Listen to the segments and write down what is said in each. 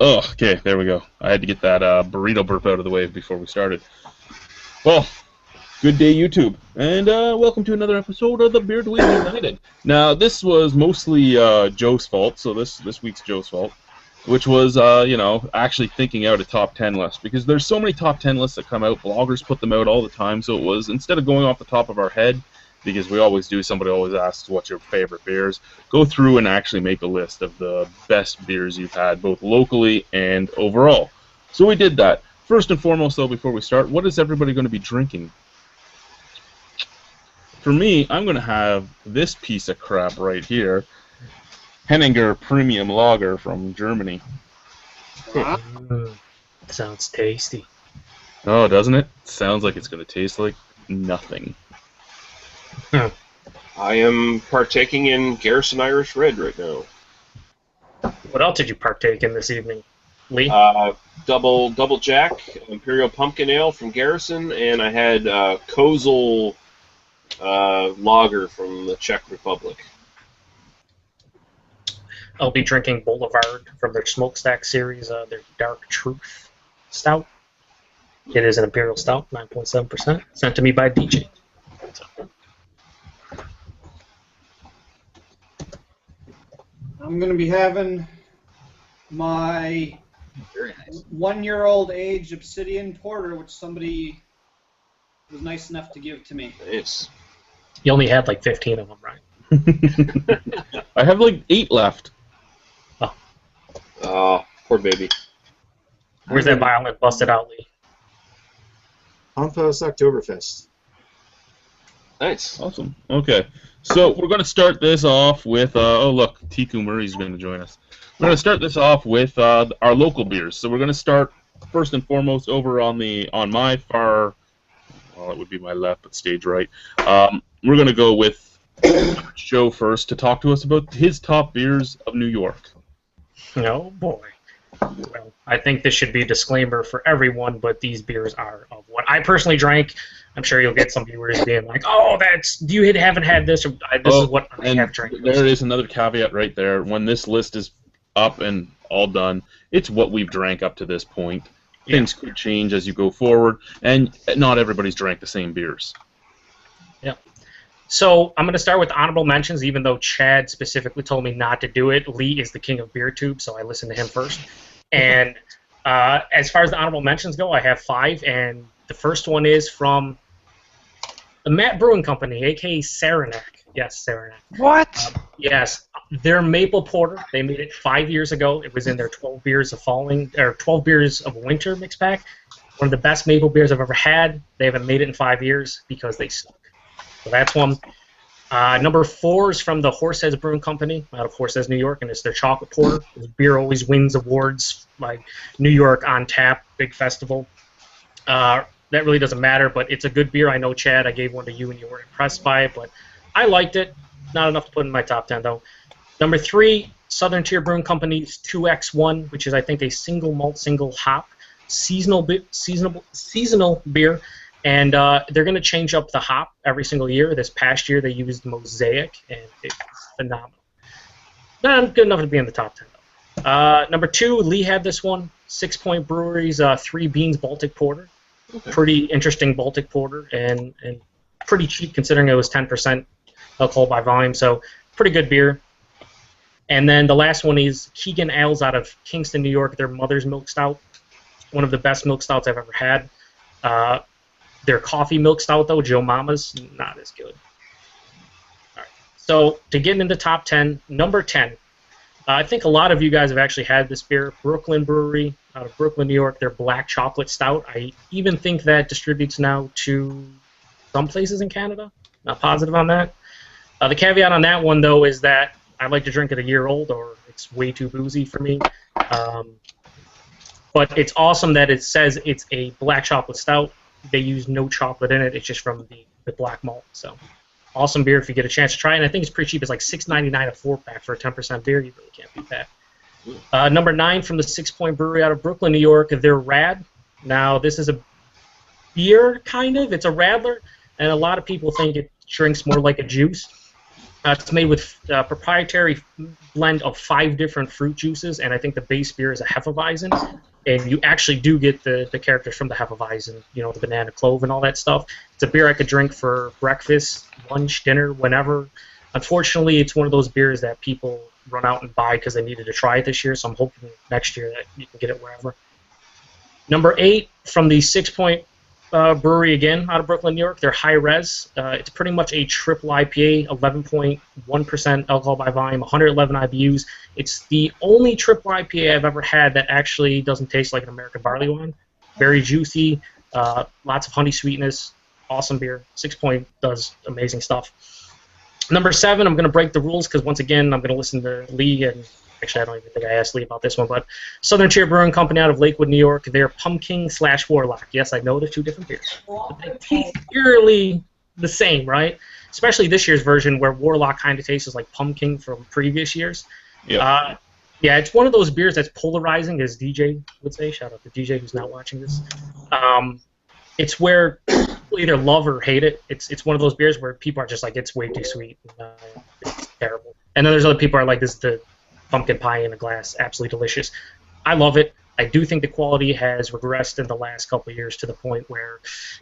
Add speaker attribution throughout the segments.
Speaker 1: Oh, okay, there we go. I had to get that burrito burp out of the way before we started. Well, good day, YouTube, and welcome to another episode of the DWEEbS UNITED. Now, this was mostly Joe's fault, so this week's Joe's fault, which was, actually thinking out a top 10 list, because there's so many top 10 lists that come out. Bloggers put them out all the time, so it was, instead of going off the top of our head, because we always do, somebody always asks what's your favorite beers, go through and actually make a list of the best beers you've had, both locally and overall. So we did that. First and foremost, though, before we start, what is everybody going to be drinking? For me, I'm going to have this piece of crap right here, Henninger Premium Lager from Germany.
Speaker 2: Sounds tasty.
Speaker 1: Oh, doesn't it? Sounds like it's going to taste like nothing.
Speaker 3: I am partaking in Garrison Irish Red right now.
Speaker 2: What else did you partake in this evening, Lee?
Speaker 3: Double Jack Imperial Pumpkin Ale from Garrison, and I had Kozel Lager from the Czech Republic.
Speaker 2: I'll be drinking Boulevard from their Smokestack series, their Dark Truth Stout. It is an Imperial Stout, 9.7%, sent to me by DJ. So.
Speaker 4: I'm going to be having my 1-year-old age Obsidian Porter, which somebody was nice enough to give to me.
Speaker 3: It's...
Speaker 2: You only had like 15 of them, right?
Speaker 1: I have like 8 left.
Speaker 3: Oh, poor baby.
Speaker 2: Where's that violin busted out, Lee?
Speaker 5: Honfos Oktoberfest.
Speaker 3: Nice.
Speaker 1: Awesome. Okay. So we're going to start this off with, oh look, Tiku Murray's going to join us. We're going to start this off with our local beers. So we're going to start first and foremost over on my far, well, it would be my left, but stage right. We're going to go with Joe first to talk to us about his top beers of New York.
Speaker 2: Oh boy. Well, I think this should be a disclaimer for everyone, but these beers are of what I personally drank. I'm sure you'll get some viewers being like, "Oh, you haven't had this." Or, this is what I have drank.
Speaker 1: There is another caveat right there. When this list is up and all done, it's what we've drank up to this point. Things could change as you go forward, and not everybody's drank the same beers.
Speaker 2: Yeah. So I'm going to start with honorable mentions, even though Chad specifically told me not to do it. Lee is the king of beer tube, so I listened to him first. And as far as the honorable mentions go, I have 5, and the first one is from the Matt Brewing Company, a.k.a. Saranac. Yes, Saranac.
Speaker 6: What?
Speaker 2: Yes. Their Maple Porter, they made it 5 years ago. It was in their 12 Beers of Winter mix pack. One of the best maple beers I've ever had. They haven't made it in 5 years because they suck. So that's one. Number 4 is from the Horseheads Brewing Company out of Horseheads, New York, and it's their chocolate porter. This beer always wins awards, like New York on Tap, big festival. That really doesn't matter, but it's a good beer. I know, Chad, I gave one to you and you weren't impressed by it, but I liked it. Not enough to put in my top 10, though. Number 3, Southern Tier Brewing Company's 2X1, which is, I think, a single malt, single hop seasonal beer. And they're going to change up the hop every single year. This past year, they used Mosaic, and it's phenomenal. Not good enough to be in the top 10, though. Number 2, Lee had this one, 6 Point Brewery's 3 Beans Baltic Porter. Okay. Pretty interesting Baltic Porter, and pretty cheap considering it was 10% alcohol by volume, so pretty good beer. And then the last one is Keegan Ales out of Kingston, New York, their Mother's Milk Stout. One of the best milk stouts I've ever had. Their coffee milk stout, though, Joe Mama's, not as good. All right. So to get into top 10, number 10, I think a lot of you guys have actually had this beer, Brooklyn Brewery out of Brooklyn, New York, their Black Chocolate Stout. I even think that distributes now to some places in Canada. Not positive on that. The caveat on that one, though, is that I like to drink it a year old, or it's way too boozy for me. But it's awesome that it says it's a Black Chocolate Stout. They use no chocolate in it. It's just from the black malt. So awesome beer if you get a chance to try it. And I think it's pretty cheap. It's like $6.99 a 4-pack for a 10% beer. You really can't beat that. Number 9 from the 6 Point Brewery out of Brooklyn, New York. They're Rad. Now, this is a beer, kind of. It's a radler, and a lot of people think it drinks more like a juice. It's made with a proprietary blend of 5 different fruit juices, and I think the base beer is a Hefeweizen. And you actually do get the characters from the Hefeweizen, you know, the banana clove and all that stuff. It's a beer I could drink for breakfast, lunch, dinner, whenever. Unfortunately, it's one of those beers that people run out and buy because they needed to try it this year, so I'm hoping next year that you can get it wherever. Number 8, from the 6 Point Brewery, again, out of Brooklyn, New York. They're high res. It's pretty much a triple IPA, 11.1% alcohol by volume, 111 IBUs. It's the only triple IPA I've ever had that actually doesn't taste like an American barley wine. Very juicy, lots of honey sweetness, awesome beer. 6 Point does amazing stuff. Number 7, I'm going to break the rules because, once again, I'm going to listen to Lee, and actually I don't even think I asked Lee about this one, but Southern Tier Brewing Company out of Lakewood, New York. They're Pumpkin/Warlock. Yes, I know they're 2 different beers, but they taste eerily the same, right? Especially this year's version where Warlock kind of tastes like pumpkin from previous years.
Speaker 1: Yep.
Speaker 2: Yeah, it's one of those beers that's polarizing, as DJ would say. Shout out to DJ who's not watching this. It's where people either love or hate it. It's one of those beers where people are just like, it's way too sweet. It's terrible. And then there's other people who are like, this is the pumpkin pie in a glass, absolutely delicious. I love it. I do think the quality has regressed in the last couple of years to the point where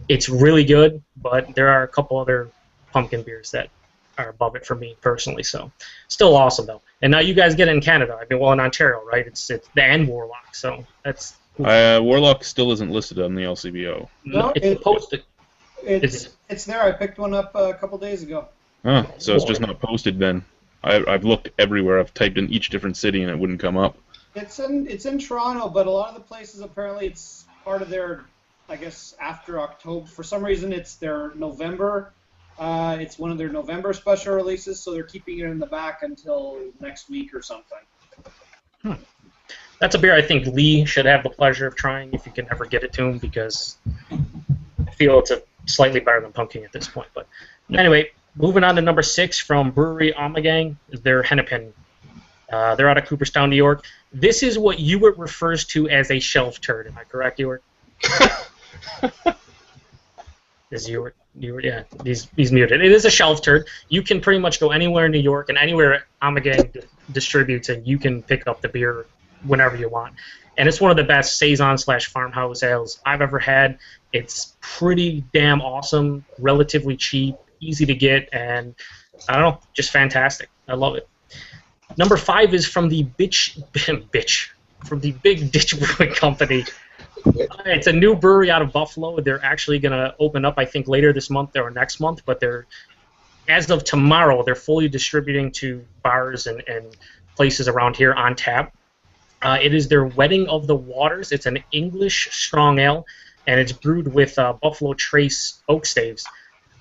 Speaker 2: it's really good, but there are a couple other pumpkin beers that are above it for me personally. So still awesome though. And now you guys get it in Canada. I mean, well, in Ontario, right? It's the and Warlock, so that's cool.
Speaker 1: Warlock still isn't listed on the LCBO.
Speaker 4: No,
Speaker 2: it's posted.
Speaker 4: It's there. I picked one up a couple days ago.
Speaker 1: Oh, so it's just not posted then. I've looked everywhere. I've typed in each different city and it wouldn't come up.
Speaker 4: It's in Toronto, but a lot of the places apparently it's part of their, I guess, after October. For some reason, it's their November. It's one of their November special releases, so they're keeping it in the back until next week or something.
Speaker 2: That's a beer I think Lee should have the pleasure of trying if you can ever get it to him, because I feel it's slightly better than pumpkin at this point. But anyway, moving on to number 6 from Brewery Ommegang is their Hennepin. They're out of Cooperstown, New York. This is what Ewart refers to as a shelf turd. Am I correct, Ewart? Is Ewart? Yeah, he's muted. It is a shelf turd. You can pretty much go anywhere in New York and anywhere Ommegang distributes, and you can pick up the beer whenever you want. And it's one of the best Saison/farmhouse ales I've ever had. It's pretty damn awesome, relatively cheap, easy to get, and I don't know, just fantastic. I love it. Number 5 is from the from the Big Ditch Brewing Company. It's a new brewery out of Buffalo. They're actually going to open up, I think, later this month or next month, but as of tomorrow, they're fully distributing to bars and places around here on tap. It is their Wedding of the Waters. It's an English strong ale, and it's brewed with Buffalo Trace oak staves.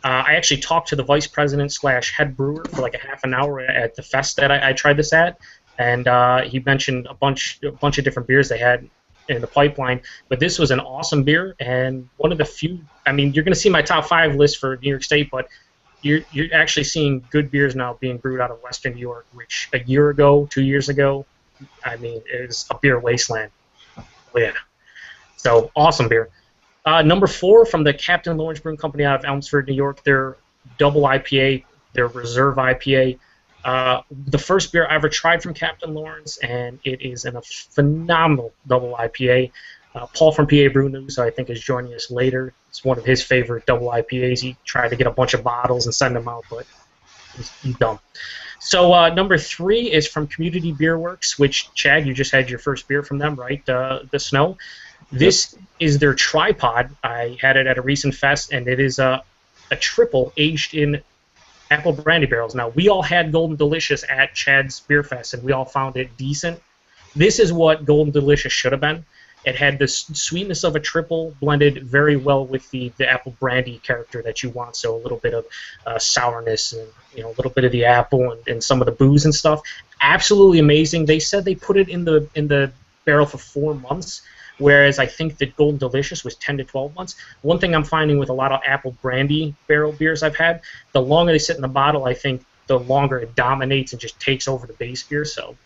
Speaker 2: I actually talked to the vice president / head brewer for like a half an hour at the fest that I tried this at, and he mentioned a bunch of different beers they had in the pipeline. But this was an awesome beer, and one of the few. I mean, you're going to see my top 5 list for New York State, but you're actually seeing good beers now being brewed out of Western New York, which a year ago, 2 years ago, I mean, it was a beer wasteland. Oh, yeah. So awesome beer. Number 4 from the Captain Lawrence Brewing Company out of Elmsford, New York. Their double IPA, their reserve IPA. The first beer I ever tried from Captain Lawrence, and it is a phenomenal double IPA. Paul from PA Brew News, I think, is joining us later. It's one of his favorite double IPAs. He tried to get a bunch of bottles and send them out, but he's dumb. So number 3 is from Community Beer Works, which, Chad, you just had your first beer from them, right? The Snow. This is their tripod. I had it at a recent fest, and it is a triple aged in apple brandy barrels. Now, we all had Golden Delicious at Chad's Beer Fest, and we all found it decent. This is what Golden Delicious should have been. It had the sweetness of a triple blended very well with the apple brandy character that you want, so a little bit of sourness and a little bit of the apple and some of the booze and stuff. Absolutely amazing. They said they put it in the barrel for 4 months, whereas I think the Golden Delicious was 10 to 12 months. One thing I'm finding with a lot of apple brandy barrel beers I've had, the longer they sit in the bottle, I think the longer it dominates and just takes over the base beer. So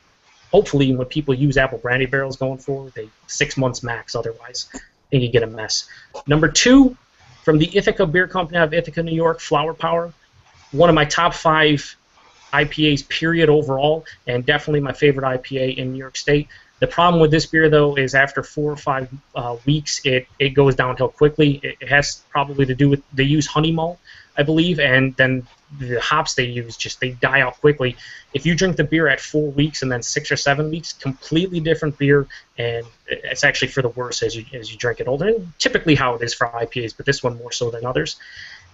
Speaker 2: hopefully when people use apple brandy barrels going forward, 6 months max. Otherwise, I think you get a mess. Number 2, from the Ithaca Beer Company out of Ithaca, New York, Flower Power. One of my top 5 IPAs period overall, and definitely my favorite IPA in New York State. The problem with this beer, though, is after 4 or 5 weeks, it goes downhill quickly. It has probably to do with they use honey malt, I believe, and then the hops they use they die out quickly. If you drink the beer at 4 weeks and then 6 or 7 weeks, completely different beer, and it's actually for the worse as you drink it older. Typically how it is for IPAs, but this one more so than others.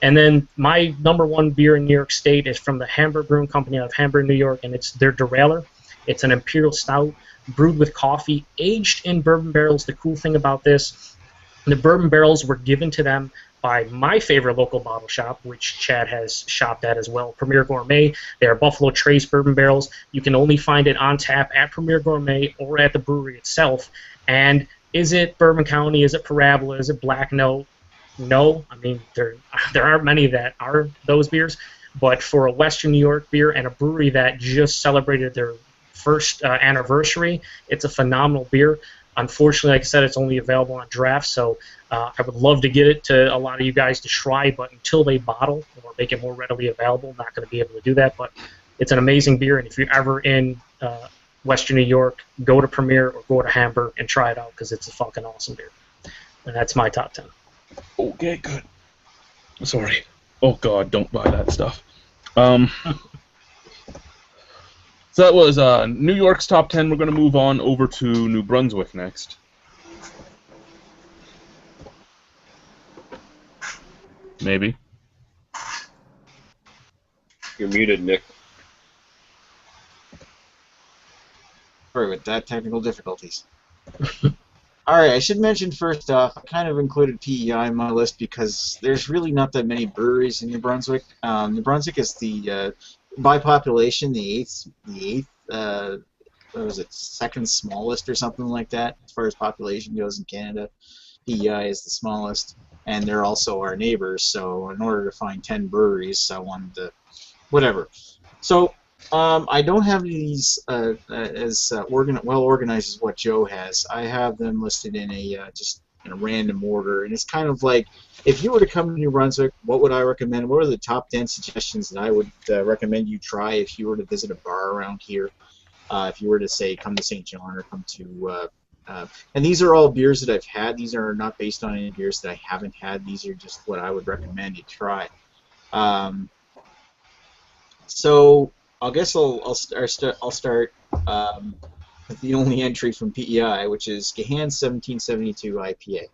Speaker 2: And then my number one beer in New York State is from the Hamburg Brewing Company out of Hamburg, New York, and it's their Derailer. It's an imperial stout brewed with coffee, aged in bourbon barrels. The cool thing about this, the bourbon barrels were given to them by my favorite local bottle shop, which Chad has shopped at as well, Premier Gourmet. They are Buffalo Trace bourbon barrels. You can only find it on tap at Premier Gourmet or at the brewery itself. And is it Bourbon County? Is it Parabola? Is it Black Note? No. I mean, there aren't many that are those beers. But for a Western New York beer and a brewery that just celebrated their first anniversary, it's a phenomenal beer. Unfortunately, like I said, it's only available on draft, so I would love to get it to a lot of you guys to try, but until they bottle or make it more readily available, I'm not going to be able to do that. But it's an amazing beer, and if you're ever in Western New York, go to Premier or go to Hamburg and try it out, because it's a fucking awesome beer. And that's my top 10.
Speaker 1: Okay, good. Sorry. Oh, God, don't buy that stuff. So that was New York's top 10. We're going to move on over to New Brunswick next. Maybe.
Speaker 3: You're muted, Nick.
Speaker 5: Sorry with that, technical difficulties. Alright, I should mention first off, I kind of included PEI in my list because there's really not that many breweries in New Brunswick. New Brunswick is the, by population, the eighth, what was it, second smallest or something like that, as far as population goes in Canada. PEI is the smallest, and they're also our neighbors, so in order to find 10 breweries, I wanted to, whatever. So, I don't have these as well organized as what Joe has. I have them listed in a just in a random order, and it's kind of like, if you were to come to New Brunswick, what would I recommend? What are the top 10 suggestions that I would recommend you try if you were to visit a bar around here? If you were to say come to St. John or come to and these are all beers that I've had. These are not based on any beers that I haven't had. These are just what I would recommend you try. So I guess I'll start with the only entry from PEI, which is Gahan's 1772 IPA.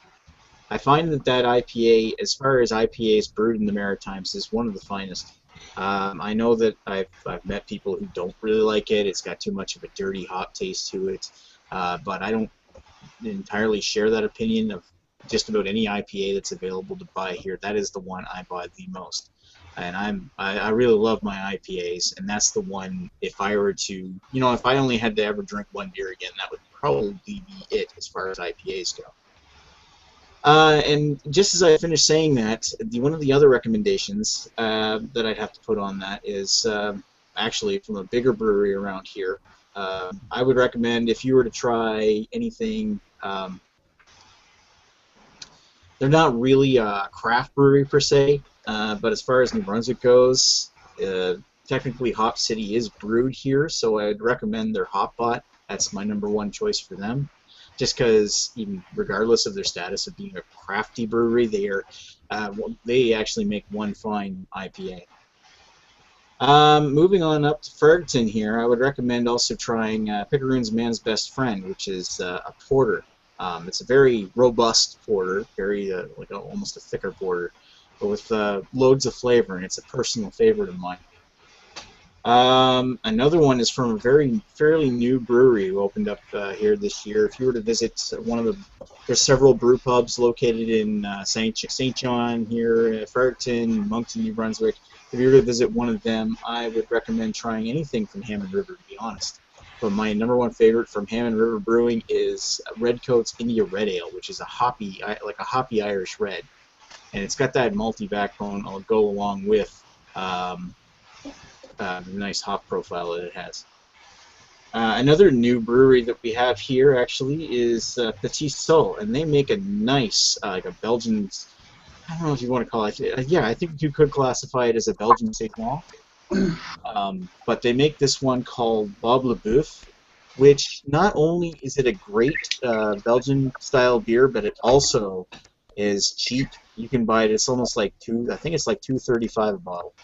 Speaker 5: I find that IPA, as far as IPAs brewed in the Maritimes, is one of the finest. I know that I've met people who don't really like it. It's got too much of a dirty hop taste to it, but I don't entirely share that opinion of just about any IPA that's available to buy here. That is the one I buy the most. And I really love my IPAs, and that's the one, if I were to, if I only had to ever drink one beer again, that would probably be it as far as IPAs go. And just as I finished saying that, one of the other recommendations that I'd have to put on that is actually from a bigger brewery around here. I would recommend, if you were to try anything, they're not really a craft brewery per se, but as far as New Brunswick goes, technically Hop City is brewed here, so I would recommend their Hop Bot. That's my #1 choice for them. Just because, even regardless of their status of being a crafty brewery, they actually make one fine IPA. Moving on up to Fredericton here, I would recommend also trying Picaroon's Man's Best Friend, which is a porter. It's a very robust porter, very like almost a thicker porter, but with loads of flavor, and it's a personal favorite of mine. Another one is from a fairly new brewery who opened up here this year. If you were to visit there's several brew pubs located in St. John here, Fredericton, Moncton, New Brunswick. If you were to visit one of them, I would recommend trying anything from Hammond River, to be honest. But my #1 favorite from Hammond River Brewing is Redcoat's India Red Ale, which is a hoppy Irish red, and it's got that malty backbone. I'll go along with the nice hop profile that it has. Another new brewery that we have here actually is Petit Sol, and they make a nice, like a Belgian, I don't know if you want to call it, yeah, I think you could classify it as a Belgian Saison. But they make this one called Bob Le Boeuf, which not only is it a great Belgian-style beer, but it also is cheap. You can buy it. It's almost like I think it's like $2.35 a bottle,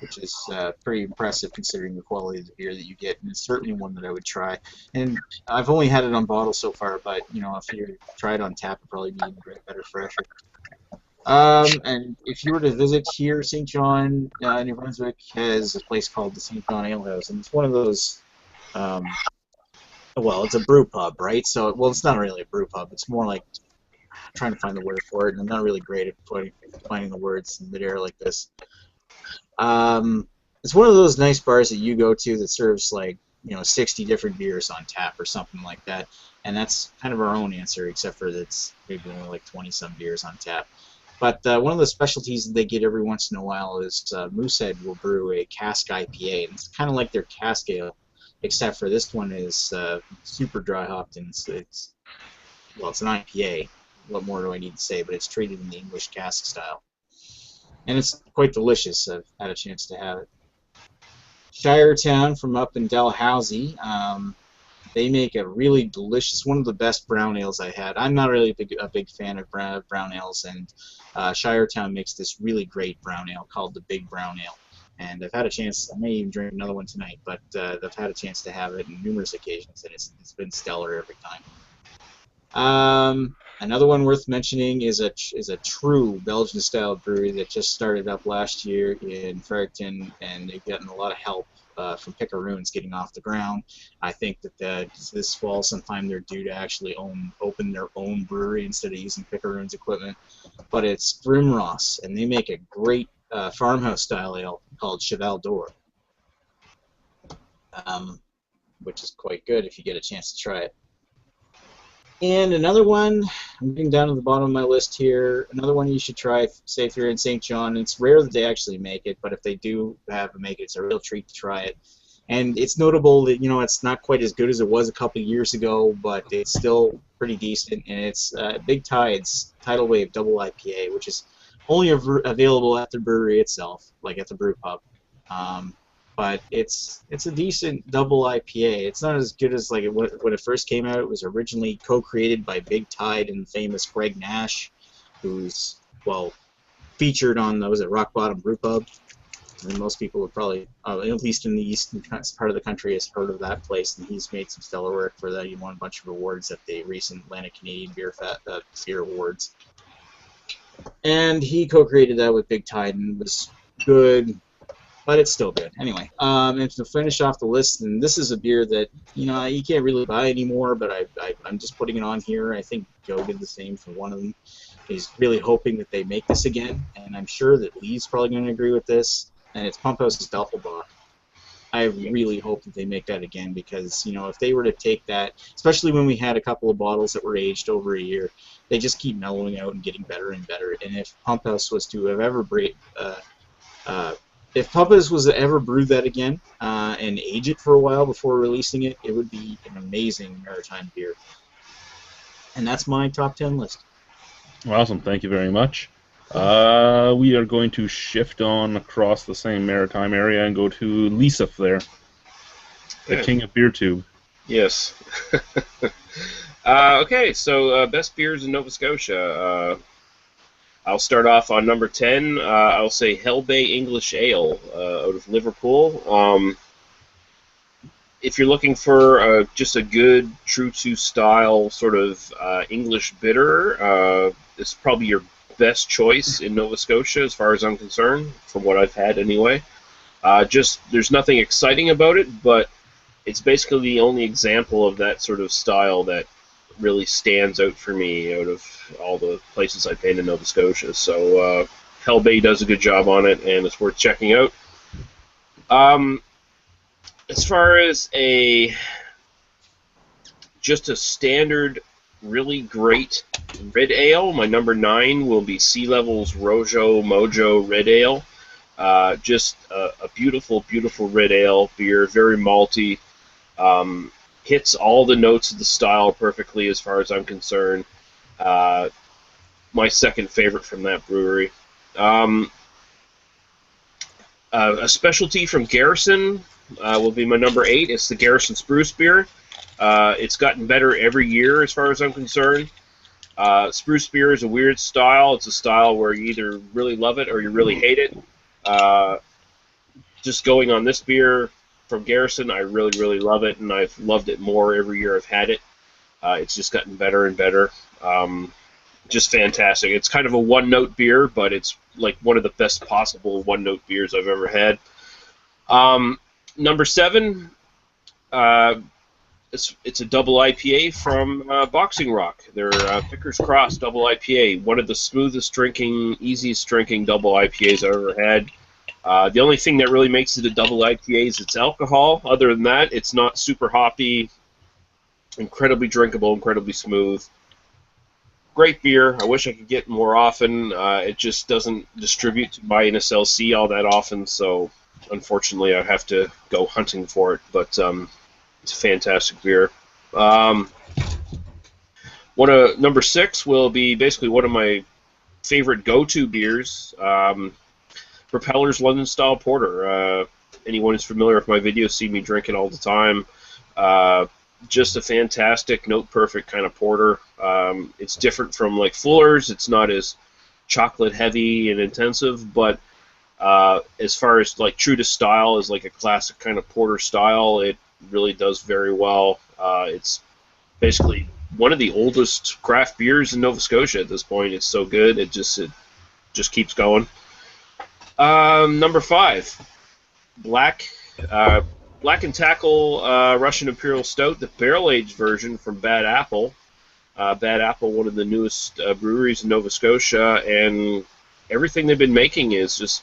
Speaker 5: which is pretty impressive considering the quality of the beer that you get, and it's certainly one that I would try. And I've only had it on bottle so far, but you know, if you try it on tap, it'd probably be even better, fresher. And if you were to visit here, St. John, New Brunswick has a place called the St. John Ale House, and it's one of those. Well, it's a brew pub, right? So, well, it's not really a brew pub. It's more like trying to find the word for it, and I'm not really great at finding the words in midair like this. It's one of those nice bars that you go to that serves like 60 different beers on tap or something like that, and that's kind of our own answer, except for that's maybe only like 20 some beers on tap. But one of the specialties that they get every once in a while is Moosehead will brew a cask IPA, and it's kind of like their cask ale, except for this one is super dry hopped, and it's an IPA. What more do I need to say? But it's treated in the English cask style, and it's quite delicious. I've had a chance to have it. Shiretown from up in Dalhousie, they make a really delicious, one of the best brown ales I had. I'm not really a big fan of brown ales, and Shiretown makes this really great brown ale called the Big Brown Ale. And I've had a chance, I may even drink another one tonight, but I've had a chance to have it on numerous occasions, and it's been stellar every time. Another one worth mentioning is a true Belgian-style brewery that just started up last year in Fredericton, and they've gotten a lot of help from Picaroons getting off the ground. I think that this fall sometime they're due to actually open their own brewery instead of using Picaroons equipment. But it's Grimross, and they make a great farmhouse-style ale called Cheval d'Or, which is quite good if you get a chance to try it. And another one, I'm getting down to the bottom of my list here, another one you should try, say if you're in St. John. It's rare that they actually make it, but if they do make it, it's a real treat to try it. And it's notable that, it's not quite as good as it was a couple of years ago, but it's still pretty decent, and it's Big Tide's Tidal Wave Double IPA, which is only available at the brewery itself, like at the brew pub. But it's a decent double IPA. It's not as good as like when it first came out. It was originally co-created by Big Tide and the famous Greg Nash, who's featured on Rock Bottom Brew Pub. And most people would probably, at least in the eastern part of the country, has heard of that place. And he's made some stellar work for that. He won a bunch of awards at the recent Atlantic Canadian Beer Awards. And he co-created that with Big Tide and was good. But it's still good. Anyway, and to finish off the list, and this is a beer that, you can't really buy anymore, but I'm just putting it on here. I think Joe did the same for one of them. He's really hoping that they make this again, and I'm sure that Lee's probably going to agree with this, and it's Pump House's Doppelbock. I really hope that they make that again, because, if they were to take that, especially when we had a couple of bottles that were aged over a year, they just keep mellowing out and getting better and better. And if Pump House was to have ever if Puppas was to ever brew that again and age it for a while before releasing it, it would be an amazing maritime beer. And that's my top 10 list.
Speaker 1: Awesome, thank you very much. We are going to shift on across the same maritime area and go to Lisa there, the king of beer tube.
Speaker 3: Yes. Okay, so best beers in Nova Scotia. I'll start off on number 10. I'll say Hell Bay English Ale out of Liverpool. If you're looking for just a good, true-to-style sort of English bitter, it's probably your best choice in Nova Scotia as far as I'm concerned, from what I've had anyway. There's nothing exciting about it, but it's basically the only example of that sort of style that really stands out for me out of all the places I've been in Nova Scotia. So Hell Bay does a good job on it, and it's worth checking out. As far as just a standard, really great red ale, my number 9 will be Sea Level's Rojo Mojo Red Ale. Just a beautiful, beautiful red ale beer, very malty. Hits all the notes of the style perfectly as far as I'm concerned. My second favorite from that brewery. A specialty from Garrison will be my number 8. It's the Garrison Spruce Beer. It's gotten better every year as far as I'm concerned. Spruce beer is a weird style. It's a style where you either really love it or you really hate it. Just going on this beer from Garrison, I really, really love it, and I've loved it more every year I've had it. It's just gotten better and better. Just fantastic. It's kind of a one-note beer, but it's like one of the best possible one-note beers I've ever had. Number 7, it's a double IPA from Boxing Rock. They're Pickers Cross double IPA, one of the smoothest drinking, easiest drinking double IPAs I've ever had. The only thing that really makes it a double IPA is its alcohol. Other than that, it's not super hoppy, incredibly drinkable, incredibly smooth. Great beer. I wish I could get more often. It just doesn't distribute to my NSLC all that often, so unfortunately I have to go hunting for it. But it's a fantastic beer. Number 6 will be basically one of my favorite go-to beers. Propeller's London Style Porter. Anyone who's familiar with my videos see me drink it all the time. Just a fantastic, note-perfect kind of porter. It's different from like Fuller's. It's not as chocolate-heavy and intensive, but as far as like true to style, as like a classic kind of porter style, it really does very well. It's basically one of the oldest craft beers in Nova Scotia at this point. It's so good. It just keeps going. Number 5, Black and Tackle Russian Imperial Stout, the barrel-aged version from Bad Apple. Bad Apple, one of the newest breweries in Nova Scotia, and everything they've been making is just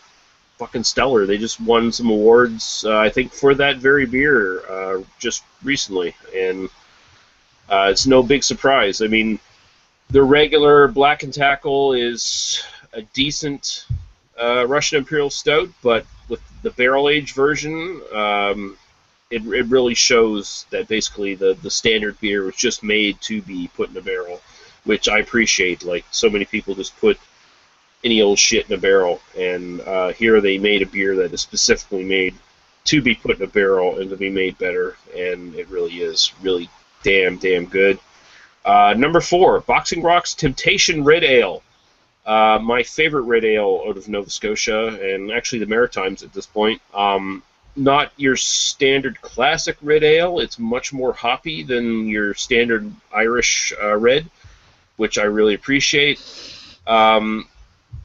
Speaker 3: fucking stellar. They just won some awards, I think, for that very beer just recently, and it's no big surprise. I mean, the regular Black and Tackle is a decent Russian Imperial Stout, but with the barrel-aged version, it really shows that basically the standard beer was just made to be put in a barrel, which I appreciate. Like, so many people just put any old shit in a barrel, and here they made a beer that is specifically made to be put in a barrel and to be made better, and it really is really damn good. Number 4, Boxing Rock's Temptation Red Ale. My favorite red ale out of Nova Scotia, and actually the Maritimes at this point. Not your standard classic red ale. It's much more hoppy than your standard Irish red, which I really appreciate.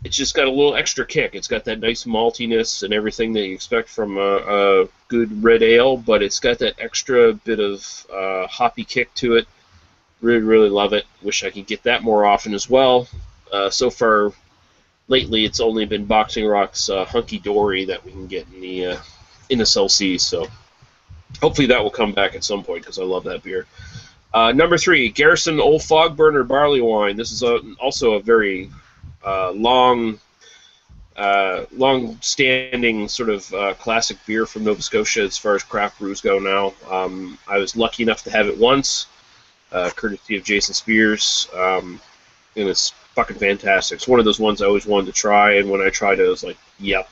Speaker 3: It's just got a little extra kick. It's got that nice maltiness and everything that you expect from a good red ale, but it's got that extra bit of hoppy kick to it. Really, really love it. Wish I could get that more often as well. So far, lately, it's only been Boxing Rock's Hunky Dory that we can get in the NSLC, so hopefully that will come back at some point because I love that beer. Number 3, Garrison Old Fog Burner Barley Wine. This is also a very long-standing sort of classic beer from Nova Scotia as far as craft brews go now. I was lucky enough to have it once, courtesy of Jason Spears, and it's fucking fantastic. It's one of those ones I always wanted to try, and when I tried it, I was like, yep.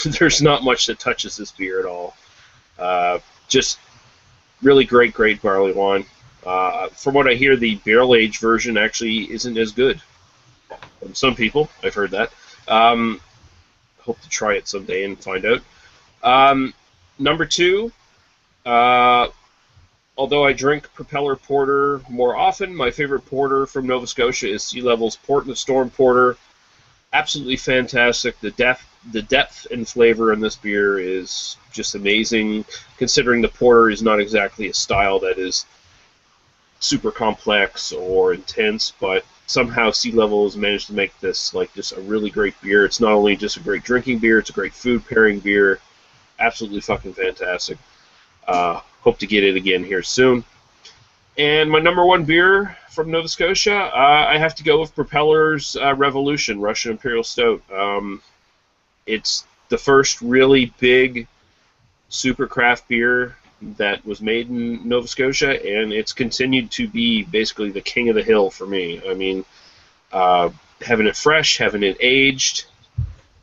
Speaker 3: There's not much that touches this beer at all. Just really great barley wine. From what I hear, the barrel-aged version actually isn't as good. From some people, I've heard that. Hope to try it someday and find out. Number 2, although I drink Propeller Porter more often, my favorite porter from Nova Scotia is Sea Level's Port in the Storm Porter. Absolutely fantastic. The depth and flavor in this beer is just amazing, considering the porter is not exactly a style that is super complex or intense, but somehow Sea Level has managed to make this like just a really great beer. It's not only just a great drinking beer, it's a great food pairing beer. Absolutely fucking fantastic. Hope to get it again here soon. And my number 1 beer from Nova Scotia, I have to go with Propeller's Revolution Russian Imperial Stout. It's the first really big super craft beer that was made in Nova Scotia, and it's continued to be basically the king of the hill for me. I mean, having it fresh, having it aged,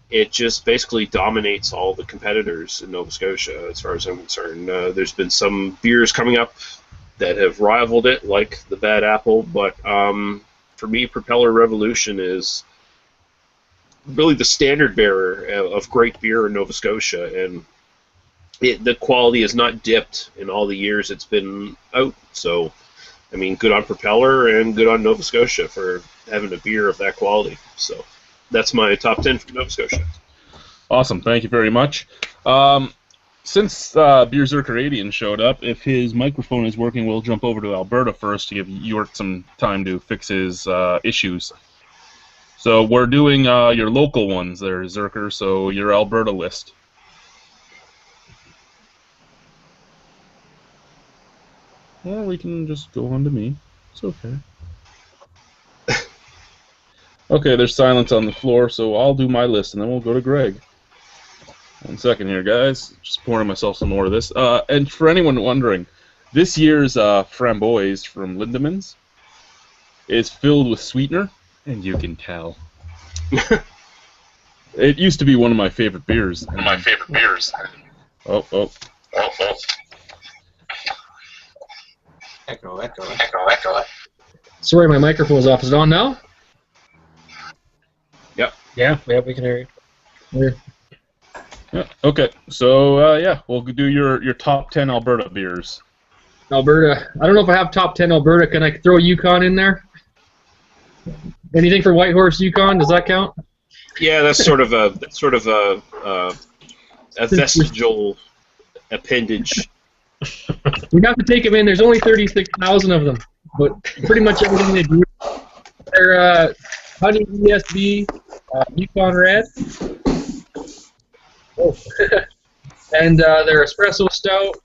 Speaker 3: it just basically dominates all the competitors in Nova Scotia, as far as I'm concerned. There's been some beers coming up that have rivaled it, like the Bad Apple, but for me, Propeller Revolution is really the standard bearer of great beer in Nova Scotia, and the quality has not dipped in all the years it's been out. So, I mean, good on Propeller and good on Nova Scotia for having a beer of that quality. So, that's my top 10 for Nova Scotia.
Speaker 1: Awesome, thank you very much. Since Beerzerker 80 showed up, if his microphone is working, we'll jump over to Alberta first to give York some time to fix his issues. So we're doing your local ones there, Zerker, so your Alberta list. Or we can just go on to me. It's okay. Okay, there's silence on the floor, so I'll do my list, and then we'll go to Greg. 1 second here, guys. Just pouring myself some more of this. And for anyone wondering, this year's Framboise from Lindemans is filled with sweetener, and you can tell. It used to be one of my favorite beers. Oh.
Speaker 5: Echo.
Speaker 6: Sorry, my microphone's off. Is it on now?
Speaker 3: Yep.
Speaker 6: Yeah, we can hear you.
Speaker 1: Yeah, okay, so yeah, we'll do your top 10 Alberta beers.
Speaker 6: Alberta. I don't know if I have top 10 Alberta. Can I throw Yukon in there? Anything for Whitehorse Yukon? Does that count?
Speaker 3: Yeah, that's sort of a vestigial appendage.
Speaker 6: We have to take them in. There's only 36,000 of them, but pretty much everything they do. They're Honey ESB, Yukon Red, and their Espresso Stout.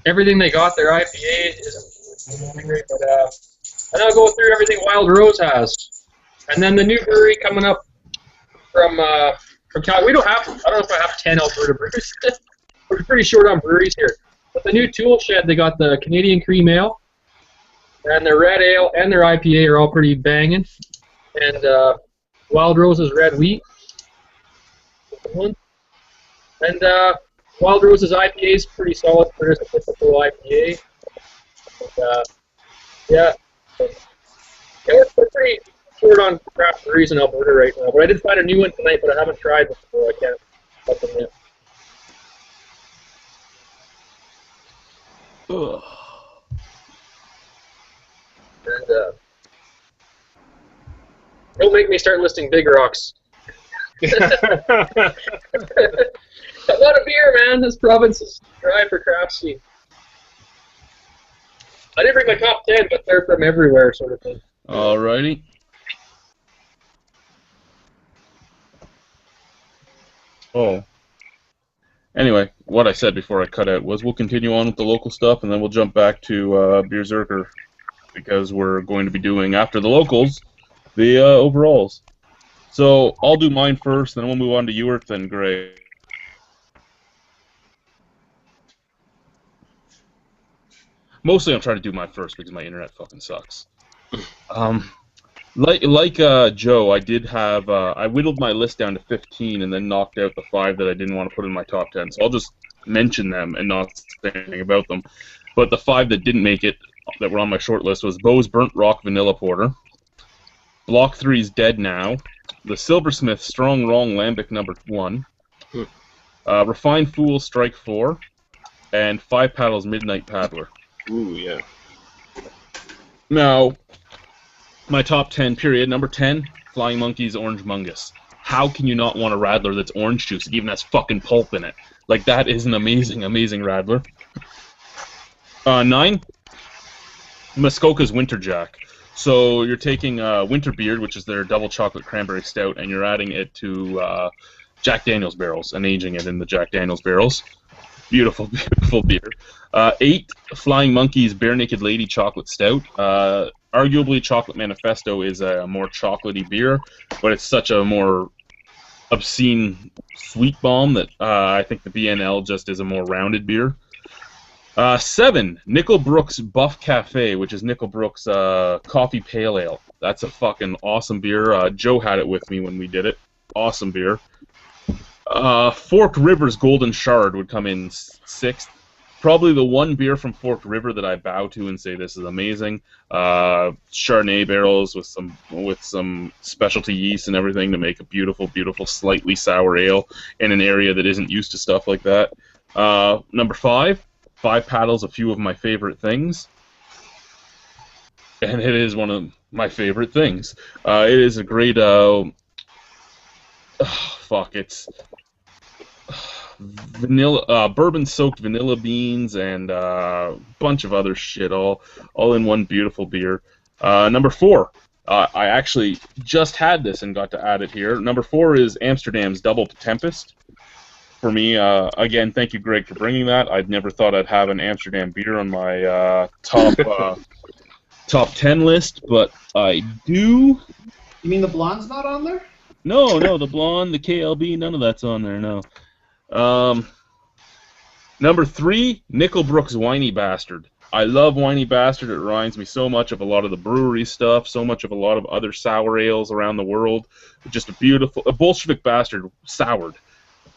Speaker 6: Everything they got, their IPA is great, but and I'll go through everything Wild Rose has. And then the new brewery coming up from Cal. I don't know if I have 10 Alberta breweries. We're pretty short on breweries here. But the new Tool Shed, they got the Canadian Cream Ale, and their Red Ale and their IPA are all pretty banging. And Wild Rose's Red Wheat. And Wild Rose's IPA is pretty solid for just a typical IPA. And, yeah, we're pretty short on craft breweries in Alberta right now. But I did find a new one tonight, but I haven't tried before. I can't let them yet.
Speaker 1: Ugh.
Speaker 6: And don't make me start listing Big Rocks. A lot of beer, man. This province is dry for craft scene. I didn't bring my top 10, but they're from everywhere, sort of thing.
Speaker 1: Alrighty. Oh. Anyway, what I said before I cut out was we'll continue on with the local stuff, and then we'll jump back to Beerzerker, because we're going to be doing, after the locals, the overalls. So I'll do mine first, then we'll move on to Ewart, then Gray. Mostly I'm trying to do mine first because my internet fucking sucks. Like Joe, I did have I whittled my list down to 15 and then knocked out the 5 that I didn't want to put in my top 10. So I'll just mention them and not say anything about them. But the 5 that didn't make it, that were on my short list, was Bo's Burnt Rock Vanilla Porter, Block 3's Dead Now, the Silversmith Strong Wrong Lambic No. 1, Refined Fool Strike 4, and 5 Paddles Midnight Paddler.
Speaker 3: Ooh, yeah.
Speaker 1: Now, my top 10, period. Number 10, Flying Monkey's Orange Mungus. How can you not want a Radler that's orange juice? It even has fucking pulp in it. Like, that is an amazing, amazing Radler. 9, Muskoka's Winter Jack. So you're taking Winter Beard, which is their double chocolate cranberry stout, and you're adding it to Jack Daniel's barrels and aging it in the Jack Daniel's barrels. Beautiful, beautiful beer. 8, Flying Monkey's Bare Naked Lady Chocolate Stout. Arguably, Chocolate Manifesto is a more chocolatey beer, but it's such a more obscene sweet bomb that I think the BNL just is a more rounded beer. 7, Nickelbrook's Buff Cafe, which is Nickelbrook's Coffee Pale Ale. That's a fucking awesome beer. Joe had it with me when we did it. awesome beer. Forked River's Golden Shard would come in 6th. Probably the one beer from Forked River that I bow to and say this is amazing. Chardonnay barrels with some specialty yeast and everything to make a beautiful, beautiful, slightly sour ale in an area that isn't used to stuff like that. Number 5 Paddles, a few of my favorite things. And it is one of my favorite things. It is a great, it's vanilla, bourbon-soaked vanilla beans and a bunch of other shit, all in one beautiful beer. Number 4, I actually just had this and got to add it here. Number 4 is Amsterdam's Double Tempest. For me, again, thank you, Greg, for bringing that. I'd never thought I'd have an Amsterdam beer on my top 10 list, but I do.
Speaker 4: You mean the blonde's not on there?
Speaker 1: No, the blonde, the KLB, none of that's on there, no. Number 3, Nickelbrook's Whiny Bastard. I love Whiny Bastard. It reminds me so much of a lot of the brewery stuff, so much of a lot of other sour ales around the world. Just a Bolshevik Bastard soured.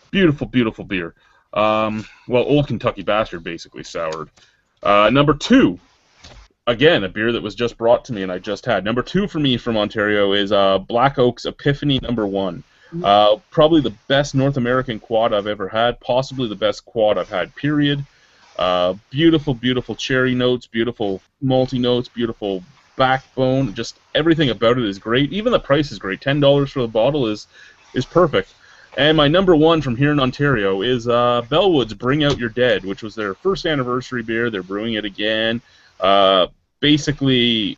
Speaker 1: Beautiful, beautiful beer. Old Kentucky Bastard basically soured. Number 2, again, a beer that was just brought to me and I just had. Number 2 for me from Ontario is Black Oak's Epiphany No. 1. Probably the best North American quad I've ever had, possibly the best quad I've had, period. Beautiful, beautiful cherry notes, beautiful malty notes, beautiful backbone. Just everything about it is great. Even the price is great. $10 for the bottle is perfect. And my number 1 from here in Ontario is Bellwood's Bring Out Your Dead, which was their first anniversary beer. They're brewing it again. Basically,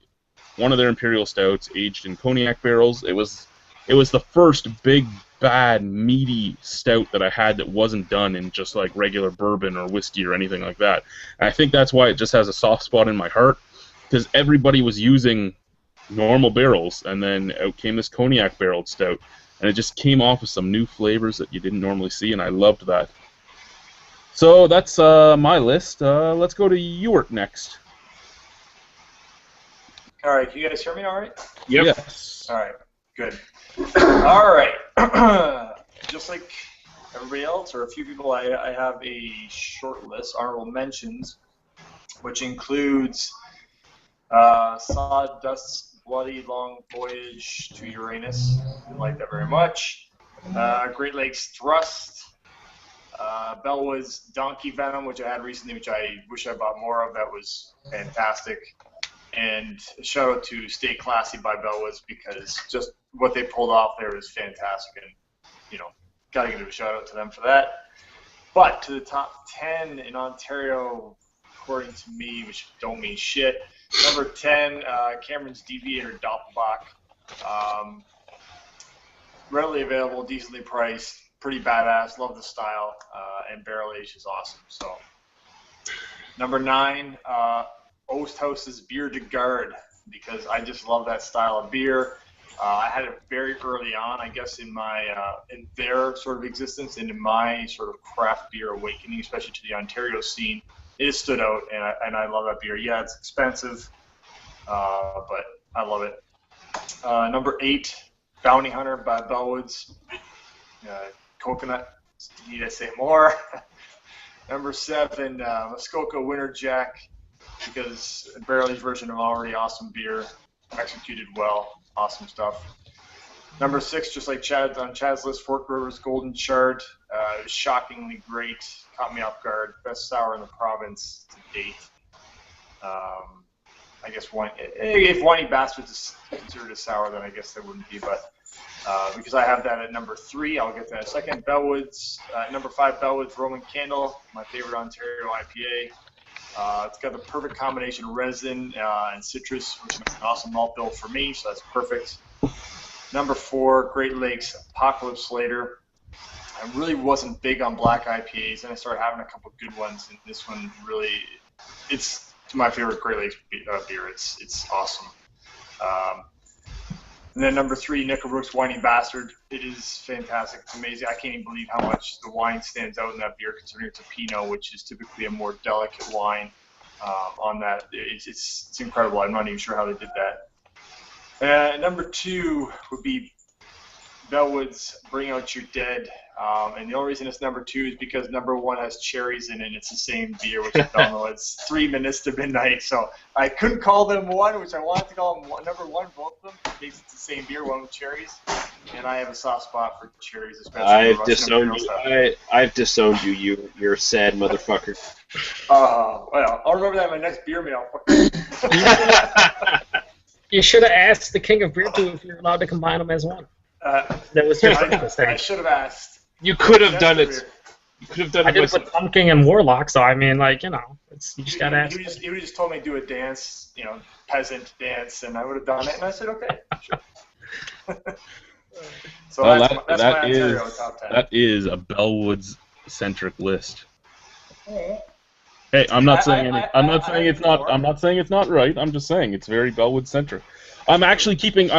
Speaker 1: one of their imperial stouts aged in cognac barrels. It was the first big, bad, meaty stout that I had that wasn't done in just like regular bourbon or whiskey or anything like that. And I think that's why it just has a soft spot in my heart, because everybody was using normal barrels, and then out came this cognac barreled stout, and it just came off with some new flavors that you didn't normally see, and I loved that. So that's my list. Let's go to Ewart next.
Speaker 7: All right, can you guys hear me all right?
Speaker 3: Yep.
Speaker 1: Yes.
Speaker 7: All right, good. All right. Just like everybody else, or a few people, I have a short list, honorable mentions, which includes Sawdust's Bloody Long Voyage to Uranus. Didn't like that very much. Great Lakes Thrust. Bellwood's Donkey Venom, which I had recently, which I wish I bought more of. That was fantastic. And a shout out to Stay Classy by Bellwoods, because just what they pulled off there is fantastic, and gotta give a shout out to them for that. But to the top 10 in Ontario, according to me, which don't mean shit. Number 10, Cameron's Deviator Doppelbock. Readily available, decently priced, pretty badass. Love the style, and barrel age is awesome. So, number 9. Osthouse's Bier de Garde, because I just love that style of beer. I had it very early on, I guess, in my in their sort of existence and in my sort of craft beer awakening, especially to the Ontario scene. It has stood out, and I love that beer. Yeah, it's expensive, but I love it. Number 8, Bounty Hunter by Bellwoods. Coconut, need I say more? Number 7, Muskoka Winter Jack, because a barrel-aged version of already awesome beer, executed well, awesome stuff. Number 6, just like Chad on Chad's list, Forked River's Golden Shard. It was shockingly great, caught me off guard. Best sour in the province to date. I guess if Whiny Bastard is considered a sour, then I guess there wouldn't be, but because I have that at number 3, I'll get that in a second. Bellwoods, number 5, Bellwoods Roman Candle, my favorite Ontario IPA. It's got the perfect combination of resin and citrus, which makes an awesome malt bill for me, so that's perfect. Number 4, Great Lakes Apocalypse Slater. I really wasn't big on black IPAs, and I started having a couple good ones, and this one really, it's my favorite Great Lakes beer. It's awesome. And then number 3, Nickelbrook's Whiny Bastard. It is fantastic. It's amazing. I can't even believe how much the wine stands out in that beer, considering it's a Pinot, which is typically a more delicate wine. On that, it's incredible. I'm not even sure how they did that. Number 2 would be Bellwood's Bring Out Your Dead. And the only reason it's number 2 is because number 1 has cherries in it. And it's the same beer, which is Bellwood. It's 3 minutes to midnight. So I couldn't call them one, which I wanted to call them number 1, both of them, in case it's the same beer, one with cherries. And I have a soft spot for cherries, especially
Speaker 3: I've disowned you. I've disowned you. You're a sad motherfucker.
Speaker 7: Well, I'll remember that in my next beer meal.
Speaker 2: You should have asked the King of Beer too if you're allowed to combine them as one. That was your breakfast
Speaker 7: I should have asked.
Speaker 3: You could have done it. You could have done it.
Speaker 2: I did with Pumpkin and Warlock, so I mean, like, you know, you just gotta ask.
Speaker 7: He would have just told me to do a dance, you know, peasant dance, and I would have done it, and I said, okay, sure. So
Speaker 1: Well,
Speaker 7: that's my Ontario top 10.
Speaker 1: that is a Bellwoods-centric list. Hey, I'm not saying it's not right. I'm just saying it's very Bellwood-centric. I'm actually keeping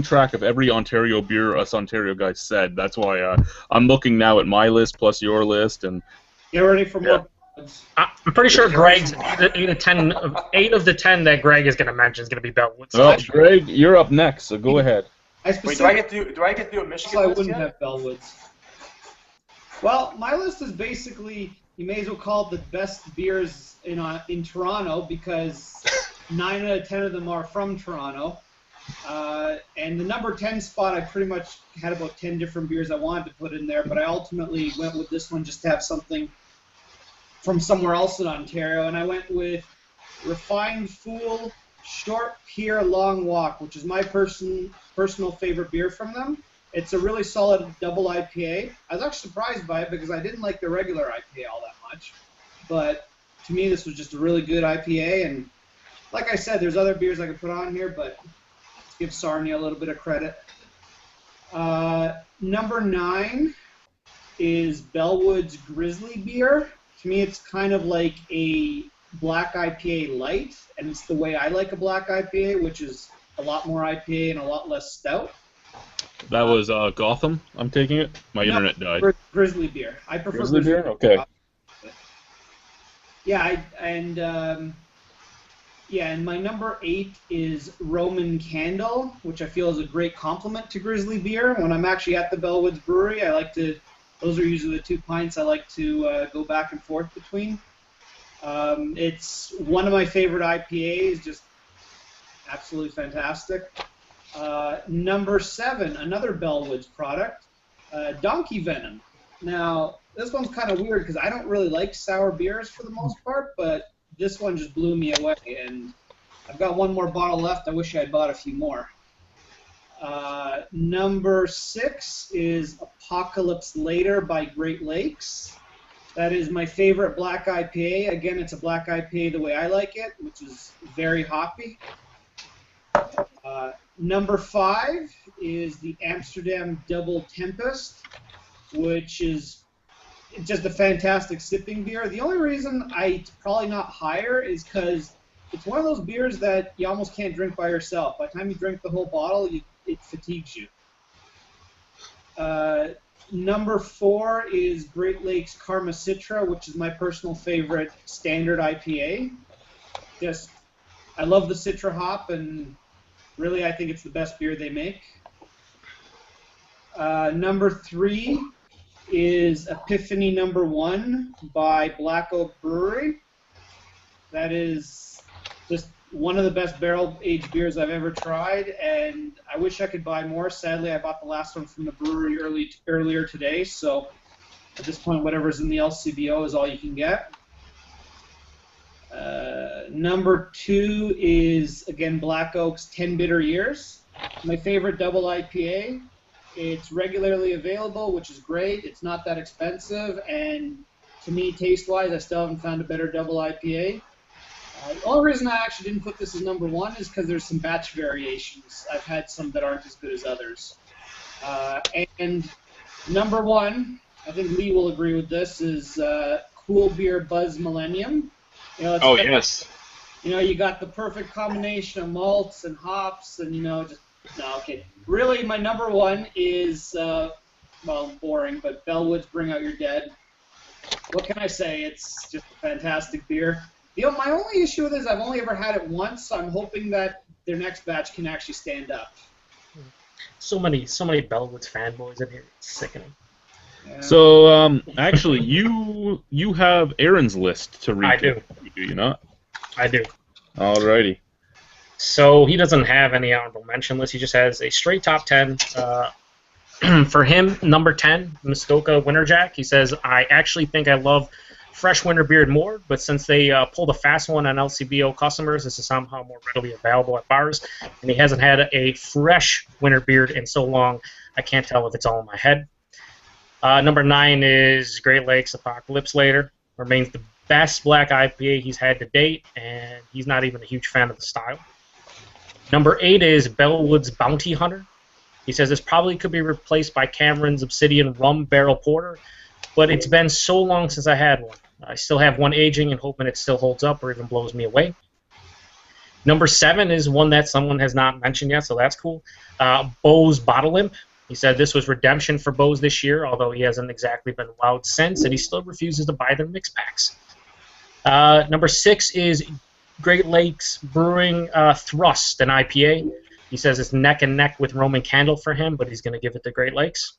Speaker 1: track of every Ontario beer us Ontario guys said. That's why I'm looking now at my list plus your list and.
Speaker 4: Get ready for more.
Speaker 2: I'm pretty sure Greg's 8 of the 10 that Greg is going to mention is going to be Bellwood.
Speaker 1: Well, Greg, you're up next, so go ahead.
Speaker 7: Wait, do I get to do a Michigan
Speaker 4: I
Speaker 7: list
Speaker 4: wouldn't
Speaker 7: yet?
Speaker 4: have Bellwoods. Well, my list is basically, you may as well call it the best beers in Toronto because 9 out of 10 of them are from Toronto. And the number 10 spot, I pretty much had about 10 different beers I wanted to put in there, but I ultimately went with this one just to have something from somewhere else in Ontario, and I went with Refined Fool Short Pier Long Walk, which is my personal favorite beer from them. It's a really solid double IPA. I was actually surprised by it because I didn't like the regular IPA all that much, but to me this was just a really good IPA, and like I said, there's other beers I could put on here, but let's give Sarnia a little bit of credit. Number 9 is Bellwood's Grizzly Beer. To me, it's kind of like a black IPA light, and it's the way I like a black IPA, which is a lot more IPA and a lot less stout.
Speaker 1: That was Gotham. I'm taking it. My internet died.
Speaker 4: Grizzly Beer. I prefer
Speaker 1: Grizzly beer. Okay.
Speaker 4: Yeah, and my number 8 is Roman Candle, which I feel is a great compliment to Grizzly Beer. When I'm actually at the Bellwoods Brewery, I like to. Those are usually the 2 pints I like to go back and forth between. It's one of my favorite IPAs, just absolutely fantastic. Number 7, another Bellwoods product, Donkey Venom. Now, this one's kind of weird because I don't really like sour beers for the most part, but this one just blew me away, and I've got one more bottle left. I wish I had bought a few more. Number 6 is Apocalypse Later by Great Lakes. That is my favorite black IPA. Again, it's a black IPA the way I like it, which is very hoppy. Number 5 is the Amsterdam Double Tempest, which is just a fantastic sipping beer. The only reason it's probably not higher is because it's one of those beers that you almost can't drink by yourself. By the time you drink the whole bottle, it fatigues you. Number 4 is Great Lakes Karma Citra, which is my personal favorite standard IPA. I love the Citra hop, and really I think it's the best beer they make. Number 3 is Epiphany Number 1 by Black Oak Brewery. That is just one of the best barrel-aged beers I've ever tried, and I wish I could buy more. Sadly, I bought the last one from the brewery earlier today, so at this point, whatever's in the LCBO is all you can get. Number 2 is, again, Black Oak's 10 Bitter Years. My favorite double IPA. It's regularly available, which is great. It's not that expensive, and to me, taste-wise, I still haven't found a better double IPA. The only reason I actually didn't put this as number 1 is because there's some batch variations. I've had some that aren't as good as others. And number 1, I think Lee will agree with this, is Cool Beer Buzz Millennium.
Speaker 3: Yes.
Speaker 4: You got the perfect combination of malts and hops, and Really, my number 1 is boring, but Bellwoods Bring Out Your Dead. What can I say? It's just a fantastic beer. My only issue with it is I've only ever had it once, so I'm hoping that their next batch can actually stand up.
Speaker 2: So many Bellwoods fanboys in here. It's sickening.
Speaker 4: Yeah.
Speaker 1: So, actually, you have Aaron's list to read.
Speaker 2: I do.
Speaker 1: Do you not?
Speaker 2: I do.
Speaker 1: Alrighty.
Speaker 2: So he doesn't have any honorable mention list. He just has a straight top 10. For him, number 10, Muskoka Winterjack. He says, I actually think I love fresh winter beer more, but since they pulled a fast one on LCBO customers, this is somehow more readily available at bars, and he hasn't had a fresh winter beer in so long, I can't tell if it's all in my head. Number 9 is Great Lakes Apocalypse Later. Remains the best black IPA he's had to date, and he's not even a huge fan of the style. Number 8 is Bellwood's Bounty Hunter. He says this probably could be replaced by Cameron's Obsidian Rum Barrel Porter, but it's been so long since I had one. I still have one aging and hoping it still holds up or even blows me away. Number 7 is one that someone has not mentioned yet, so that's cool. Bo's Bottle Imp. He said this was redemption for Bo's this year, although he hasn't exactly been wowed since, and he still refuses to buy their mix packs. Number 6 is Great Lakes Brewing Thrust, an IPA. He says it's neck and neck with Roman Candle for him, but he's going to give it to Great Lakes.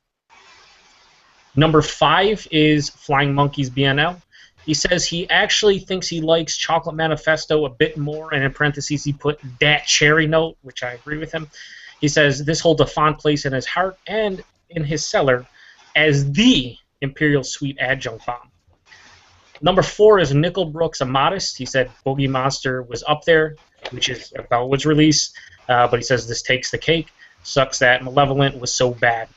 Speaker 2: Number 5 is Flying Monkeys BNL. He says he actually thinks he likes Chocolate Manifesto a bit more, and in parentheses he put that cherry note, which I agree with him. He says this holds a fond place in his heart and in his cellar as the Imperial Sweet Adjunct Bomb. Number 4 is Nickelbrook's Immodest. He said Bogey Monster was up there, which is a Bellwood's release, but he says this takes the cake. Sucks that Malevolent was so bad.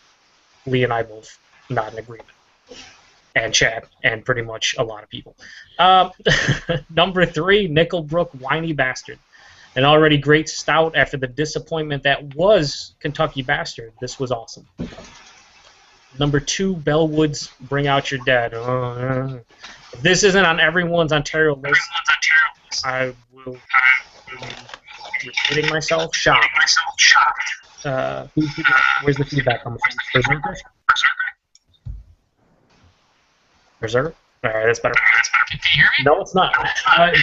Speaker 2: Lee and I both not in agreement. And Chad, and pretty much a lot of people. Number 3, Nickelbrook Whiny Bastard. An already great stout after the disappointment that was Kentucky Bastard. This was awesome. Number 2, Bellwoods Bring Out Your Dead. If this isn't on everyone's Ontario list, I will be repeating myself. Shocked. Where's the feedback coming from? Berserker? Berserker? Alright, that's better.
Speaker 6: Can you hear me?
Speaker 2: No, it's not.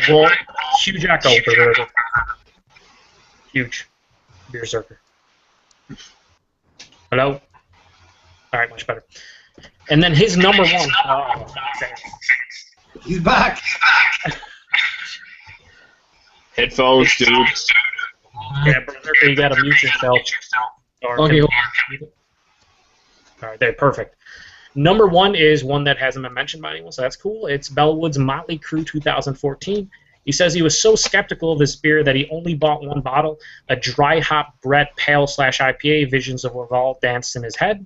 Speaker 2: Well, huge echo, Berserker. Huge. Berserker. Hello? Alright, much better. And then his number 1. Oh,
Speaker 4: He's back.
Speaker 3: Headphones, dude.
Speaker 2: yeah, Berserker, you gotta mute yourself.
Speaker 6: Okay, hold
Speaker 2: Alright, there, perfect. Number 1 is one that hasn't been mentioned by anyone, so that's cool. It's Bellwood's Motley Crue 2014. He says he was so skeptical of this beer that he only bought one bottle, a dry hop Brett Pale / IPA. Visions of Laval danced in his head.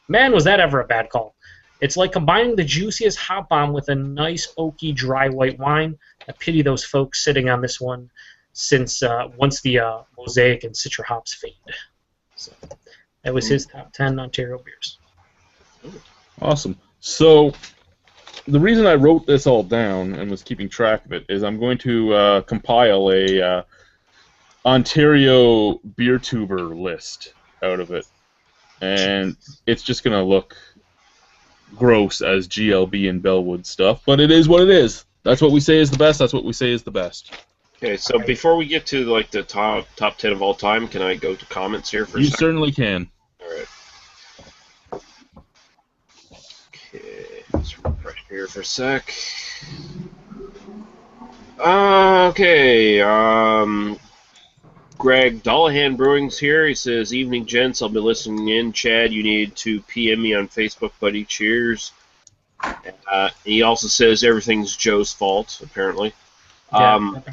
Speaker 2: Man, was that ever a bad call. It's like combining the juiciest hop bomb with a nice oaky dry white wine. I pity those folks sitting on this one since once the Mosaic and Citra hops fade. So that was his top 10 Ontario beers.
Speaker 1: Awesome. So, the reason I wrote this all down and was keeping track of it is I'm going to compile a Ontario beer tuber list out of it, and it's just going to look gross as GLB and Bellwood stuff, but it is what it is. That's what we say is the best. That's what we say is the best.
Speaker 3: Okay, so before we get to like the top 10 of all time, can I go to comments here for a
Speaker 1: You
Speaker 3: second?
Speaker 1: certainly can.
Speaker 3: All right. Okay, let's refresh here for a sec. Okay, Greg Dollahan Brewing's here. He says, "Evening, gents. I'll be listening in. Chad, you need to PM me on Facebook, buddy. Cheers." He also says everything's Joe's fault, apparently. Todd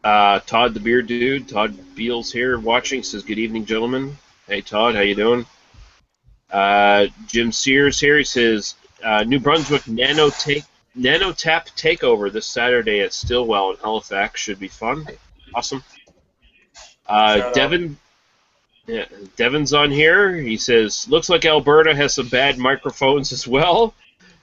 Speaker 3: the Beer Dude, Todd Beals here watching, says, "Good evening, gentlemen." Hey, Todd, how you doing? Jim Sears here. He says, "New Brunswick Nanotap Takeover this Saturday at Stillwell in Halifax. Should be fun." Awesome. Devin, Devin's on here. He says, "Looks like Alberta has some bad microphones as well.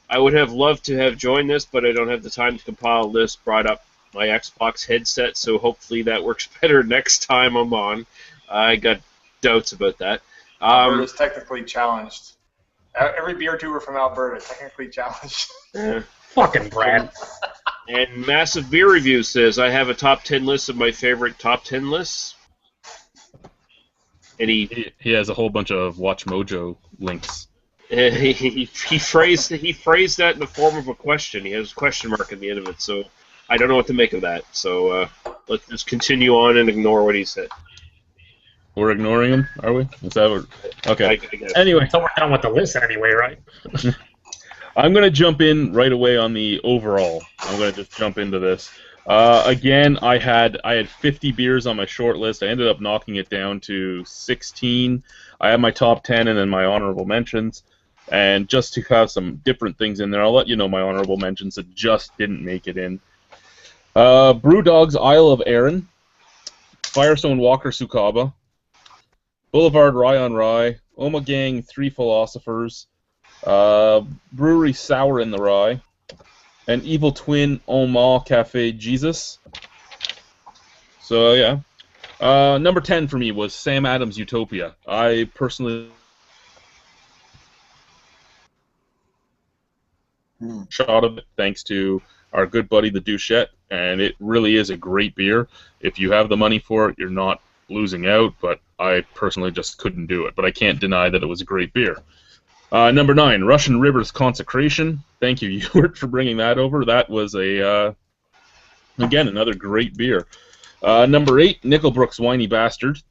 Speaker 3: I would have loved to have joined this, but I don't have the time to compile a list. Brought up my Xbox headset, so hopefully that works better next time I'm on." I got doubts about that.
Speaker 7: Alberta's technically challenged. Every beer tuber from Alberta is technically challenged.
Speaker 2: Fucking Brad.
Speaker 3: And Massive Beer Review says, "I have a top 10 list of my favorite top 10 lists." And
Speaker 1: He has a whole bunch of Watch Mojo links.
Speaker 3: he phrased that in the form of a question. He has a question mark at the end of it, so I don't know what to make of that. So let's just continue on and ignore what he said.
Speaker 1: We're ignoring him, are we? Is that what? Okay.
Speaker 3: I guess.
Speaker 1: Anyway,
Speaker 2: So we're done with the list anyway, right?
Speaker 1: I'm going to jump in right away on the overall. I'm going to just jump into this. Again, I had 50 beers on my short list. I ended up knocking it down to 16. I have my top 10 and then my honorable mentions. And just to have some different things in there, I'll let you know my honorable mentions that just didn't make it in. Brewdog's Isle of Arran, Firestone Walker Sukaba, Boulevard Rye on Rye, Omegang Three Philosophers, Brewery Sour in the Rye, and Evil Twin Oma Cafe Jesus. So yeah. Number 10 for me was Sam Adams' Utopia. I personally shot of it thanks to our good buddy the Duchette, and it really is a great beer. If you have the money for it, you're not losing out, but I personally just couldn't do it. But I can't deny that it was a great beer. Number 9, Russian River's Consecration. Thank you, Ewart, for bringing that over. That was again, another great beer. Number 8, Nickelbrook's Whiny Bastard.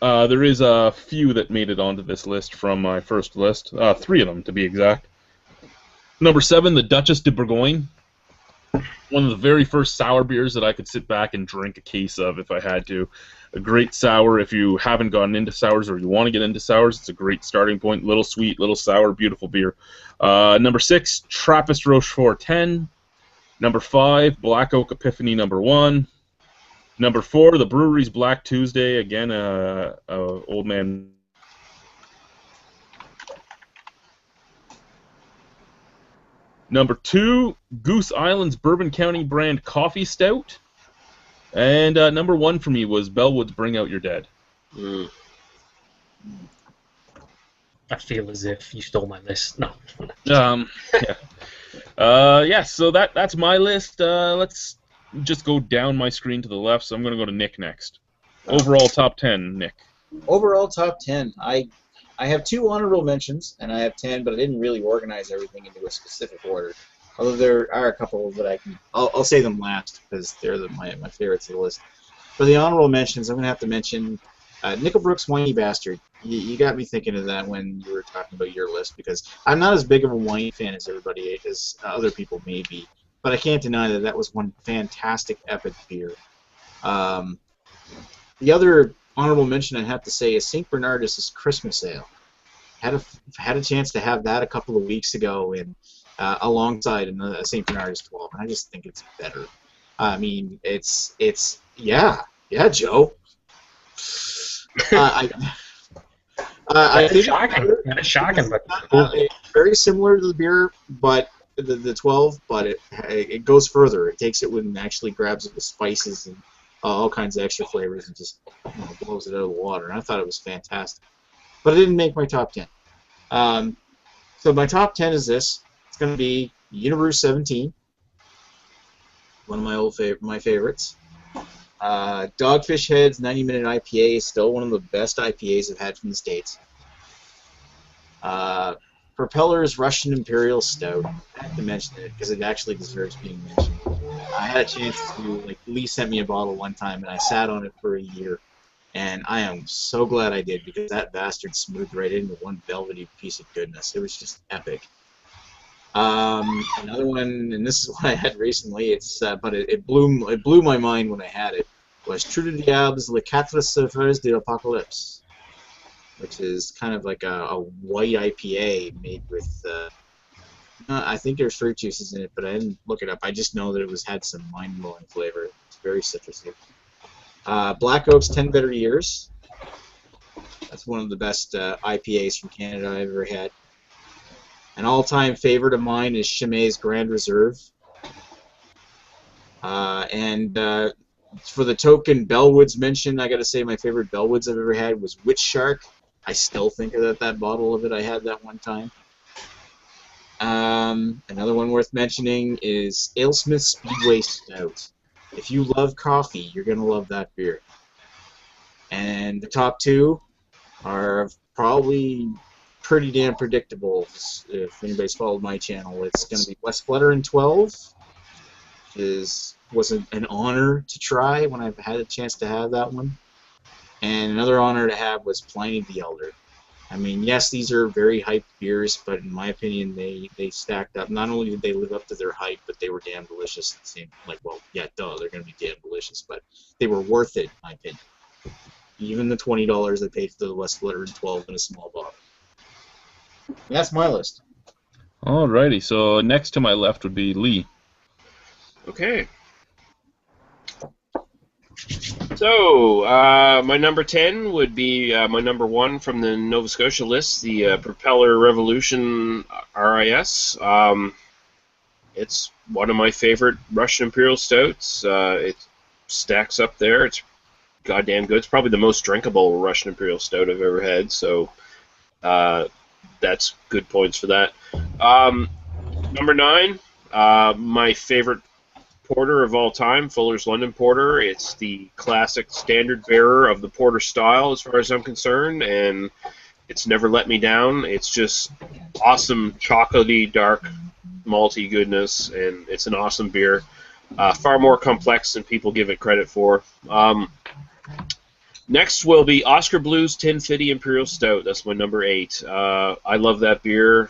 Speaker 1: There is a few that made it onto this list from my first list. 3 of them, to be exact. Number 7, the Duchess de Bourgogne. One of the very first sour beers that I could sit back and drink a case of if I had to. A great sour if you haven't gotten into sours or you want to get into sours. It's a great starting point. Little sweet, little sour, beautiful beer. Number 6, Trappist Rochefort 10. Number 5, Black Oak Epiphany number 1. Number 4, the Brewery's Black Tuesday. Again, old man. Number 2, Goose Island's Bourbon County brand Coffee Stout. And number 1 for me was Bellwood's Bring Out Your Dead.
Speaker 3: Mm.
Speaker 2: I feel as if you stole my list. No.
Speaker 1: Yeah. So that's my list. Let's just go down my screen to the left. So I'm going to go to Nick next. Overall top 10, Nick.
Speaker 5: Overall top 10. I have 2 honorable mentions, and I have 10, but I didn't really organize everything into a specific order. Although there are a couple that I'll say them last because they're my favorites of the list. For the honorable mentions, I'm going to have to mention Nickelbrook's Whiny Bastard. You got me thinking of that when you were talking about your list because I'm not as big of a wine fan as other people may be, but I can't deny that was one fantastic epic beer. The other honorable mention I have to say is St. Bernardus' Christmas Ale. Had a chance to have that a couple of weeks ago alongside a St. Bernardus 12, and I just think it's better. I mean, it's Joe. I think
Speaker 2: It's shocking, but
Speaker 5: it's very similar to the beer, but the 12, but it goes further. It takes it and actually grabs it with spices and all kinds of extra flavors and just blows it out of the water. And I thought it was fantastic, but it didn't make my top 10. So my top 10 is this. It's going to be Unibrew 17, one of my favorites. Dogfish Head's 90-minute IPA is still one of the best IPAs I've had from the States. Propeller's Russian Imperial Stout. I have to mention it because it actually deserves being mentioned. I had a chance to, Lee sent me a bottle one time, and I sat on it for a year. And I am so glad I did because that bastard smoothed right into one velvety piece of goodness. It was just epic. Another one, and this is what I had recently. But it blew my mind when I had it. Was True to DWEEbS Les Quatre Surfeurs de l'Apocalypse, which is kind of like a white IPA made with. I think there's fruit juices in it, but I didn't look it up. I just know that it had some mind-blowing flavor. It's very citrusy. Black Oak's 10 Better Years. That's one of the best IPAs from Canada I've ever had. An all-time favorite of mine is Chimay's Grand Reserve. And for the token Bellwoods mention, I got to say my favorite Bellwoods I've ever had was Witch Shark. I still think of that bottle of it I had that one time. Another one worth mentioning is AleSmith Speedway Stout. If you love coffee, you're going to love that beer. And the top two are probably pretty damn predictable. If anybody's followed my channel, it's going to be West Flutter 12, which was an honor to try when I've had a chance to have that one. And another honor to have was Pliny the Elder. I mean, yes, these are very hyped beers, but in my opinion, they stacked up. Not only did they live up to their hype, but they were damn delicious. It seemed like, well, yeah, duh, they're going to be damn delicious, but they were worth it, in my opinion. Even the $20 I paid for the West Flutter 12 in a small bottle. That's my list.
Speaker 1: Alrighty, so next to my left would be Lee.
Speaker 3: Okay. So, my number 10 would be my number 1 from the Nova Scotia list, the Propeller Revolution RIS. It's one of my favorite Russian Imperial Stouts. It stacks up there. It's goddamn good. It's probably the most drinkable Russian Imperial Stout I've ever had, so that's good points for that. Number 9, my favorite porter of all time, Fuller's London Porter. It's the classic standard bearer of the porter style as far as I'm concerned, and it's never let me down. It's just awesome chocolatey, dark, malty goodness, and it's an awesome beer. Far more complex than people give it credit for. Next will be Oscar Blues 1050 Imperial Stout. That's my number 8. I love that beer.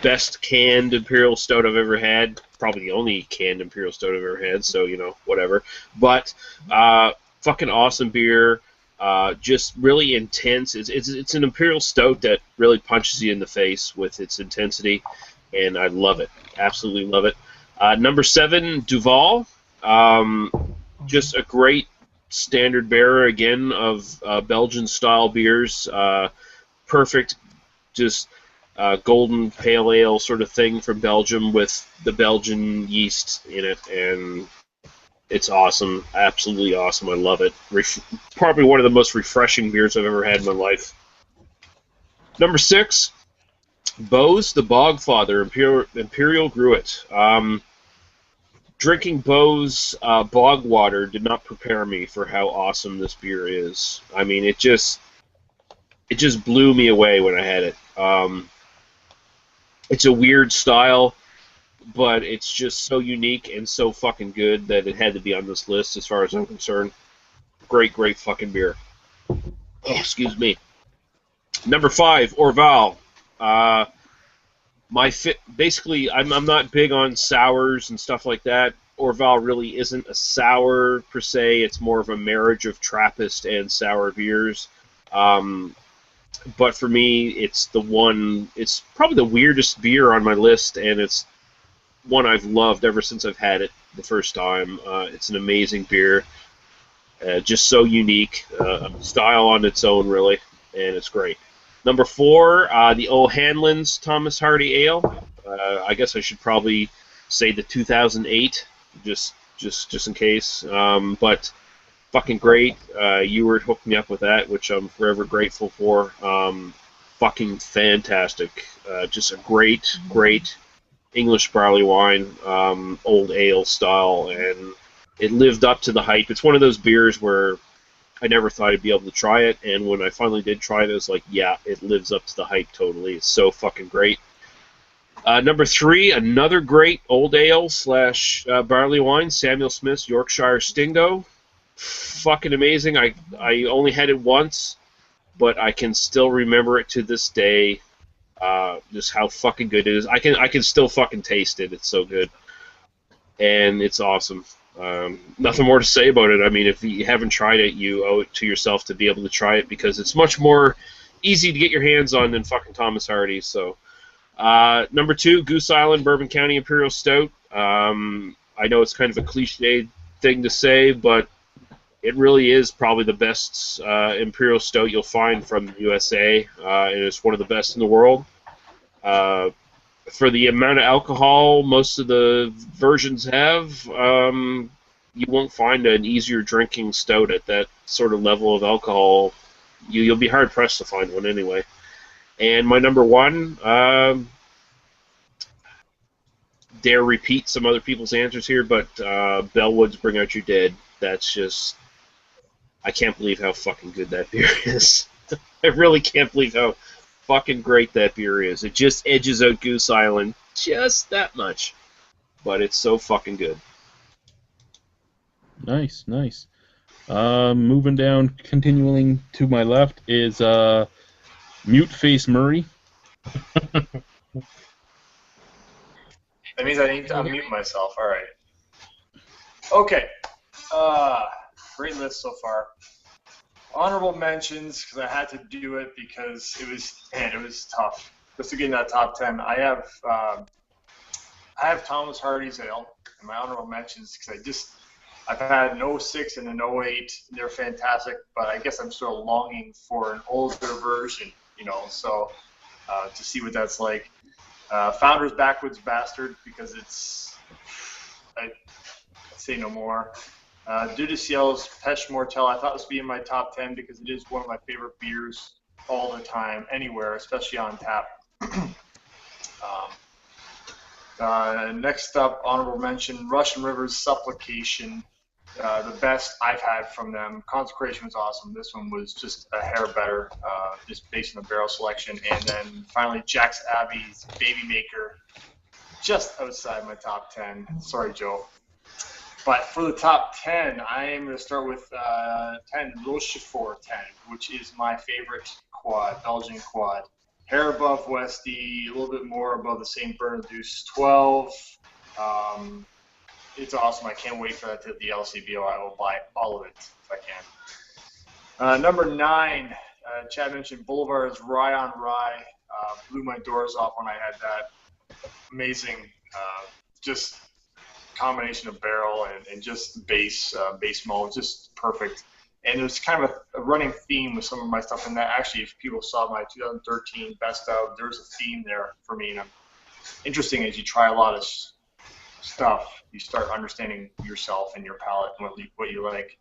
Speaker 3: Best canned Imperial Stout I've ever had. Probably the only canned Imperial Stout I've ever had, so, you know, whatever. But, fucking awesome beer. Just really intense. It's an Imperial Stout that really punches you in the face with its intensity, and I love it. Absolutely love it. Number 7, Duval. Just a great standard bearer, again, of Belgian-style beers. Perfect, just golden pale ale sort of thing from Belgium with the Belgian yeast in it, and it's awesome. Absolutely awesome. I love it. Probably one of the most refreshing beers I've ever had in my life. Number 6, Bose the Bogfather Imperial Gruit. Drinking Bose bog water did not prepare me for how awesome this beer is. I mean, it just blew me away when I had it. It's a weird style, but it's just so unique and so fucking good that it had to be on this list as far as I'm concerned. Great, great fucking beer. Oh, excuse me. Number 5, Orval. Basically, I'm not big on sours and stuff like that. Orval really isn't a sour per se. It's more of a marriage of Trappist and sour beers. But for me, it's probably the weirdest beer on my list, and it's one I've loved ever since I've had it the first time. It's an amazing beer. Just so unique. Style on its own, really, and it's great. Number 4, the O'Hanlon's Thomas Hardy Ale. I guess I should probably say the 2008, just in case. But fucking great. Ewart hooked me up with that, which I'm forever grateful for. Fucking fantastic. Just a great, great English barley wine, old ale style, and it lived up to the hype. It's one of those beers where I never thought I'd be able to try it, and when I finally did try it, it was like, yeah, it lives up to the hype totally. It's so fucking great. Number 3, another great old ale / barley wine, Samuel Smith's Yorkshire Stingo. Fucking amazing. I only had it once, but I can still remember it to this day. Just how fucking good it is. I can still fucking taste it. It's so good, and it's awesome. Nothing more to say about it. I mean, if you haven't tried it, you owe it to yourself to be able to try it, because it's much more easy to get your hands on than fucking Thomas Hardy. So, number 2, Goose Island Bourbon County Imperial Stout. I know it's kind of a cliche thing to say, but it really is probably the best Imperial Stout you'll find from the USA, and it's one of the best in the world. For the amount of alcohol most of the versions have, you won't find an easier drinking stout at that sort of level of alcohol. You'll be hard pressed to find one anyway. And my number 1, dare repeat some other people's answers here, but Bellwood's Bring Out Your Dead. That's just I can't believe how fucking good that beer is. I really can't believe how fucking great that beer is. It just edges out Goose Island just that much. But it's so fucking good.
Speaker 1: Nice, nice. Moving down, continuing to my left is Mute Face Murray.
Speaker 7: That means I need to unmute myself. All right. Okay. Great list so far. Honorable mentions, because I had to do it because it was tough. Just to get in that top 10, I have Thomas Hardy's Ale in my honorable mentions because I've had an 06 and an 08. They're fantastic, but I guess I'm still longing for an older version, so to see what that's like. Founders Backwoods Bastard, because I'd say no more. Dudiciel's Pêche Mortelle, I thought this would be in my top 10 because it is one of my favorite beers all the time, anywhere, especially on tap. Next up, honorable mention, Russian River's Supplication, the best I've had from them. Consecration was awesome. This one was just a hair better, just based on the barrel selection. And then finally, Jack's Abbey's Baby Maker, just outside my top 10. Sorry, Joe. But for the top 10, I am going to start with 10, Rochefort 10, which is my favorite quad, Belgian quad. Hair above Westy, a little bit more above the St. Bernardus 12. It's awesome. I can't wait for that to hit the LCBO. I will buy all of it if I can. Number 9, Chad mentioned Boulevard's Rye on Rye. Blew my doors off when I had that. Amazing. Just combination of barrel and just base malt, just perfect. And there's kind of a running theme with some of my stuff in that. Actually, if people saw my 2013 best of, there's a theme there for me. And interesting as you try a lot of stuff, you start understanding yourself and your palate and what you like.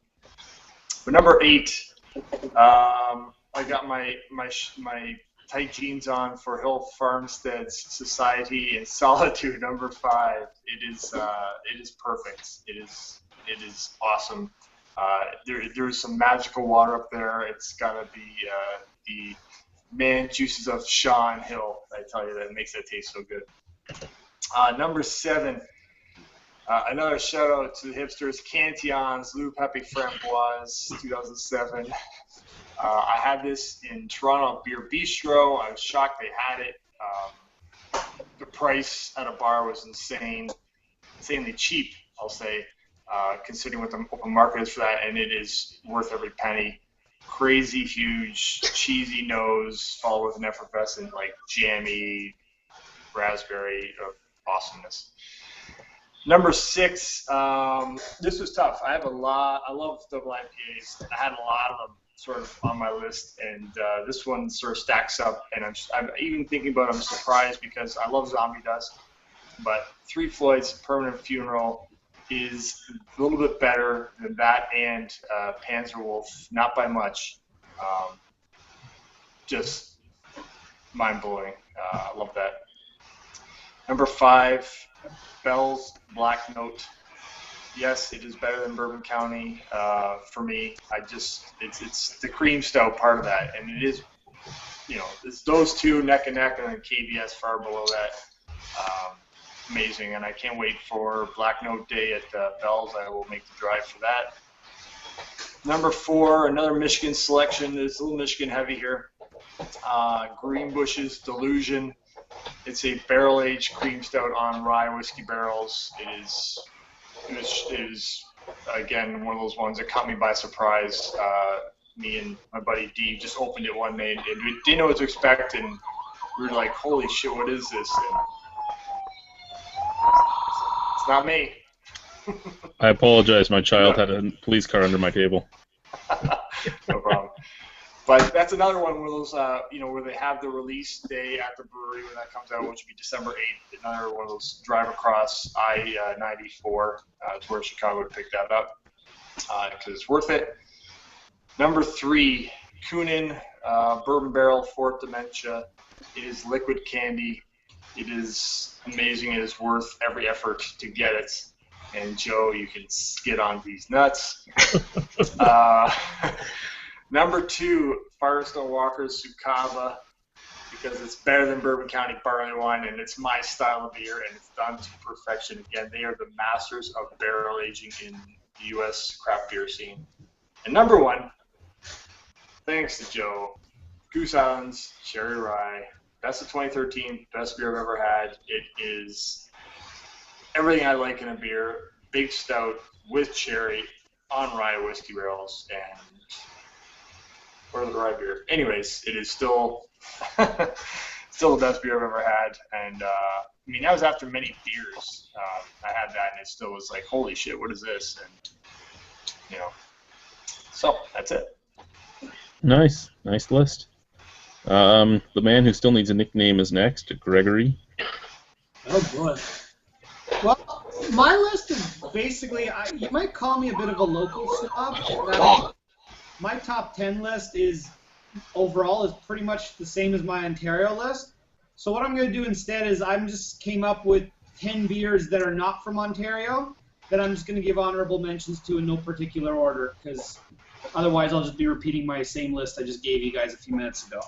Speaker 7: But number 8, I got my tight jeans on for Hill Farmstead's Society and Solitude. Number 5. It is perfect. It is awesome. There's some magical water up there. It's gotta be the man juices of Sean Hill. I tell you, that makes that taste so good. Number 7. Another shout out to the hipsters, Cantillon's Lou Pepe Framboise 2007. I had this in Toronto Beer Bistro. I was shocked they had it. The price at a bar was insanely cheap, I'll say, considering what the open market is for that, and it is worth every penny. Crazy huge, cheesy nose, followed with an effervescent, like jammy raspberry of awesomeness. Number 6, this was tough. I love double IPAs, and I had a lot of them sort of on my list, and this one sort of stacks up, and I'm even thinking about it, I'm surprised because I love Zombie Dust, but Three Floyd's Permanent Funeral is a little bit better than that and Panzerwolf, not by much. Just mind-blowing. I love that. Number 5, Bell's Black Note. Yes, it is better than Bourbon County for me. It's the cream stout part of that, and it is, it's those two neck and neck, and then KBS far below that. Amazing, and I can't wait for Black Note Day at Bell's. I will make the drive for that. Number 4, another Michigan selection. It's a little Michigan heavy here. Greenbush's Delusion. It's a barrel-aged cream stout on rye whiskey barrels. It is again one of those ones that caught me by surprise. Me and my buddy D just opened it one night and we didn't know what to expect, and we were like, "Holy shit, what is this?" And it's not me.
Speaker 1: I apologize. My child had a police car under my table.
Speaker 7: No problem. But that's another one where those, where they have the release day at the brewery when that comes out, which will be December 8th. Another one of those drive across I-94 to where Chicago would pick that up because it's worth it. Number 3, Kunin Bourbon Barrel Fourth Dementia. It is liquid candy. It is amazing. It is worth every effort to get it. And Joe, you can get on these nuts. Number 2, Firestone Walker's Sukava, because it's better than Bourbon County barley wine, and it's my style of beer, and it's done to perfection. Again, they are the masters of barrel aging in the U.S. craft beer scene. And number 1, thanks to Joe, Goose Island's Cherry Rye. That's the 2013 best beer I've ever had. It is everything I like in a beer. Big stout with cherry on rye whiskey barrels, and or the rye beer. Anyways, it is still still the best beer I've ever had. And I mean, that was after many beers. I had that, and it still was like, holy shit, what is this? And you know, so that's it.
Speaker 1: Nice list. The man who still needs a nickname is next, Gregory.
Speaker 4: Oh boy. Well, my list is basically, you might call me a bit of a local snob. My top 10 list is overall is pretty much the same as my Ontario list. So what I'm going to do instead is I just came up with 10 beers that are not from Ontario that I'm just going to give honorable mentions to in no particular order, because otherwise I'll just be repeating my same list I just gave you guys a few minutes ago.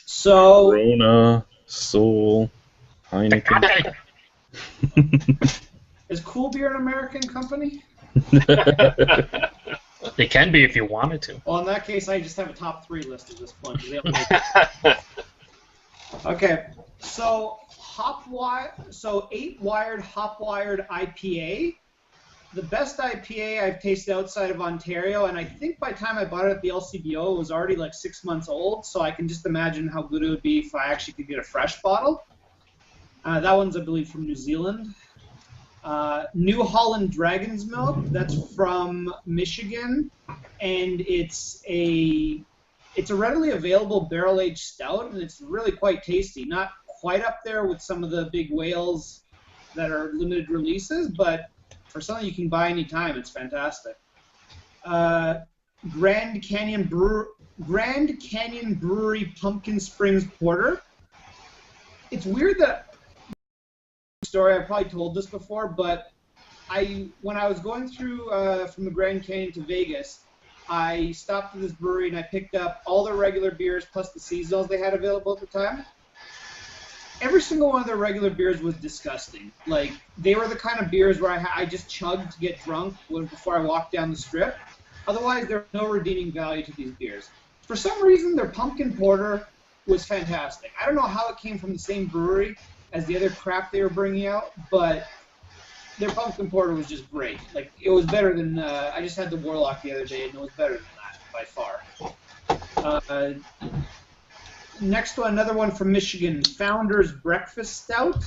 Speaker 4: So
Speaker 1: Corona, Soul, Heineken.
Speaker 4: Is Cool Beer an American company?
Speaker 2: They can be if you wanted to.
Speaker 4: Well, in that case, I just have a top 3 list at this point. Okay, so 8-Wired Hop-Wired IPA. The best IPA I've tasted outside of Ontario, and I think by the time I bought it at the LCBO, it was already like 6 months old, so I can just imagine how good it would be if I actually could get a fresh bottle. That one's, I believe, from New Zealand. New Holland Dragon's Milk, that's from Michigan, and it's a readily available barrel-aged stout, and it's really quite tasty. Not quite up there with some of the big whales that are limited releases, but for something you can buy anytime, it's fantastic. Grand Canyon Brewery Pumpkin Springs Porter. It's weird that story, I've probably told this before, but when I was going through from the Grand Canyon to Vegas, I stopped at this brewery and I picked up all their regular beers plus the seasonals they had available at the time. Every single one of their regular beers was disgusting. Like, they were the kind of beers where I just chugged to get drunk before I walked down the strip. Otherwise, there was no redeeming value to these beers. For some reason, their pumpkin porter was fantastic. I don't know how it came from the same brewery as the other crap they were bringing out, but their pumpkin porter was just great. Like, it was better than, I just had the Warlock the other day, and it was better than that by far. Next one, another one from Michigan, Founder's Breakfast Stout.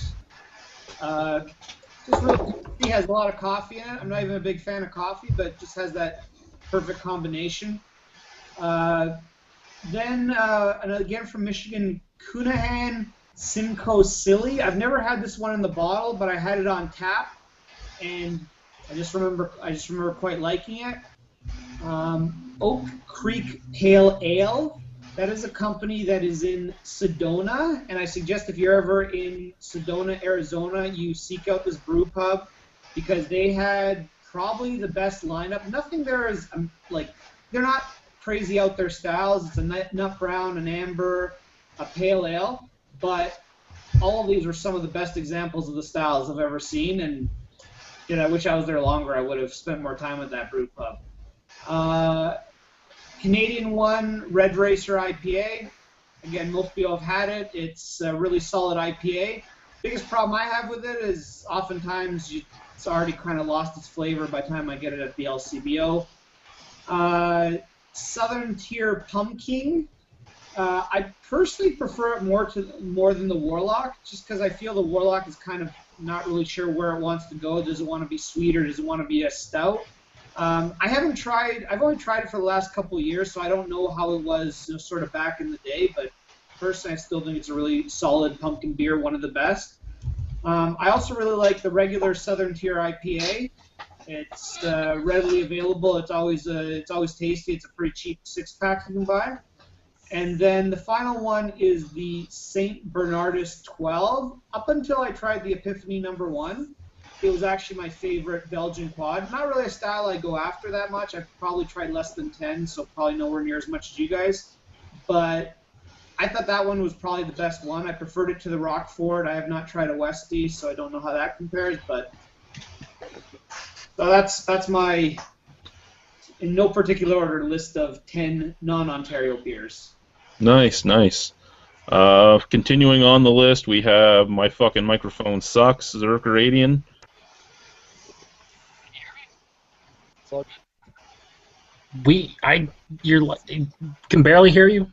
Speaker 4: Just really tasty, has a lot of coffee in it. I'm not even a big fan of coffee, but it just has that perfect combination. Then, and again from Michigan, Cunahan Simcoe Silly. I've never had this one in the bottle, but I had it on tap, and I just remember quite liking it. Oak Creek Pale Ale. That is a company that is in Sedona, and I suggest if you're ever in Sedona, Arizona, you seek out this brew pub, because they had probably the best lineup. Nothing there is, they're not crazy out there styles. It's a nut brown, an amber, a pale ale, but all of these were some of the best examples of the styles I've ever seen, and I wish I was there longer. I would have spent more time at that brew pub. Canadian one, Red Racer IPA. Again, most people have had it. It's a really solid IPA. Biggest problem I have with it is oftentimes it's already kind of lost its flavor by the time I get it at the LCBO. Southern Tier Pumpkin. I personally prefer it more than the Warlock, just because I feel the Warlock is kind of not really sure where it wants to go. Does it want to be sweet or does it want to be a stout? I've only tried it for the last couple of years, so I don't know how it was sort of back in the day, but personally I still think it's a really solid pumpkin beer, one of the best. I also really like the regular Southern Tier IPA. It's readily available. It's always tasty. It's a pretty cheap 6-pack you can buy. And then the final one is the St. Bernardus 12. Up until I tried the Epiphany number 1, it was actually my favorite Belgian quad. Not really a style I go after that much. I've probably tried less than 10, so probably nowhere near as much as you guys. But I thought that one was probably the best one. I preferred it to the Rockford. I have not tried a Westie, so I don't know how that compares. But so that's my, in no particular order, list of 10 non-Ontario beers.
Speaker 1: Nice, nice. Continuing on the list, we have My Fucking Microphone Sucks, Zerkeradian.
Speaker 2: You can barely hear you.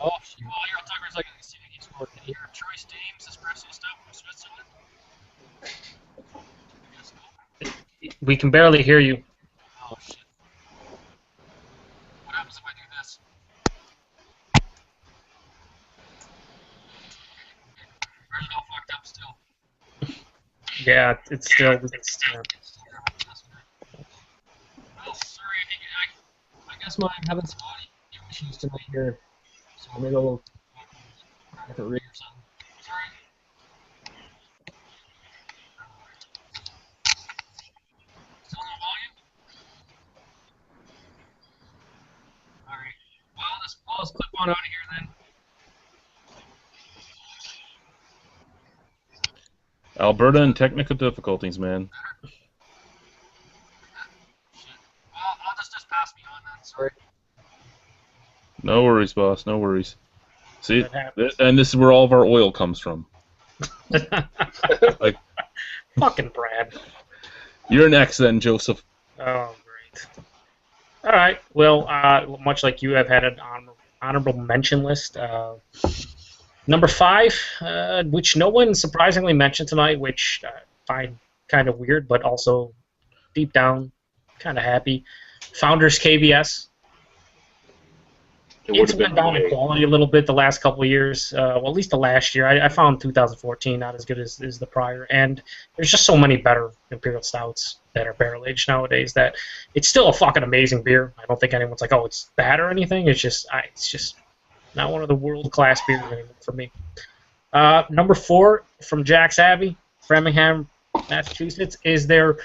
Speaker 6: Oh, well, you're on Tucker's like a CVG sport. Can you hear Choice Dames espresso stuff from Switzerland?
Speaker 2: We can barely hear you.
Speaker 6: Oh, shit. What happens if I do this? Where's it all fucked up still?
Speaker 2: Yeah, it's still.
Speaker 6: Oh, sorry, I guess I'm having some audio issues tonight here. So maybe I'll have a rig or something. Sorry. Still no volume? Alright. Well, let's clip on out of here then.
Speaker 1: Alberta and technical difficulties, man.
Speaker 6: Well, I'll just pass me on then. Sorry.
Speaker 1: No worries, boss. No worries. See,
Speaker 2: That happens.
Speaker 1: and this is where all of our oil comes from. Like,
Speaker 2: Fucking Brad.
Speaker 1: you're next then, Joseph.
Speaker 2: Oh, great. All right. Well, much like you, I've had an honorable mention list. Number 5, which no one surprisingly mentioned tonight, which I find kind of weird, but also deep down kind of happy. Founders KBS. It's went down in quality a little bit the last couple of years. Well, at least the last year. I found 2014 not as good as the prior. And there's just so many better Imperial Stouts that are barrel-aged nowadays that it's still a fucking amazing beer. I don't think anyone's like, oh, it's bad or anything. It's just not one of the world-class beers anymore for me. Number 4 from Jack's Abbey, Framingham, Massachusetts, is their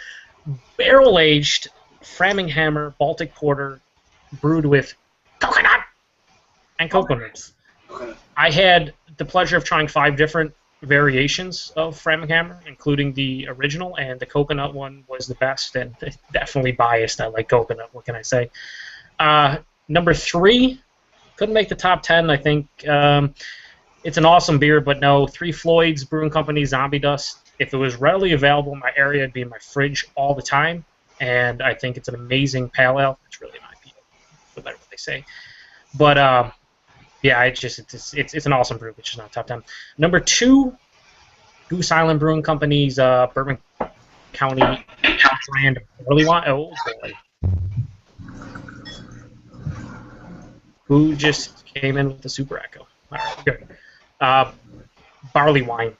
Speaker 2: barrel-aged Framinghammer Baltic Porter brewed with coconut and coconuts. I had the pleasure of trying 5 different variations of Framinghammer, including the original, and the coconut one was the best, and definitely biased. I like coconut, what can I say? Number 3, couldn't make the top 10, I think. It's an awesome beer, but no, 3 Floyd's Brewing Company Zombie Dust. If it was readily available in my area, it'd be in my fridge all the time, and I think it's an amazing pale ale. It's really not IPA, no matter what they say. But yeah, it's an awesome brew, which is not top 10. Number 2, Goose Island Brewing Company's Bourbon County brand barley wine. Oh boy, who just came in with the super echo? All right, good. Barley wine.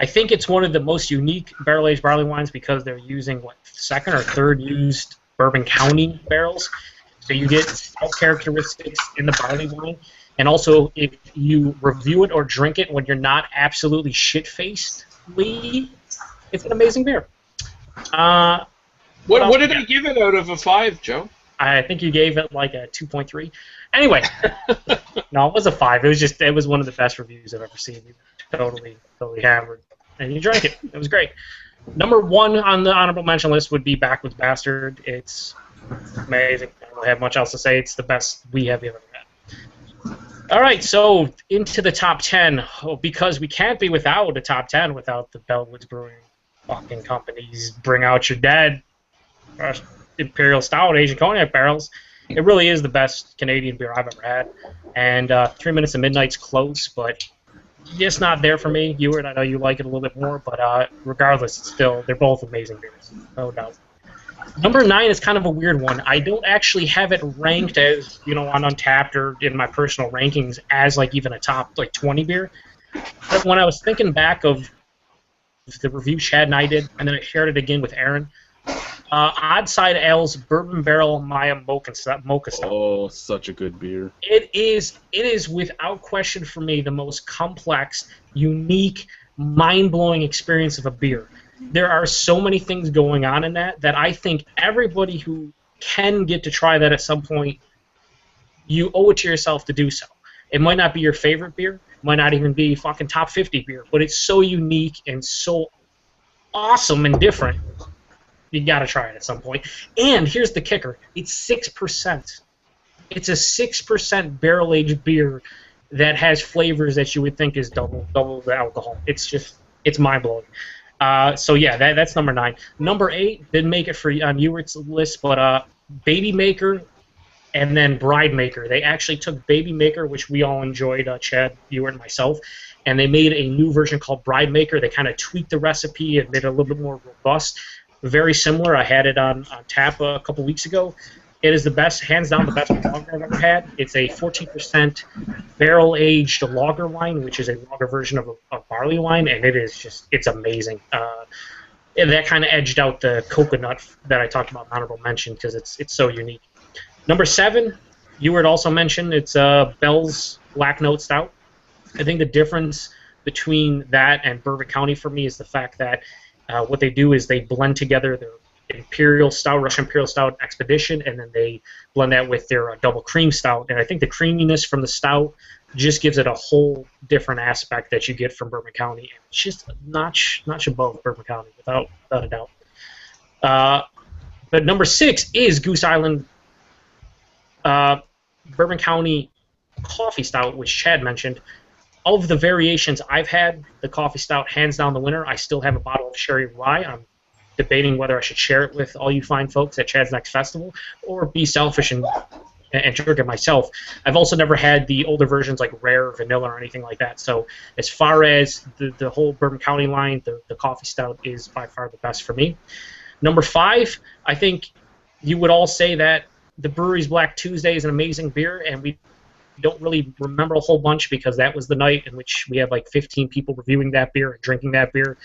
Speaker 2: I think it's one of the most unique barrel-aged barley wines because they're using, what, 2nd or 3rd used Bourbon County barrels. So you get stout characteristics in the barley wine. And also, if you review it or drink it when you're not absolutely shit-faced, it's an amazing beer.
Speaker 3: What did I give it out of a 5, Joe?
Speaker 2: I think you gave it like a 2.3. Anyway, no, it was a 5. It was one of the best reviews I've ever seen. Totally hammered. And you drank it. It was great. Number 1 on the honorable mention list would be Backwoods Bastard. It's amazing. I don't really have much else to say. It's the best we have ever had. All right, so into the top 10. Oh, because we can't be without a top 10 without the Bellwoods Brewing fucking companies. Bring out your dead Imperial Stout Asian Cognac barrels. It really is the best Canadian beer I've ever had. And 3 Minutes of Midnight's close, but just not there for me. Ewart, I know you like it a little bit more, but regardless, they're both amazing beers, no doubt. Number 9 is kind of a weird one. I don't actually have it ranked as, on Untapped or in my personal rankings as like even a top 20 beer. But when I was thinking back of the review Chad and I did, and then I shared it again with Aaron, Odd Side Ale's Bourbon Barrel Maya Mocha Stout.
Speaker 1: Oh, such a good beer.
Speaker 2: It is without question for me the most complex, unique, mind-blowing experience of a beer. There are so many things going on in that I think everybody who can get to try that at some point, you owe it to yourself to do so. It might not be your favorite beer, might not even be fucking top 50 beer, but it's so unique and so awesome and different. You got to try it at some point. And here's the kicker. It's 6%. It's a 6% barrel-aged beer that has flavors that you would think is double the alcohol. It's mind-blowing. So yeah, that's number 9. Number 8 didn't make it for on Ewert's list, but Baby Maker and then Bride Maker. They actually took Baby Maker, which we all enjoyed, Chad, Ewert, and myself, and they made a new version called Bride Maker. They kind of tweaked the recipe and made it a little bit more robust. Very similar. I had it on tap a couple weeks ago. It is the best, hands down, the best lager I've ever had. It's a 14% barrel-aged lager wine, which is a lager version of barley wine, and it's amazing. And that kind of edged out the coconut that I talked about, honorable mention, because it's so unique. Number 7, you had also mentioned, it's Bell's Black Note Stout. I think the difference between that and Bourbon County for me is the fact that what they do is they blend together their Imperial Stout, Russian Imperial Stout Expedition, and then they blend that with their double cream stout. And I think the creaminess from the stout just gives it a whole different aspect that you get from Bourbon County. And it's just a notch above Bourbon County, without a doubt. But number 6 is Goose Island Bourbon County Coffee Stout, which Chad mentioned. Of the variations I've had, the coffee stout, hands down the winner. I still have a bottle of Sherry Rye. I'm debating whether I should share it with all you fine folks at Chad's next festival, or be selfish and drink it myself. I've also never had the older versions like Rare, Vanilla, or anything like that. So as far as the whole Bourbon County line, the coffee stout is by far the best for me. Number 5, I think you would all say that the brewery's Black Tuesday is an amazing beer, and we don't really remember a whole bunch because that was the night in which we had like 15 people reviewing that beer and drinking that beer.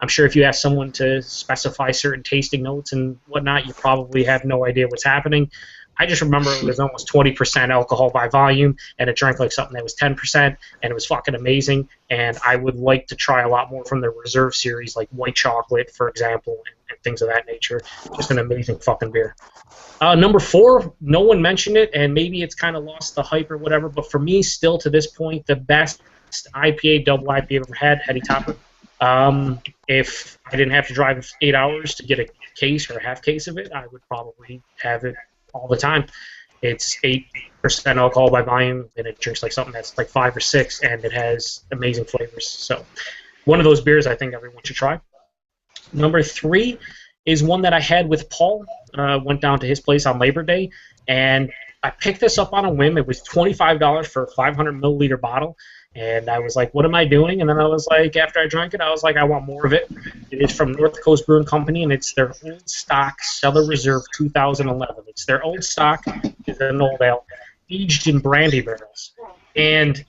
Speaker 2: I'm sure if you ask someone to specify certain tasting notes and whatnot, you probably have no idea what's happening. I just remember it was almost 20% alcohol by volume, and it drank like something that was 10%, and it was fucking amazing. And I would like to try a lot more from the Reserve series, like White Chocolate, for example, and things of that nature. Just an amazing fucking beer. Number 4, no one mentioned it, and maybe it's kind of lost the hype or whatever, but for me, still to this point, the best IPA, double IPA I've ever had, Heady Topper. If I didn't have to drive 8 hours to get a case or a half case of it, I would probably have it all the time. It's 8% alcohol by volume, and it drinks like something that's like 5 or 6, and it has amazing flavors. So one of those beers I think everyone should try. Number 3 is one that I had with Paul. Went down to his place on Labor Day, and I picked this up on a whim. It was $25 for a 500-milliliter bottle, and I was like, what am I doing? And then I was like, after I drank it, I was like, I want more of it. It is from North Coast Brewing Company, and it's their old stock Cellar Reserve 2011. It's their old stock. It's an old ale, aged in brandy barrels. And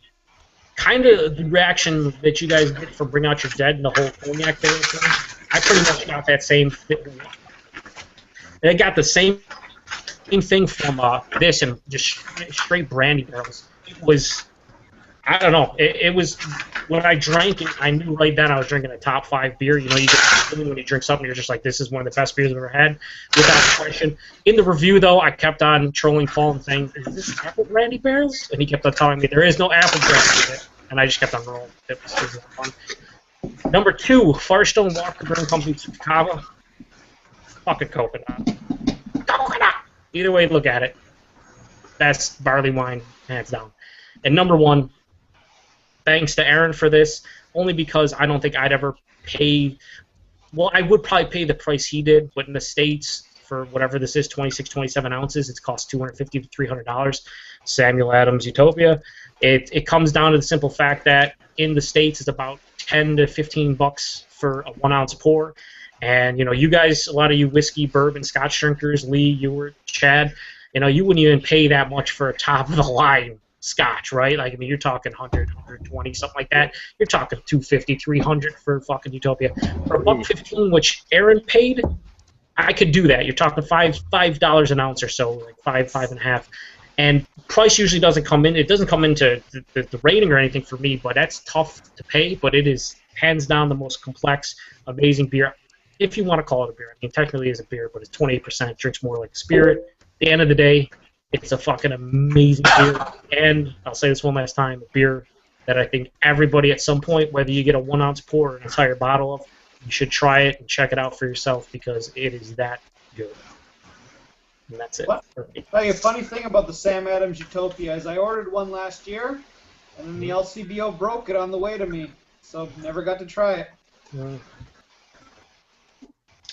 Speaker 2: kind of the reaction that you guys get from Bring Out Your Dead and the whole cognac barrel thing, I pretty much got that same thing. And I got the same thing from this and just straight brandy barrels. It was, I don't know, it was, when I drank it, I knew right then I was drinking a top 5 beer. You know, you get when you drink something, you're just like, this is one of the best beers I've ever had, without question. In the review, though, I kept on trolling Paul and saying, is this apple brandy barrels? And he kept on telling me, there is no apple brandy in it. And I just kept on rolling. It was fun. Number 2, Firestone Walker Brewing Company Chicago. Fucking coconut. Coconut! Either way you look at it, best barley wine, hands down. And number 1, thanks to Aaron for this, only because I don't think I'd ever pay, well, I would probably pay the price he did, but in the States, for whatever this is, 26, 27 ounces, it's cost $250 to $300. Samuel Adams Utopia. It comes down to the simple fact that in the States, it's about $10 to $15 for a 1 ounce pour. And, you know, you guys, a lot of you whiskey, bourbon, Scotch drinkers, Lee, you were Chad, you know, you wouldn't even pay that much for a top-of-the-line Scotch, right? Like, I mean, you're talking 100, 120, something like that. You're talking 250, 300 for fucking Utopia. For $1.15, which Aaron paid, I could do that. You're talking $5 an ounce or so, like five and a half. And price usually doesn't come in. It doesn't come into the rating or anything for me, but that's tough to pay. But it is hands down the most complex, amazing beer, if you want to call it a beer. I mean, technically it's a beer, but it's 28%. Drinks more like a spirit. At the end of the day, it's a fucking amazing beer. And I'll say this one last time: a beer that I think everybody at some point, whether you get a 1 ounce pour or an entire bottle of, you should try it and check it out for yourself because it is that good. And that's it.
Speaker 4: Tell you a funny thing about the Sam Adams Utopia is I ordered one last year, and then the LCBO broke it on the way to me, so never got to try it.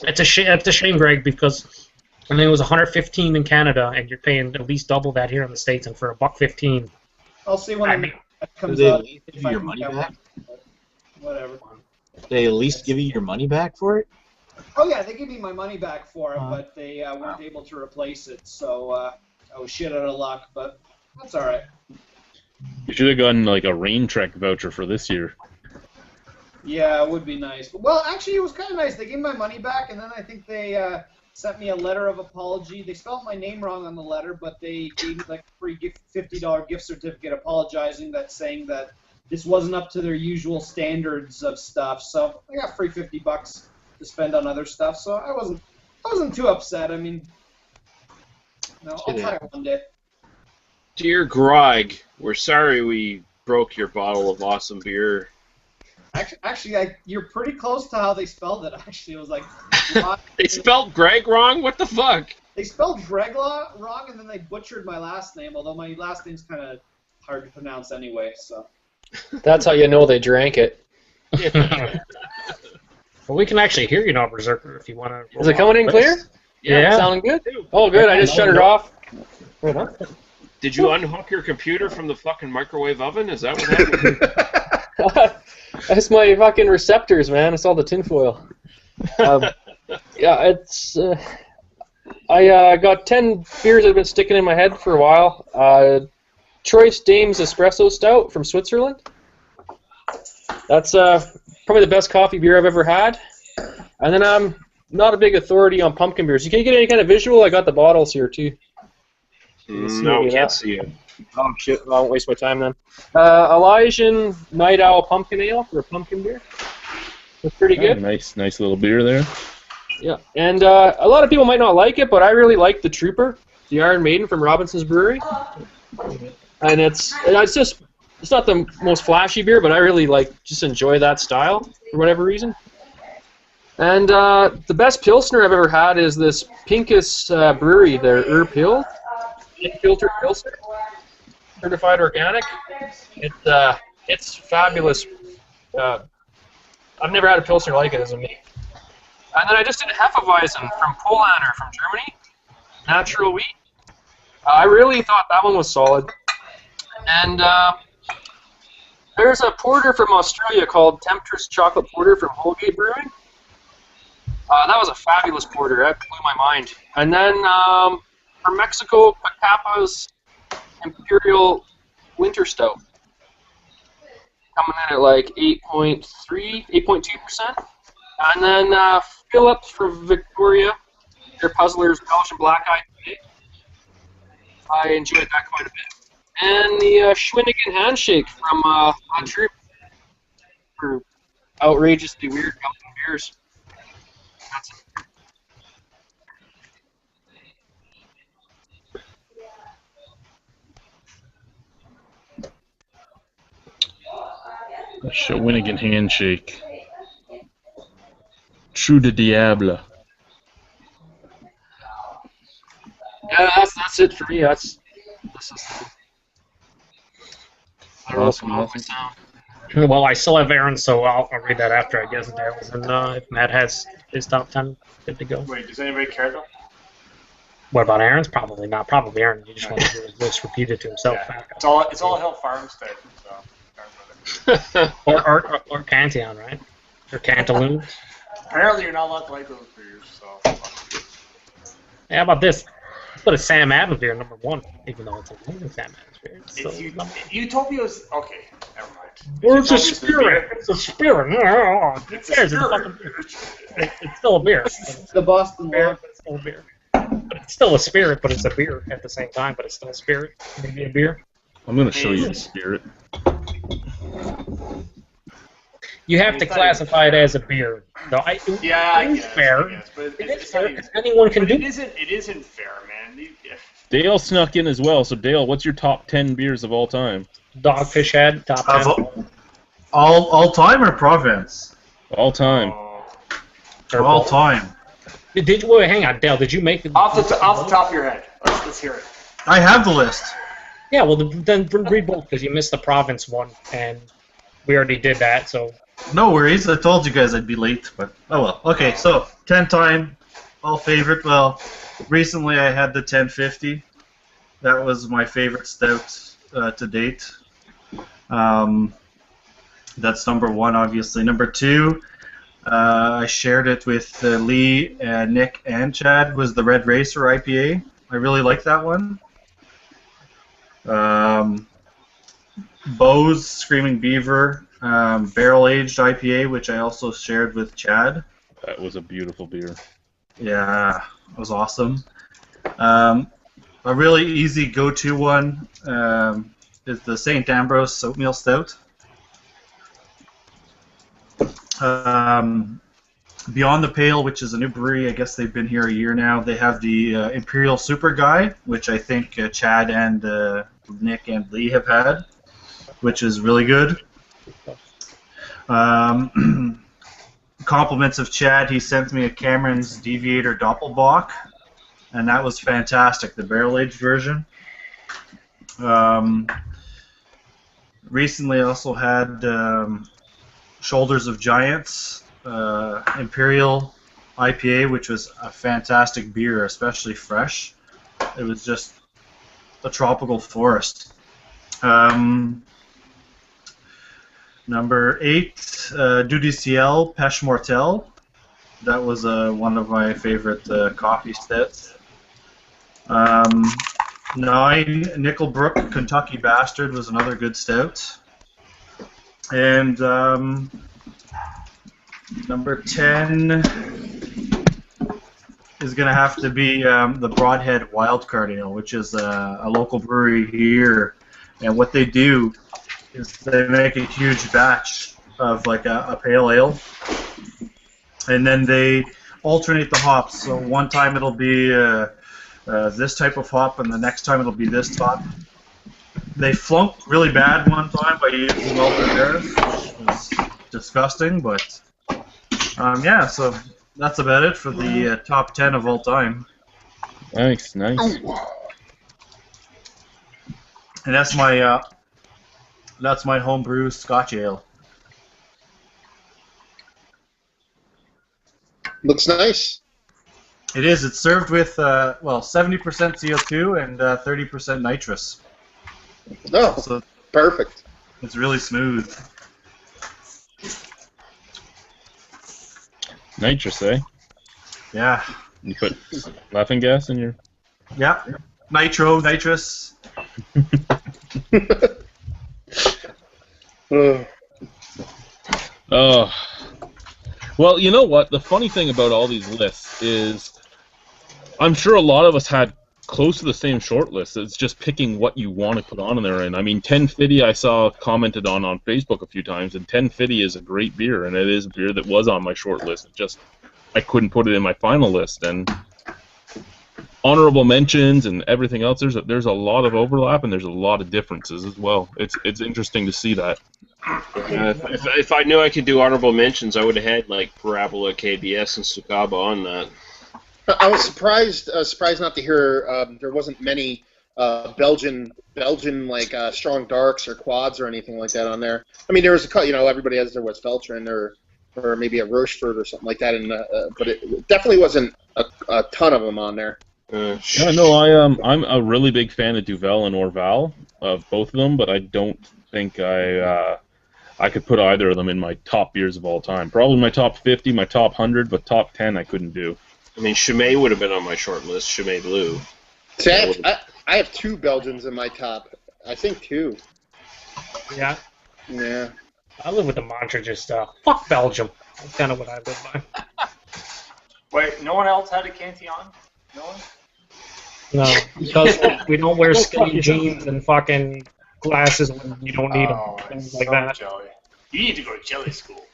Speaker 2: It's a shame, Greg, because I mean it was $115 in Canada, and you're paying at least double that here in the States, and for $1.15.
Speaker 4: I'll see when it comes
Speaker 5: Do
Speaker 4: out.
Speaker 5: they give you your money back?
Speaker 4: Whatever.
Speaker 5: They at least give you your money back for it?
Speaker 4: Oh yeah, they gave me my money back for it, but they weren't able to replace it, so I was shit out of luck. But that's all right.
Speaker 1: You should have gotten like a rain trek voucher for this year.
Speaker 4: Yeah, it would be nice. Well, actually, it was kind of nice. They gave me my money back, and then I think they sent me a letter of apology. They spelled my name wrong on the letter, but they gave me like a free $50 gift certificate apologizing, that saying that this wasn't up to their usual standards of stuff. So I got free $50 to spend on other stuff. So I wasn't too upset. I mean, I'll try it one day.
Speaker 3: Dear Greg, we're sorry we broke your bottle of awesome beer.
Speaker 4: Actually, you're pretty close to how they spelled it. Actually, it was like
Speaker 3: they spelled Greg wrong. What the fuck?
Speaker 4: They spelled Greg wrong, and then they butchered my last name. Although my last name's kind of hard to pronounce anyway. So
Speaker 6: That's how you know they drank it.
Speaker 2: Well, we can actually hear you now, Berserker, if you want to.
Speaker 6: Is it coming in clear?
Speaker 2: Yeah.
Speaker 6: Sounding good? Oh, good. I just shut it off. Right on.
Speaker 3: Did you unhook your computer from the fucking microwave oven? Is that what happened?
Speaker 6: That's my fucking receptors, man. It's all the tinfoil. Yeah, it's. I got 10 beers that have been sticking in my head for a while. Choice Dames Espresso Stout from Switzerland. That's probably the best coffee beer I've ever had. And then I'm not a big authority on pumpkin beers. You can get any kind of visual? I got the bottles here too.
Speaker 3: No, can't see it.
Speaker 6: Oh shit! I won't waste my time then. Elysian Night Owl Pumpkin Ale for a pumpkin beer. That's pretty good.
Speaker 1: Nice little beer there.
Speaker 6: Yeah, and a lot of people might not like it, but I really like the Trooper, the Iron Maiden from Robinson's Brewery. And it's not the most flashy beer, but I really just enjoy that style for whatever reason. And the best Pilsner I've ever had is this Pincus Brewery, their Hill. Filtered Pilsner, certified organic. It's fabulous. I've never had a Pilsner like it as a me. And then I just did a Hefeweizen from Polaner from Germany, natural wheat. I really thought that one was solid. And there's a porter from Australia called Temptress Chocolate Porter from Holgate Brewing. That was a fabulous porter. That blew my mind. And then from Mexico, Pacapa's Imperial Winter Stout. Coming in at like 8.2%. And then Phillips from Victoria, their Puzzler's Belgian Black IPA. I enjoyed that quite a bit. And the Schwinnigan Handshake from Hot Troop for outrageously weird pumpkin beers. That's it.
Speaker 1: The Shawinigan Handshake. True de Diable.
Speaker 6: Yeah, that's it for me. This is. I don't
Speaker 1: Awesome.
Speaker 6: know if I sound.
Speaker 2: Well, I still have Aaron, so I'll read that after, I guess, Dale's. And if Matt has his top 10, good to go.
Speaker 7: Wait, does anybody care though?
Speaker 2: What about Aaron's? Probably not. Probably Aaron. You just want to hear his list repeated to himself.
Speaker 7: Yeah. It's all Hill Farmstead. So.
Speaker 2: or Cantillon, right? Or Cantaloon.
Speaker 7: Apparently, you're not allowed to like those beers. So.
Speaker 2: How about this? Put a Sam Adams beer number 1, even though it's a amazing Sam Adams beer. It's still
Speaker 7: Utopia's okay. Never mind.
Speaker 2: Or it's a
Speaker 7: Utopia's the beer.
Speaker 2: spirit. It's a spirit. No, who
Speaker 7: It's a
Speaker 2: cares? It's a fucking beer. It's still a beer. It's
Speaker 4: The Boston
Speaker 2: beer,
Speaker 4: Lager.
Speaker 2: but it's still a beer. But it's still a spirit, but it's a beer at the same time. But it's still a spirit. Maybe a beer.
Speaker 1: I'm gonna show you the spirit.
Speaker 2: You have to classify it as a beer. No,
Speaker 7: Yeah, I
Speaker 2: it is
Speaker 7: guess,
Speaker 2: fair.
Speaker 7: I guess, but
Speaker 2: It
Speaker 7: it's
Speaker 2: is
Speaker 7: not
Speaker 2: fair
Speaker 7: even-
Speaker 2: 'cause anyone can
Speaker 7: but
Speaker 2: do
Speaker 7: it
Speaker 2: it.
Speaker 7: isn't. It isn't fair, man.
Speaker 1: Dale snuck in as well. So Dale, what's your top 10 beers of all time?
Speaker 2: Dogfish Head, top 10.
Speaker 8: All time or province?
Speaker 1: All time.
Speaker 2: Or
Speaker 8: All
Speaker 2: both.
Speaker 8: time.
Speaker 2: Wait, hang on, Dale. Did you make it?
Speaker 7: Off the top of your head. Let's hear it.
Speaker 8: I have the list.
Speaker 2: Yeah, well, then read both because you missed the province one, and we already did that. So
Speaker 8: No worries. I told you guys I'd be late, but oh well. Okay, so 10-time, all favorite. Well, recently I had the 1050. That was my favorite stout to date. That's number 1, obviously. Number 2, I shared it with Lee, Nick, and Chad. Was the Red Racer IPA. I really like that one. Bose Screaming Beaver Barrel Aged IPA, which I also shared with Chad.
Speaker 1: That was a beautiful beer.
Speaker 8: Yeah, it was awesome. A really easy go-to one is the St. Ambrose Oatmeal Stout. Beyond the Pale, which is a new brewery, I guess they've been here a year now. They have the Imperial Super Guy, which I think Chad and Nick and Lee have had, which is really good. Compliments of Chad, he sent me a Cameron's Deviator Doppelbock, and that was fantastic, the barrel-aged version. Recently I also had Shoulders of Giants Imperial IPA, which was a fantastic beer, especially fresh. It was just a tropical forest. Number 8, DWEEbS Pêche Mortelle. That was one of my favorite coffee stouts. 9, Nickelbrook Kentucky Bastard was another good stout. And number 10 is going to have to be the Broadhead Wildcard Ale, which is a local brewery here. And what they do is they make a huge batch of like a pale ale, and then they alternate the hops. So one time it'll be this type of hop, and the next time it'll be this hop. They flunked really bad one time by using Maltaderas, which was disgusting, but yeah, so that's about it for the top 10 of all time.
Speaker 1: Nice, nice.
Speaker 8: And that's my homebrew Scotch ale.
Speaker 9: Looks nice.
Speaker 8: It is. It's served with 70% CO2 and 30% nitrous.
Speaker 9: Oh,
Speaker 8: So
Speaker 9: perfect.
Speaker 8: it's really smooth.
Speaker 1: Nitrous, eh?
Speaker 8: Yeah.
Speaker 1: You put laughing gas in your...
Speaker 8: Yeah. Nitrous.
Speaker 1: Oh. Well, you know what? The funny thing about all these lists is I'm sure a lot of us had close to the same short list. It's just picking what you want to put on there. And I mean, 1050 I saw commented on Facebook a few times, and 1050 is a great beer, and it is a beer that was on my short list. It just, I couldn't put it in my final list. And honorable mentions and everything else, there's a lot of overlap, and there's a lot of differences as well. It's interesting to see that.
Speaker 3: If I knew I could do honorable mentions, I would have had like Parabola, KBS, and Sukaba on that.
Speaker 9: I was surprised not to hear there wasn't many Belgian like strong darks or quads or anything like that on there. I mean, there was everybody has their Westfeltrin or maybe a Rochefort or something like that, but it definitely wasn't a ton of them on there.
Speaker 1: Yeah, no, I'm a really big fan of Duvel and Orval, of both of them, but I don't think I could put either of them in my top beers of all time. Probably my top 50, my top 100, but top 10 I couldn't do.
Speaker 3: I mean, Chimay would have been on my short list. Chimay Blue.
Speaker 9: See, I have 2 Belgians in my top. I think 2.
Speaker 2: Yeah.
Speaker 9: Yeah.
Speaker 2: I live with the mantra just fuck Belgium. That's kind of what I live by.
Speaker 7: Wait, no one else had a Cantillon? No one?
Speaker 2: No, because we don't wear skinny jeans and fucking glasses when you don't need them.
Speaker 7: Oh,
Speaker 2: Things
Speaker 7: I'm
Speaker 2: like
Speaker 7: so
Speaker 2: that.
Speaker 7: jelly. You need to go to jelly school.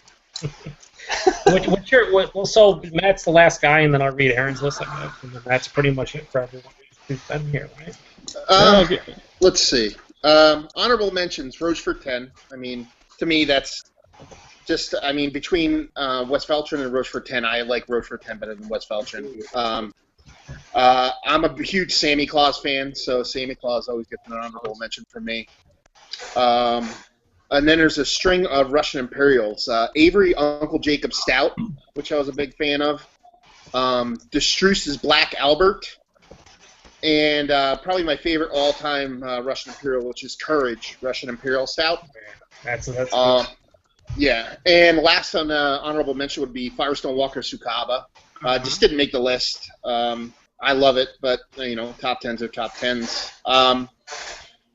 Speaker 2: So Matt's the last guy, and then I'll read Aaron's list, I guess, and then that's pretty much it for everyone who's been here, right?
Speaker 9: Let's see. Honorable mentions, Rochefort 10. I mean, to me, that's just, I mean, between West Feltrin and Rochefort 10, I like Rochefort 10 better than West Feltrin. I'm a huge Sammy Claus fan, so Sammy Claus always gets an honorable mention from me. And then there's a string of Russian Imperials. Avery Uncle Jacob Stout, which I was a big fan of. Destruce's Black Albert. And probably my favorite all-time Russian Imperial, which is Courage Russian Imperial Stout.
Speaker 2: That's
Speaker 9: yeah. And last on honorable mention would be Firestone Walker Sukaba. Just didn't make the list. I love it, but, you know, top 10s are top 10s.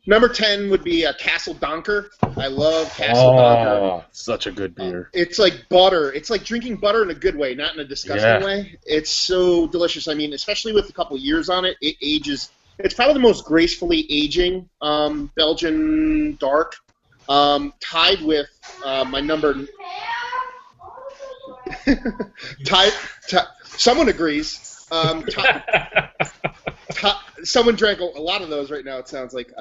Speaker 9: Number 10 would be Castle Donker. I love Castle Donker.
Speaker 1: Such a good beer.
Speaker 9: It's like butter. It's like drinking butter in a good way, not in a disgusting way. It's so delicious. I mean, especially with a couple years on it, it ages. It's probably the most gracefully aging Belgian dark, tied with my number. Someone agrees. Someone drank a lot of those right now, it sounds like.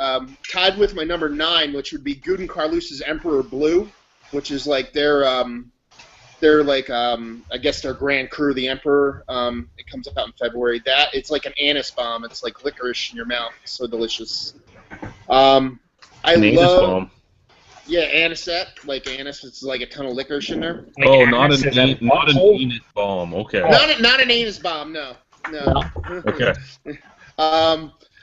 Speaker 9: Tied with my number 9, which would be Guden Carlus's Emperor Blue, which is like their like, I guess their Grand Cru, the Emperor. It comes out in February. It's like an anise bomb. It's like licorice in your mouth. It's so delicious. Anise bomb. Yeah, anisette, like anise. It's like a ton of licorice in there.
Speaker 1: Oh, not an anise bomb. Okay.
Speaker 9: Not an anise bomb. No.
Speaker 1: Okay.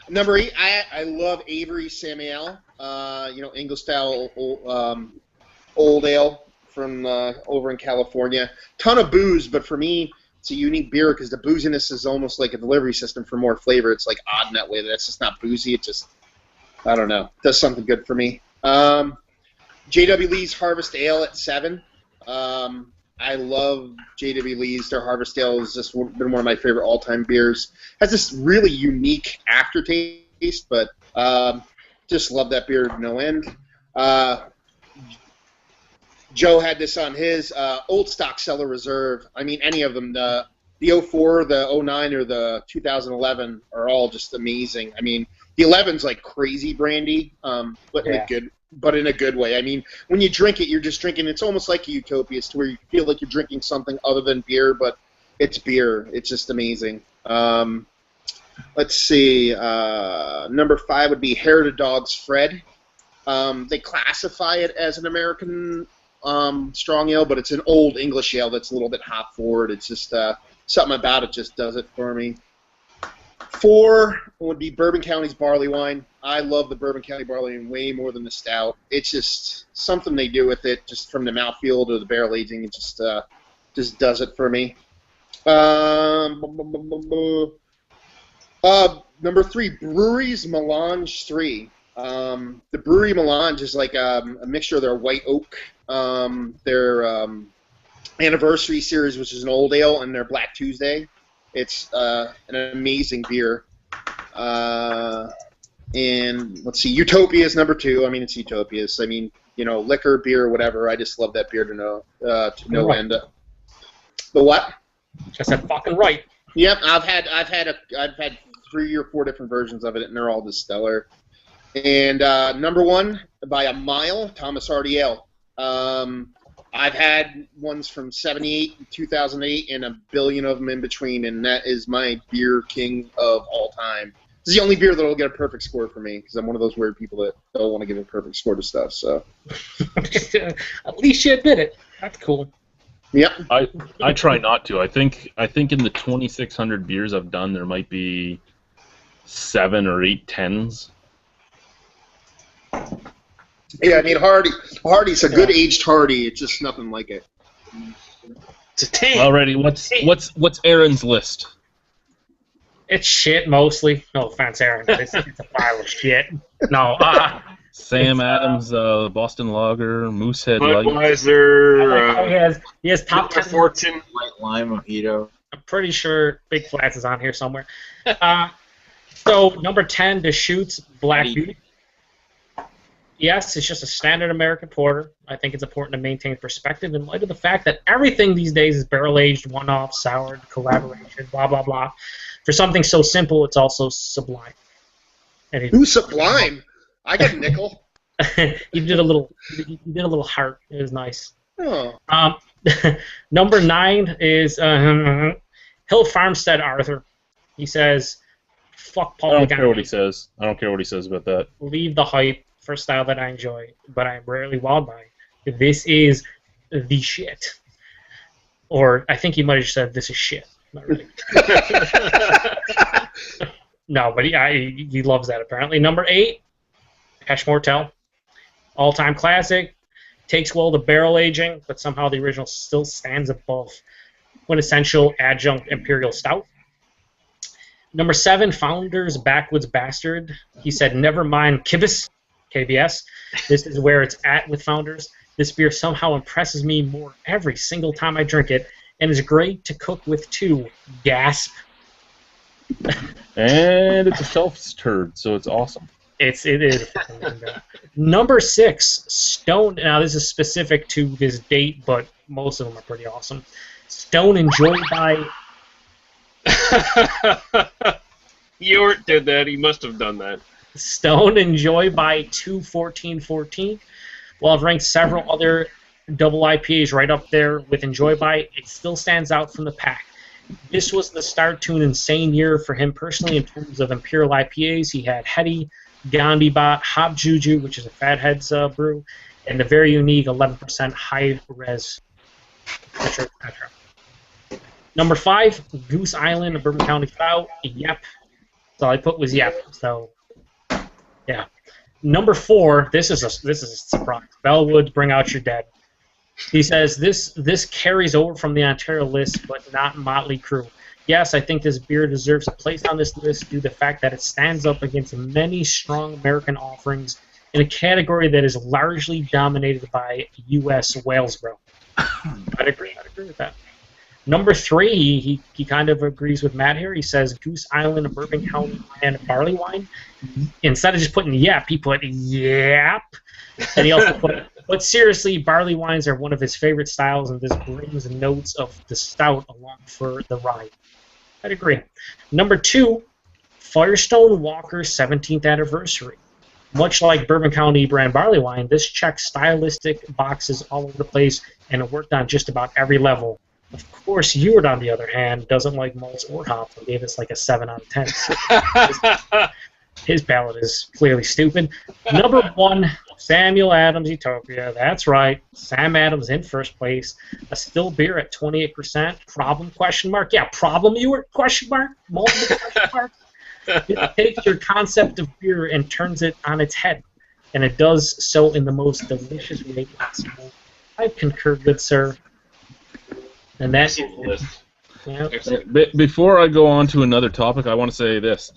Speaker 9: Number 8, I love Avery Samuel. You know, English style old ale from over in California. Ton of booze, but for me, it's a unique beer because the booziness is almost like a delivery system for more flavor. It's like odd in that way. That's just not boozy. It just, I don't know, does something good for me. J.W. Lee's Harvest Ale at 7. I love J.W. Lee's. Their Harvest Ale has just been one of my favorite all-time beers. Has this really unique aftertaste, but just love that beer to no end. Joe had this on his Old Stock Cellar Reserve. I mean, any of them. The 04, the 09, or the 2011 are all just amazing. I mean, the 11's like crazy brandy, but in a good way. I mean, when you drink it, you're just drinking. It's almost like a utopia, to where you feel like you're drinking something other than beer, but it's beer. It's just amazing. Let's see. Number 5 would be Heritage Dogs Fred. They classify it as an American strong ale, but it's an old English ale that's a little bit hop forward. It's just something about it just does it for me. 4 would be Bourbon County's barley wine. I love the Bourbon County barley wine way more than the stout. It's just something they do with it, just from the mouthfeel to the barrel aging. It just does it for me. Number 3, Brewery's Melange 3. The Brewery Melange is like a mixture of their white oak, their anniversary series, which is an old ale, and their Black Tuesday. It's an amazing beer. And let's see, Utopia is number 2. I mean, it's Utopias. I mean, you know, liquor, beer, whatever. I just love that beer to no end. The what?
Speaker 2: Just said fucking right.
Speaker 9: Yep, I've had 3 or 4 different versions of it, and they're all just stellar. And number 1, by a mile, Thomas Hardy Ale. I've had ones from 78, 2008, and a billion of them in between, and that is my beer king of all time. This is the only beer that will get a perfect score for me, because I'm one of those weird people that don't want to give a perfect score to stuff. So,
Speaker 2: at least you admit it. That's cool.
Speaker 9: Yep.
Speaker 1: I try not to. I think in the 2,600 beers I've done, there might be 7 or 8 10s.
Speaker 9: Yeah, I mean, Hardy's a good aged Hardy. It's just nothing like it.
Speaker 2: It's a 10.
Speaker 1: Alrighty, what's Aaron's list?
Speaker 2: It's shit mostly. No offense, Aaron. It's a pile of shit. No,
Speaker 1: Sam Adams, Boston Lager, Moosehead Light.
Speaker 3: Budweiser,
Speaker 2: he has top 10.
Speaker 3: Fortune.
Speaker 5: White lime mojito.
Speaker 2: I'm pretty sure Big Flats is on here somewhere. So number 10, Deschutes Black Beauty. Yes, it's just a standard American porter. I think it's important to maintain perspective in light of the fact that everything these days is barrel-aged, one-off, soured, collaboration, blah, blah, blah. For something so simple, it's also sublime.
Speaker 9: Who's sublime? I get a nickel.
Speaker 2: You did a little heart. It was nice.
Speaker 9: Oh.
Speaker 2: Number 9 is Hill Farmstead Arthur. He says, "Fuck Paul."
Speaker 1: I don't care what he says. I don't care what he says about that.
Speaker 2: Leave the hype for style that I enjoy, but I am rarely wowed by. This is the shit. Or I think he might have said, "This is shit." Not really. No, but he loves that apparently. Number 8, Ash Mortel. All-time classic. Takes well to barrel aging, but somehow the original still stands above quintessential adjunct Imperial Stout. Number 7, Founders Backwoods Bastard. He said, "Never mind KBS. This is where it's at with Founders. This beer somehow impresses me more every single time I drink it, and is great to cook with too." Gasp.
Speaker 1: And it's a self-turd, so it's awesome.
Speaker 2: It is. Number 6, Stone. Now this is specific to this date, but most of them are pretty awesome. Stone enjoyed by.
Speaker 3: Ewart did that. He must have done that.
Speaker 2: Stone Enjoy by 21414. While I've ranked several other double IPAs right up there with Enjoy by, it still stands out from the pack. This was the start to an insane year for him personally in terms of Imperial IPAs. He had Hetty, Gandhi-Bot, Hop Juju, which is a Fatheads brew, and the very unique 11% high res. Petra. Number 5, Goose Island, Bourbon County Stout. Yep. So all I put was yep. So, yeah. Number 4, this is a surprise. Bellwoods, Bring Out Your Dead. He says this carries over from the Ontario list, but not Motley Crue. Yes, I think this beer deserves a place on this list due to the fact that it stands up against many strong American offerings in a category that is largely dominated by U.S. Wales brew. I'd agree with that. Number 3, he kind of agrees with Matt here. He says Goose Island, Bourbon County, and barley wine. Instead of just putting yep, he put yap. And he also put, but seriously, barley wines are one of his favorite styles, and this brings notes of the stout along for the ride. I'd agree. Number 2, Firestone Walker's 17th anniversary. Much like Bourbon County brand barley wine, this checks stylistic boxes all over the place, and it worked on just about every level. Of course, Ewart, on the other hand, doesn't like malts or hops and gave us like a 7 out of 10. His palate is clearly stupid. Number 1, Samuel Adams Utopia. That's right. Sam Adams in first place. A still beer at 28%. Problem? Question mark. Yeah, problem, Ewart? Question mark. Multiple question marks. It takes your concept of beer and turns it on its head. And it does so in the most delicious way possible. I concur, good sir. And that's it. Yeah.
Speaker 1: Before I go on to another topic, I want to say this.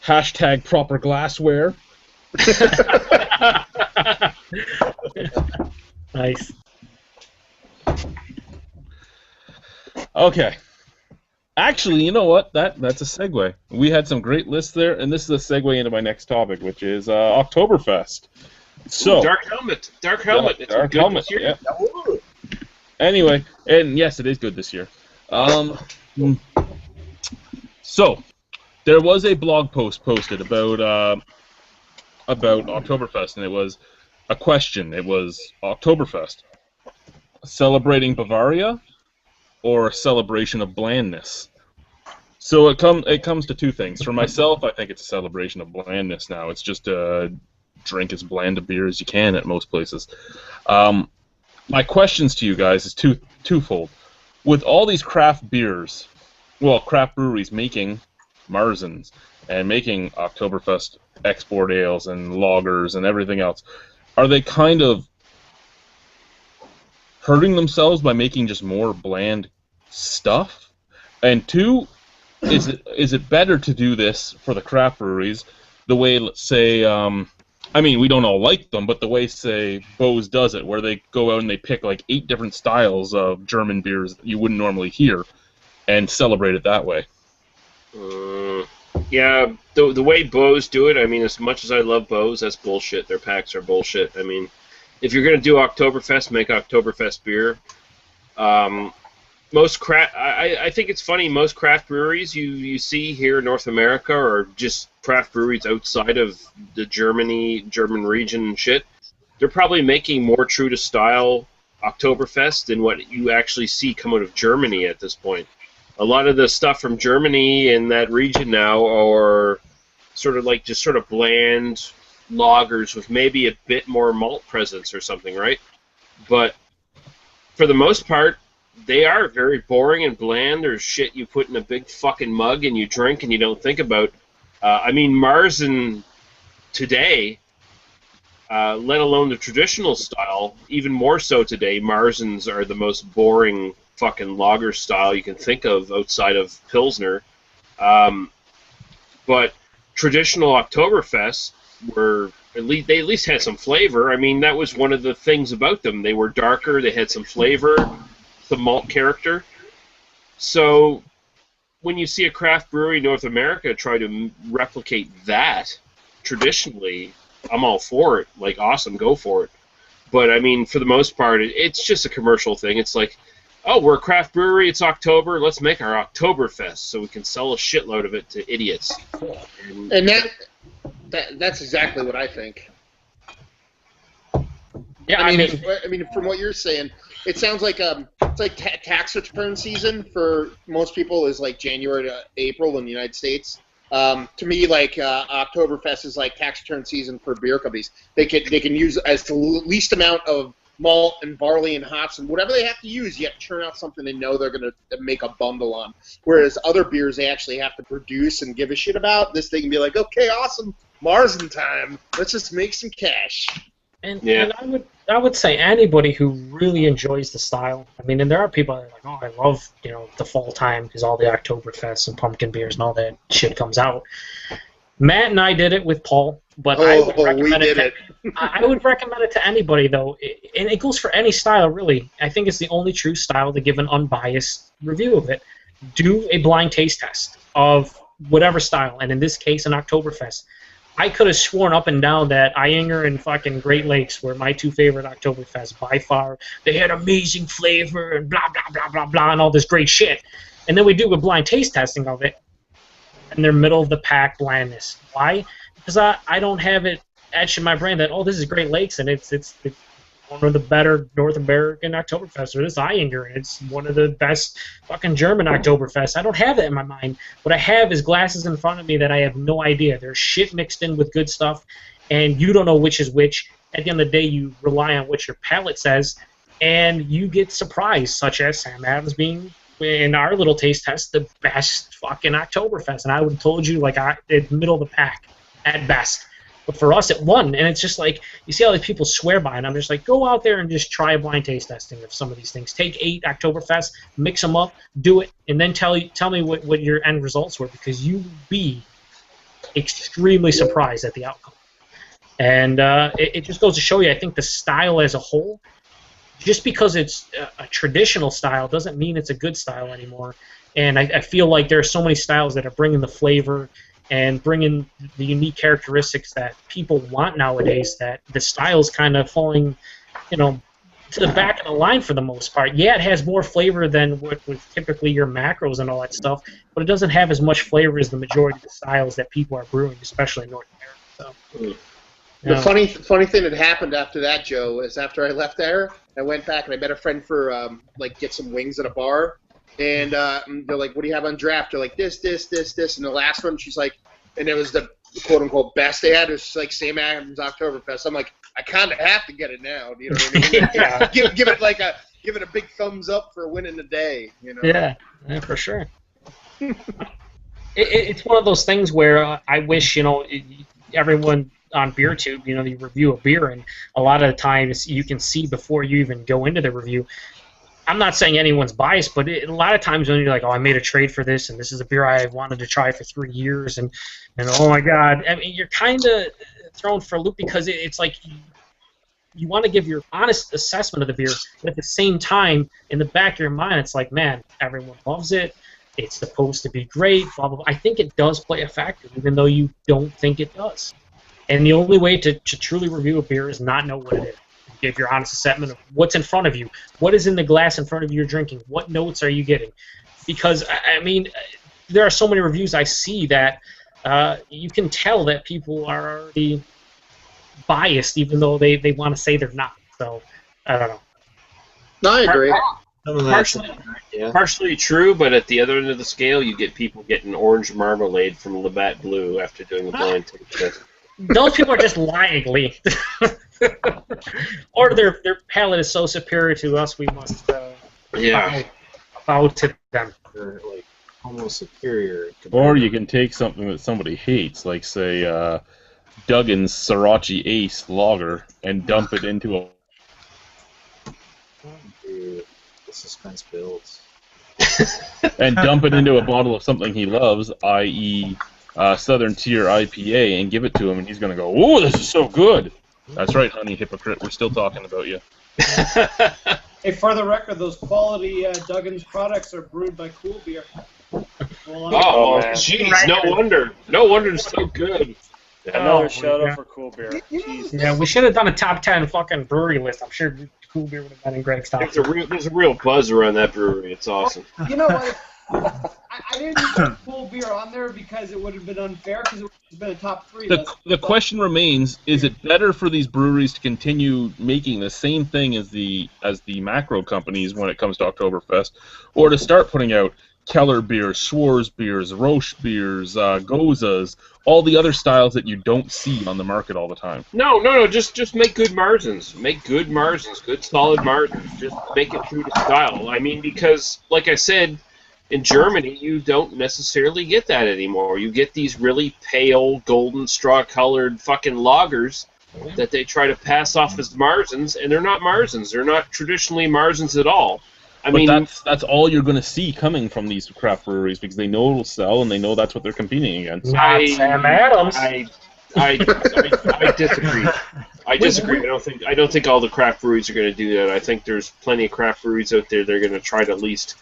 Speaker 1: Hashtag proper glassware.
Speaker 2: Nice.
Speaker 1: Okay. Actually, you know what? That's a segue. We had some great lists there, and this is a segue into my next topic, which is Oktoberfest. So,
Speaker 3: Dark Helmet. Dark Helmet.
Speaker 1: Yeah, Dark Helmet. Yeah. Anyway, and yes, it is good this year. So, there was a blog post posted about Oktoberfest, and it was a question. It was Oktoberfest, celebrating Bavaria, or a celebration of blandness. So it comes to two things. For myself, I think it's a celebration of blandness now. It's just drink as bland a beer as you can at most places. My questions to you guys is twofold. With all these craft beers, craft breweries making Marzens and making Oktoberfest export ales and lagers and everything else, are they kind of hurting themselves by making just more bland stuff? And 2, is it better to do this for the craft breweries the way, let's say, I mean, we don't all like them, but the way, say, Bose does it, where they go out and they pick like 8 different styles of German beers that you wouldn't normally hear and celebrate it that way?
Speaker 3: Yeah, the way Bose do it, I mean, as much as I love Bose, that's bullshit. Their packs are bullshit. I mean, if you're going to do Oktoberfest, make Oktoberfest beer. I think it's funny, most craft breweries you see here in North America are just craft breweries outside of the German region and shit. They're probably making more true to style Oktoberfest than what you actually see come out of Germany at this point. A lot of the stuff from Germany in that region now are sort of like just sort of bland lagers with maybe a bit more malt presence or something, right? But for the most part, they are very boring and bland. There's shit you put in a big fucking mug and you drink and you don't think about. I mean, Marzen today, let alone the traditional style, even more so today, Marzens are the most boring fucking lager style you can think of outside of Pilsner. But traditional Oktoberfest were they at least had some flavor. I mean, that was one of the things about them. They were darker, they had some flavor, some malt character. So when you see a craft brewery in North America try to replicate that traditionally, I'm all for it. Like, awesome, go for it. But I mean, for the most part, it's just a commercial thing. It's like, oh, we're a craft brewery, it's October, let's make our Oktoberfest so we can sell a shitload of it to idiots.
Speaker 9: And that's exactly what I think.
Speaker 2: Yeah,
Speaker 9: I mean, from what you're saying, it sounds like it's like tax return season for most people is like January to April in the United States. To me, like Oktoberfest is like tax return season for beer companies. They can use as the least amount of malt and barley and hops and whatever they have to use, yet churn out something they know they're going to make a bundle on. Whereas other beers they actually have to produce and give a shit about. This they can be like, okay, awesome, Marzen time. Let's just make some cash.
Speaker 2: And I would say anybody who really enjoys the style. I mean, and there are people that are like, oh, I love the fall time because all the Oktoberfest and pumpkin beers and all that shit comes out. Matt and I did it with Paul, but I would recommend I would recommend it to anybody though, and it goes for any style really. I think it's the only true style to give an unbiased review of it. Do a blind taste test of whatever style, and in this case, an Oktoberfest. I could have sworn up and down that Eyinger and fucking Great Lakes were my 2 favorite Oktoberfests by far. They had amazing flavor and blah, blah, blah, blah, blah, and all this great shit. And then we do a blind taste testing of it, and they're middle-of-the-pack blandness. Why? Because I don't have it etched in my brain that, oh, this is Great Lakes, and it's one of the better North American Oktoberfests, or this Eyinger, and it's one of the best fucking German Oktoberfests. I don't have that in my mind. What I have is glasses in front of me that I have no idea. There's shit mixed in with good stuff, and you don't know which is which. At the end of the day, you rely on what your palate says, and you get surprised, such as Sam Adams being, in our little taste test, the best fucking Oktoberfest. And I would have told you, like, it's middle of the pack at best. But for us, it won, and it's just like, you see how these people swear by it. I'm just like, go out there and just try a blind taste testing of some of these things. Take 8 Oktoberfest, mix them up, do it, and then tell me what your end results were, because you will be extremely surprised at the outcome. And it just goes to show you, I think the style as a whole, just because it's a traditional style doesn't mean it's a good style anymore. And I feel like there are so many styles that are bringing the flavor and bringing the unique characteristics that people want nowadays, that the style's kind of falling, to the back of the line for the most part. Yeah, it has more flavor than what was typically your macros and all that stuff, but it doesn't have as much flavor as the majority of the styles that people are brewing, especially in North America. So,
Speaker 9: the funny thing that happened after that, Joe, is after I left there, I went back and I met a friend for get some wings at a bar. And they're like, what do you have on draft? They're like, this. And the last one, she's like, and it was the quote-unquote best they had. It was like Sam Adams Oktoberfest. I'm like, I kind of have to get it now. You know what I mean?
Speaker 2: Yeah.
Speaker 9: give it a big thumbs up for winning the day.
Speaker 2: Yeah, for sure. It's one of those things where I wish, everyone on BeerTube, you review a beer, and a lot of the times you can see before you even go into the review, I'm not saying anyone's biased, but a lot of times when you're like, oh, I made a trade for this, and this is a beer I wanted to try for 3 years, and oh my God, I mean, you're kind of thrown for a loop because it's like you want to give your honest assessment of the beer, but at the same time, in the back of your mind, it's like, man, everyone loves it. It's supposed to be great, blah, blah, blah. I think it does play a factor, even though you don't think it does. And the only way to truly review a beer is not know what it is. Give your honest assessment of what's in front of you. What is in the glass in front of you you're drinking? What notes are you getting? Because, I mean, there are so many reviews I see that you can tell that people are already biased, even though they want to say they're not. So, I don't know.
Speaker 9: No, I agree.
Speaker 3: Partially true, but at the other end of the scale, you get people getting orange marmalade from Labatt Blue after doing the blind taste test.
Speaker 2: Those people are just lying, Lee. Or their palate is so superior to us, we must bow to them.
Speaker 5: They're like almost superior.
Speaker 1: Or you can take something that somebody hates, like say Duggan's Sriracha Ace Lager, and dump it into a.
Speaker 5: Dude, the suspense builds.
Speaker 1: And dump it into a bottle of something he loves, i.e., Southern Tier IPA, and give it to him, and he's gonna go, "Oh, this is so good." That's right, honey hypocrite. We're still talking about you.
Speaker 4: Hey, for the record, those quality Duggan's products are brewed by Cool Beer.
Speaker 3: Oh, jeez, no wonder. No wonder it's so good.
Speaker 10: Another shout out for Cool Beer. Jesus.
Speaker 2: Yeah, we should have done a top 10 fucking brewery list. I'm sure Cool Beer would have been in Greg's top.
Speaker 3: There's a real buzz around that brewery. It's awesome.
Speaker 4: You know what? I didn't put Cool Beer on there because it would have been unfair, because it would have been a top 3.
Speaker 1: The question remains, is it better for these breweries to continue making the same thing as the macro companies when it comes to Oktoberfest, or to start putting out Keller beers, Schwarz beers, Roche beers, Gozas, all the other styles that you don't see on the market all the time?
Speaker 3: No. Just make good margins. Make good margins. Good solid margins. Just make it true to style. I mean, because, like I said, in Germany, you don't necessarily get that anymore. You get these really pale, golden straw-colored fucking lagers that they try to pass off as margins, and they're not margins. They're not traditionally margins at all. I mean,
Speaker 1: that's all you're going to see coming from these craft breweries, because they know it'll sell, and they know that's what they're competing against.
Speaker 2: Sam Adams.
Speaker 3: I disagree. I disagree. I don't think all the craft breweries are going to do that. I think there's plenty of craft breweries out there that are going to try to at least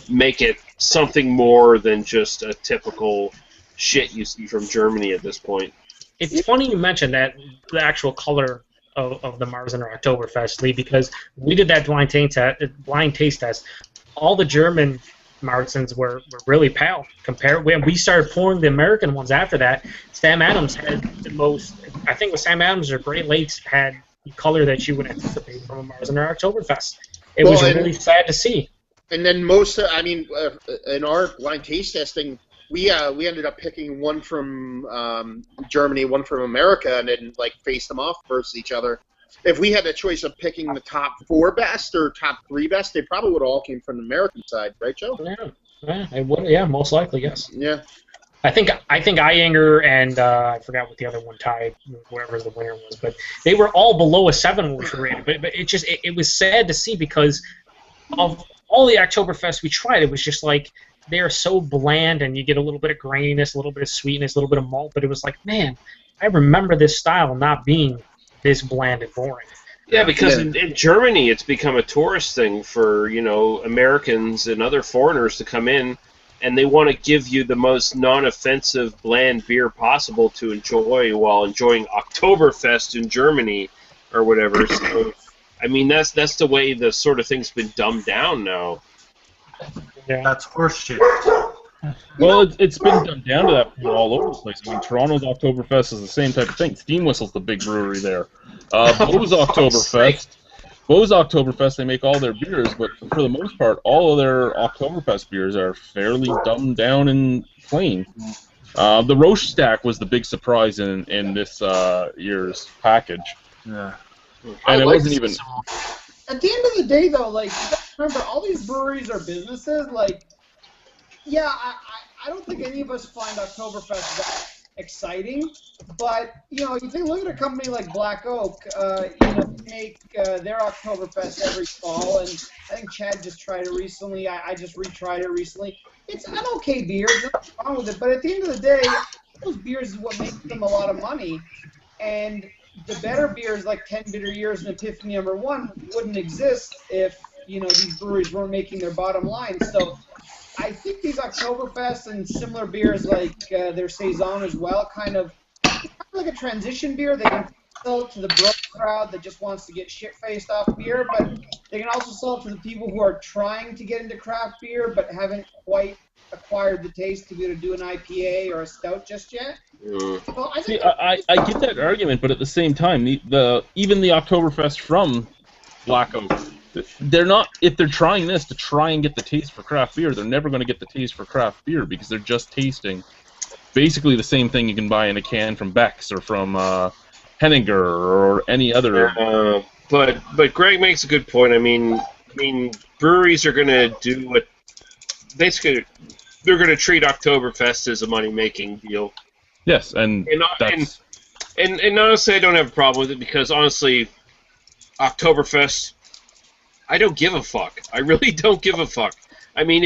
Speaker 3: make it something more than just a typical shit you see from Germany at this point.
Speaker 2: It's funny you mentioned that, the actual color of the Marzen or Oktoberfest, Lee, because we did that blind taste test. All the German Marzens were really pale. When we started pouring the American ones after that, Sam Adams had the most, I think with Sam Adams or Great Lakes, had the color that you would anticipate from a Marzen or Oktoberfest. It was really sad to see.
Speaker 9: And then in our blind taste testing, we ended up picking one from Germany, one from America, and then faced them off versus each other. If we had a choice of picking the top 4 best or top 3 best, they probably would have all came from the American side, right, Joe?
Speaker 2: Yeah, it would. Yeah, most likely, yes.
Speaker 9: Yeah.
Speaker 2: I think Eyinger and I forgot what the other one tied, wherever the winner was, but they were all below a 7 which were rated. But it was sad to see, because of all the Oktoberfest we tried, it was just like they are so bland, and you get a little bit of graininess, a little bit of sweetness, a little bit of malt, but it was like, man, I remember this style not being this bland and boring.
Speaker 3: Yeah, because in Germany it's become a tourist thing for, Americans and other foreigners to come in, and they want to give you the most non-offensive bland beer possible to enjoy while enjoying Oktoberfest in Germany or whatever. So, I mean, that's the way the sort of thing's been dumbed down now.
Speaker 8: Yeah. That's horseshit.
Speaker 1: Well, it's been done down to that point all over the place. I mean, Toronto's Oktoberfest is the same type of thing. Steam Whistle's the big brewery there. Bo's Oktoberfest, they make all their beers, but for the most part, all of their Oktoberfest beers are fairly dumbed down and plain. The Roche stack was the big surprise in this year's package.
Speaker 8: Yeah.
Speaker 1: And it wasn't even...
Speaker 4: At the end of the day, though, remember, all these breweries are businesses. I don't think any of us find Oktoberfest exciting. But you look at a company like Black Oak. They make their Oktoberfest every fall, and I think Chad just tried it recently. I just retried it recently. It's an okay beer. There's nothing wrong with it. But at the end of the day, those beers is what makes them a lot of money. And the better beers like 10 Bitter Years and Epiphany No. 1 wouldn't exist if these breweries weren't making their bottom line. So I think these Oktoberfest and similar beers like their Saison as well, kind of like a transition beer. They can sell it to the broke crowd that just wants to get shit-faced off beer, but they can also sell it to the people who are trying to get into craft beer but haven't quite acquired the taste to be able to do an IPA or a stout just yet. Well, I
Speaker 1: get that argument, but at the same time, even the Oktoberfest from Black Oak, they're not. If they're trying this to try and get the taste for craft beer, they're never going to get the taste for craft beer because they're just tasting basically the same thing you can buy in a can from Beck's or from Henninger or any other.
Speaker 3: But Greg makes a good point. I mean, breweries are going to do what basically they're going to treat Oktoberfest as a money-making deal.
Speaker 1: Yes, and
Speaker 3: honestly, I don't have a problem with it because honestly, Oktoberfest, I don't give a fuck. I really don't give a fuck. I mean,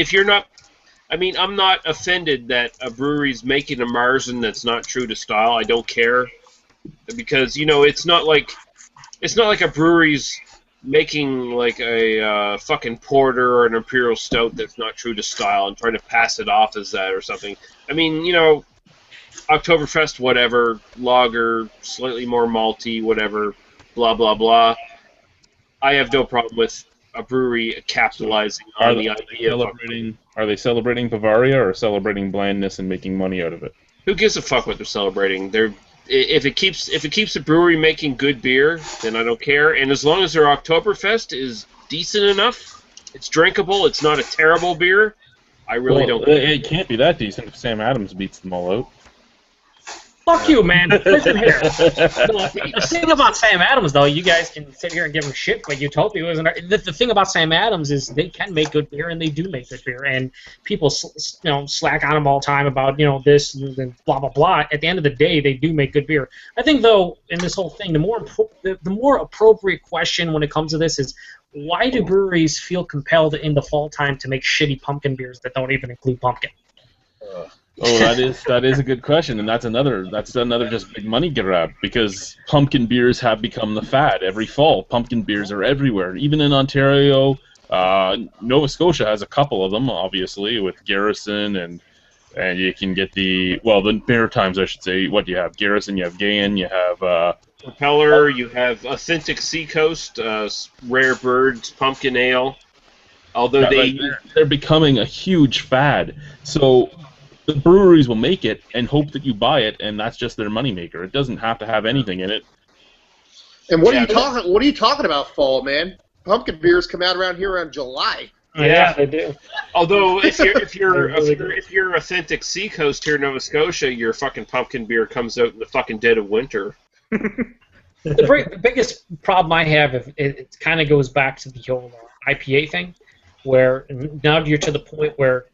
Speaker 3: I'm not offended that a brewery's making a Marzen that's not true to style. I don't care because it's not like a brewery's making like a fucking porter or an imperial stout that's not true to style and trying to pass it off as that or something. I mean, Oktoberfest, whatever, lager, slightly more malty, whatever, blah, blah, blah. I have no problem with a brewery capitalizing on the idea of...
Speaker 1: Are they celebrating Bavaria or celebrating blandness and making money out of it?
Speaker 3: Who gives a fuck what they're celebrating? If it keeps a brewery making good beer, then I don't care. And as long as their Oktoberfest is decent enough, it's drinkable, it's not a terrible beer, I really don't care.
Speaker 1: It can't be that decent if Sam Adams beats them all out.
Speaker 2: Fuck you, man. Listen here. The thing about Sam Adams, though, you guys can sit here and give him shit, but Utopia isn't. The thing about Sam Adams is they can make good beer, and they do make good beer, and people, slack on them all the time about this and blah blah blah. At the end of the day, they do make good beer. I think, though, in this whole thing, the more appropriate question when it comes to this is, why do breweries feel compelled in the fall time to make shitty pumpkin beers that don't even include pumpkin?
Speaker 1: Oh, that is a good question, and that's another just big money grab because pumpkin beers have become the fad. Every fall, pumpkin beers are everywhere. Even in Ontario, Nova Scotia has a couple of them, obviously, with Garrison and you can get the Maritimes, I should say. What do you have? Garrison, you have Gayan, you have
Speaker 3: Propeller, you have Authentic Seacoast, Rare Birds, Pumpkin Ale. Although
Speaker 1: they're becoming a huge fad, so. The breweries will make it and hope that you buy it, and that's just their moneymaker. It doesn't have to have anything in it.
Speaker 9: And what are you talking about, fall, man? Pumpkin beers come out around here around July.
Speaker 2: Yeah, they do.
Speaker 3: Although if you're Authentic Seacoast here in Nova Scotia, your fucking pumpkin beer comes out in the fucking dead of winter.
Speaker 2: The biggest problem I have, it kind of goes back to the whole IPA thing, where now you're to the point where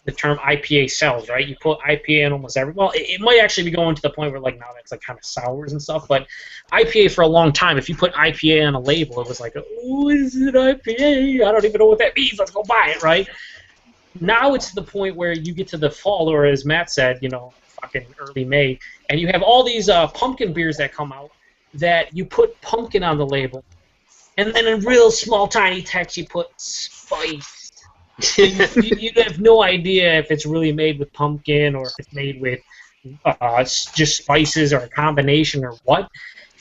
Speaker 2: the term IPA sells, right? You put IPA in almost every... Well, it might actually be going to the point where, now it's, kind of sours and stuff, but IPA for a long time, if you put IPA on a label, it was like, oh, is it IPA? I don't even know what that means. Let's go buy it, right? Now it's to the point where you get to the fall, or as Matt said, fucking early May, and you have all these pumpkin beers that come out that you put pumpkin on the label, and then in real small, tiny text, you put spice. you have no idea if it's really made with pumpkin or if it's made with just spices or a combination or what.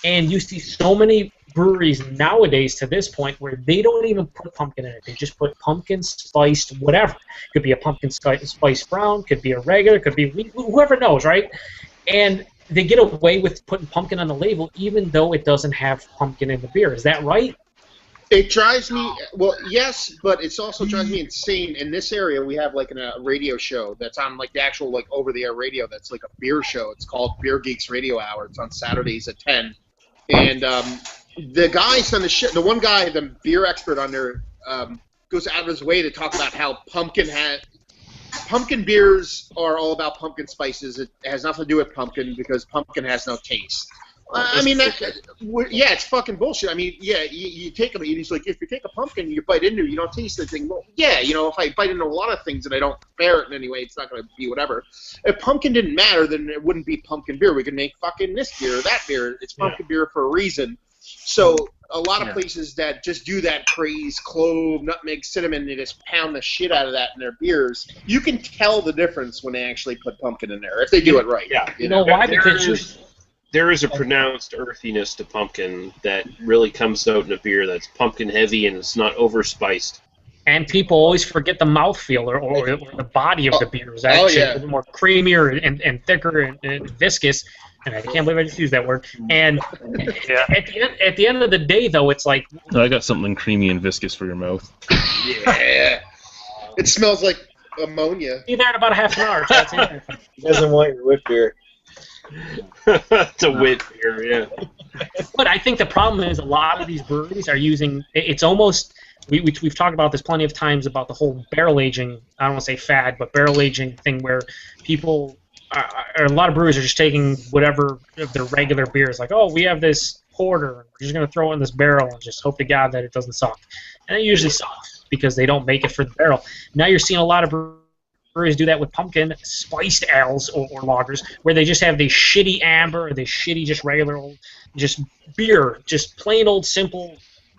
Speaker 2: And you see so many breweries nowadays to this point where they don't even put pumpkin in it. They just put pumpkin spiced whatever. Could be a pumpkin spice brown, could be a regular, could be whoever knows, right? And they get away with putting pumpkin on the label even though it doesn't have pumpkin in the beer. Is that right?
Speaker 9: It drives me, well, yes, but it also drives me insane. In this area, we have a radio show that's on the actual over-the-air radio that's like a beer show. It's called Beer Geeks Radio Hour. It's on Saturdays at 10. And the guys on the show, the one guy, the beer expert on there, goes out of his way to talk about how pumpkin pumpkin beers are all about pumpkin spices. It has nothing to do with pumpkin because pumpkin has no taste. I mean, yeah, it's fucking bullshit. I mean, yeah, you take them, it's like, if you take a pumpkin, you bite into it, you don't taste the thing. Well, yeah, you know, if I bite into a lot of things and I don't prepare it in any way, it's not going to be whatever. If pumpkin didn't matter, then it wouldn't be pumpkin beer. We could make fucking this beer or that beer. It's pumpkin beer for a reason. So a lot of places that just do that craze, clove, nutmeg, cinnamon, they just pound the shit out of that in their beers. You can tell the difference when they actually put pumpkin in there, if they do it right.
Speaker 3: Yeah.
Speaker 2: You know why? Because
Speaker 3: there is a pronounced earthiness to pumpkin that really comes out in a beer that's pumpkin heavy and it's not overspiced.
Speaker 2: And people always forget the mouthfeel or the body of the beer is actually a little more creamier and thicker and viscous. And I can't believe I just used that word. And at the end of the day, though, it's like...
Speaker 1: I got something creamy and viscous for your mouth.
Speaker 9: Yeah. It smells like ammonia.
Speaker 2: Be there in about a half an hour. That's it.
Speaker 5: He doesn't want your wit beer.
Speaker 3: It's a wit beer, yeah.
Speaker 2: But I think the problem is a lot of these breweries are using... It's almost... We've talked about this plenty of times about the whole barrel aging, I don't want to say fad, but barrel aging thing where people... a lot of brewers are just taking whatever of their regular beers, like, oh, we have this porter, we're just going to throw it in this barrel and just hope to God that it doesn't suck. And it usually sucks because they don't make it for the barrel. Now you're seeing a lot of breweries do that with pumpkin spiced ales or lagers, where they just have this shitty amber or this shitty just regular old just beer, just plain old simple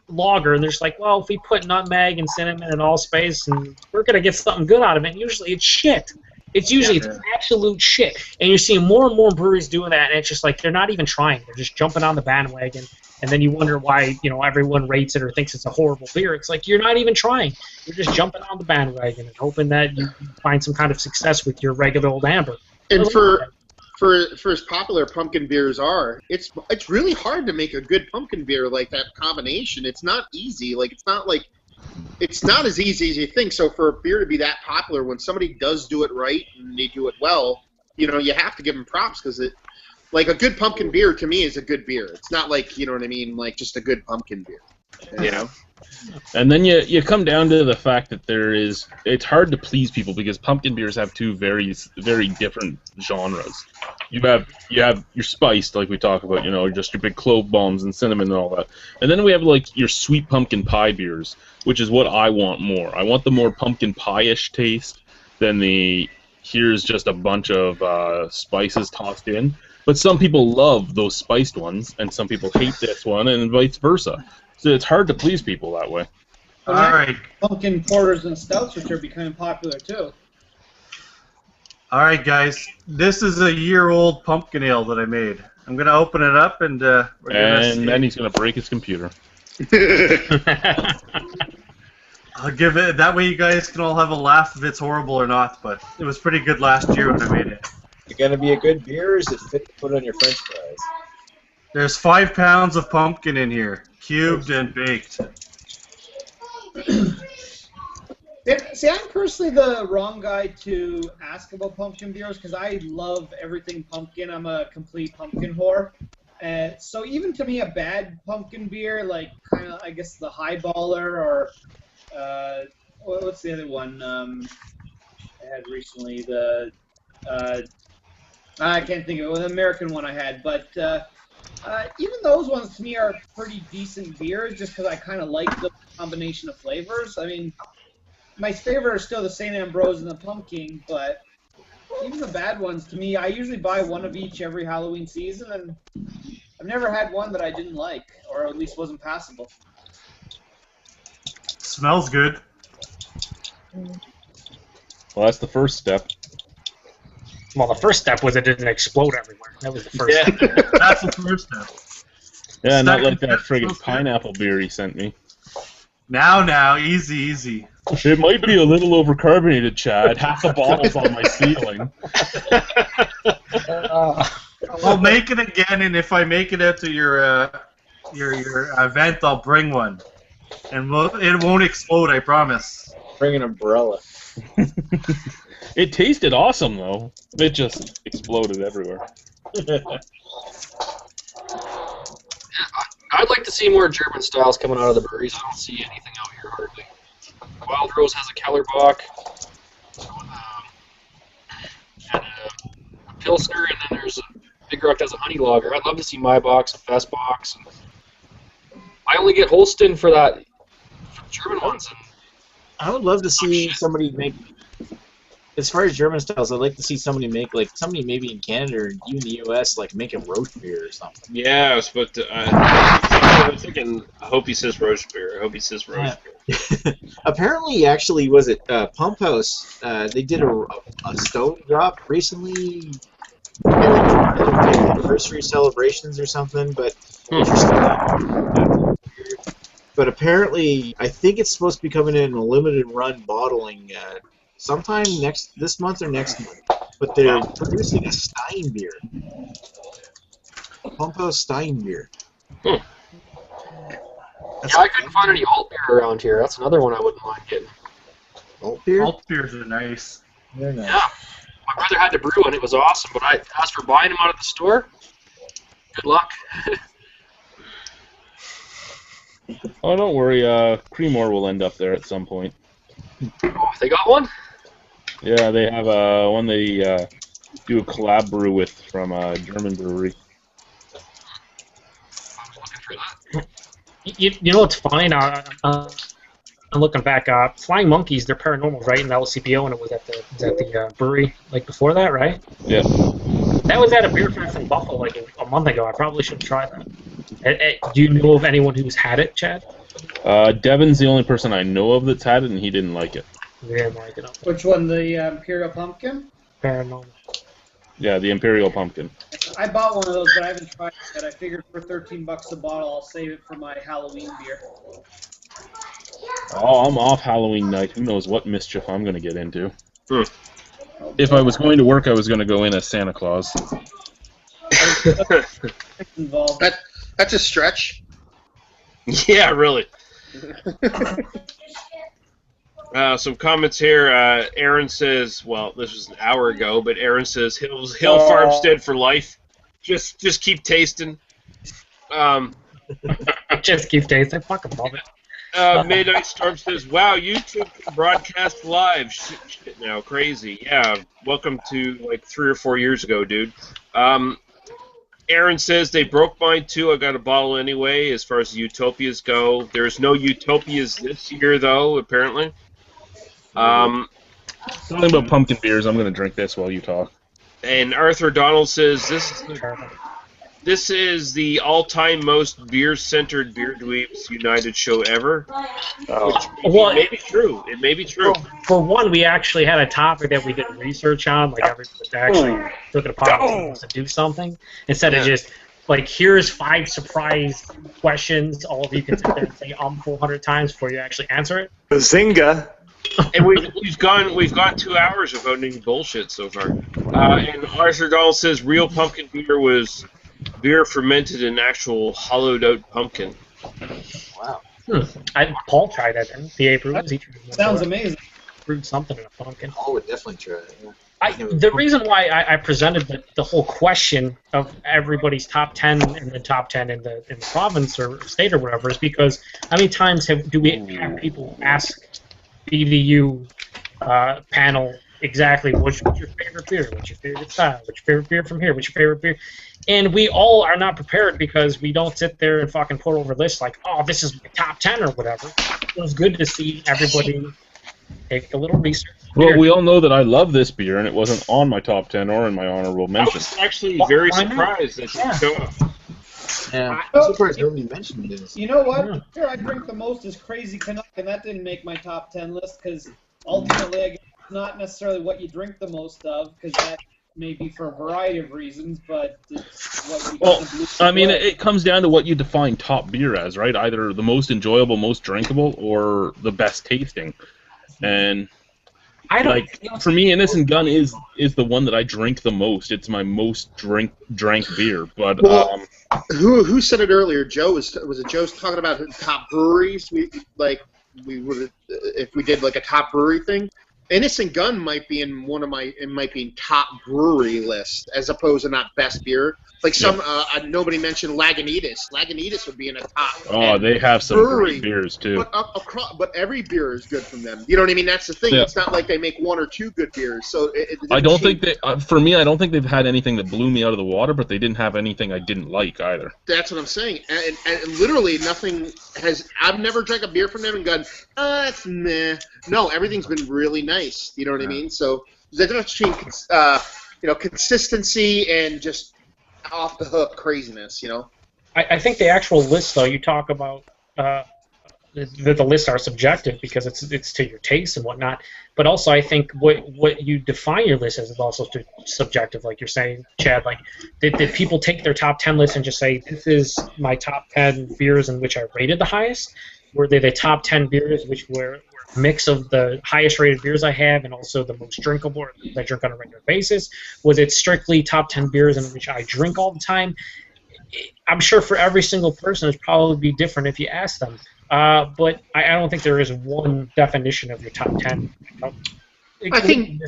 Speaker 2: lager, and they're just like, well, if we put nutmeg and cinnamon and allspice, and we're going to get something good out of it, and usually it's shit. It's usually it's absolute shit, and you're seeing more and more breweries doing that, and it's just like they're not even trying. They're just jumping on the bandwagon, and then you wonder why everyone rates it or thinks it's a horrible beer. It's like you're not even trying. You're just jumping on the bandwagon and hoping that you find some kind of success with your regular old amber.
Speaker 9: And for as popular pumpkin beers are, it's really hard to make a good pumpkin beer like that combination. It's not easy. Like it's not as easy as you think. So for a beer to be that popular, when somebody does do it right and they do it well, you have to give them props because like a good pumpkin beer to me is a good beer. It's not like, you know what I mean, like just a good pumpkin beer. You know?
Speaker 1: And then you come down to the fact that it's hard to please people because pumpkin beers have two very, very different genres. You have your spiced, like we talk about, just your big clove bombs and cinnamon and all that. And then we have like your sweet pumpkin pie beers, which is what I want more. I want the more pumpkin pie-ish taste than here's just a bunch of spices tossed in. But some people love those spiced ones, and some people hate this one, and vice versa. So it's hard to please people that way.
Speaker 4: All right. Pumpkin porters and stouts, which are becoming popular too.
Speaker 8: All right, guys. This is a year-old pumpkin ale that I made. I'm gonna open it up, and
Speaker 1: then he's gonna break his computer.
Speaker 8: I'll give it. That way, you guys can all have a laugh if it's horrible or not. But it was pretty good last year when I made it.
Speaker 5: Is it gonna be a good beer, or is it fit to put on your French fries?
Speaker 8: There's 5 pounds of pumpkin in here, cubed and baked.
Speaker 4: See, I'm personally the wrong guy to ask about pumpkin beers because I love everything pumpkin. I'm a complete pumpkin whore. So even to me, a bad pumpkin beer, like kind of, I guess, the Highballer or what's the other one I had recently? I can't think of it. The American one I had, but even those ones to me are pretty decent beers just because I kind of like the combination of flavors. I mean, my favorite are still the St. Ambrose and the pumpkin, but even the bad ones, to me, I usually buy one of each every Halloween season, and I've never had one that I didn't like, or at least wasn't passable.
Speaker 8: Smells good.
Speaker 1: Well, that's the first step.
Speaker 2: Well, the first step was it didn't explode everywhere. That was the first step.
Speaker 8: That's the first step.
Speaker 1: Yeah, not like that friggin' pineapple beer he sent me.
Speaker 8: Now, easy.
Speaker 1: It might be a little overcarbonated, Chad. Half the bottle's on my ceiling.
Speaker 8: I'll make it again, and if I make it out to your event, I'll bring one. And it won't explode, I promise.
Speaker 5: Bring an umbrella.
Speaker 1: It tasted awesome, though. It just exploded everywhere.
Speaker 6: I'd like to see more German styles coming out of the breweries. I don't see anything out here hardly. Wild Rose has a Kellerbach. Pilsner, and then there's Big Rock does a honey lager. I'd love to see my box, a Fest box. And I only get Holsten for the German ones. And
Speaker 5: I would love to see somebody make. As far as German styles, I'd like to see somebody make, like, somebody maybe in Canada or even the U.S., like, make a roast beer or something.
Speaker 3: Yeah, I was about to. I was thinking. I hope he says roast beer. I hope he says roast beer.
Speaker 5: Apparently, actually, was it Pump House? They did a stove drop recently, anniversary celebrations or something. But but apparently, I think it's supposed to be coming in a limited run bottling sometime this month or next month. But they're producing a Stein beer, Pump House Stein beer.
Speaker 6: Yeah, I couldn't find any alt beer around here. That's another one I wouldn't mind getting.
Speaker 5: Alt beer?
Speaker 8: Alt beers are nice.
Speaker 5: They're nice.
Speaker 6: Yeah. My brother had to brew one. It was awesome, but I asked for buying them out of the store. Good luck.
Speaker 1: Oh, don't worry. Creemore will end up there at some point.
Speaker 6: Oh, they got one?
Speaker 1: Yeah, they have one they do a collab brew with from a German brewery.
Speaker 6: I was looking for that.
Speaker 2: You know what's funny now? I'm looking back. Flying Monkeys, they're paranormal, right? In the LCBO, and it was at the brewery like before that, right?
Speaker 1: Yeah.
Speaker 2: That was at a beer fest in Buffalo like a month ago. I probably should try that. Do you know of anyone who's had it, Chad?
Speaker 1: Devin's the only person I know of that's had it, and he didn't like it.
Speaker 2: Yeah, like it.
Speaker 4: Which one? The Imperial Pumpkin?
Speaker 2: Paranormal.
Speaker 1: Yeah, the Imperial Pumpkin.
Speaker 4: I bought one of those, but I haven't tried it yet. I figured for $13 a bottle, I'll save it for my Halloween beer.
Speaker 1: Oh, I'm off Halloween night. Who knows what mischief I'm going to get into. If I was going to work, I was going to go in as Santa Claus.
Speaker 4: Involved.
Speaker 9: That's a stretch.
Speaker 3: Yeah, really. Some comments here. Aaron says, well, this was an hour ago, but Aaron says, Hill Farmstead for life. Just keep tasting.
Speaker 2: Just keep tasting. Fucking love it.
Speaker 3: Midnight Storm says, wow, YouTube can broadcast live. Shit now, crazy. Yeah, welcome to like 3 or 4 years ago, dude. Aaron says, they broke mine too. I got a bottle anyway as far as the Utopias go. There's no Utopias this year, though, apparently.
Speaker 1: Something about pumpkin beers. I'm going to drink this while you talk.
Speaker 3: And Arthur Donald says, this is the all-time most beer-centered BeerDWEEbs United show ever.
Speaker 2: Well,
Speaker 3: it may be true. It may be true.
Speaker 2: For one, we actually had a topic that we did research on. Like, everybody actually took it upon to do something instead of just like, here's 5 surprise questions. All of you can sit there and say 400 times before you actually answer it.
Speaker 10: Bazinga!
Speaker 3: And we've gone 2 hours of owning bullshit so far. And Arthur Donald says real pumpkin beer was beer fermented in actual hollowed-out pumpkin.
Speaker 5: Wow.
Speaker 2: Paul tried that in PA Brews.
Speaker 4: Sounds amazing.
Speaker 2: Brewed something in a pumpkin.
Speaker 5: Paul would definitely try it. Yeah.
Speaker 2: The reason why I presented the whole question of everybody's top 10 and the top 10 in the province or state or whatever is because how many times do we have people ask BDU panel exactly what's your favorite beer, what's your favorite style, what's your favorite beer from here, what's your favorite beer, and we all are not prepared because we don't sit there and fucking put over lists like, oh, this is my top 10 or whatever. It was good to see everybody take a little research.
Speaker 1: Well, we all know that I love this beer, and it wasn't on my top 10 or in my honorable mention.
Speaker 3: I was actually very surprised that you showed up.
Speaker 5: Yeah, I'm surprised nobody mentioned this.
Speaker 4: You know what? The beer I drink the most is Crazy Canuck, and that didn't make my top 10 list because ultimately, I guess it's not necessarily what you drink the most of, because that may be for a variety of reasons, but it's what you
Speaker 1: Well, I mean, it comes down to what you define top beer as, right? Either the most enjoyable, most drinkable, or the best tasting. And for me, Innocent Gun is the one that I drink the most. It's my most drank beer. But
Speaker 9: who said it earlier? Joe was it Joe's talking about top breweries? We would if we did like a top brewery thing. Innocent Gun might be in top brewery list as opposed to not best beer. Like nobody mentioned Lagunitas. Lagunitas would be in a top.
Speaker 1: Oh, they have some great beers too.
Speaker 9: But every beer is good from them. You know what I mean? That's the thing.
Speaker 1: Yeah.
Speaker 9: It's not like they make one or two good beers. So
Speaker 1: I don't think they. For me, I don't think they've had anything that blew me out of the water, but they didn't have anything I didn't like either.
Speaker 9: That's what I'm saying. And literally nothing has. I've never drank a beer from them and gone, it's meh. No, everything's been really nice. You know what I mean? So the difference between consistency and just off the hook craziness,
Speaker 2: I think the actual list, though, you talk about that the lists are subjective because it's to your taste and whatnot. But also, I think what you define your list as is also subjective, like you're saying, Chad. Like, did people take their top 10 list and just say, this is my top 10 beers in which I rated the highest? Were they the top 10 beers which were a mix of the highest rated beers I have and also the most drinkable that I drink on a regular basis? Was it strictly top 10 beers in which I drink all the time? I'm sure for every single person it'd probably be different if you ask them. But I don't think there is one definition of your top 10.
Speaker 9: I think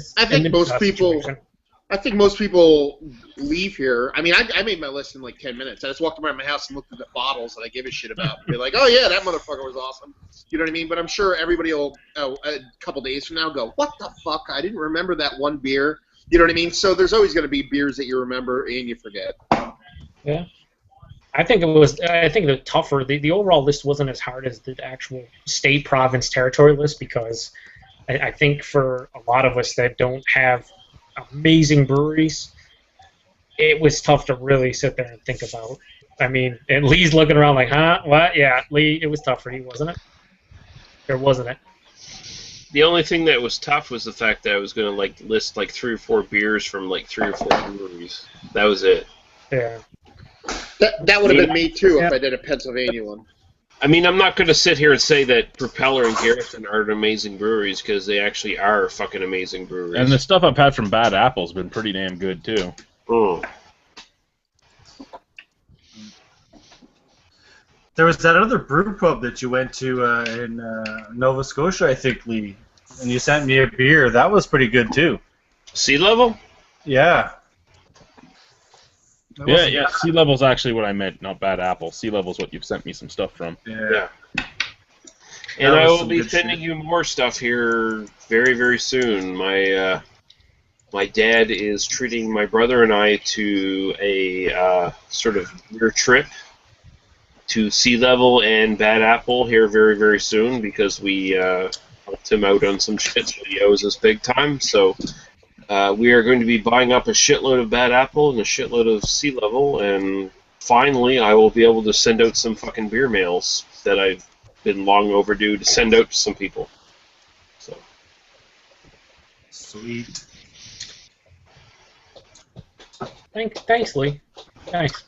Speaker 9: most people leave here. I mean, I made my list in like 10 minutes. I just walked around my house and looked at the bottles that I give a shit about. And be like, oh yeah, that motherfucker was awesome. You know what I mean? But I'm sure everybody will, a couple days from now, go, what the fuck? I didn't remember that one beer. You know what I mean? So there's always going to be beers that you remember and you forget.
Speaker 2: Yeah. I think the tougher. The overall list wasn't as hard as the actual state, province, territory list because I think for a lot of us that don't have amazing breweries, it was tough to really sit there and think about. I mean, and Lee's looking around like, huh? What? Yeah, Lee, it was tough for you, wasn't it? Or wasn't it?
Speaker 3: The only thing that was tough was the fact that I was going to list 3 or 4 beers from 3 or 4 breweries. That was it.
Speaker 2: Yeah.
Speaker 9: That would have been me too if I did a Pennsylvania one.
Speaker 3: I mean, I'm not going to sit here and say that Propeller and Garrison are amazing breweries because they actually are fucking amazing breweries.
Speaker 1: And the stuff I've had from Bad Apple's been pretty damn good too.
Speaker 3: Oh.
Speaker 8: There was that other brew pub that you went to in Nova Scotia, I think, Lee, and you sent me a beer. That was pretty good too.
Speaker 3: Sea Level?
Speaker 8: Yeah.
Speaker 1: Yeah. Sea Level's actually what I meant, not Bad Apple. Sea Level's what you've sent me some stuff from.
Speaker 8: Yeah.
Speaker 3: And I will be sending you more stuff here very, very soon. My dad is treating my brother and I to a sort of beer trip to Sea Level and Bad Apple here very, very soon because we helped him out on some shit that he owes us big time. So we are going to be buying up a shitload of Bad Apple and a shitload of Sea Level, and finally I will be able to send out some fucking beer mails that I've been long overdue to send out to some people. So.
Speaker 8: Sweet.
Speaker 2: Thanks, Lee. Thanks.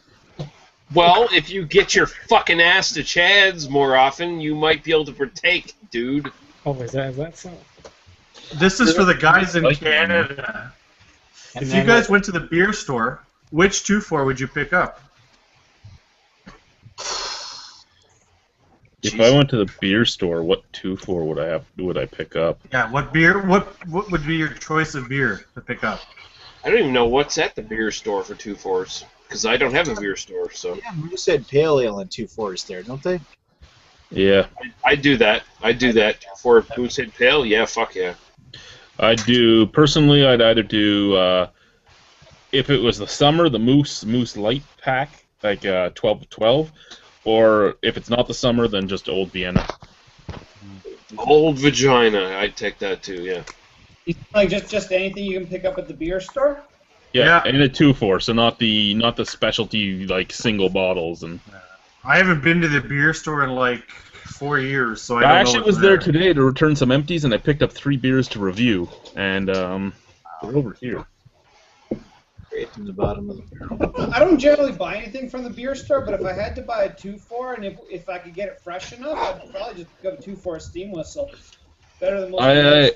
Speaker 3: Well, if you get your fucking ass to Chad's more often, you might be able to partake, dude.
Speaker 2: Oh, is that so?
Speaker 8: This is for the guys in Canada. If you guys went to the beer store, which 2-4 would you pick up?
Speaker 1: If I went to the beer store, what 2-4 would I pick up?
Speaker 8: Yeah, what beer? What would be your choice of beer to pick up?
Speaker 3: I don't even know what's at the beer store for 2-4s because I don't have a beer store. So
Speaker 5: yeah, Moose Head Pale Ale and 2-4s there, don't they?
Speaker 1: Yeah.
Speaker 3: I do that. 2-4 Moose Head Pale. Yeah, fuck yeah.
Speaker 1: Personally, I'd either do, if it was the summer, the Moose Light pack, like 12-12, or if it's not the summer, then just Old Vienna.
Speaker 3: Old Vagina, I'd take that too, yeah.
Speaker 4: Like just anything you can pick up at the beer store?
Speaker 1: Yeah, and a 2-4, so not the specialty like single bottles. And
Speaker 8: I haven't been to the beer store in like 4 years, so I don't know.
Speaker 1: I actually was there today to return some empties, and I picked up 3 beers to review, and they're over here.
Speaker 5: Right in the bottom of the barrel.
Speaker 4: I don't generally buy anything from the beer store, but if I had to buy a 2-4, and if I could get it fresh enough, I'd probably just go 2-4 steam whistle. Better than most.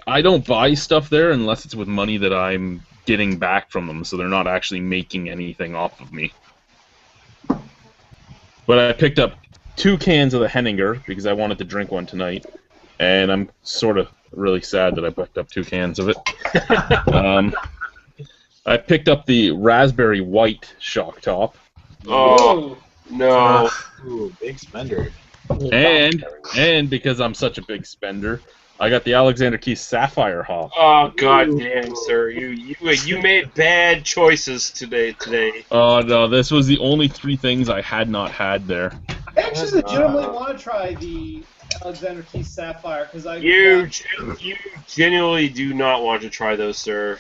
Speaker 1: I don't buy stuff there unless it's with money that I'm getting back from them, so they're not actually making anything off of me. But I picked up 2 cans of the Henninger because I wanted to drink one tonight, and I'm sort of really sad that I picked up 2 cans of it. I picked up the raspberry white shock top.
Speaker 3: Oh, no.
Speaker 5: Ooh, big spender.
Speaker 1: And because I'm such a big spender, I got the Alexander Keith Sapphire hop.
Speaker 3: Oh, god damn, sir. You made bad choices today.
Speaker 1: Oh, no, this was the only 3 things I had not had there.
Speaker 4: I actually legitimately want to try the Alexander Keith Sapphire because
Speaker 3: You genuinely do not want to try those, sir.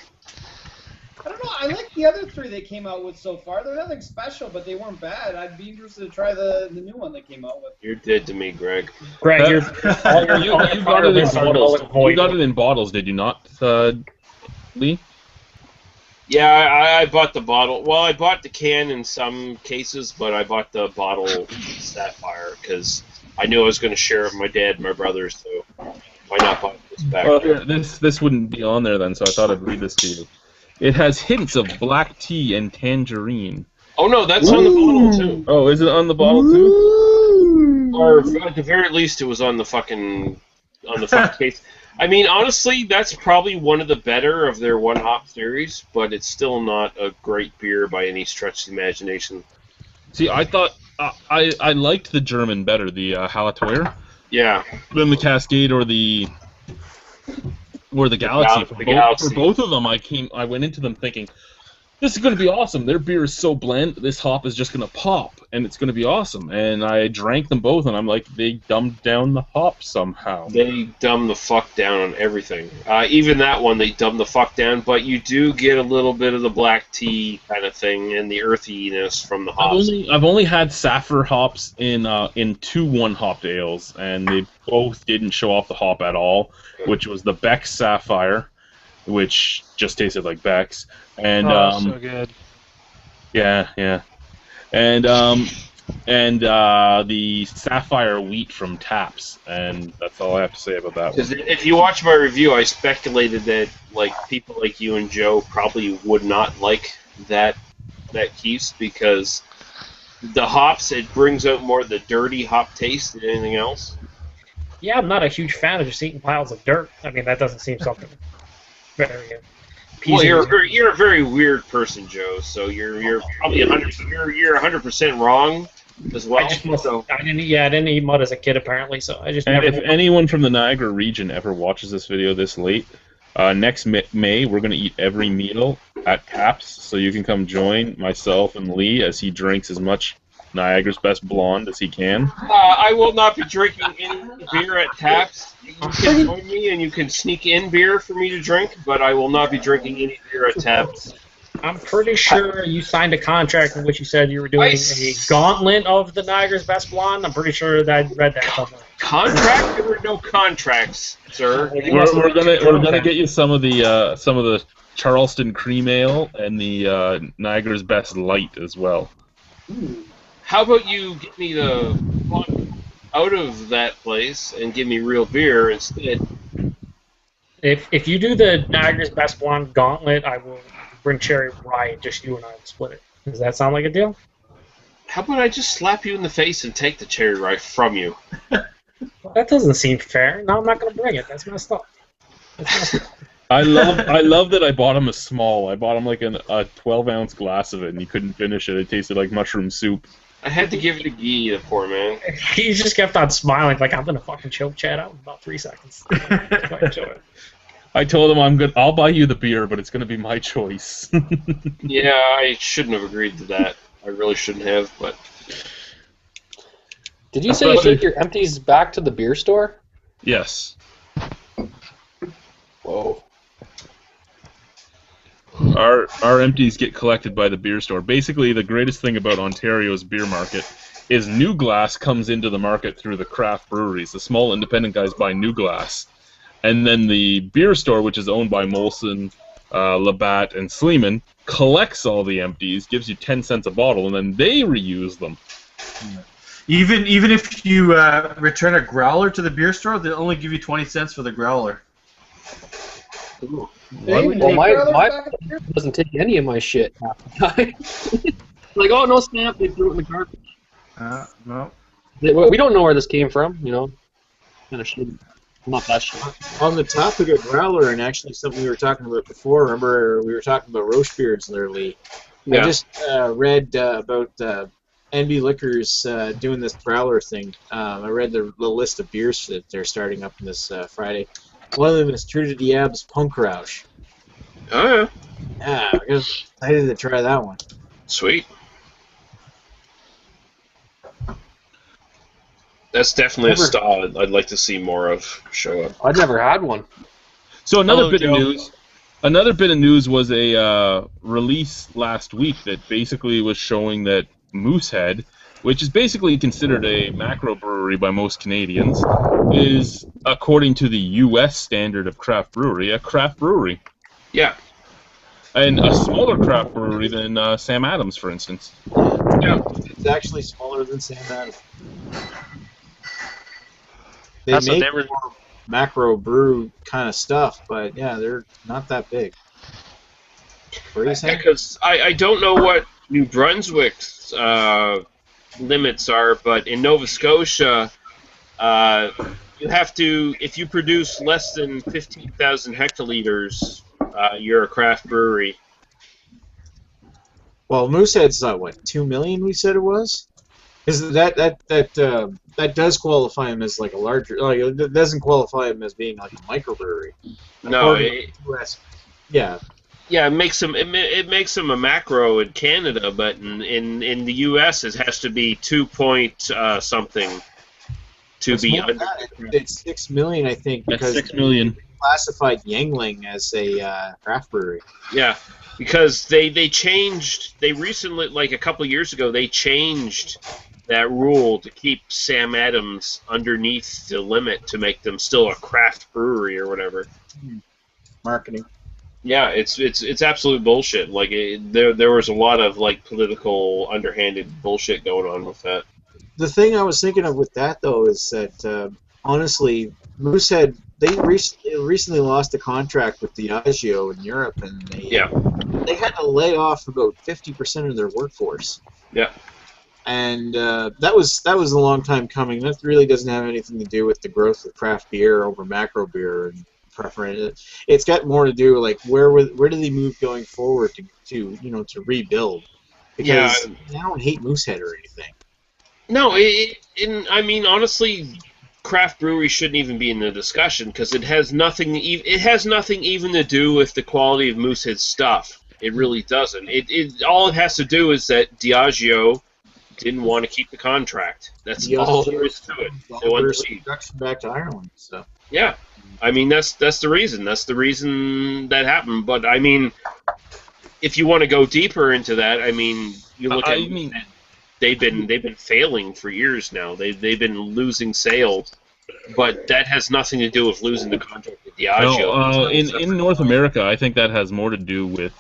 Speaker 4: I don't know. I like the other 3 they came out with so far. They're nothing special, but they weren't bad. I'd be interested to try the new one they came out with.
Speaker 3: You're dead to me, Greg.
Speaker 2: Greg,
Speaker 1: You got it in bottles. You got it in bottles, did you not, Lee?
Speaker 3: Yeah, I bought the bottle. Well, I bought the can in some cases, but I bought the bottle Sapphire because I knew I was going to share with my dad and my brothers, so why not buy this back?
Speaker 1: Well, this wouldn't be on there then, so I thought I'd read this to you. It has hints of black tea and tangerine.
Speaker 3: Oh no, that's on the bottle too.
Speaker 1: Oh, is it on the bottle too?
Speaker 3: Or at the very least, it was on the fucking case. I mean, honestly, that's probably one of the better of their one-hop series, but it's still not a great beer by any stretch of the imagination.
Speaker 1: See, I thought I liked the German better, the Hallerteuer,
Speaker 3: Yeah.
Speaker 1: than the Cascade or the Galaxy. For both of them, I went into them thinking, this is going to be awesome. Their beer is so bland. This hop is just going to pop, and it's going to be awesome. And I drank them both, and I'm like, they dumbed down the hop somehow.
Speaker 3: They dumb the fuck down on everything. Even that one, they dumb the fuck down, but you do get a little bit of the black tea kind of thing and the earthiness from the hops.
Speaker 1: I've only had Sapphire hops in 2 one-hopped ales, and they both didn't show off the hop at all, which was the Beck's Sapphire, which just tasted like Beck's, and
Speaker 10: so good.
Speaker 1: yeah, and the Sapphire Wheat from Taps, and that's all I have to say about that one.
Speaker 3: Because if you watch my review, I speculated that like people like you and Joe probably would not like that Keith's because the hops, it brings out more of the dirty hop taste than anything else.
Speaker 2: Yeah, I'm not a huge fan of just eating piles of dirt. I mean, that doesn't seem something very appeasing.
Speaker 3: Well, you're a very weird person, Joe. So you're probably 100% wrong as well.
Speaker 2: I didn't eat mud as a kid apparently, so I just.
Speaker 1: And
Speaker 2: never
Speaker 1: if anyone from the Niagara region ever watches this video this late, next May we're going to eat every meal at Taps, so you can come join myself and Lee as he drinks as much Niagara's Best Blonde as he can.
Speaker 3: I will not be drinking any beer at Taps. You can join me and you can sneak in beer for me to drink, but I will not be drinking any beer at Taps.
Speaker 2: I'm pretty sure you signed a contract in which you said you were doing a gauntlet of the Niagara's Best Blonde. I'm pretty sure that I read that somewhere.
Speaker 3: Contract? There were no contracts, sir.
Speaker 1: We're gonna get you some of the Charleston Cream Ale and the Niagara's Best Light as well.
Speaker 3: How about you get me the fuck out of that place and give me real beer instead?
Speaker 2: If you do the Niagara's Best Blonde gauntlet, I will bring Cherry Rye and just you and I will split it. Does that sound like a deal?
Speaker 3: How about I just slap you in the face and take the Cherry Rye from you?
Speaker 2: Well, that doesn't seem fair. No, I'm not going to bring it. That's messed up.
Speaker 1: I love that I bought him a small. I bought him like a 12-ounce glass of it, and he couldn't finish it. It tasted like mushroom soup.
Speaker 3: I had to give it to Guy, the poor man.
Speaker 2: He just kept on smiling like, I'm going to fucking choke Chad out in about 3 seconds.
Speaker 1: I told him I'll buy you the beer, but it's going to be my choice.
Speaker 3: Yeah, I shouldn't have agreed to that. I really shouldn't have, but...
Speaker 6: Did you say you take your empties back to the beer store?
Speaker 1: Yes.
Speaker 6: Whoa.
Speaker 1: Our empties get collected by the beer store. Basically, the greatest thing about Ontario's beer market is new glass comes into the market through the craft breweries. The small independent guys buy new glass. And then the beer store, which is owned by Molson, Labatt, and Sleeman, collects all the empties, gives you 10 cents a bottle, and then they reuse them.
Speaker 8: Even if you return a growler to the beer store, they'll only give you 20 cents for the growler.
Speaker 6: Ooh. Well, my doesn't take any of my shit half the time. Like, oh, no stamp, they threw it in the garbage.
Speaker 8: No.
Speaker 6: We don't know where this came from, you know. Kind of shitty. Not that shit.
Speaker 5: On the topic of growler, and actually something we were talking about before, remember we were talking about roast beers lately.
Speaker 3: Yeah.
Speaker 5: I just read about NB Liquors doing this growler thing. I read the list of beers that they're starting up this Friday. One of them is True to DWEEbS Punk Roush.
Speaker 3: Oh, yeah.
Speaker 5: Yeah, I'm excited to try that one.
Speaker 3: Sweet. That's definitely a style I'd like to see more of show up.
Speaker 6: I'd never had one.
Speaker 1: So another
Speaker 6: Hello,
Speaker 1: bit
Speaker 6: Joe.
Speaker 1: of news. Another bit of news was a release last week that basically was showing that Moosehead, which is basically considered a macro brewery by most Canadians, is, according to the U.S. standard of craft brewery, a craft brewery.
Speaker 3: Yeah.
Speaker 1: And a smaller craft brewery than Sam Adams, for instance.
Speaker 3: Yeah.
Speaker 5: It's actually smaller than Sam Adams. They
Speaker 6: That's what
Speaker 5: make
Speaker 6: they were.
Speaker 5: more macro brew kind of stuff, but yeah, they're not that big. What are you saying?
Speaker 3: Because I don't know what New Brunswick's limits are, but in Nova Scotia, you have to, if you produce less than 15,000 hectoliters, you're a craft brewery.
Speaker 5: Well, Moosehead's what, 2 million? We said it was. Is that does qualify him as like a larger? Like it doesn't qualify him as being like a microbrewery.
Speaker 3: No,
Speaker 5: Yeah.
Speaker 3: Yeah, it makes them a macro in Canada, but in the U.S. it has to be 2 point something to
Speaker 5: It's
Speaker 3: be
Speaker 5: more than
Speaker 3: under.
Speaker 5: that. It's 6 million, I think,
Speaker 1: That's
Speaker 5: because
Speaker 1: 6 million.
Speaker 5: they classified Yangling as a craft brewery.
Speaker 3: Yeah, because they recently, like a couple of years ago, they changed that rule to keep Sam Adams underneath the limit to make them still a craft brewery or whatever.
Speaker 5: Marketing.
Speaker 3: Yeah, it's absolute bullshit. Like there was a lot of like political underhanded bullshit going on with that.
Speaker 5: The thing I was thinking of with that though is that honestly, Moosehead they recently lost a contract with Diageo in Europe, and they had to lay off about 50% of their workforce.
Speaker 3: Yeah.
Speaker 5: And that was a long time coming. That really doesn't have anything to do with the growth of craft beer over macro beer and preference. It's got more to do like where do they move going forward to rebuild? Because I don't hate Moosehead or anything.
Speaker 3: No, I mean honestly, craft brewery shouldn't even be in the discussion because it has nothing even to do with the quality of Moosehead's stuff. It really doesn't. All it has to do is that Diageo didn't want to keep the contract. That's all there is to it. They wanted to leave.
Speaker 5: Back to Ireland. So
Speaker 3: yeah, I mean that's the reason. That's the reason that happened. But I mean, if you want to go deeper into that, I mean, you look at. They've been failing for years now. They've been losing sales, but that has nothing to do with losing the contract with Diageo.
Speaker 1: No, in North America, I think that has more to do with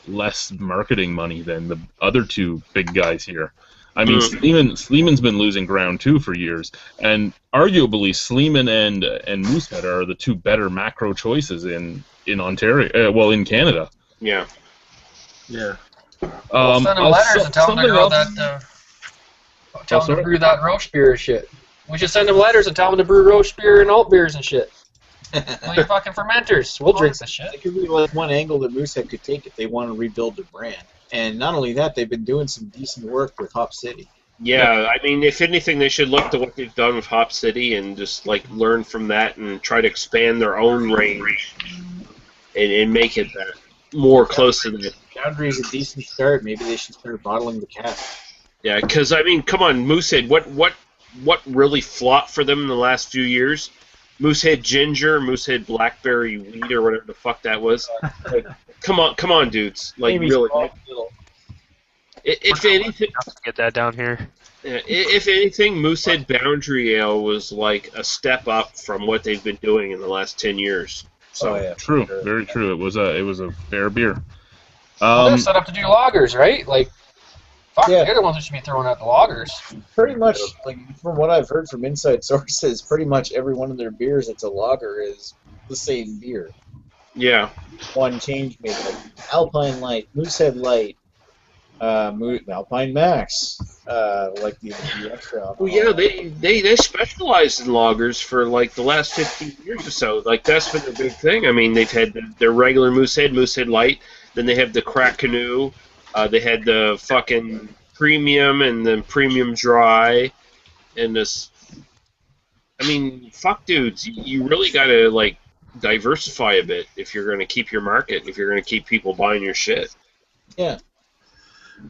Speaker 1: less marketing money than the other two big guys here. I mean, Sleeman's been losing ground too for years, and arguably Sleeman and Moosehead are the two better macro choices in Ontario. In Canada.
Speaker 3: Yeah.
Speaker 8: Yeah.
Speaker 6: We'll send them letters and tell them to grow that. Tell them to brew that roast beer shit. We should send them letters and tell them to brew roast beer and alt beers and shit. Well, you fucking fermenters. We'll drink the shit.
Speaker 5: It could be like one angle that Moosehead could take if they want to rebuild their brand. And not only that, they've been doing some decent work with Hop City.
Speaker 3: Yeah, I mean, if anything, they should look to what they've done with Hop City and just like learn from that and try to expand their own range and make it more close to the.
Speaker 5: Boundary is a decent start. Maybe they should start bottling the cap.
Speaker 3: Yeah, because I mean, come on, Moosehead. What really flopped for them in the last few years? Moosehead Ginger, Moosehead Blackberry Wheat, or whatever the fuck that was. Like, come on, dudes. Like
Speaker 5: Maybe
Speaker 3: really.
Speaker 5: small.
Speaker 3: If anything,
Speaker 6: Get that down here.
Speaker 3: if anything, Moosehead Boundary Ale was like a step up from what they've been doing in the last 10 years. So
Speaker 1: True, very true. It was a fair beer.
Speaker 6: They're set up to do lagers, right? Like, fuck, they're the ones that should be throwing out the lagers.
Speaker 5: Pretty much, like from what I've heard from inside sources, pretty much every one of their beers that's a lager is the same beer.
Speaker 3: yeah,
Speaker 5: One change made, like Alpine Light, Moosehead Light, Alpine Max, like the extra alcohol.
Speaker 3: Well, yeah, they specialized in lagers for like the last 15 years or so. Like that's been their big thing. I mean, they've had their regular Moosehead Light. Then they have the Crack Canoe. They had the fucking Premium and then Premium Dry, and this. I mean, fuck, dudes, you really gotta like diversify a bit if you're gonna keep your market. If you're gonna keep people buying your shit.
Speaker 5: Yeah.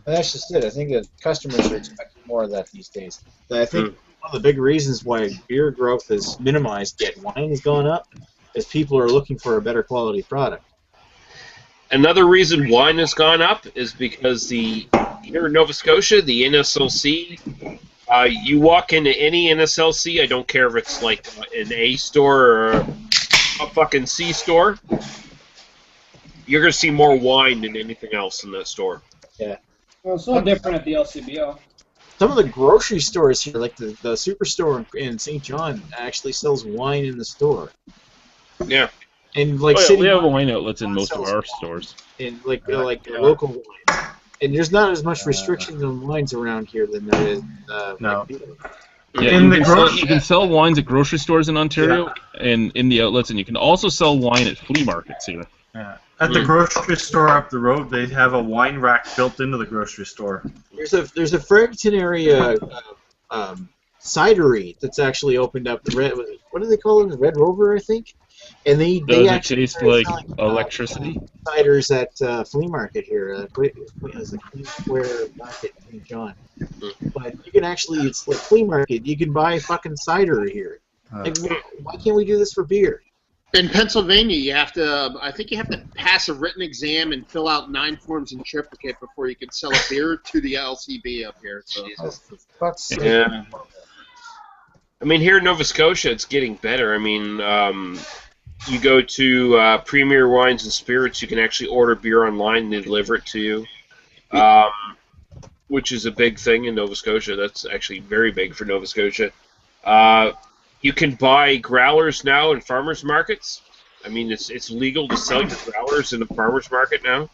Speaker 5: That's just it. I think that customers are expecting more of that these days. I think one of the big reasons why beer growth is minimized yet wine has gone up is people are looking for a better quality product.
Speaker 3: Another reason wine has gone up is because here in Nova Scotia, the NSLC, you walk into any NSLC, I don't care if it's like an A store or a fucking C store, you're going to see more wine than anything else in that store.
Speaker 5: Yeah.
Speaker 4: Well, it's no different at the LCBO.
Speaker 5: Some of the grocery stores here, like the Superstore in St. John, actually sells wine in the store.
Speaker 3: Yeah.
Speaker 5: And like
Speaker 1: we have wine outlets in most of our stores.
Speaker 5: And local wine. And there's not as much restrictions on wines around here than there is.
Speaker 1: No. Yeah, you can sell wines at grocery stores in Ontario and in the outlets, and you can also sell wine at flea markets here.
Speaker 8: Yeah. At the grocery store up the road, they have a wine rack built into the grocery store.
Speaker 5: There's a Fredericton area cidery that's actually opened up. What do they call it? The Red Rover, I think. And they actually
Speaker 1: taste like electricity.
Speaker 5: Ciders at flea market here. It's a Queen Square Market in St. John. But you can actually, it's like flea market. You can buy fucking cider here. Like, why can't we do this for beer?
Speaker 9: In Pennsylvania, you have to. I think you have to pass a written exam and fill out 9 forms in triplicate before you can sell a beer to the LCB up here. So.
Speaker 3: Yeah. I mean, here in Nova Scotia, it's getting better. I mean, you go to Premier Wines and Spirits, you can actually order beer online and they deliver it to you, which is a big thing in Nova Scotia. That's actually very big for Nova Scotia. You can buy growlers now in farmers markets. I mean, it's legal to sell your growlers in a farmers market now.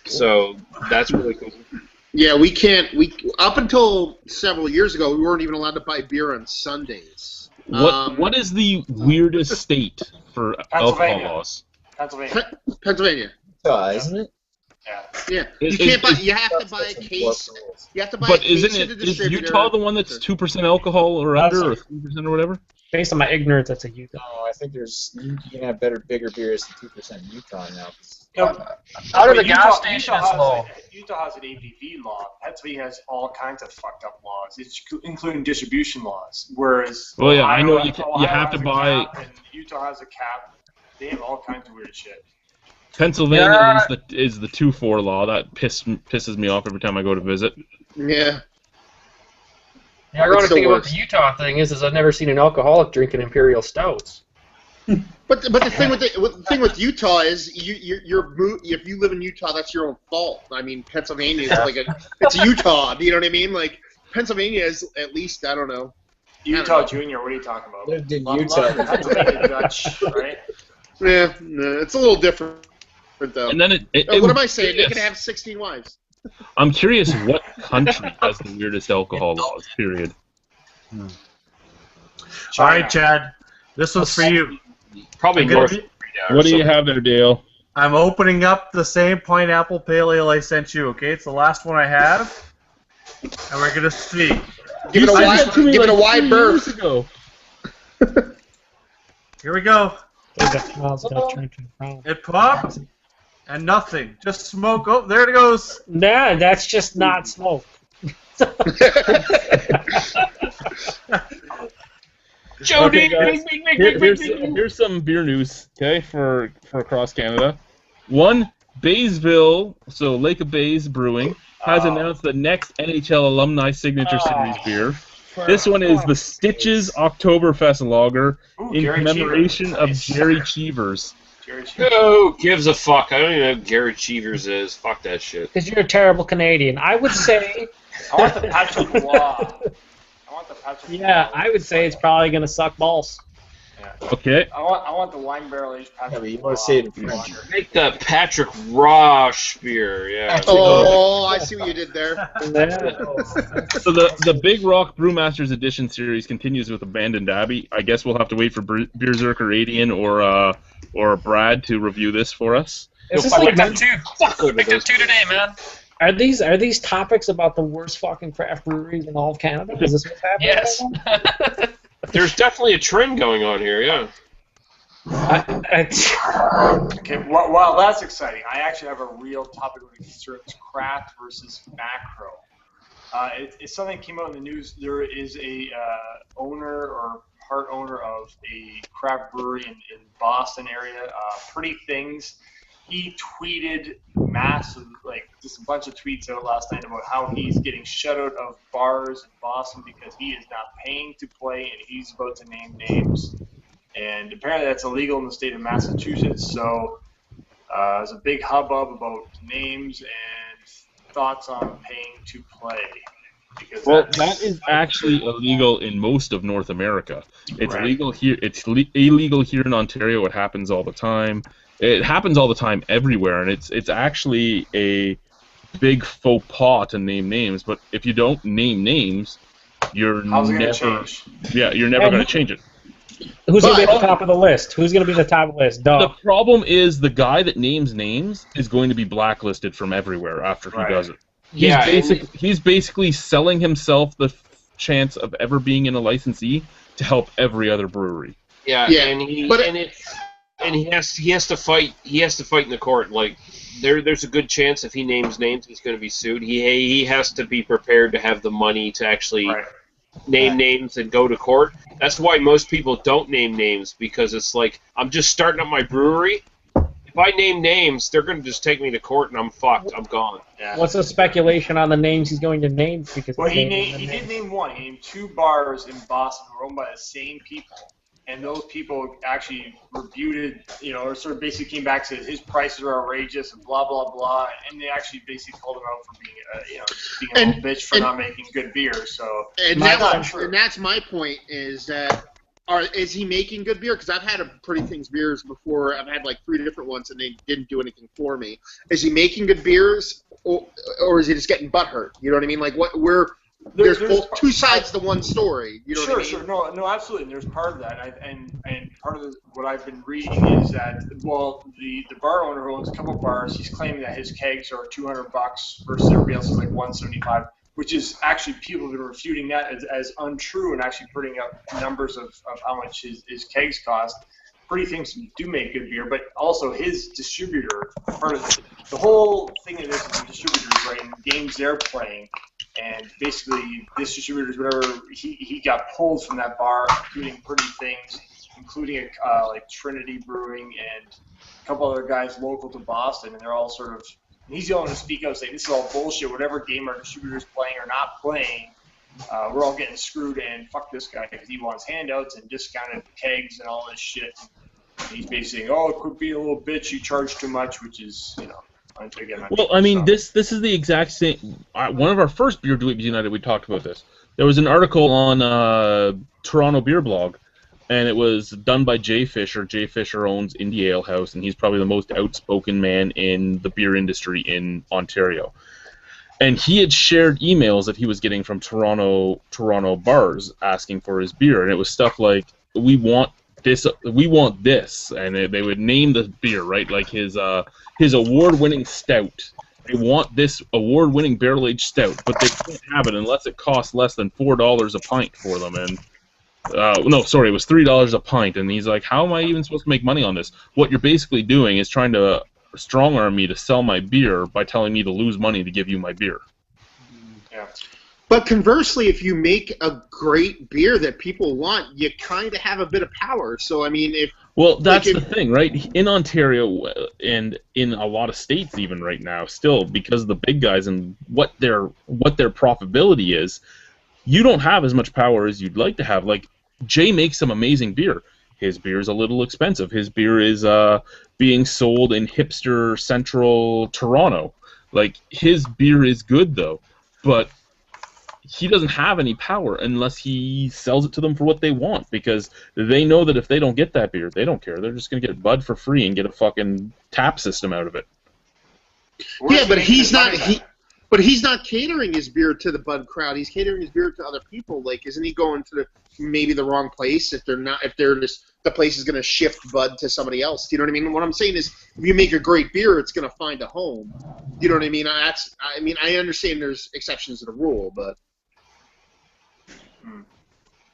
Speaker 3: So that's really cool.
Speaker 9: Yeah, we can't. Up until several years ago, we weren't even allowed to buy beer on Sundays.
Speaker 1: What is the weirdest state for alcohol laws?
Speaker 9: Pennsylvania.
Speaker 5: Isn't it?
Speaker 9: Yeah. You can't buy. You have to buy a case. You have to buy.
Speaker 1: But is Utah the one that's 2% alcohol or under, or 3% or whatever?
Speaker 2: Based on my ignorance, that's a Utah.
Speaker 5: No, I think you can have bigger beers than 2% in Utah now.
Speaker 6: Out of the gas station, it's low.
Speaker 7: Utah has an ABV law. Pennsylvania has all kinds of fucked up laws, including distribution laws. Whereas,
Speaker 1: I know you have to buy.
Speaker 7: And Utah has a cap. They have all kinds of weird shit.
Speaker 1: Pennsylvania is the 2-4 law. That pisses me off every time I go to visit.
Speaker 9: Yeah.
Speaker 6: The ironic thing about the Utah thing is I've never seen an alcoholic drinking imperial stouts.
Speaker 9: But the thing with Utah is if you live in Utah, that's your own fault. I mean, Pennsylvania is it's Utah. Do you know what I mean? Like Pennsylvania is at least, I don't know.
Speaker 7: Utah Junior. What are you talking about?
Speaker 5: Lived in Utah.
Speaker 7: Pennsylvania Dutch, right?
Speaker 9: Yeah, no, it's a little different though.
Speaker 1: And then
Speaker 9: what am I saying? They can have 16 wives.
Speaker 1: I'm curious what country has the weirdest alcohol laws. Period.
Speaker 8: All right, Chad. This one's for you.
Speaker 3: Probably North.
Speaker 1: What do you have there, Dale?
Speaker 8: I'm opening up the same pineapple pale ale I sent you. Okay, it's the last one I have, and we're gonna see.
Speaker 9: Give it a wide berth.
Speaker 8: Here we go. It popped, and nothing. Just smoke. Oh, there it goes.
Speaker 2: Nah, that's just not smoke.
Speaker 1: Okay, guys. Here's some beer news, okay, for across Canada. One, Baysville, so Lake of Bays Brewing, has announced the next NHL Alumni Signature Series beer. This one is the Stitches Oktoberfest Lager in commemoration of Jerry Cheevers.
Speaker 3: Who gives a fuck? I don't even know who Gary Cheevers is. Fuck that shit.
Speaker 2: Because you're a terrible Canadian. I would say...
Speaker 7: I want the Patrick Roy.
Speaker 2: Yeah, I would say it's probably going to suck balls.
Speaker 1: Okay.
Speaker 7: I want the wine barrel aged Patrick.
Speaker 5: Yeah, but you want to say it in French.
Speaker 3: Make the Patrick Roche beer. Yeah.
Speaker 9: Oh, I see what you did there.
Speaker 1: So the Big Rock Brewmasters Edition series continues with Abandoned Abbey. I guess we'll have to wait for Beerzerker Radian or Brad to review this for us.
Speaker 2: Is this
Speaker 6: I
Speaker 2: like
Speaker 6: got two today, man.
Speaker 2: Are these topics about the worst fucking craft breweries in all of Canada? Is this what's happening?
Speaker 6: Yes.
Speaker 3: There's definitely a trend going on here. Yeah.
Speaker 7: Okay, well, that's exciting. I actually have a real topic that concerns craft versus macro. It's something that came out in the news. There is a owner or part owner of a craft brewery in Boston area, Pretty Things. He tweeted massive, like just a bunch of tweets out last night about how he's getting shut out of bars in Boston because he is not paying to play and he's about to name names. And apparently that's illegal in the state of Massachusetts. So there's a big hubbub about names and thoughts on paying to play.
Speaker 1: Well, that is actually illegal in most of North America. It's legal here. It's illegal here in Ontario. It happens all the time. It happens all the time everywhere, and it's actually a big faux pas to name names. But if you don't name names, you're
Speaker 7: How's it
Speaker 1: never
Speaker 7: gonna change?
Speaker 1: you're never going to change it.
Speaker 2: Who's going to be at the top of the list? Who's going to be the top of the list?
Speaker 1: The problem is the guy that names names is going to be blacklisted from everywhere after he does it. He's basically selling himself the chance of ever being in a licensee to help every other brewery.
Speaker 3: Yeah. And he has to fight. He has to fight in the court. Like there's a good chance if he names names, he's going to be sued. He has to be prepared to have the money to actually name names and go to court. That's why most people don't name names, because it's like, I'm just starting up my brewery. If I name names, they're going to just take me to court and I'm fucked. I'm gone.
Speaker 2: Yeah. What's the speculation on the names he's going to name? Because
Speaker 7: he did name one. He named 2 bars in Boston who were owned by the same people. And those people actually refuted, or sort of basically came back and said his prices are outrageous and blah, blah, blah. And they actually basically called him out for being, being a little bitch for not making good beer. So,
Speaker 9: that's my point is that, is he making good beer? Because I've had Pretty Things beers before. I've had like 3 different ones and they didn't do anything for me. Is he making good beers or is he just getting butthurt? You know what I mean? Like there's both 2 sides to one story. You know what I mean?
Speaker 7: Sure. No, absolutely. And there's part of that. And part of what I've been reading is that, the bar owner who owns a couple bars, he's claiming that his kegs are $200 versus everybody else is like $175, which is actually people have been refuting that as untrue and actually putting up numbers of how much his kegs cost. Pretty Things do make good beer, but also his distributor, part of the whole thing of this is the distributors, right, and games they're playing. And basically, this distributor's whatever he got pulled from that bar, including Pretty Things, including like Trinity Brewing and a couple other guys local to Boston, and they're all sort of. And he's the only one to speak up, saying this is all bullshit. Whatever game our distributor's playing or not playing, we're all getting screwed. And fuck this guy because he wants handouts and discounted kegs and all this shit. And he's basically saying, quit being a little bitch. You charge too much, which is
Speaker 1: Well, I mean, this is the exact same. One of our first Beer DWEEbS United, we talked about this. There was an article on Toronto Beer Blog, and it was done by Jay Fisher. Jay Fisher owns Indie Ale House, and he's probably the most outspoken man in the beer industry in Ontario. And he had shared emails that he was getting from Toronto bars asking for his beer, and it was stuff like, we want this, and they would name the beer, right? Like his award-winning stout. They want this award-winning barrel-aged stout, but they can't have it unless it costs less than $4 a pint for them. And it was $3 a pint. And he's like, how am I even supposed to make money on this? What you're basically doing is trying to strong-arm me to sell my beer by telling me to lose money to give you my beer.
Speaker 7: Yeah.
Speaker 9: But conversely, if you make a great beer that people want, you kind of have a bit of power. So, I mean,
Speaker 1: that's the thing, right? In Ontario and in a lot of states even right now, still, because of the big guys and what their profitability is, you don't have as much power as you'd like to have. Like, Jay makes some amazing beer. His beer is a little expensive. His beer is being sold in hipster central Toronto. Like, his beer is good, though. But he doesn't have any power unless he sells it to them for what they want, because they know that if they don't get that beer, they don't care. They're just going to get Bud for free and get a fucking tap system out of it.
Speaker 9: Yeah, but he's not. But he's not catering his beer to the Bud crowd. He's catering his beer to other people. Like, isn't he going to maybe the wrong place if they're just the place is going to shift Bud to somebody else? Do you know what I mean? What I'm saying is, if you make a great beer, it's going to find a home. You know what I mean? I understand there's exceptions to the rule, but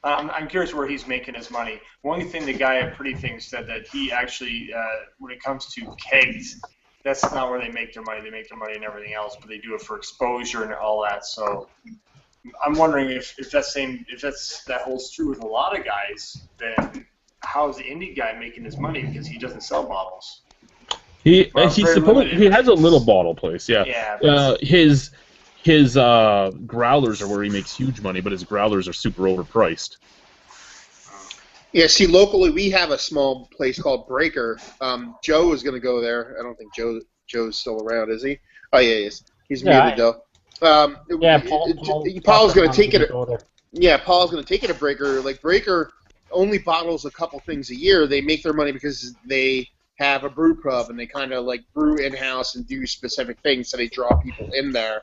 Speaker 7: I'm curious where he's making his money. One thing the guy at Pretty Things said that he actually, when it comes to kegs, that's not where they make their money. They make their money in everything else, but they do it for exposure and all that. So I'm wondering if that holds true with a lot of guys, then how is the indie guy making his money, because he doesn't sell bottles?
Speaker 1: He has a little bottle place, yeah. His growlers are where he makes huge money, but his growlers are super overpriced.
Speaker 9: yeah. See, locally we have a small place called Breaker. Joe is going to go there. I don't think Joe's still around, is he? Oh yeah, he is. He's muted though. Paul's going to take it. Yeah, Paul's going to take it to Breaker. Like, Breaker only bottles a couple things a year. They make their money because they have a brew pub and they kind of like brew in-house and do specific things, so they draw people in there.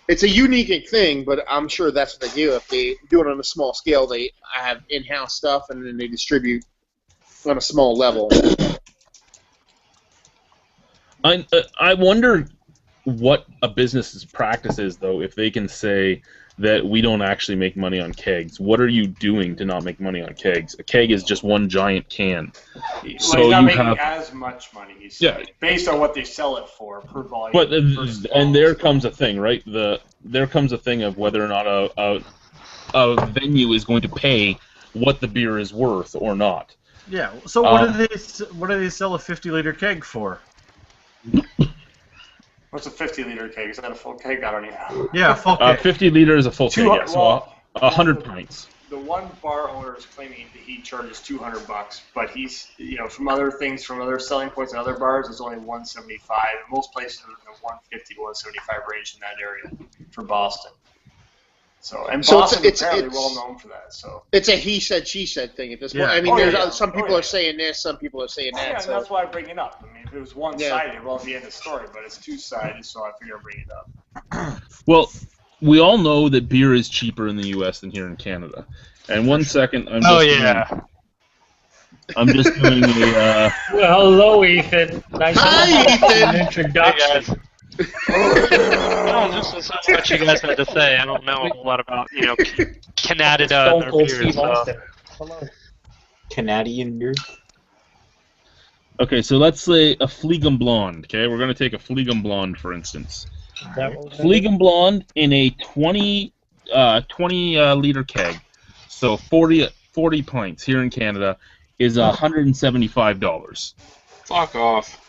Speaker 9: It's a unique thing, but I'm sure that's what they do. If they do it on a small scale, they have in-house stuff and then they distribute on a small level.
Speaker 1: I wonder what a business's practice is, though, if they can say that we don't actually make money on kegs. What are you doing to not make money on kegs? A keg is just one giant can.
Speaker 7: So he's not making as much money, he's saying, based on what they sell it for per volume.
Speaker 1: But and there comes a thing, right? There comes a thing of whether or not a venue is going to pay what the beer is worth or not.
Speaker 8: Yeah. So what do they sell a 50-liter keg for?
Speaker 7: What's a 50-liter keg? Is that a full keg? I don't even know.
Speaker 8: Yeah, a full keg.
Speaker 1: 50 liters is a full keg, yeah. So 100 pints.
Speaker 7: The one bar owner is claiming that he charges $200, but he's, from other things, from other selling points and other bars, it's only $175. And most places are in the $150 to $175 range in that area for Boston. And Boston is apparently well known for that. So
Speaker 9: it's a he said, she said thing at this point. I mean, some people are saying this, some people are saying that.
Speaker 7: Yeah, so. That's why I bring it up. I mean, if it was one-sided, well, it'd be the end of the story, but it's two-sided, so I figure I'll bring it up.
Speaker 1: Well, we all know that beer is cheaper in the U.S. than here in Canada. And one second, I'm just doing a...
Speaker 2: Well, hello, Ethan. Nice
Speaker 9: Ethan.
Speaker 2: Introduction.
Speaker 11: No, this is what you guys had to say. I don't know a whole lot about, Canada and their beers.
Speaker 2: Hello.
Speaker 5: Canadian beer?
Speaker 1: Okay, so let's say a Fleegem Blonde, okay? We're going to take a Fleegem Blonde, for instance. Fleegem Blonde in a 20 liter keg, so 40 pints here in Canada, is $175.
Speaker 3: Fuck off.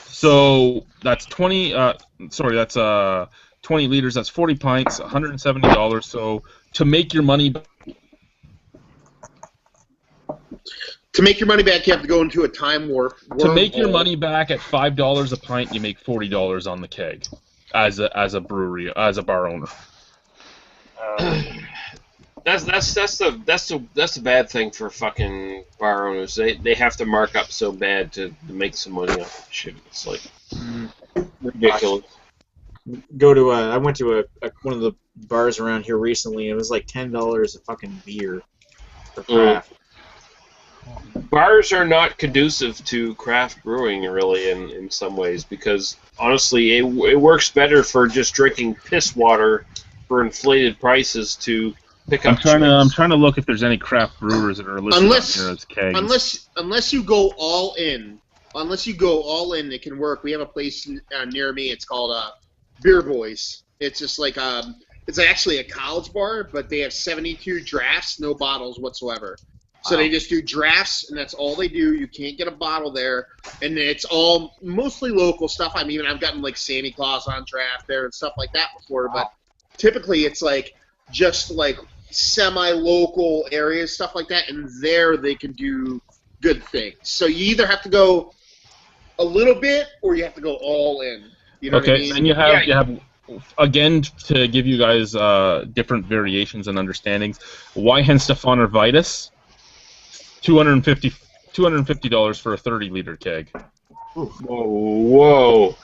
Speaker 1: So that's 20. That's 20 liters. That's 40 pints. $170. So to make your money.
Speaker 9: To make your money back, you have to go into a time warp.
Speaker 1: To make your money back at $5 a pint, you make $40 on the keg, as a brewery, as a bar owner.
Speaker 3: That's the bad thing for fucking bar owners. They have to mark up so bad to make some money off of shit. It's like ridiculous.
Speaker 5: I went to one of the bars around here recently. It was like $10 a fucking beer for craft.
Speaker 3: Bars are not conducive to craft brewing, really, in some ways, because honestly, it works better for just drinking piss water for inflated prices to pick up.
Speaker 1: I'm trying to look if there's any craft brewers that are listed on here as kegs.
Speaker 9: Unless you go all in, it can work. We have a place near me. It's called Beer Boys. It's just like it's actually a college bar, but they have 72 drafts, no bottles whatsoever. So they just do drafts, and that's all they do. You can't get a bottle there, and it's all mostly local stuff. I've gotten like Santa Claus on draft there and stuff like that before, but typically it's like just like semi-local areas, stuff like that, and there they can do good things. So you either have to go a little bit, or you have to go all in. You know what I mean?
Speaker 1: And you have again, to give you guys different variations and understandings, Weihenstephaner Vitus, $250 for a 30-liter keg.
Speaker 3: Whoa.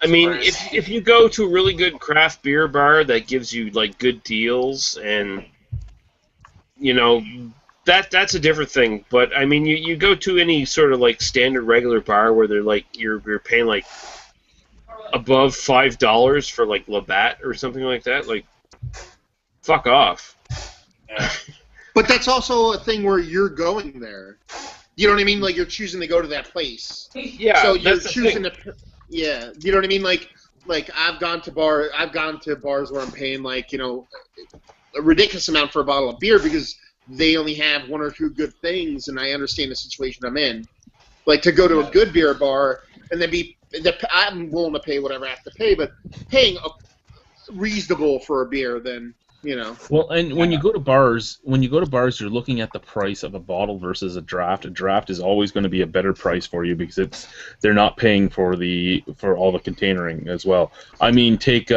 Speaker 3: I mean, if you go to a really good craft beer bar that gives you like good deals, and you know, that's a different thing. But I mean, you go to any sort of like standard regular bar where they're like you're paying like above $5 for like Labatt or something like that, like fuck off.
Speaker 9: Yeah. But that's also a thing where you're going there. You know what I mean? Like you're choosing to go to that place.
Speaker 3: Yeah.
Speaker 9: So you're choosing to. Yeah. You know what I mean? Like I've gone to bars where I'm paying like, you know, a ridiculous amount for a bottle of beer because they only have one or two good things, and I understand the situation I'm in. Like to go to a good beer bar and then I'm willing to pay whatever I have to pay, but paying reasonable for a beer, then. You know.
Speaker 1: Well, and when you go to bars, you're looking at the price of a bottle versus a draft. A draft is always going to be a better price for you because they're not paying for all the containering as well. I mean, take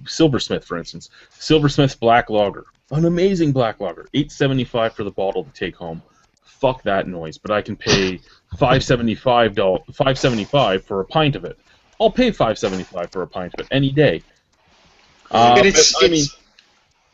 Speaker 1: Silversmith for instance. Silversmith's black lager, an amazing black lager, $8.75 for the bottle to take home. Fuck that noise, but I can pay $5.75 for a pint of it. I'll pay $5.75 for a pint of it any day.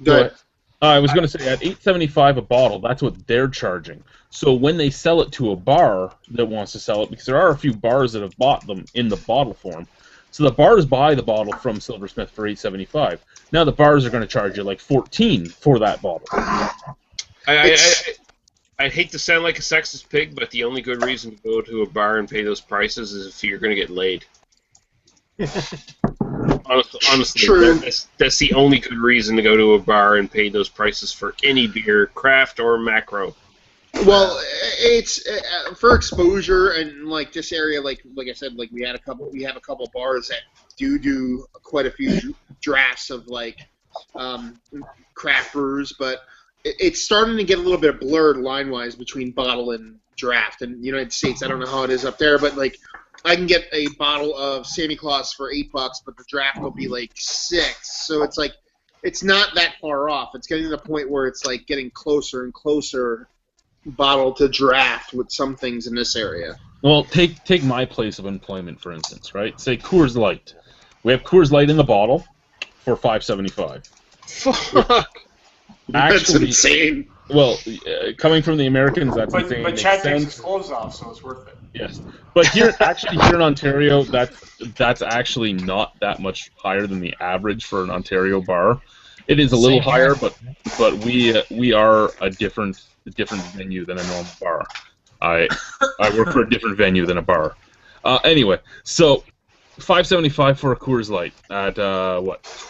Speaker 1: Go ahead. I was going to say, at $8.75 a bottle, that's what they're charging. So when they sell it to a bar that wants to sell it, because there are a few bars that have bought them in the bottle form, so the bars buy the bottle from Silversmith for $8.75. Now the bars are going to charge you like $14 for that bottle.
Speaker 3: I hate to sound like a sexist pig, but the only good reason to go to a bar and pay those prices is if you're going to get laid. Honestly,
Speaker 9: true.
Speaker 3: That's the only good reason to go to a bar and pay those prices for any beer, craft or macro.
Speaker 9: Well, it's for exposure and like this area, like I said, like we have a couple bars that do quite a few drafts of like craft brewers, but it's starting to get a little bit blurred line-wise between bottle and draft. In the United States, I don't know how it is up there, but like. I can get a bottle of Sammy Claus for $8, but the draft will be like $6. So it's like it's not that far off. It's getting to the point where it's like getting closer and closer bottle to draft with some things in this area.
Speaker 1: Well, take my place of employment for instance, right? Say Coors Light. We have Coors Light in the bottle for $5.75.
Speaker 3: Fuck.
Speaker 9: That's insane.
Speaker 1: Well, coming from the Americans, that's insane.
Speaker 7: But Chad takes his clothes off, so it's worth it.
Speaker 1: Yes, but here in Ontario, that's actually not that much higher than the average for an Ontario bar. It is a little higher, but we are a different venue than a normal bar. I work for a different venue than a bar. Anyway, so $5.75 for a Coors Light at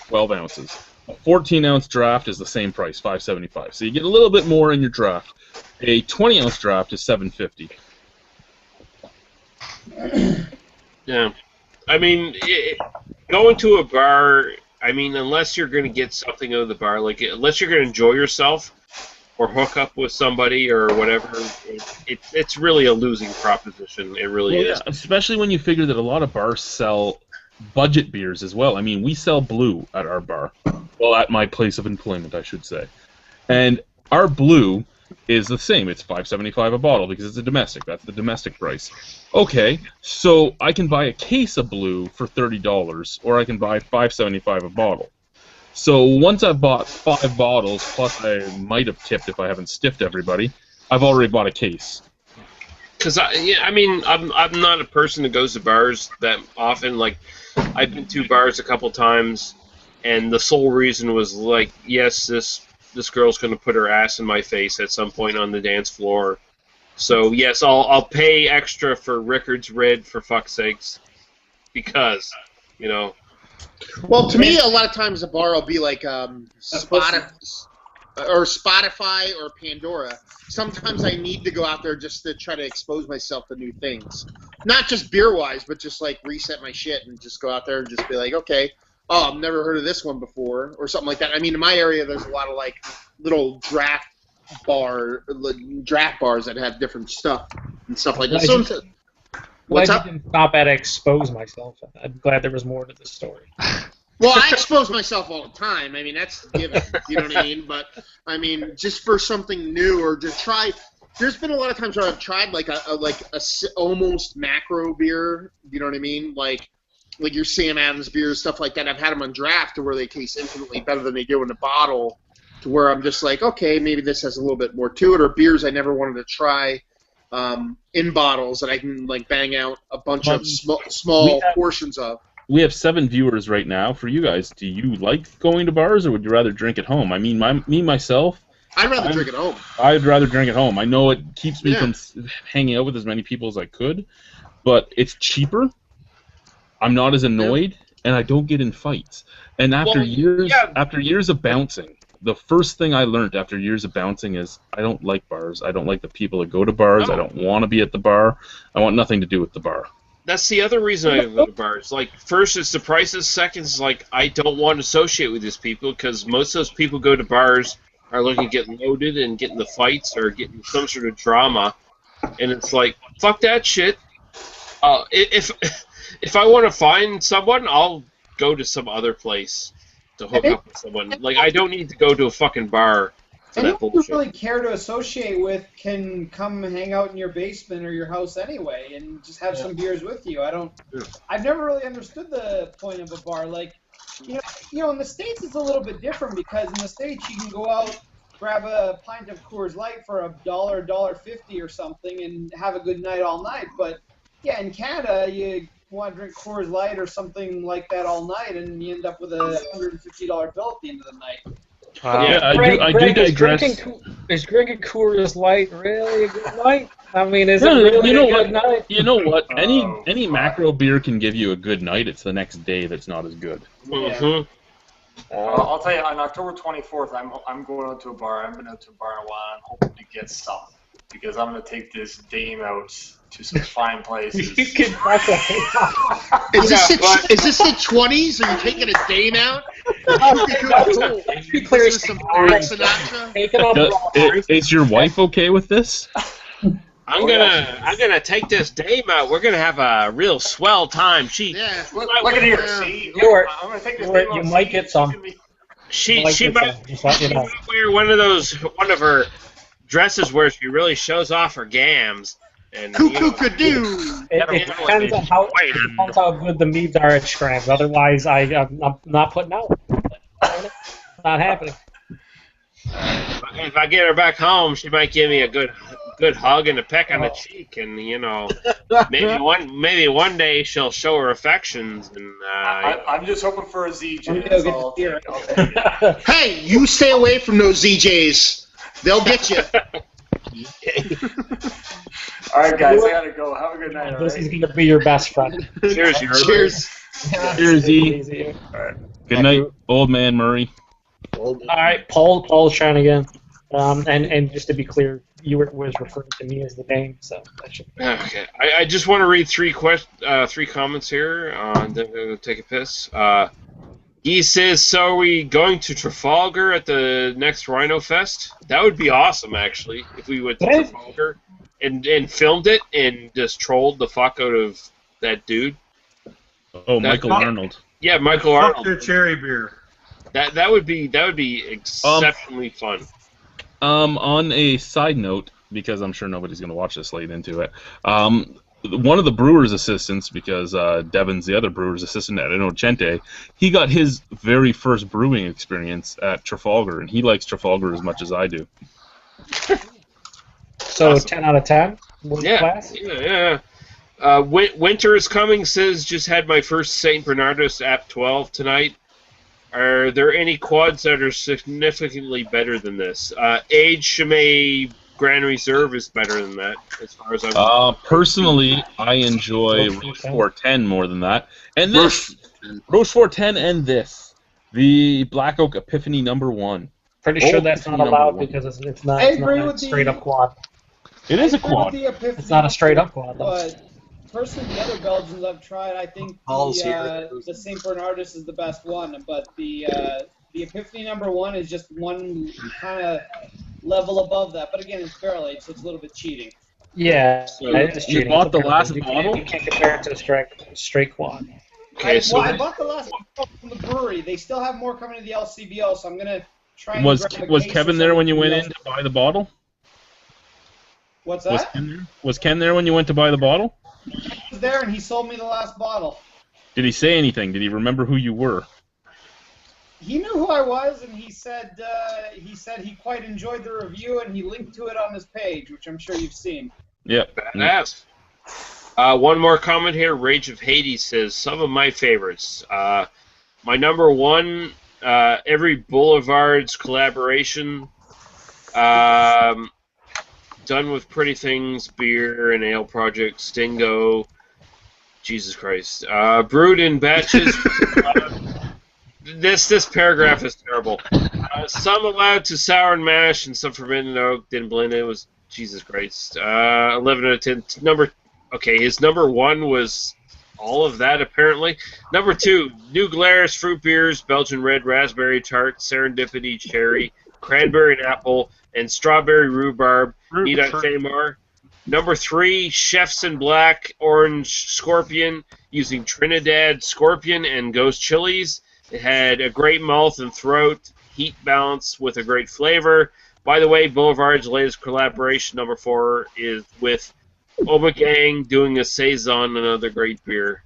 Speaker 1: 12 ounces. A 14-ounce draft is the same price, $5.75. So you get a little bit more in your draft. A 20-ounce draft is $7.50.
Speaker 3: Yeah, I mean, going to a bar. I mean, unless you're going to get something out of the bar, like unless you're going to enjoy yourself or hook up with somebody or whatever, it's really a losing proposition. It really is.
Speaker 1: Yeah, especially when you figure that a lot of bars sell budget beers as well. I mean, we sell Blue at our bar. Well, at my place of employment, I should say. And our Blue is the same. It's $5.75 a bottle because it's a domestic. That's the domestic price. Okay, so I can buy a case of Blue for $30, or I can buy $5.75 a bottle. So once I've bought 5 bottles, plus I might have tipped if I haven't stiffed everybody, I've already bought a case.
Speaker 3: Because I'm not a person that goes to bars that often. Like, I've been to bars a couple times, and the sole reason was like, yes, this girl's going to put her ass in my face at some point on the dance floor. So yes, I'll pay extra for Rickard's Red for fuck's sakes, because
Speaker 9: Well, to me, a lot of times a bar will be like Spotify or Pandora. Sometimes I need to go out there just to try to expose myself to new things, not just beer-wise, but just like reset my shit and just go out there and just be like, okay, I've never heard of this one before, or something like that. I mean, in my area, there's a lot of like little draft bars that have different stuff and stuff like that. So, What's
Speaker 2: glad
Speaker 9: up?
Speaker 2: you didn't stop at expose myself. I'm glad there was more to the story.
Speaker 9: Well, I expose myself all the time. I mean, that's a given. You know what I mean? But I mean, just for something new or to try. There's been a lot of times where I've tried like a almost macro beer. You know what I mean? Like your Sam Adams beers, stuff like that. I've had them on draft to where they taste infinitely better than they do in a bottle. To where I'm just like, okay, maybe this has a little bit more to it. Or beers I never wanted to try in bottles that I can like bang out a bunch of small portions of.
Speaker 1: We have 7 viewers right now. For you guys, do you like going to bars, or would you rather drink at home? I mean, myself.
Speaker 9: I'd rather drink at home.
Speaker 1: I'd rather drink at home. I know it keeps me from hanging out with as many people as I could, but it's cheaper. I'm not as annoyed, and I don't get in fights. And after years of bouncing, the first thing I learned after years of bouncing is I don't like bars. I don't like the people that go to bars. I don't want to be at the bar. I want nothing to do with the bar.
Speaker 3: That's the other reason I go to bars. Like, first, it's the prices. Second, is like I don't want to associate with these people because most of those people go to bars are looking to get loaded and get in the fights or getting some sort of drama, and it's like, fuck that shit. If I want to find someone, I'll go to some other place to hook up with someone. Like, I don't need to go to a fucking bar for that
Speaker 4: Anyone
Speaker 3: bullshit.
Speaker 4: you really care to associate with can come hang out in your basement or your house anyway, and just have some beers with you. I've never really understood the point of a bar. Like, you know, in the States it's a little bit different because in the States you can go out, grab a pint of Coors Light for $1, $1.50 or something, and have a good night all night. But yeah, in Canada you want to drink Coors Light or something like that all night, and you end up with a $150 bill at the end of the night.
Speaker 1: I do digress.
Speaker 2: Is drinking Coors Light really a good night? I mean, is it really a good night?
Speaker 1: You know what? Any macro beer can give you a good night. It's the next day that's not as good.
Speaker 3: Mm-hmm.
Speaker 7: I'll tell you, on October 24th, I'm going out to a bar. I haven't been out to a bar in a while. I'm hoping to get some because I'm going to take this dame out to some fine places.
Speaker 4: You can
Speaker 9: Is this the 20s? Are you taking a dame out?
Speaker 1: Is your wife okay with this?
Speaker 3: I'm gonna take this dame out. We're gonna have a real swell time.
Speaker 7: Look at here. See, I'm gonna take this dame out.
Speaker 2: You might get some.
Speaker 3: She might wear one of her dresses where she really shows off her gams. And
Speaker 9: Cuckoo-ca-doo!
Speaker 2: It depends on how good the meads are at Scrams. Otherwise, I'm not putting out. Not happening.
Speaker 3: If I get her back home, she might give me a good hug and a peck on the cheek, and maybe one day she'll show her affections. And
Speaker 7: I'm just hoping for a ZJ. That's all.
Speaker 9: Hey, you stay away from those ZJs. They'll get you.
Speaker 7: All right, guys, I gotta go. Have a good night.
Speaker 2: This is gonna be your best friend.
Speaker 3: Cheers.
Speaker 1: Cheers, E.
Speaker 7: All right.
Speaker 1: Good night, old man Murray.
Speaker 2: All right, Paul's trying again. And just to be clear, you was referring to me as the dame, so that should be
Speaker 3: okay. I just want to read three comments here, and then I'm going to take a piss. He says, so are we going to Trafalgar at the next Rhino Fest? That would be awesome, actually, if we went to Trafalgar and filmed it and just trolled the fuck out of that dude.
Speaker 1: Oh, Michael Arnold.
Speaker 3: Yeah, Michael Arnold.
Speaker 8: Fuck their cherry beer.
Speaker 3: That would be exceptionally fun.
Speaker 1: On a side note, because I'm sure nobody's going to watch this late into it, one of the brewer's assistants, because Devin's the other brewer's assistant at Innocente, he got his very first brewing experience at Trafalgar, and he likes Trafalgar as much as I do.
Speaker 2: So awesome. 10 out of 10?
Speaker 3: Class? Yeah. Winter is Coming says, just had my first St. Bernardus App 12 tonight. Are there any quads that are significantly better than this? Age Chimay Grand Reserve is better than that, as far as I'm
Speaker 1: personally, I enjoy Rochefort 10 more than that. And this, Rochefort 10 and this, the Black Oak Epiphany #1.
Speaker 2: Pretty sure that's not allowed because it's not a straight up quad.
Speaker 1: It is a quad.
Speaker 2: It's not a straight up quad, though.
Speaker 4: But personally, the other Belgians I've tried, I think the St. Bernardus is the best one. But the Epiphany #1 is just one kind of level above that. But again, it's barrel aged, so it's a little bit cheating.
Speaker 2: Yeah,
Speaker 1: So
Speaker 2: it is
Speaker 1: you
Speaker 2: cheating.
Speaker 1: bought the
Speaker 2: It's
Speaker 1: last
Speaker 2: okay.
Speaker 1: bottle?
Speaker 2: You can't compare it to a straight quad.
Speaker 3: Okay, so
Speaker 4: I bought the last bottle from the brewery. They still have more coming to the LCBO, so I'm gonna try and
Speaker 1: Was
Speaker 4: grab a
Speaker 1: was
Speaker 4: case
Speaker 1: Kevin
Speaker 4: or
Speaker 1: there when
Speaker 4: something
Speaker 1: you
Speaker 4: from
Speaker 1: went
Speaker 4: the
Speaker 1: in to buy the bottle?
Speaker 4: What's
Speaker 1: Was
Speaker 4: that?
Speaker 1: Ken there? Was Ken there when you went to buy the bottle?
Speaker 4: He was there and he sold me the last bottle.
Speaker 1: Did he say anything? Did he remember who you were?
Speaker 4: He knew who I was, and he said he quite enjoyed the review, and he linked to it on his page, which I'm sure you've seen.
Speaker 1: Yep.
Speaker 3: badass. One more comment here. Rage of Hades says, some of my favorites. My number one, every Boulevard's collaboration, done with Pretty Things, Beer and Ale Project, Stingo, Jesus Christ. Brewed in batches. This paragraph is terrible. Some allowed to sour and mash, and some forbidden oak. Didn't blend it. Was Jesus Christ. 11 out of 10. His number one was all of that apparently. Number two, New Glarus fruit beers, Belgian red, raspberry tart, serendipity cherry, cranberry and apple, and strawberry rhubarb. Need I say more? Number three, Chefs in Black, orange scorpion, using Trinidad scorpion and ghost chilies. It had a great mouth and throat, heat balance with a great flavor. By the way, Boulevard's latest collaboration, number 4, is with Omegang doing a Saison, another great beer.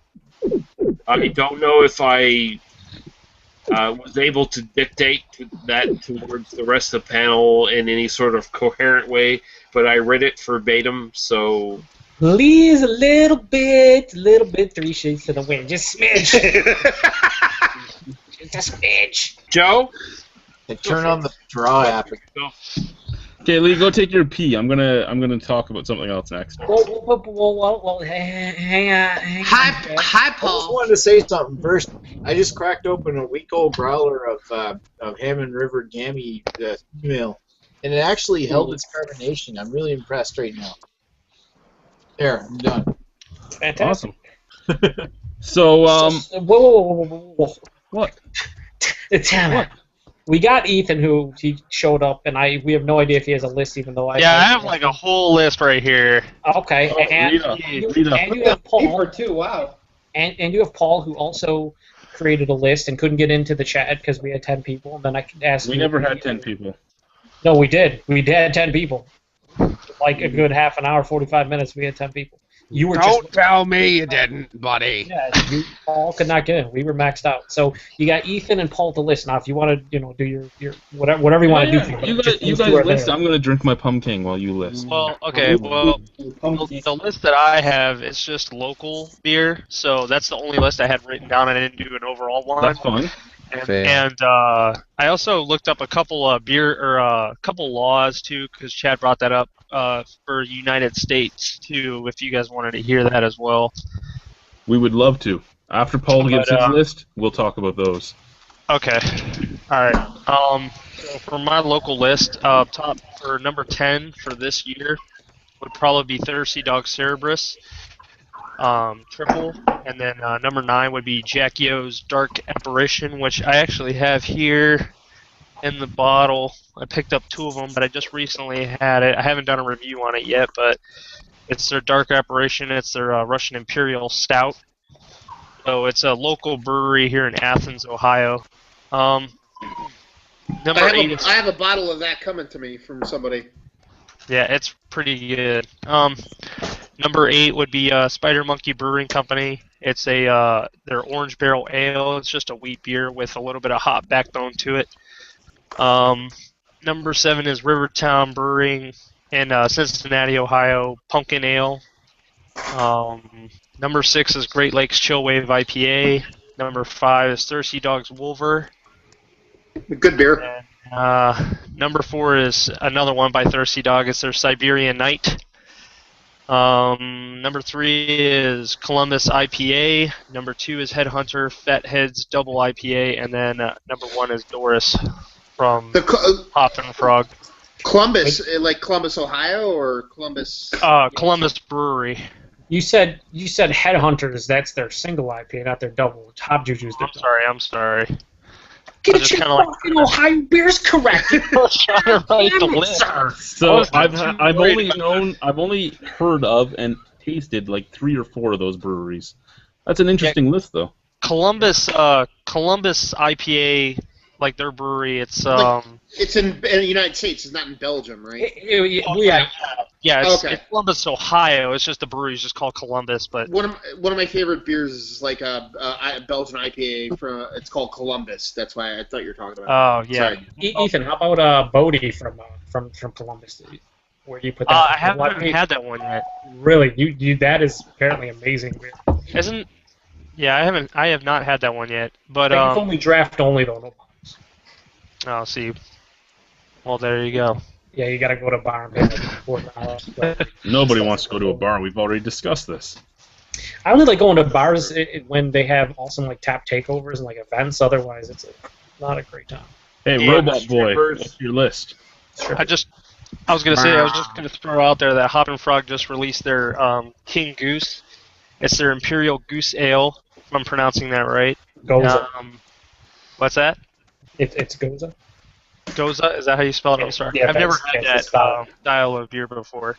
Speaker 3: I don't know if I was able to dictate that towards the rest of the panel in any sort of coherent way, but I read it verbatim, so...
Speaker 2: Please, a little bit, 3 shades to the wind. Just smidge. Just a smidge.
Speaker 3: Joe?
Speaker 5: They turn on the draw app.
Speaker 1: Okay, Lee, go take your pee. I'm gonna talk about something else next.
Speaker 2: Well, hang on.
Speaker 12: Hi,
Speaker 5: I just
Speaker 12: Paul.
Speaker 5: wanted to say something first. I just cracked open a week-old growler of Hammond River Gammy female, and it actually held its carbonation. I'm really impressed right now. There, I'm done.
Speaker 2: Fantastic.
Speaker 1: Awesome. So,
Speaker 2: Whoa.
Speaker 1: what?
Speaker 2: What? We got Ethan, who he showed up, and we have no idea if he has a list, even though I
Speaker 11: have like a whole list right here.
Speaker 2: Okay, and you have Paul.
Speaker 4: Paper too. Wow.
Speaker 2: And you have Paul, who also created a list and couldn't get into the chat because we had 10 people. And then I asked.
Speaker 1: We never had 10 people.
Speaker 2: No, we did. We had 10 people. Like a good half an hour, 45 minutes. We had 10 people. You were
Speaker 12: Don't tell me you didn't, buddy.
Speaker 2: Yeah, Paul could not get in. We were maxed out. So you got Ethan and Paul to list. Now, if you want to, do your whatever you want to do.
Speaker 1: You guys list. I'm gonna drink my pumpkin while you list.
Speaker 11: Well, okay. Well, the list that I have is just local beer, so that's the only list I had written down. I didn't do an overall one.
Speaker 1: That's fine.
Speaker 11: And I also looked up a couple of couple laws too, because Chad brought that up for United States too. If you guys wanted to hear that as well,
Speaker 1: we would love to. After Paul gives his list, we'll talk about those.
Speaker 11: Okay. All right. So for my local list, top for number 10 for this year would probably be Thirsty Dog Cerebrus. Triple, and then number 9 would be Jackio's Dark Apparition, which I actually have here in the bottle. I picked up 2 of them, but I just recently had it. I haven't done a review on it yet, but it's their Dark Apparition. It's their Russian Imperial Stout. So it's a local brewery here in Athens, Ohio. Number 8
Speaker 9: I have a bottle of that coming to me from somebody.
Speaker 11: Yeah, it's pretty good. Number 8 would be Spider Monkey Brewing Company. It's their Orange Barrel Ale. It's just a wheat beer with a little bit of hop backbone to it. Number 7 is Rivertown Brewing in Cincinnati, Ohio, Pumpkin Ale. Number 6 is Great Lakes Chillwave IPA. Number 5 is Thirsty Dog's Wolver.
Speaker 9: Good beer.
Speaker 11: And, number 4 is another one by Thirsty Dog. It's their Siberian Night. Number 3 is Columbus IPA. Number 2 is Headhunter Fatheads Double IPA, and then number 1 is Doris from Hop and Frog.
Speaker 9: Columbus, like Columbus, Ohio, or Columbus?
Speaker 11: Columbus Brewery.
Speaker 2: You said Headhunters. That's their single IPA, not their double. Top Juju's their double.
Speaker 11: I'm sorry. Get your
Speaker 2: fucking Ohio beers corrected.
Speaker 11: I was trying to write the list.
Speaker 1: So I've only heard of and tasted like 3 or 4 of those breweries. That's an interesting list, though.
Speaker 11: Columbus IPA, like their brewery. It's
Speaker 9: It's in the United States. It's not in Belgium, right?
Speaker 11: It's
Speaker 9: Okay.
Speaker 11: Columbus, Ohio. It's just the brewery's just called Columbus, but
Speaker 9: One of my favorite beers is like a Belgian IPA from. It's called Columbus. That's why I thought you were talking about.
Speaker 11: oh yeah.
Speaker 9: Sorry.
Speaker 2: Ethan, how about Bodie from Columbus? Where you put that?
Speaker 11: I haven't had that one yet.
Speaker 2: Really, you that is apparently amazing beer.
Speaker 11: Isn't? Yeah, I have not had that one yet. But
Speaker 2: I think it's only draft only though. No bottles.
Speaker 11: oh, see. Well, there you go.
Speaker 2: Yeah, you gotta go to a bar and pay like $4. But
Speaker 1: Nobody wants to go to a bar. We've already discussed this.
Speaker 2: I only like going to bars when they have awesome like tap takeovers and like events. Otherwise, it's not a great time.
Speaker 1: Hey,
Speaker 11: Yeah,
Speaker 1: Robot Boy, what's your list?
Speaker 11: I was just gonna throw out there that Hop and Frog just released their King Goose. It's their Imperial Goose Ale, if I'm pronouncing that right.
Speaker 2: Goza.
Speaker 11: What's that?
Speaker 2: It's Goza.
Speaker 11: Goza? Is that how you spell it? I'm sorry.
Speaker 2: Yeah,
Speaker 11: I've never
Speaker 2: that's
Speaker 11: had
Speaker 2: the
Speaker 11: that
Speaker 2: style.
Speaker 11: style of beer before.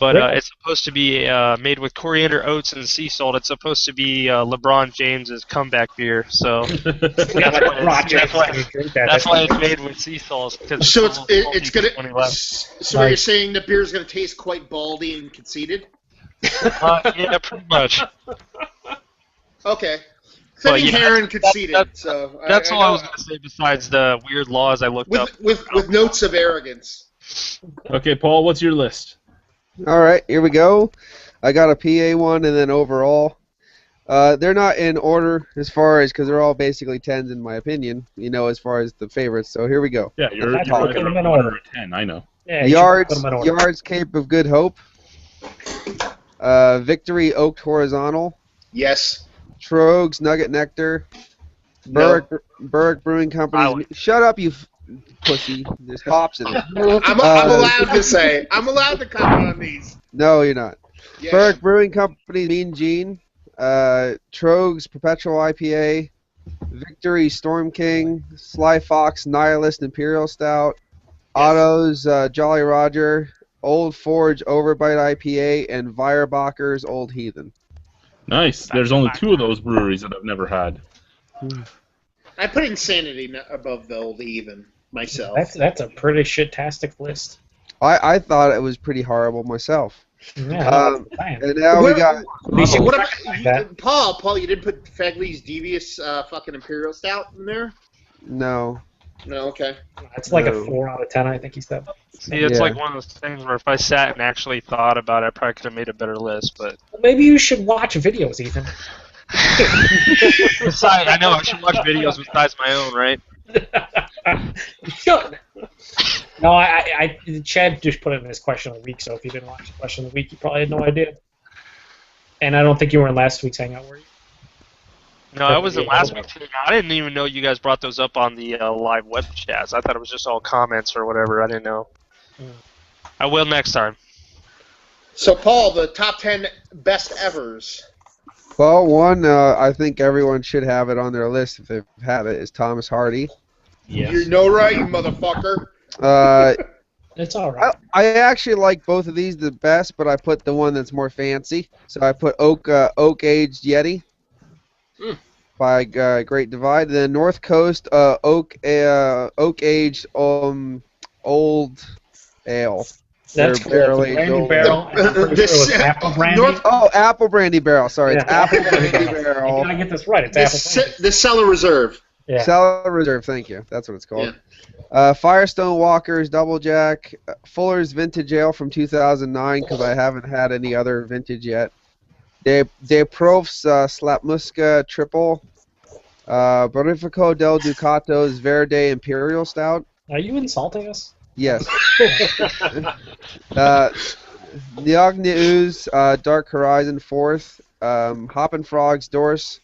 Speaker 11: But
Speaker 2: Really?
Speaker 11: it's supposed to be made with coriander, oats, and sea salt. It's supposed to be LeBron James's comeback beer. So that's why it's made with sea salt.
Speaker 9: So it's gonna. So
Speaker 2: Nice.
Speaker 9: you're saying the beer's gonna taste quite baldy and conceited?
Speaker 11: Yeah, pretty much.
Speaker 9: Okay.
Speaker 11: But
Speaker 9: Setting
Speaker 11: yeah,
Speaker 9: hair and conceited. So
Speaker 11: That's all I
Speaker 9: know-
Speaker 11: was going to say besides the weird laws I looked up.
Speaker 9: with notes of arrogance.
Speaker 1: Okay, Paul, what's your list?
Speaker 13: All right, here we go. I got a PA one and then overall. They're not in order as far as because they're all basically 10s in my opinion. As far as the favorites. So here we go.
Speaker 1: Yeah, you're
Speaker 2: That's
Speaker 1: either
Speaker 2: put them in
Speaker 1: a 1
Speaker 2: order.
Speaker 1: or a 10. I know.
Speaker 2: Yeah, you should put them in order.
Speaker 13: Yards Cape of Good Hope. Victory Oaked Horizontal.
Speaker 9: Yes.
Speaker 13: Trogs Nugget Nectar. Berwick Brewing Company. Shut up, you pussy. There's hops in it.
Speaker 9: I'm allowed to say. I'm allowed to comment on these.
Speaker 13: No, you're not.
Speaker 9: Yeah.
Speaker 13: Berwick Brewing Company, Mean Gene. Trogs Perpetual IPA. Victory Storm King. Sly Fox Nihilist Imperial Stout. Otto's Jolly Roger. Old Forge Overbite IPA. And Weierbacher's Old Heathen.
Speaker 1: Nice. There's only 2 of those breweries that I've never had.
Speaker 9: I put Insanity above the Old Heathen myself.
Speaker 2: That's a pretty shit-tastic list.
Speaker 13: I thought it was pretty horrible myself.
Speaker 2: Yeah,
Speaker 13: And now we got...
Speaker 9: What about Paul? You didn't put Fagley's Devious fucking Imperial Stout in there?
Speaker 13: No.
Speaker 9: No, okay.
Speaker 2: It's like a 4 out of 10, I think he said.
Speaker 11: See, it's like one of those things where if I sat and actually thought about it, I probably could have made a better list, but...
Speaker 2: Well, maybe you should watch videos, Ethan.
Speaker 11: Besides, I know I should watch videos besides my own, right?
Speaker 2: You should. No, Chad just put it in his question of the week, so if you didn't watch the question of the week, you probably had no idea. And I don't think you were in last week's Hangout, were you?
Speaker 11: No, I was in last week's. I didn't even know you guys brought those up on the live web chats. I thought it was just all comments or whatever. I didn't know. I will next time.
Speaker 9: So, Paul, the top 10 best evers.
Speaker 13: Well, one, I think everyone should have it on their list if they've had it, is Thomas Hardy.
Speaker 9: Yes. You know right, you motherfucker.
Speaker 2: It's all right.
Speaker 13: I actually like both of these the best, but I put the one that's more fancy. So I put Oak Aged Yeti by Great Divide. Then North Coast Oak Aged Old Ale.
Speaker 2: That's cool. Brandy barrel. Apple brandy.
Speaker 13: Apple brandy barrel. Sorry, it's apple brandy barrel.
Speaker 2: You gotta get this right. It's apple brandy.
Speaker 9: The Cellar Reserve.
Speaker 2: Yeah.
Speaker 13: Cellar Reserve. Thank you. That's what it's called. Firestone Walker's Double Jack. Fuller's Vintage Ale from 2009 because I haven't had any other vintage yet. De Prof's Slapmuska Triple. Bonifico del Ducato's Verde Imperial Stout.
Speaker 2: Are you insulting us?
Speaker 13: Yes. Niagniu's Dark Horizon 4th, Hoppin' Frogs Dorse,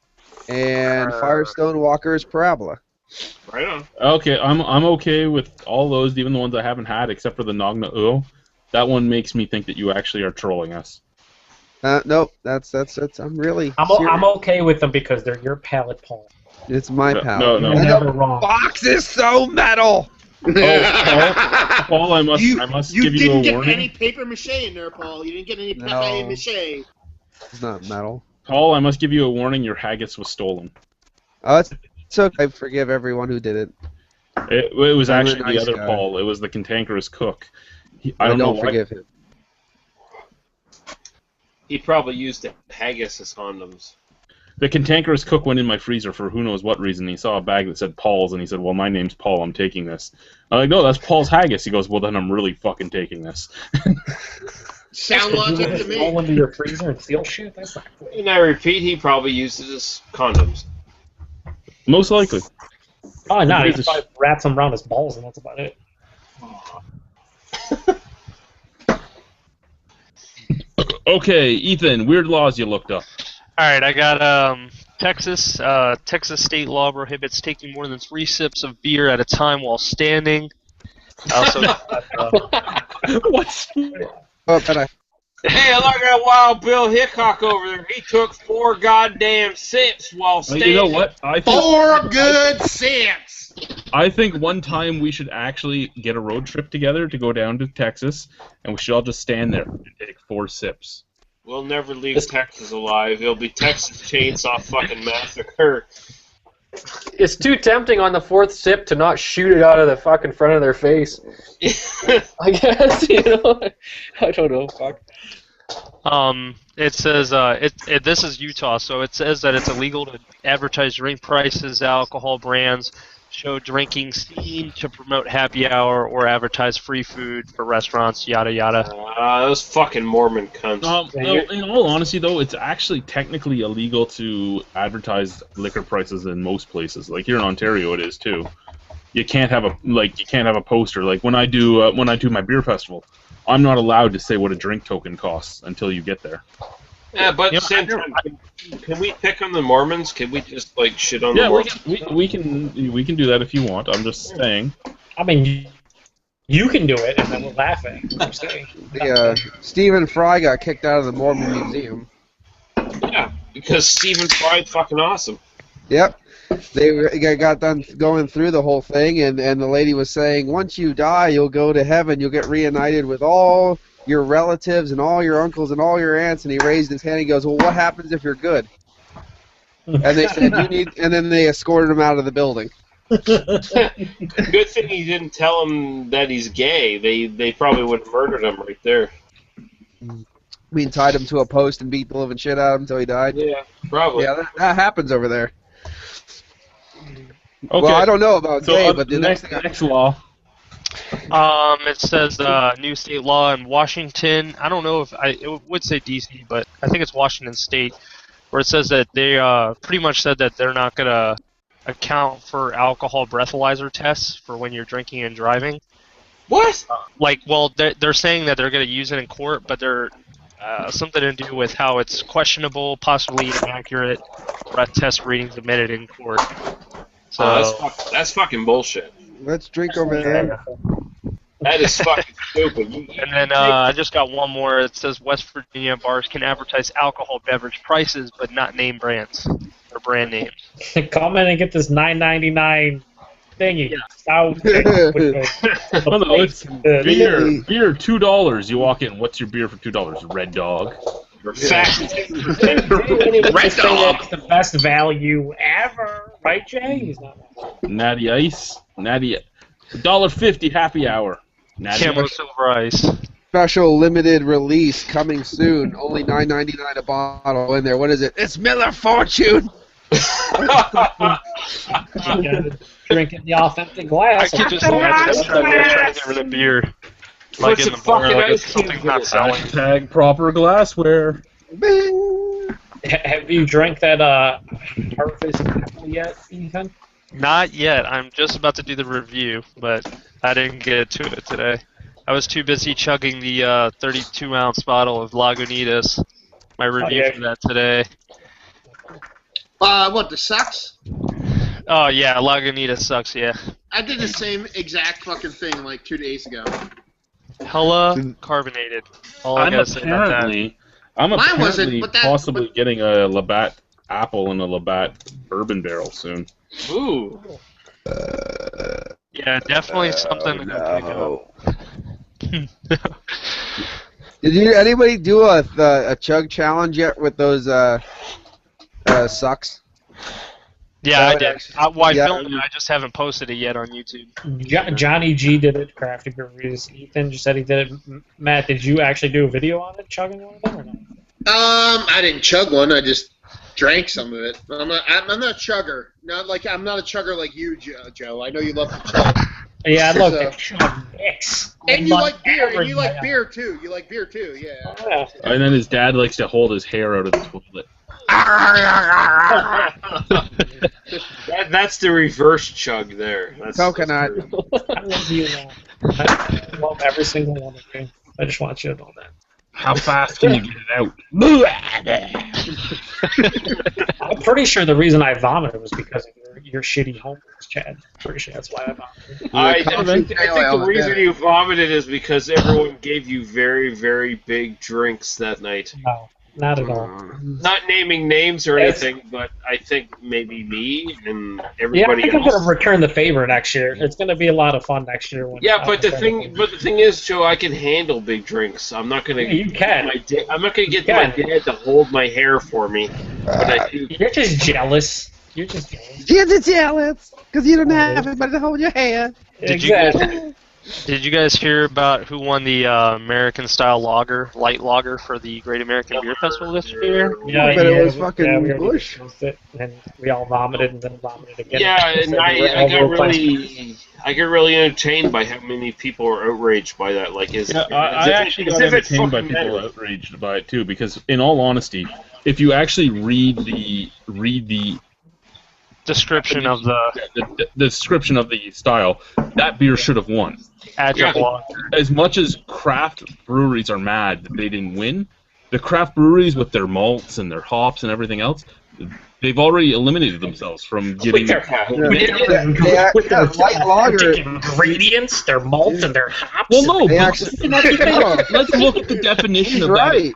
Speaker 13: and Firestone Walker's Parabola.
Speaker 3: Right on.
Speaker 1: Okay, I'm okay with all those, even the ones I haven't had, except for the Nagna Uo. That one makes me think that you actually are trolling us.
Speaker 13: Nope, that's I'm really.
Speaker 2: I'm okay with them because they're your palate, Paul.
Speaker 13: It's my
Speaker 1: No,
Speaker 13: pal.
Speaker 1: no, no.
Speaker 2: You're
Speaker 13: And
Speaker 2: never
Speaker 13: the
Speaker 2: wrong.
Speaker 13: box is so metal.
Speaker 1: Oh, Paul, I must give you
Speaker 9: didn't
Speaker 1: a
Speaker 9: get
Speaker 1: warning.
Speaker 9: any paper mache in there, Paul. You didn't get any
Speaker 13: No.
Speaker 9: paper mache.
Speaker 13: It's not metal.
Speaker 1: Paul, I must give you a warning. Your haggis was stolen.
Speaker 13: Oh, it's okay. I forgive everyone who did it.
Speaker 1: It was
Speaker 13: I'm a
Speaker 1: actually the
Speaker 13: nice
Speaker 1: other
Speaker 13: guy.
Speaker 1: Paul. It was the cantankerous cook.
Speaker 13: I
Speaker 1: don't know
Speaker 13: don't
Speaker 1: why.
Speaker 13: forgive him.
Speaker 3: He probably used the haggis as condoms.
Speaker 1: The cantankerous cook went in my freezer for who knows what reason. He saw a bag that said Paul's, and he said, "Well, my name's Paul. I'm taking this." I'm like, "No, that's Paul's haggis." He goes, "Well, then I'm really fucking taking this."
Speaker 9: Sound logic to me.
Speaker 2: Roll into your freezer and steal shit? That's not cool.
Speaker 3: And I repeat, he probably used it as condoms.
Speaker 1: Most likely.
Speaker 2: Probably not. He
Speaker 1: Here's a
Speaker 2: probably wraps them around his balls, and that's about it.
Speaker 1: Okay, Ethan, weird laws you looked up.
Speaker 11: Alright, I got Texas. Texas state law prohibits taking more than 3 sips of beer at a time while standing. I also got,
Speaker 1: What?
Speaker 13: Oh, but I
Speaker 3: Hey, look at that Wild Bill Hickok over there. He took 4 goddamn sips while standing.
Speaker 1: You know what? I think
Speaker 9: 4 good sips.
Speaker 1: I think one time we should actually get a road trip together to go down to Texas, and we should all just stand there and take 4 sips.
Speaker 3: We'll never leave Texas alive. It'll be Texas Chainsaw fucking Massacre.
Speaker 14: It's too tempting on the 4th sip to not shoot it out of the fucking front of their face. I guess, you know. I don't know. Fuck.
Speaker 11: it says this is Utah, so it says that it's illegal to advertise drink prices, alcohol brands, show drinking scene, to promote happy hour, or advertise free food for restaurants, yada yada.
Speaker 3: Those fucking Mormon cunts.
Speaker 1: No, in all honesty, though, it's actually technically illegal to advertise liquor prices in most places. Like here in Ontario, it is too. You can't have a poster. Like when I do my beer festival, I'm not allowed to say what a drink token costs until you get there.
Speaker 3: Yeah, but
Speaker 1: You know,
Speaker 3: same time, can we pick on the Mormons? Can we just like shit on the
Speaker 1: Yeah,
Speaker 3: Mormons?
Speaker 1: we can do that if you want. I'm just saying.
Speaker 2: I mean, you can do it, and then we'll laugh at it. I'm saying.
Speaker 13: Stephen Fry got kicked out of the Mormon Museum.
Speaker 3: Yeah, because Stephen Fry's fucking awesome.
Speaker 13: Yep. They got done going through the whole thing, and the lady was saying, once you die, you'll go to heaven. You'll get reunited with all your relatives and all your uncles and all your aunts. And he raised his hand. He goes, well, what happens if you're good? And they said, you need. And then they escorted him out of the building.
Speaker 3: Good thing he didn't tell him that he's gay. They probably would have murdered him right there.
Speaker 13: We tied him to a post and beat the living shit out of him until he died.
Speaker 3: Yeah, probably.
Speaker 13: Yeah, that happens over there.
Speaker 1: Okay.
Speaker 13: Well, I don't know about
Speaker 1: So
Speaker 13: gay, but the
Speaker 1: next law.
Speaker 11: It says new state law in Washington. I don't know if it would say D.C., but I think it's Washington State, where it says that they pretty much said that they're not gonna account for alcohol breathalyzer tests for when you're drinking and driving.
Speaker 3: What?
Speaker 11: They're saying that they're gonna use it in court, but they're something to do with how it's questionable, possibly inaccurate breath test readings admitted in court. So
Speaker 3: that's fucking bullshit.
Speaker 13: Let's drink over there.
Speaker 3: That is fucking stupid.
Speaker 11: And then I just got one more. It says West Virginia bars can advertise alcohol beverage prices, but not name brands or brand names.
Speaker 2: Come in and get this $9.99 thingy.
Speaker 1: Oh, no, it's beer $2. You walk in. What's your beer for $2? Red Dog.
Speaker 2: Red Dog. It's the best value ever, right, Jay?
Speaker 1: Natty Ice. Natty $1.50 happy hour. Natty
Speaker 11: Camo
Speaker 1: Ice.
Speaker 11: Silver Ice.
Speaker 13: Special limited release coming soon. Only $9.99 a bottle in there. What is it? It's Miller Fortune.
Speaker 2: Drink in the authentic glass.
Speaker 11: I could just imagine trying to get rid of beer. Like in the bar, like something's not selling.
Speaker 1: Hashtag proper glassware.
Speaker 2: Have you drank that Harvest apple yet, Ethan?
Speaker 11: Not yet. I'm just about to do the review, but I didn't get to it today. I was too busy chugging the 32-ounce bottle of Lagunitas. My review for that today.
Speaker 9: What, the sucks?
Speaker 11: Oh, yeah, Lagunitas sucks, yeah.
Speaker 9: I did the same exact fucking thing like 2 days ago.
Speaker 11: Hella carbonated. All I gotta say about that.
Speaker 1: I'm
Speaker 9: Mine wasn't,
Speaker 1: apparently
Speaker 9: but that-
Speaker 1: possibly getting a Labatt apple in a Labatt bourbon barrel soon.
Speaker 3: Ooh.
Speaker 11: Yeah, definitely something to go pick up.
Speaker 13: Did anybody do a chug challenge yet with those sucks?
Speaker 11: Yeah, I did. I
Speaker 13: yeah.
Speaker 11: filmed it. I just haven't posted it yet on YouTube.
Speaker 2: Johnny G did it. Crafty Breweries. Ethan just said he did it. Matt, did you actually do a video on it, chugging one of them, or not?
Speaker 9: I didn't chug one. I just drank some of it. I'm not a chugger. I'm not a chugger like you, Joe. I know you love to chug.
Speaker 2: Yeah, I love to chug mix.
Speaker 9: And you like beer. And you like beer too. You like beer too. Yeah.
Speaker 1: And then his dad likes to hold his hair out of the toilet.
Speaker 3: That's the reverse chug there. That's
Speaker 13: coconut.
Speaker 2: I love you. I love every single one of you. I just want you to know that.
Speaker 1: How fast can you get it out?
Speaker 2: I'm pretty sure the reason I vomited was because of your shitty homework, Chad. Pretty sure that's why I vomited.
Speaker 3: I think the reason you vomited is because everyone gave you very, very big drinks that night.
Speaker 2: No, not at all.
Speaker 3: Not naming names or anything, but I think maybe me and everybody
Speaker 2: I'm
Speaker 3: else.
Speaker 2: gonna return the favor next year. It's gonna be a lot of fun next year.
Speaker 3: But the thing is, Joe, I can handle big drinks. I'm not gonna.
Speaker 2: You can.
Speaker 3: I'm not gonna get my dad to hold my hair for me. But I do.
Speaker 2: You're just jealous. You're just jealous.
Speaker 13: You're just jealous because you don't have anybody to hold your hand.
Speaker 11: Did you guys hear about who won the American-style light lager for the Great American Beer Festival this year?
Speaker 13: Yeah, but it was fucking
Speaker 2: we
Speaker 13: Bush.
Speaker 2: And we all vomited and then vomited again.
Speaker 3: Yeah, and I get really entertained by how many people are outraged by that. Like,
Speaker 1: I actually got entertained by people outraged by it too, because in all honesty, if you actually read the
Speaker 11: description of
Speaker 1: the description of the style, that beer should have won. As much as craft breweries are mad that they didn't win, the craft breweries with their malts and their hops and everything else, they've already eliminated themselves from getting
Speaker 2: with their light lager ingredients, their malt and their hops.
Speaker 1: Well, no, let's look at the definition of that.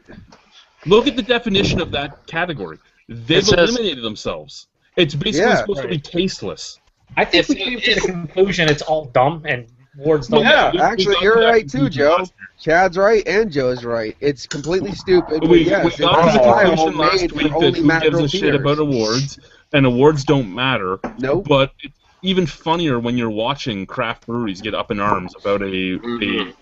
Speaker 1: Look at the definition of that category. They've eliminated themselves. It's basically supposed to be tasteless.
Speaker 2: I think we came to the conclusion it's all dumb and Ward's dumb.
Speaker 13: Yeah, actually, you're right too, Joe. Chad's right and Joe's right. It's completely stupid.
Speaker 1: We got to the conclusion last week that who gives a shit about awards, and awards don't matter.
Speaker 13: Nope.
Speaker 1: But it's even funnier when you're watching craft breweries get up in arms about a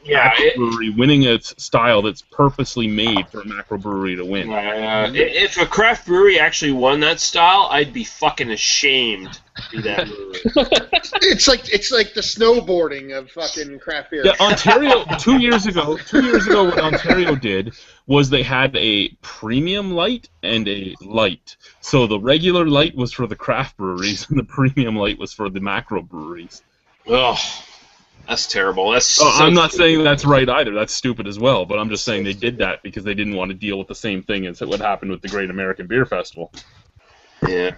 Speaker 1: craft brewery winning a style that's purposely made for a macro brewery to win.
Speaker 3: If a craft brewery actually won that style, I'd be fucking ashamed to be that brewery.
Speaker 9: It's like the snowboarding of fucking craft beer.
Speaker 1: Yeah, Ontario 2 years ago, what Ontario did was they had a premium light and a light. So the regular light was for the craft breweries, and the premium light was for the macro breweries.
Speaker 3: Oh, that's terrible.
Speaker 1: I'm not saying that's right either. That's stupid as well. But I'm just saying they did that because they didn't want to deal with the same thing as what happened with the Great American Beer Festival.
Speaker 3: Yeah.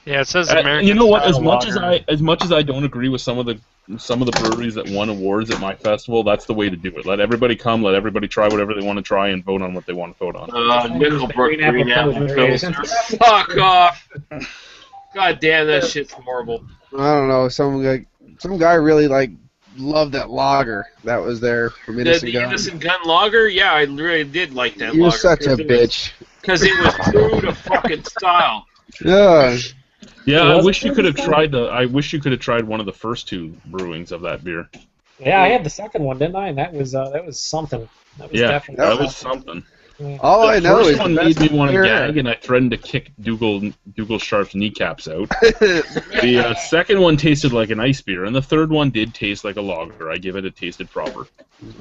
Speaker 11: Yeah, it says American.
Speaker 1: You know what? As
Speaker 11: lager.
Speaker 1: much as I don't agree with some of the breweries that won awards at my festival, that's the way to do it. Let everybody come, let everybody try whatever they want to try, and vote on what they want to vote on.
Speaker 3: Nickelbrook Green Apple Pilsner. Fuck off! God damn, that shit's horrible.
Speaker 13: I don't know. Some guy really loved that lager that was there from Innocent Gun.
Speaker 3: Innocent Gun lager? Yeah, I really did like that lager.
Speaker 13: You're such a bitch.
Speaker 3: Because it was true to fucking style.
Speaker 13: Yeah.
Speaker 1: Yeah, I wish you could have tried one of the first two brewings of that beer.
Speaker 2: Yeah, I had the second one, didn't I? And that was something. That was definitely
Speaker 1: that was something.
Speaker 2: Yeah.
Speaker 13: All I know is
Speaker 1: the first one made me want to gag, and I threatened to kick Dougal Sharp's kneecaps out. The second one tasted like an ice beer, and the third one did taste like a lager. I give it a tasted proper.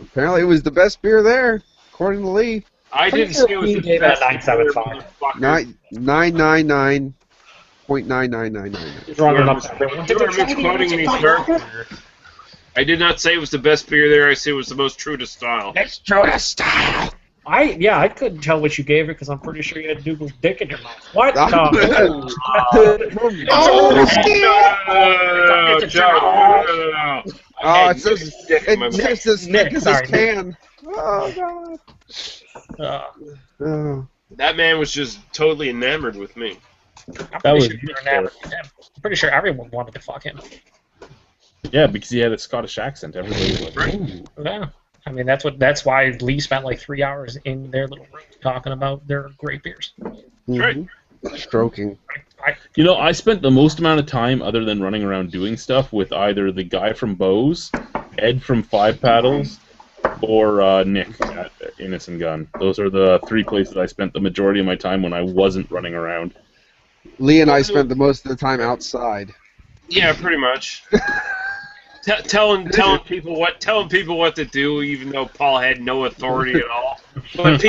Speaker 13: Apparently, it was the best beer there, according to Lee.
Speaker 3: I didn't say it was the best.
Speaker 2: 975.
Speaker 13: 999.9999.
Speaker 2: Running up
Speaker 3: You are misquoting me, sir. I did not say it was the best beer there. I said it was the most true to style.
Speaker 2: It's true to style. I couldn't tell what you gave it because I'm pretty sure you had Dougal's dick in your mouth. What?
Speaker 13: It's as thick as this can. Oh, God.
Speaker 3: That man was just totally enamored with me.
Speaker 1: That was
Speaker 2: I'm pretty sure everyone wanted to fuck him.
Speaker 1: Yeah, because he had a Scottish accent. Everybody was like, ooh.
Speaker 2: Yeah. I mean, that's why Lee spent like 3 hours in their little room talking about their great beers.
Speaker 1: Right.
Speaker 13: Stroking.
Speaker 1: You know, I spent the most amount of time, other than running around doing stuff, with either the guy from Bose, Ed from Five Paddles, or Nick at Innocent Gun. Those are the 3 places I spent the majority of my time when I wasn't running around.
Speaker 13: Lee and I spent the most of the time outside.
Speaker 3: Yeah, pretty much. telling people what to do, even though Paul had no authority at all. But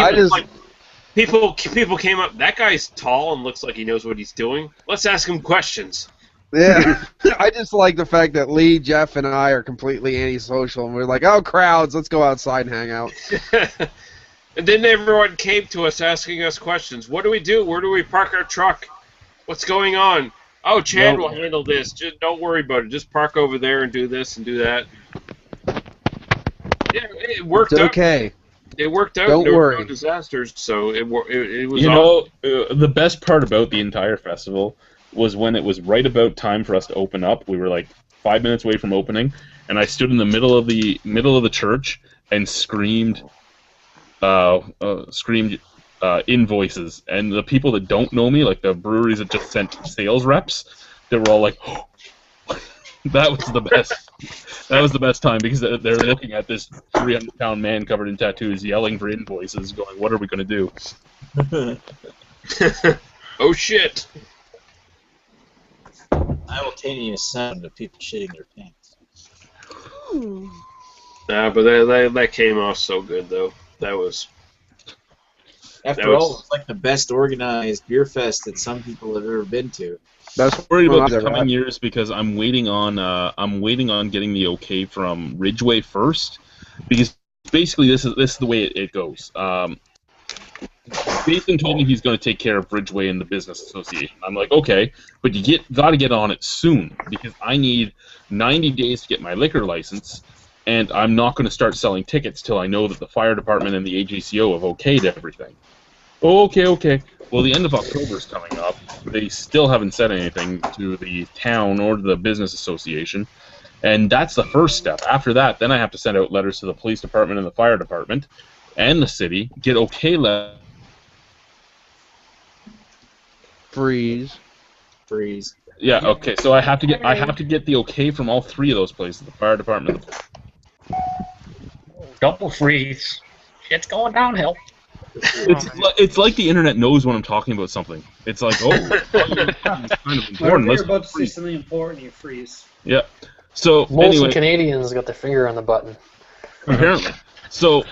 Speaker 3: people came up. That guy's tall and looks like he knows what he's doing. Let's ask him questions.
Speaker 13: Yeah, I just like the fact that Lee, Jeff, and I are completely antisocial, and we're like, oh, crowds, let's go outside and hang out.
Speaker 3: And then everyone came to us asking us questions. What do we do? Where do we park our truck? What's going on? Oh, Chad will handle this. Just don't worry about it. Just park over there and do this and do that. Yeah, it worked out.
Speaker 13: Okay.
Speaker 3: It worked out.
Speaker 13: Don't
Speaker 3: there
Speaker 13: worry.
Speaker 3: were no disasters, so it was.
Speaker 1: You know, the best part about the entire festival was when it was right about time for us to open up. We were like 5 minutes away from opening, and I stood in the middle of the church and screamed invoices. And the people that don't know me, like the breweries that just sent sales reps, they were all like, oh. That was the best. That was the best time because they're looking at this 300-pound man covered in tattoos yelling for invoices, going, "What are we going to do?"
Speaker 3: Oh shit!
Speaker 5: Simultaneous sound of people shitting their pants.
Speaker 3: But that came off so good though. That was.
Speaker 5: After all, it's like the best organized beer fest that some people have ever been to.
Speaker 1: That's worried about the coming years because I'm waiting on getting the okay from Ridgeway first, because basically this is the way it goes. Jason told me he's going to take care of Ridgeway and the business association. I'm like, okay, but you got to get on it soon because I need 90 days to get my liquor license, and I'm not going to start selling tickets till I know that the fire department and the AGCO have okayed everything. Okay. Well, the end of October is coming up. They still haven't said anything to the town or the business association, and that's the first step. After that, then I have to send out letters to the police department and the fire department and the city, get okay letters.
Speaker 13: Freeze.
Speaker 1: Yeah, okay. So I have to get the okay from all 3 of those places, the fire department.
Speaker 2: Double freeze. Shit's going downhill.
Speaker 1: It's like the internet knows when I'm talking about something. It's like, it's kind of important.
Speaker 4: Whenever you're about to say something important, you freeze.
Speaker 1: Yeah. So
Speaker 14: most Canadians got their finger on the button.
Speaker 1: Apparently. So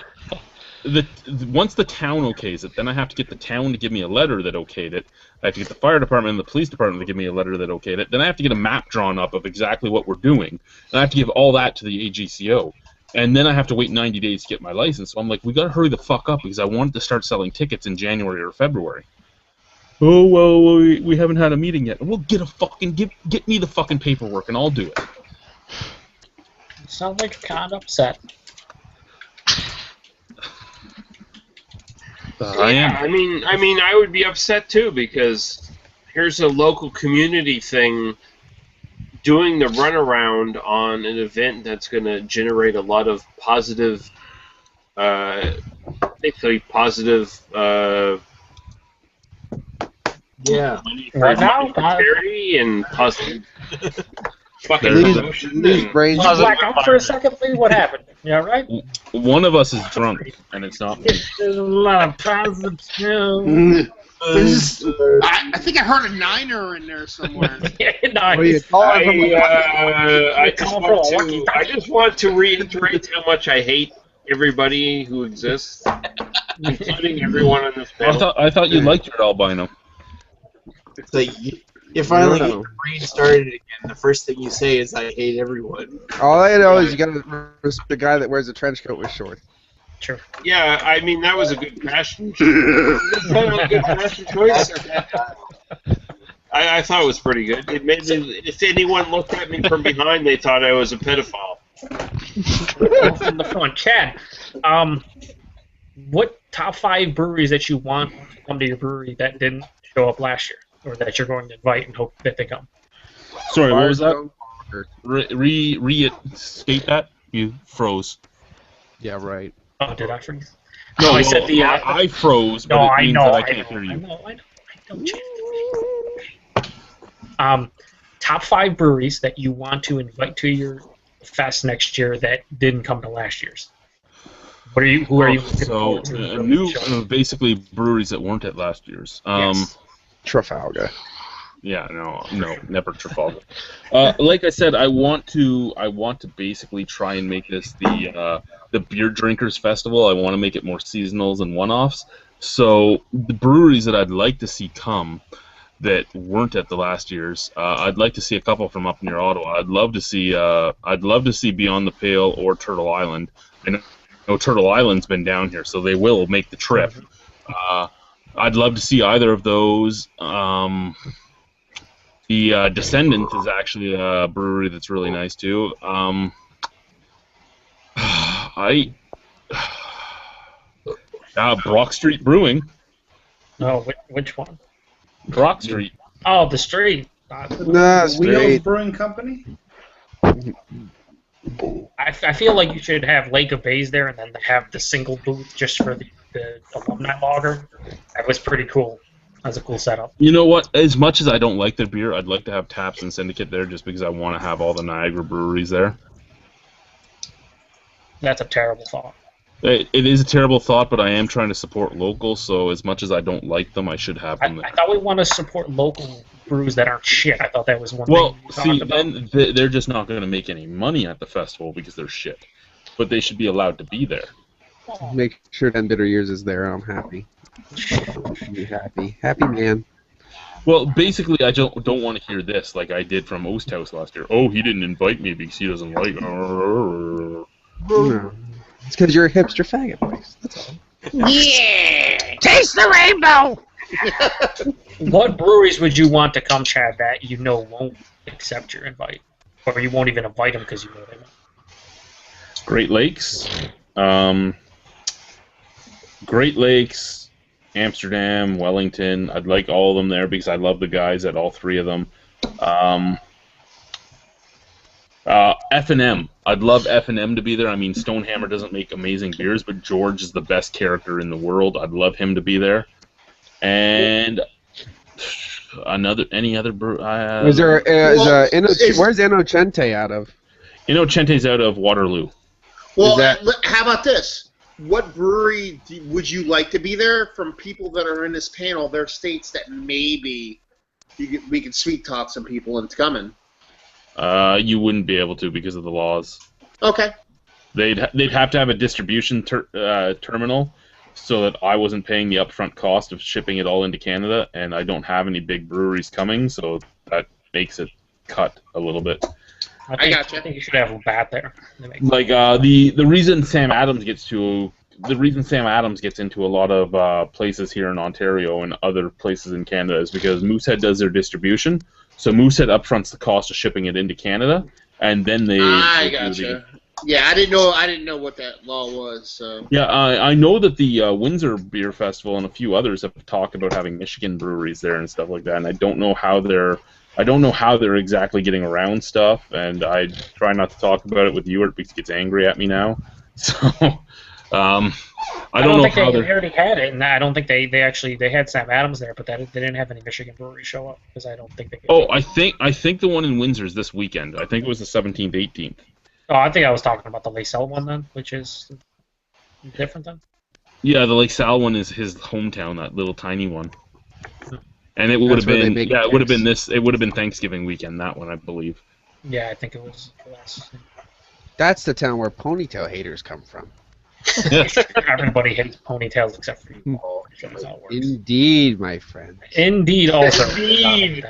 Speaker 1: once the town okays it, then I have to get the town to give me a letter that okayed it. I have to get the fire department and the police department to give me a letter that okayed it. Then I have to get a map drawn up of exactly what we're doing. And I have to give all that to the AGCO. And then I have to wait 90 days to get my license. So I'm like, we got to hurry the fuck up because I wanted to start selling tickets in January or February. Oh, well, we haven't had a meeting yet. Well, get me the fucking paperwork and I'll do it.
Speaker 2: You sound like you're kind of upset.
Speaker 1: I am.
Speaker 3: I mean, I would be upset too because here's a local community thing doing the runaround on an event that's going to generate a lot of positive, basically positive, money for charity and positive fucking promotion.
Speaker 2: Did you black out for a second, Lee? What happened? You all right?
Speaker 1: One of us is drunk, and it's not me.
Speaker 2: There's a lot of positive.
Speaker 12: I think I heard a niner in there somewhere.
Speaker 3: I just want to reiterate how much I hate everybody who exists, including everyone on this panel.
Speaker 1: I thought you liked your albino.
Speaker 5: It's like you finally get your brain started again. The first thing you say is, "I hate everyone."
Speaker 13: All I know is you got to respect the guy that wears a trench coat with shorts.
Speaker 2: Sure.
Speaker 3: Yeah, I mean that was a good fashion choice. I thought it was pretty good. It made me, if anyone looked at me from behind, they thought I was a pedophile.
Speaker 2: From the front, Chad. What top 5 breweries that you want to come to your brewery that didn't show up last year? or that you're going to invite and hope that they come.
Speaker 1: Sorry, what was that? Restate that? You froze.
Speaker 13: Yeah, right.
Speaker 2: Oh, did I freeze?
Speaker 1: No,
Speaker 2: I
Speaker 1: well,
Speaker 2: said the.
Speaker 1: I froze, but
Speaker 2: No,
Speaker 1: it
Speaker 2: I
Speaker 1: means
Speaker 2: know.
Speaker 1: that I can't hear you.
Speaker 2: I know. Top 5 breweries that you want to invite to your fest next year that didn't come to last year's. What are you? Who are you looking forward to?
Speaker 1: Basically breweries that weren't at last year's.
Speaker 2: Yes.
Speaker 13: Trafalgar.
Speaker 1: Yeah, no, never Trafalgar. Like I said, I want to basically try and make this the beer drinkers festival. I want to make it more seasonals and one-offs. So the breweries that I'd like to see come that weren't at the last year's, I'd like to see a couple from up near Ottawa. I'd love to see Beyond the Pale or Turtle Island. I know Turtle Island's been down here, so they will make the trip. I'd love to see either of those. The Descendant is actually a brewery that's really nice too. Brock Street Brewing.
Speaker 2: Oh, which one?
Speaker 1: Brock Street.
Speaker 2: Oh, the street.
Speaker 4: Wheels Brewing Company.
Speaker 2: I feel like you should have Lake of Bays there, and then have the single booth just for the alumni lager. That was pretty cool. That's a cool setup.
Speaker 1: You know what? As much as I don't like their beer, I'd like to have Taps and Syndicate there just because I want to have all the Niagara breweries there.
Speaker 2: That's a terrible thought.
Speaker 1: It is a terrible thought, but I am trying to support local, so as much as I don't like them, I should have them there.
Speaker 2: I thought we want to support local brews that aren't shit. I thought that was one thing.
Speaker 1: Well, see, then they're just not going to make any money at the festival because they're shit. But they should be allowed to be there.
Speaker 13: Make sure 10 Bitter Years is there, and I'm happy. Be happy. Happy man.
Speaker 1: Well, basically, I don't want to hear this like I did from Osthouse last year. Oh, he didn't invite me because he doesn't like...
Speaker 13: No. It's because you're a hipster faggot, boys. That's all.
Speaker 12: Yeah! Taste the rainbow!
Speaker 2: What breweries would you want to come, Chad, that you know won't accept your invite? Or you won't even invite them because you know they won't?
Speaker 1: Great Lakes. Great Lakes, Amsterdam, Wellington. I'd like all of them there because I love the guys at all 3 of them. F&M. I'd love F&M to be there. I mean, Stonehammer doesn't make amazing beers, but George is the best character in the world. I'd love him to be there. And any other brew.
Speaker 13: Where's Innocente out of?
Speaker 1: Innocente's out of Waterloo.
Speaker 9: Well, how about this? What brewery would you like to be there from people that are in this panel? There are states that maybe we could sweet talk some people into coming.
Speaker 1: You wouldn't be able to because of the laws.
Speaker 9: Okay.
Speaker 1: They'd have to have a distribution terminal so that I wasn't paying the upfront cost of shipping it all into Canada, and I don't have any big breweries coming, so that makes it cut a little bit.
Speaker 2: I gotcha. I think you should have a bat there.
Speaker 1: Like the reason Sam Adams gets into a lot of places here in Ontario and other places in Canada is because Moosehead does their distribution. So Moosehead upfronts the cost of shipping it into Canada, and then they.
Speaker 9: I gotcha. Yeah, I didn't know what that law was. So.
Speaker 1: Yeah, I know that the Windsor Beer Festival and a few others have talked about having Michigan breweries there and stuff like that, and I don't know how they're exactly getting around stuff, and I try not to talk about it with Ewart because he gets angry at me now. So. I don't know
Speaker 2: think
Speaker 1: how
Speaker 2: they
Speaker 1: they're...
Speaker 2: already had it, and I don't think they had Sam Adams there, but they didn't have any Michigan breweries show up because I don't think they could.
Speaker 1: Oh, I think the one in Windsor is this weekend. I think it was the 17th, 18th.
Speaker 2: Oh, I think I was talking about the LaSalle one then, which is different then.
Speaker 1: Yeah, the LaSalle one is his hometown, that little tiny one. And it would have been it would have been Thanksgiving weekend, that one, I believe.
Speaker 2: Yeah, I think it was last.
Speaker 13: That's the town where ponytail haters come from.
Speaker 2: Everybody hates ponytails except for you.
Speaker 13: Indeed, my friend.
Speaker 2: Indeed, also.
Speaker 5: Indeed.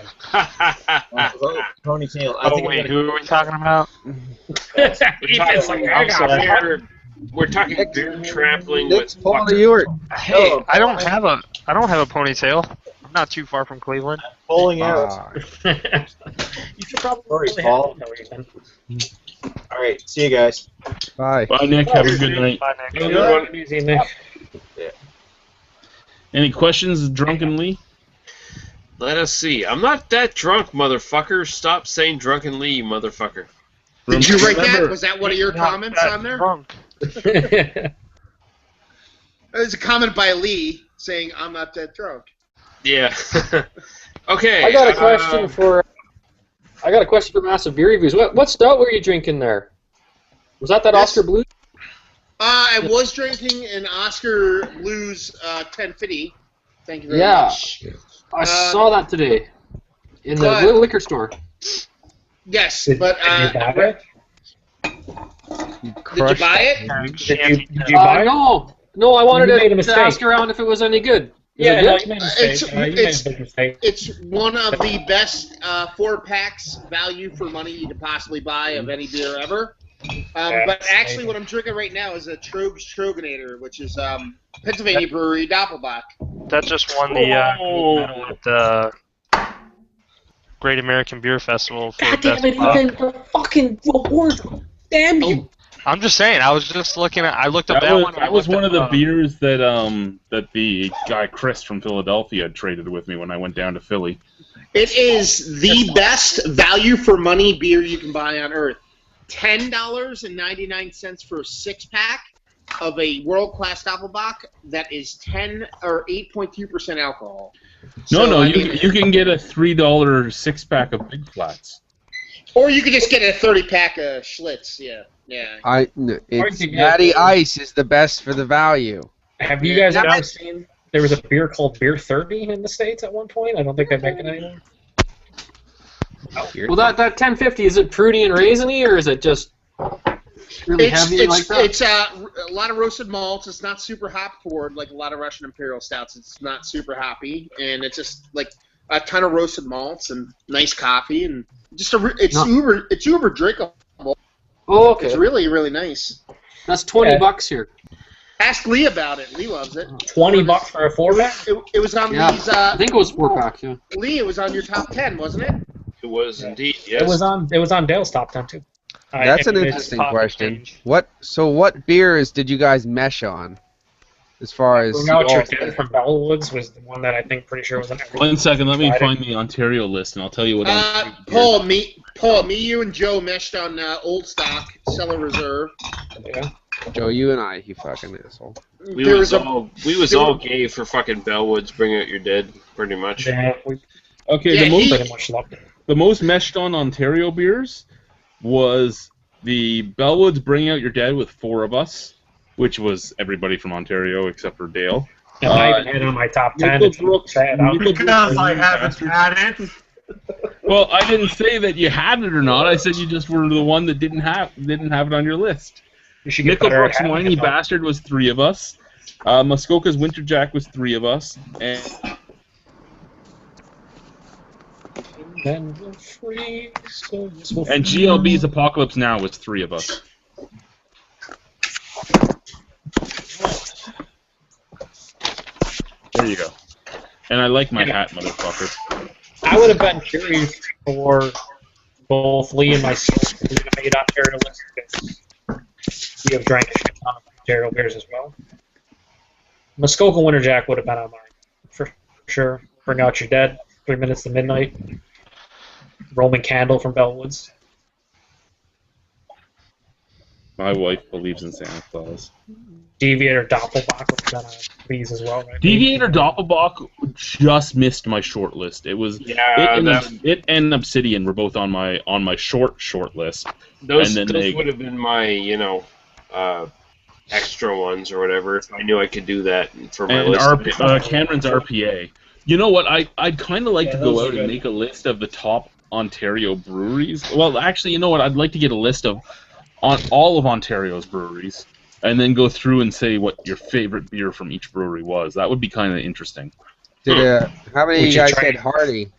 Speaker 5: Ponytail.
Speaker 11: Oh wait, who are we talking about?
Speaker 3: We're talking beer trampling
Speaker 13: with.
Speaker 11: Hey, I don't have a ponytail. I'm not too far from Cleveland.
Speaker 5: Pulling out.
Speaker 2: You should probably
Speaker 5: Paul. All right, see you guys.
Speaker 13: Bye.
Speaker 1: Bye, Nick. Have a good night.
Speaker 11: Bye, Nick.
Speaker 2: Easy, Nick.
Speaker 5: Yeah.
Speaker 1: Any questions, drunkenly?
Speaker 3: Let us see. I'm not that drunk, motherfucker. Stop saying drunkenly, you motherfucker.
Speaker 12: Did you write that? Was that one of your comments on there?
Speaker 11: Drunk.
Speaker 12: There's a comment by Lee saying, "I'm not that drunk."
Speaker 3: Yeah. Okay.
Speaker 14: I got a question for Massive Beer Reviews. What stout were you drinking there? Was that Oscar Blues?
Speaker 12: I was drinking an Oscar Blues 1050. Thank you very much.
Speaker 14: I saw that today in the liquor store.
Speaker 12: Yes, but
Speaker 2: Did you buy it?
Speaker 12: did you buy it?
Speaker 2: Did you buy it?
Speaker 14: No, I wanted
Speaker 2: You made a
Speaker 14: to
Speaker 2: mistake.
Speaker 14: ask around if it was any good. Is
Speaker 2: Yeah,
Speaker 14: it
Speaker 2: no,
Speaker 14: good?
Speaker 2: you made a mistake. You made a big mistake.
Speaker 12: It's one of the best 4-packs value for money you could possibly buy of any beer ever. But actually, what I'm drinking right now is a Trogs Troganator, which is Pennsylvania brewery Doppelbock.
Speaker 11: That just won the medal at the Great American Beer Festival for
Speaker 2: God damn it,
Speaker 11: best.
Speaker 2: even the fucking award. Damn you.
Speaker 11: I'm just saying. I was just looking at. I looked up
Speaker 1: That
Speaker 11: that
Speaker 1: was,
Speaker 11: one.
Speaker 1: that was one of the beers that that the guy Chris from Philadelphia had traded with me when I went down to Philly.
Speaker 12: It is the best value for money beer you can buy on earth. $10.99 for a 6-pack of a world-class Doppelbock that is 10 or 8.2% alcohol.
Speaker 1: You can get a $3 6-pack of Big Flats.
Speaker 12: Or you could just get a 30-pack of Schlitz. Yeah.
Speaker 13: Natty Ice is the best for the value.
Speaker 2: Have you guys ever seen? There was a beer called Beer 30 in the States at one point. I don't think they make it anymore.
Speaker 14: Well, that 1050, is it fruity and raisiny, or is it just really heavy like that?
Speaker 12: It's a lot of roasted malts. It's not super hop forward like a lot of Russian Imperial Stouts. It's not super hoppy, and it's just like a ton of roasted malts and nice coffee, and just it's uber drinkable.
Speaker 14: Oh, okay.
Speaker 12: It's really, really nice.
Speaker 14: That's $20 here.
Speaker 12: Ask Lee about it. Lee loves it.
Speaker 2: $20 for a 4-pack?
Speaker 12: It was on Lee's.
Speaker 14: I think it was 4-pack. Yeah.
Speaker 12: Lee, it was on your top 10, wasn't it?
Speaker 3: It was indeed. Yes.
Speaker 2: It was on Dale's top 10 too.
Speaker 13: That's an interesting question. What beers did you guys mesh on? As far as
Speaker 2: Bring Out Your Dead from Bellwoods was the one that I think pretty sure was on every
Speaker 1: 1 second, let me find the Ontario list, and I'll tell you what.
Speaker 12: Paul, you and Joe meshed on Old Stock Cellar Reserve.
Speaker 2: Yeah.
Speaker 13: Joe, you and I, you fucking asshole.
Speaker 3: We was all gay for fucking Bellwoods. Bring Out Your Dead, pretty much.
Speaker 2: Yeah,
Speaker 1: pretty much loved it. The most meshed on Ontario beers was the Bellwoods Bring Out Your Dead with 4 of us, which was everybody from Ontario except for Dale.
Speaker 2: And I even had it on my top 10.
Speaker 8: Because I haven't had it.
Speaker 1: Well, I didn't say that you had it or not. I said you just were the one that didn't have it on your list. Nickelbrook's Whiny Bastard was 3 of us. Muskoka's Winter Jack was 3 of us. And GLB's Apocalypse Now was 3 of us. There you go. And I like my hat, motherfucker.
Speaker 2: I would have been curious for both Lee and myself to have made Ontario list because we have drank a shit ton of Ontario beers as well. Muskoka Winter Jack would have been on mine for sure. Bring Out Your Dead, 3 Minutes to Midnight. Roman Candle from Bellwoods.
Speaker 1: My wife believes in Santa Claus.
Speaker 2: Deviator Doppelbock would have been on these as well, right?
Speaker 1: Deviator Doppelbock just missed my short list. It was it and Obsidian were both on my short list.
Speaker 3: Those would have been my extra ones or whatever if I knew I could do that for my list.
Speaker 1: Cameron's RPA. You know what? I'd kind of like to go out and make a list of the top Ontario breweries. Well, actually, you know what? I'd like to get a list of all of Ontario's breweries, and then go through and say what your favorite beer from each brewery was. That would be kind of interesting.
Speaker 13: How many of you guys had Hardy?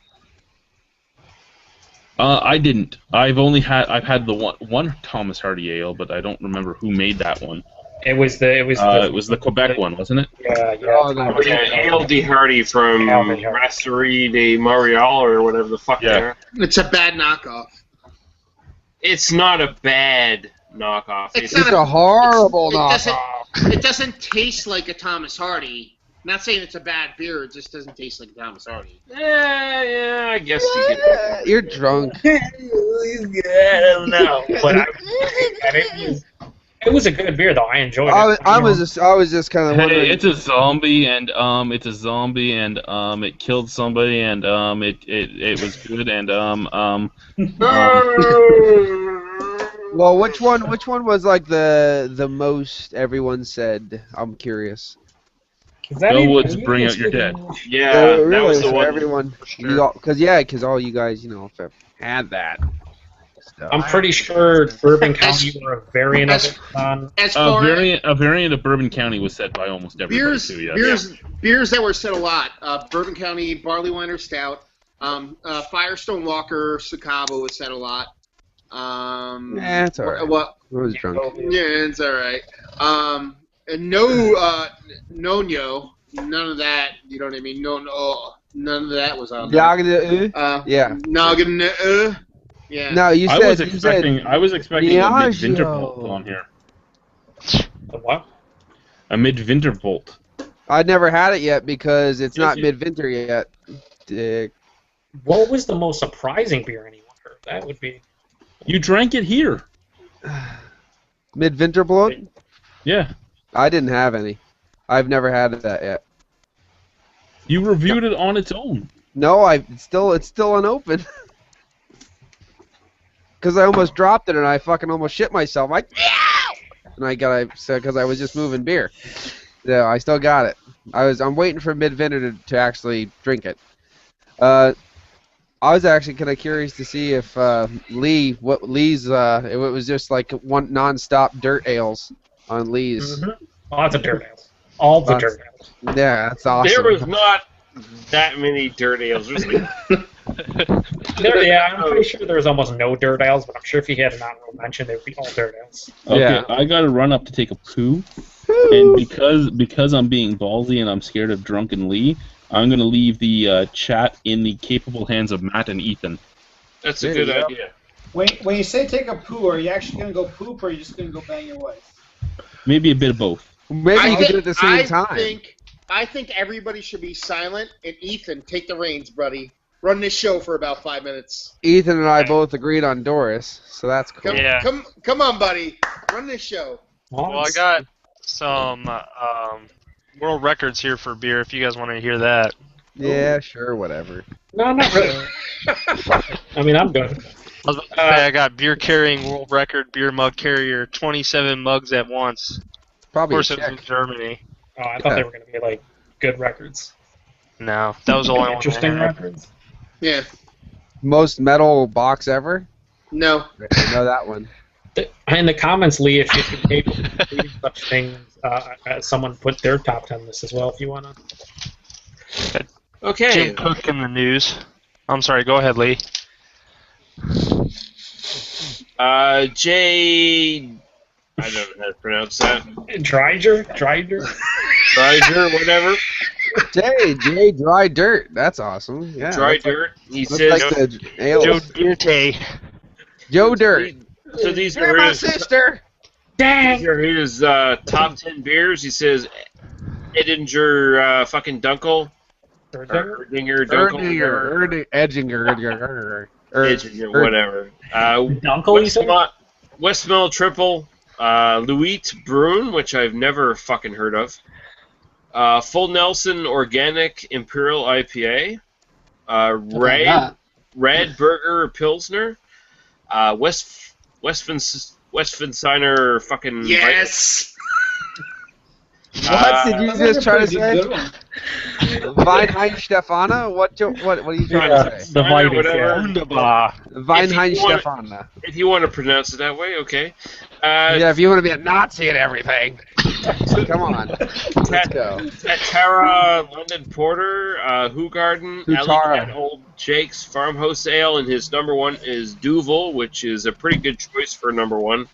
Speaker 1: I didn't. I've had the one Thomas Hardy ale, but I don't remember who made that one.
Speaker 2: It was the
Speaker 1: Quebec one, wasn't it?
Speaker 2: Yeah.
Speaker 3: Ale de Hardy from Brasserie de Montreal or whatever the fuck they are.
Speaker 12: It's a bad knockoff.
Speaker 3: It's not a bad knockoff.
Speaker 12: It's
Speaker 13: a horrible knockoff.
Speaker 12: It doesn't taste like a Thomas Hardy. Not saying it's a bad beer, it just doesn't taste like Thomas Hardy.
Speaker 3: Yeah, I guess you get.
Speaker 13: You're drunk.
Speaker 2: I don't know, but it was a good beer though. I enjoyed it.
Speaker 13: I was just kind of wondering.
Speaker 1: Hey, it's a zombie, and it killed somebody, and it was good, and
Speaker 13: Well, which one was like the most everyone said? I'm curious.
Speaker 1: Bellwood's Bring Out Your Dead.
Speaker 3: Yeah,
Speaker 13: really,
Speaker 3: that was the
Speaker 13: so
Speaker 3: one.
Speaker 13: everyone,
Speaker 3: Sure.
Speaker 13: because all you guys, have had that stuff.
Speaker 2: I'm pretty sure Bourbon County were a variant of it.
Speaker 3: Uh,
Speaker 2: On
Speaker 1: A variant of Bourbon County was said by almost everybody too. Yeah.
Speaker 12: Beers that were said a lot. Bourbon County Barley Wine or Stout. Firestone Walker Sacaba was said a lot.
Speaker 13: It's all right.
Speaker 12: What?
Speaker 13: I was drunk.
Speaker 12: Yeah, it's all right. And Nonyo, none of that. You know what I mean? No, none of that was on there.
Speaker 13: Yeah.
Speaker 12: Nagana. Yeah.
Speaker 13: No, you said.
Speaker 1: I was expecting a Midwinter Bolt on here.
Speaker 2: A what?
Speaker 1: A Midwinter Bolt.
Speaker 13: I'd never had it yet because it's not midwinter yet. Dick.
Speaker 2: What was the most surprising beer anyone heard? That would be.
Speaker 1: You drank it here.
Speaker 13: Midwinter bloat?
Speaker 1: Yeah.
Speaker 13: I didn't have any. I've never had that yet.
Speaker 1: You reviewed it on its own.
Speaker 13: No, it's still unopened. Because I almost dropped it and I fucking almost shit myself. And because I was just moving beer. Yeah, I still got it. I'm waiting for Midwinter to actually drink it. I was actually kind of curious to see if Lee's if it was just like one non-stop dirt ales on Lee's.
Speaker 2: Mm-hmm. Lots of dirt ales. All the dirt ales.
Speaker 13: Yeah, that's awesome.
Speaker 3: There was not that many dirt ales. I'm
Speaker 2: pretty sure there was almost no dirt ales, but I'm sure if you had an honorable mention, they would be all dirt ales.
Speaker 1: Okay,
Speaker 13: Yeah.
Speaker 1: I gotta run up to take a poo, and because I'm being ballsy and I'm scared of drunken Lee, I'm gonna leave the chat in the capable hands of Matt and Ethan.
Speaker 3: That's a good idea.
Speaker 4: When you say take a poo, are you actually going to go poop, or are you just going to go bang your wife?
Speaker 1: Maybe a bit of both.
Speaker 13: Maybe you do it at the same time.
Speaker 12: I think everybody should be silent, and Ethan, take the reins, buddy. Run this show for about 5 minutes.
Speaker 13: Ethan and I both agreed on Doris, so that's cool.
Speaker 12: Come on, buddy. Run this show.
Speaker 11: Well, I got some world records here for beer if you guys want to hear that.
Speaker 13: Yeah, sure, whatever.
Speaker 2: No, not really. I mean, I'm good.
Speaker 11: I was about to say I got beer carrying world record, beer mug carrier, 27 mugs at once.
Speaker 13: Probably.
Speaker 11: Of course, it was in Germany.
Speaker 2: Oh, I thought they were going to be like good records.
Speaker 11: No, that was all I wanted.
Speaker 2: Interesting records.
Speaker 12: Yeah.
Speaker 13: Most metal box ever?
Speaker 12: No.
Speaker 13: I know that one.
Speaker 2: In the comments, Lee, if you're able to do such things, someone put their top 10 list as well if you want to.
Speaker 3: Okay.
Speaker 11: Jim Cook in the news. I'm sorry, go ahead, Lee.
Speaker 3: I don't know how to pronounce that.
Speaker 2: Dryger,
Speaker 3: whatever.
Speaker 13: J Dry Dirt. That's awesome. Yeah.
Speaker 3: Dry Dirt. He
Speaker 13: Looks
Speaker 3: says
Speaker 13: like the ales.
Speaker 11: Joe Dirte.
Speaker 13: Joe Dirt.
Speaker 3: So these
Speaker 13: You're
Speaker 3: are
Speaker 13: my
Speaker 3: his,
Speaker 13: sister.
Speaker 2: Dang.
Speaker 3: these are his top 10 beers. He says Edinger fucking Dunkel. Erdinger Dunkel.
Speaker 13: Edginger.
Speaker 3: Edinger, whatever.
Speaker 2: Dunkel, you said?
Speaker 3: Westmill Triple. Louis Brune, which I've never fucking heard of. Full Nelson Organic Imperial IPA. Red Burger Pilsner. Westfensteiner fucking.
Speaker 12: Yes.
Speaker 13: What did you just try to say? Weinheim Stefana? What are you trying to say?
Speaker 2: The Vitus,
Speaker 3: whatever.
Speaker 13: Weinheim Stefana.
Speaker 3: If you want to pronounce it that way, okay.
Speaker 13: Yeah, if you want to be a Nazi and everything. Come on. Let's go.
Speaker 3: Tara London Porter, Hoogarden, Alley Old Jake's Farmhouse Ale, and his number one is Duvel, which is a pretty good choice for number one,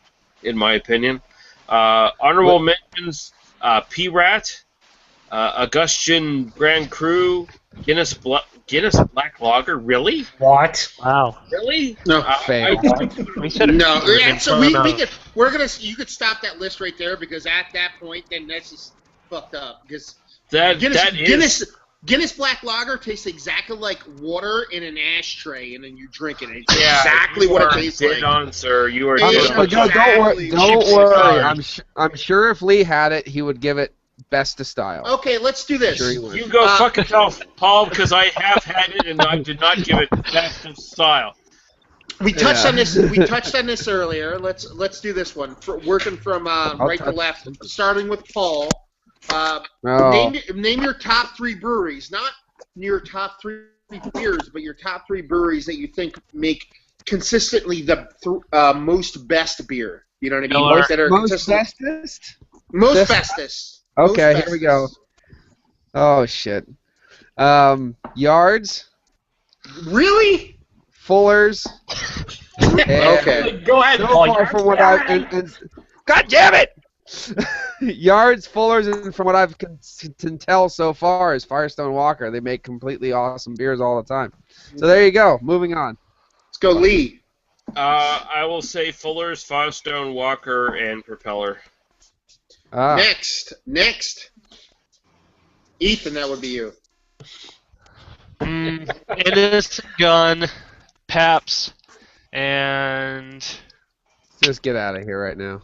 Speaker 3: in my opinion. Honorable mentions, P-Rat, Augustin Grand Cru, Guinness Black Lager. Really?
Speaker 2: What?
Speaker 11: Wow.
Speaker 3: Really?
Speaker 12: No.
Speaker 3: No.
Speaker 12: Yeah, so you could stop that list right there because at that point, then that's just fucked up. Because Guinness Black Lager tastes exactly like water in an ashtray, and then you drink it. It's
Speaker 3: Yeah,
Speaker 12: exactly
Speaker 3: you
Speaker 12: what
Speaker 3: are
Speaker 12: it tastes
Speaker 3: dead
Speaker 12: like.
Speaker 3: on, sir. You are
Speaker 12: Yeah,
Speaker 3: dead on.
Speaker 13: Joe,
Speaker 12: exactly.
Speaker 13: don't worry. I'm sure if Lee had it, he would give it best of style.
Speaker 12: Okay, let's do this.
Speaker 13: Sure he would.
Speaker 10: You go fuck yourself, Paul, because I have had it and I did not give it best of style.
Speaker 12: We touched on this. We touched on this earlier. Let's do this one. Working from right to left, starting with Paul. Name your top 3 breweries, not your top 3 beers, but your top 3 breweries that you think make consistently the most best beer. You know what I mean?
Speaker 11: Miller.
Speaker 12: That are
Speaker 13: Most bestest?
Speaker 12: Most bestest.
Speaker 13: Okay,
Speaker 12: Most
Speaker 13: here we go. Oh shit. Yards.
Speaker 12: Really?
Speaker 13: Fuller's.
Speaker 12: Okay.
Speaker 2: Go ahead,
Speaker 13: So
Speaker 2: Paul.
Speaker 13: far from what God damn it! Yards, Fuller's, and from what I've can tell so far is Firestone Walker. They make completely awesome beers all the time. So there you go. Moving on.
Speaker 12: Let's go, Lee.
Speaker 3: I will say Fuller's, Firestone Walker, and Propeller.
Speaker 12: Next. Ethan, that would be you.
Speaker 11: Innocent Gun, Paps, and...
Speaker 13: Just get out of here right now.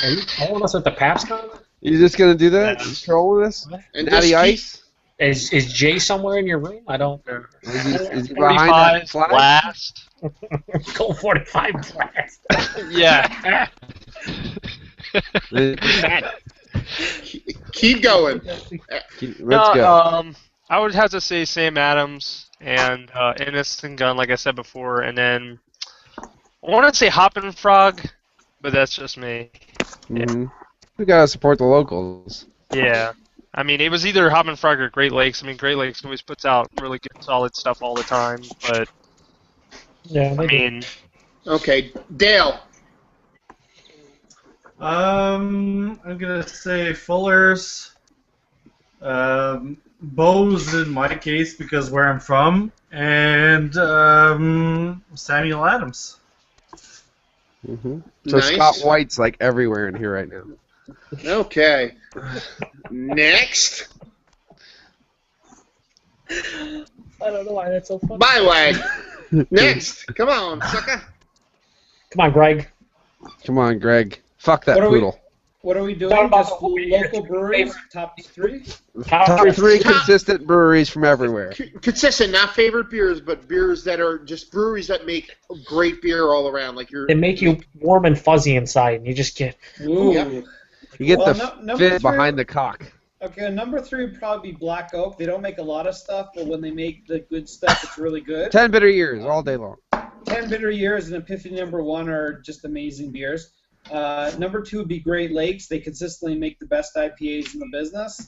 Speaker 2: Are you trolling us with the Paps comment?
Speaker 13: You just gonna do that?
Speaker 2: Yeah.
Speaker 13: You trolling us?
Speaker 12: And
Speaker 13: Natty Ice?
Speaker 2: Is Jay somewhere in your room? I don't.
Speaker 13: Is he behind that
Speaker 11: 45
Speaker 13: flag?
Speaker 11: Blast.
Speaker 2: Go 45 blast.
Speaker 11: Yeah.
Speaker 12: Keep going.
Speaker 13: Let's go.
Speaker 11: I would have to say Sam Adams and Innocent Gun, like I said before, and then I want to say Hoppin' Frog, but that's just me.
Speaker 13: Mm-hmm. We gotta support the locals.
Speaker 11: Yeah. I mean, it was either Hoppin' Frog or Great Lakes. I mean, Great Lakes always puts out really good, solid stuff all the time, but
Speaker 2: yeah,
Speaker 11: I mean,
Speaker 12: okay, Dale.
Speaker 8: I'm gonna say Fuller's, Bose in my case because where I'm from, and Samuel Adams.
Speaker 13: Mm-hmm. So
Speaker 12: Nice.
Speaker 13: Scott White's like everywhere in here right now.
Speaker 12: Okay. Next.
Speaker 2: I don't know why that's so funny.
Speaker 12: Bywag. Next. Come on, sucker.
Speaker 2: Come on, Greg.
Speaker 13: Come on, Greg. Fuck that
Speaker 4: What are we-
Speaker 13: poodle.
Speaker 4: What are we doing?
Speaker 2: Talk about
Speaker 4: Just
Speaker 2: the
Speaker 4: local breweries? Top 3?
Speaker 13: Top 3
Speaker 12: Top-
Speaker 13: consistent breweries from everywhere.
Speaker 12: Consistent, not favorite beers, but beers that are just breweries that make great beer all around. Like
Speaker 2: They make you warm and fuzzy inside, and you just get.
Speaker 4: Ooh.
Speaker 12: Yep.
Speaker 13: You get
Speaker 4: Well,
Speaker 13: the
Speaker 4: number
Speaker 13: fizz
Speaker 4: 3
Speaker 13: behind the cock.
Speaker 4: Okay, number 3 would probably be Black Oak. They don't make a lot of stuff, but when they make the good stuff, it's really good.
Speaker 13: 10 bitter years all day long.
Speaker 4: 10 Bitter Years and Epiphany number 1 are just amazing beers. Number 2 would be Great Lakes. They consistently make the best IPAs in the business.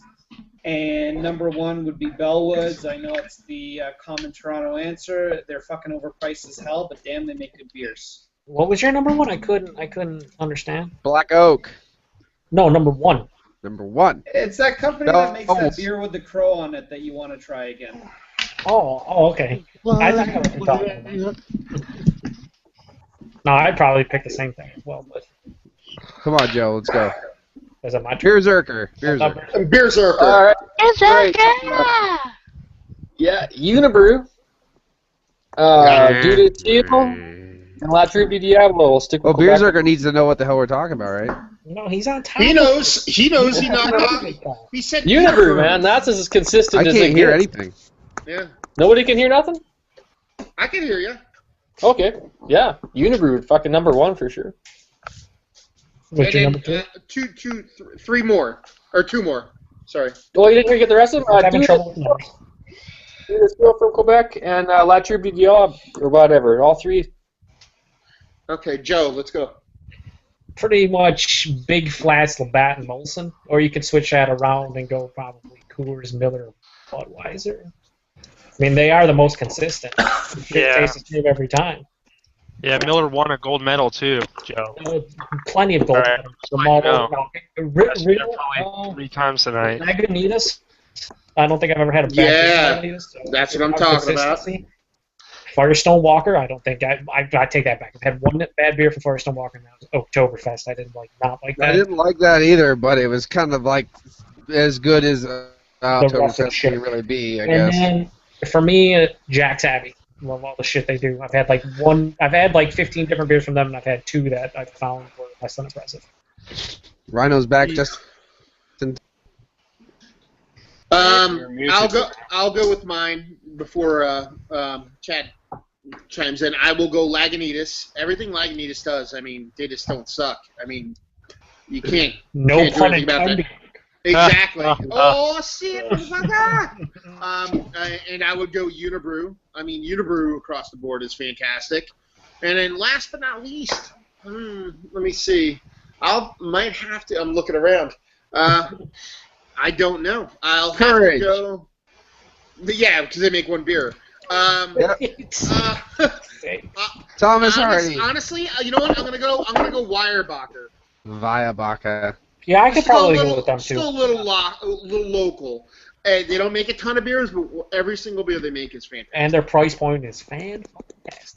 Speaker 4: And number 1 would be Bellwoods. I know it's the common Toronto answer. They're fucking overpriced as hell, but damn, they make good beers.
Speaker 2: What was your number 1? I couldn't understand.
Speaker 13: Black Oak.
Speaker 2: No, number 1.
Speaker 13: Number 1.
Speaker 4: It's that company that makes that beer with the crow on it that you want to try again.
Speaker 2: Oh, okay. I think I was talking about. No, I'd probably pick the same thing as well, but
Speaker 13: Come on, Joe. Let's go.
Speaker 2: is it my turn?
Speaker 13: Beerzerker. Beerzerker.
Speaker 12: Beerzerker.
Speaker 14: All right. Great. Yeah, Unibrew. Due to Steel and La Troupe du Diablo will stick with Quebec.
Speaker 13: Beerzerker needs to know what the hell we're talking about, right?
Speaker 2: No, he's on top.
Speaker 12: He knows. He knows. He not. He said
Speaker 14: Unibrew, man. That's as consistent
Speaker 13: I
Speaker 14: as it
Speaker 13: can't hear
Speaker 14: gets.
Speaker 13: anything.
Speaker 12: Yeah,
Speaker 14: Nobody can hear nothing?
Speaker 12: I can hear you.
Speaker 14: Okay. Yeah. Unibrew, fucking number 1 for sure.
Speaker 2: What's your
Speaker 12: And
Speaker 2: number
Speaker 12: then,
Speaker 2: 2?
Speaker 12: 3 more, or 2 more. Sorry.
Speaker 14: Oh, you didn't get the rest of them?
Speaker 2: I'm having trouble with numbers.
Speaker 14: Due to Steel from Quebec and La Troupe du Diable, or whatever. All 3.
Speaker 12: Okay, Joe, let's go.
Speaker 2: Pretty much Big Flats, Labatt, and Molson. Or you could switch that around and go probably Coors, Miller, Budweiser. I mean, they are the most consistent.
Speaker 11: Yeah.
Speaker 2: It tastes the same every time.
Speaker 11: Yeah, Miller won a gold medal too, Joe.
Speaker 2: Plenty of gold
Speaker 11: All right.
Speaker 2: medals. The
Speaker 11: I
Speaker 2: model,
Speaker 11: know.
Speaker 2: Real,
Speaker 11: Probably 3 times tonight.
Speaker 2: Lagunitas. I don't think I've ever had a bad
Speaker 12: Yeah,
Speaker 2: beer from Lagunitas, so
Speaker 12: that's what I'm talking about.
Speaker 2: consistency. Firestone Walker, I don't think I take that back. I've had one bad beer from Firestone Walker, and that was Oktoberfest. I didn't not like that.
Speaker 13: I didn't like that either, but it was kind of like as good as
Speaker 2: the rest of the
Speaker 13: Oktoberfest can
Speaker 2: shit.
Speaker 13: really be, I
Speaker 2: And
Speaker 13: guess.
Speaker 2: then for me, Jack's Abbey. Love all the shit they do. I've had like 15 different beers from them, and I've had 2 that I've found were less than impressive.
Speaker 13: Rhino's back just.
Speaker 12: I'll go with mine before Chad chimes in. I will go Lagunitas. Everything Lagunitas does, I mean, they just don't suck. I mean, you can't do anything about that. Exactly. Oh shit! And I would go Unibrew. I mean, Unibrew across the board is fantastic. And then last but not least, let me see. Might have to. I'm looking around. I don't know. I'll have to go. Yeah, because they make one beer.
Speaker 13: Thomas Hardy.
Speaker 12: Honestly, you know what? I'm gonna go Weyerbacher.
Speaker 13: Weyerbacher.
Speaker 2: Yeah, I could probably go with them too.
Speaker 12: Still a little local. And they don't make a ton of beers, but every single beer they make is fantastic.
Speaker 2: And their price point is fantastic.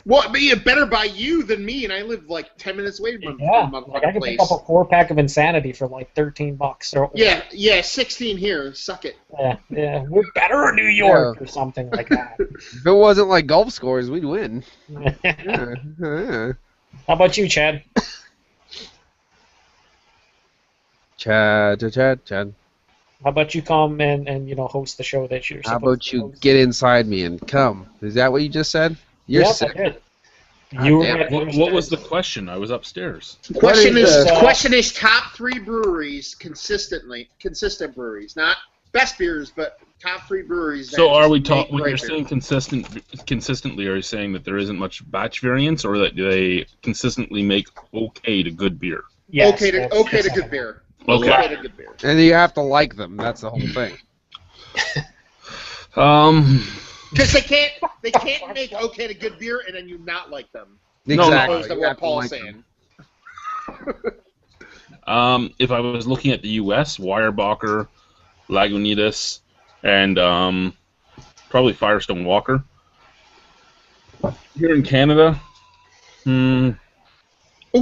Speaker 12: Well, but yeah, better by you than me, and I live like 10 minutes away from my
Speaker 2: I can pick up a 4-pack of Insanity for like $13. Or,
Speaker 12: yeah, 16 here. Suck it.
Speaker 2: Yeah, we're better in New York or something like that.
Speaker 13: If it wasn't like golf scores, we'd win.
Speaker 2: How about you, Chad?
Speaker 13: Chad.
Speaker 2: How about you come and host the show that you're
Speaker 13: How
Speaker 2: supposed
Speaker 13: about
Speaker 2: to
Speaker 13: you
Speaker 2: host?
Speaker 13: get inside me and come? Is that what you just said? You're
Speaker 2: Yes,
Speaker 13: sick.
Speaker 2: I did.
Speaker 1: What was the question? I was upstairs.
Speaker 12: Question is top 3 breweries consistent breweries, not best beers, but top 3 breweries.
Speaker 1: So are we
Speaker 12: talking?
Speaker 1: talking? When you're saying consistently, are you saying that there isn't much batch variance, or that they consistently make okay to good beer?
Speaker 2: Yes,
Speaker 12: okay to good beer.
Speaker 1: Okay.
Speaker 12: Okay to good beer.
Speaker 13: And you have to like them. That's the whole thing.
Speaker 12: Because they can't make okay to good beer and then you not like them.
Speaker 13: Exactly.
Speaker 12: That's
Speaker 13: You
Speaker 12: what
Speaker 13: have to
Speaker 12: Paul's
Speaker 13: like
Speaker 12: saying.
Speaker 1: If I was looking at the U.S., Weyerbacher, Lagunitas, and probably Firestone Walker. Here in Canada,
Speaker 12: Oh,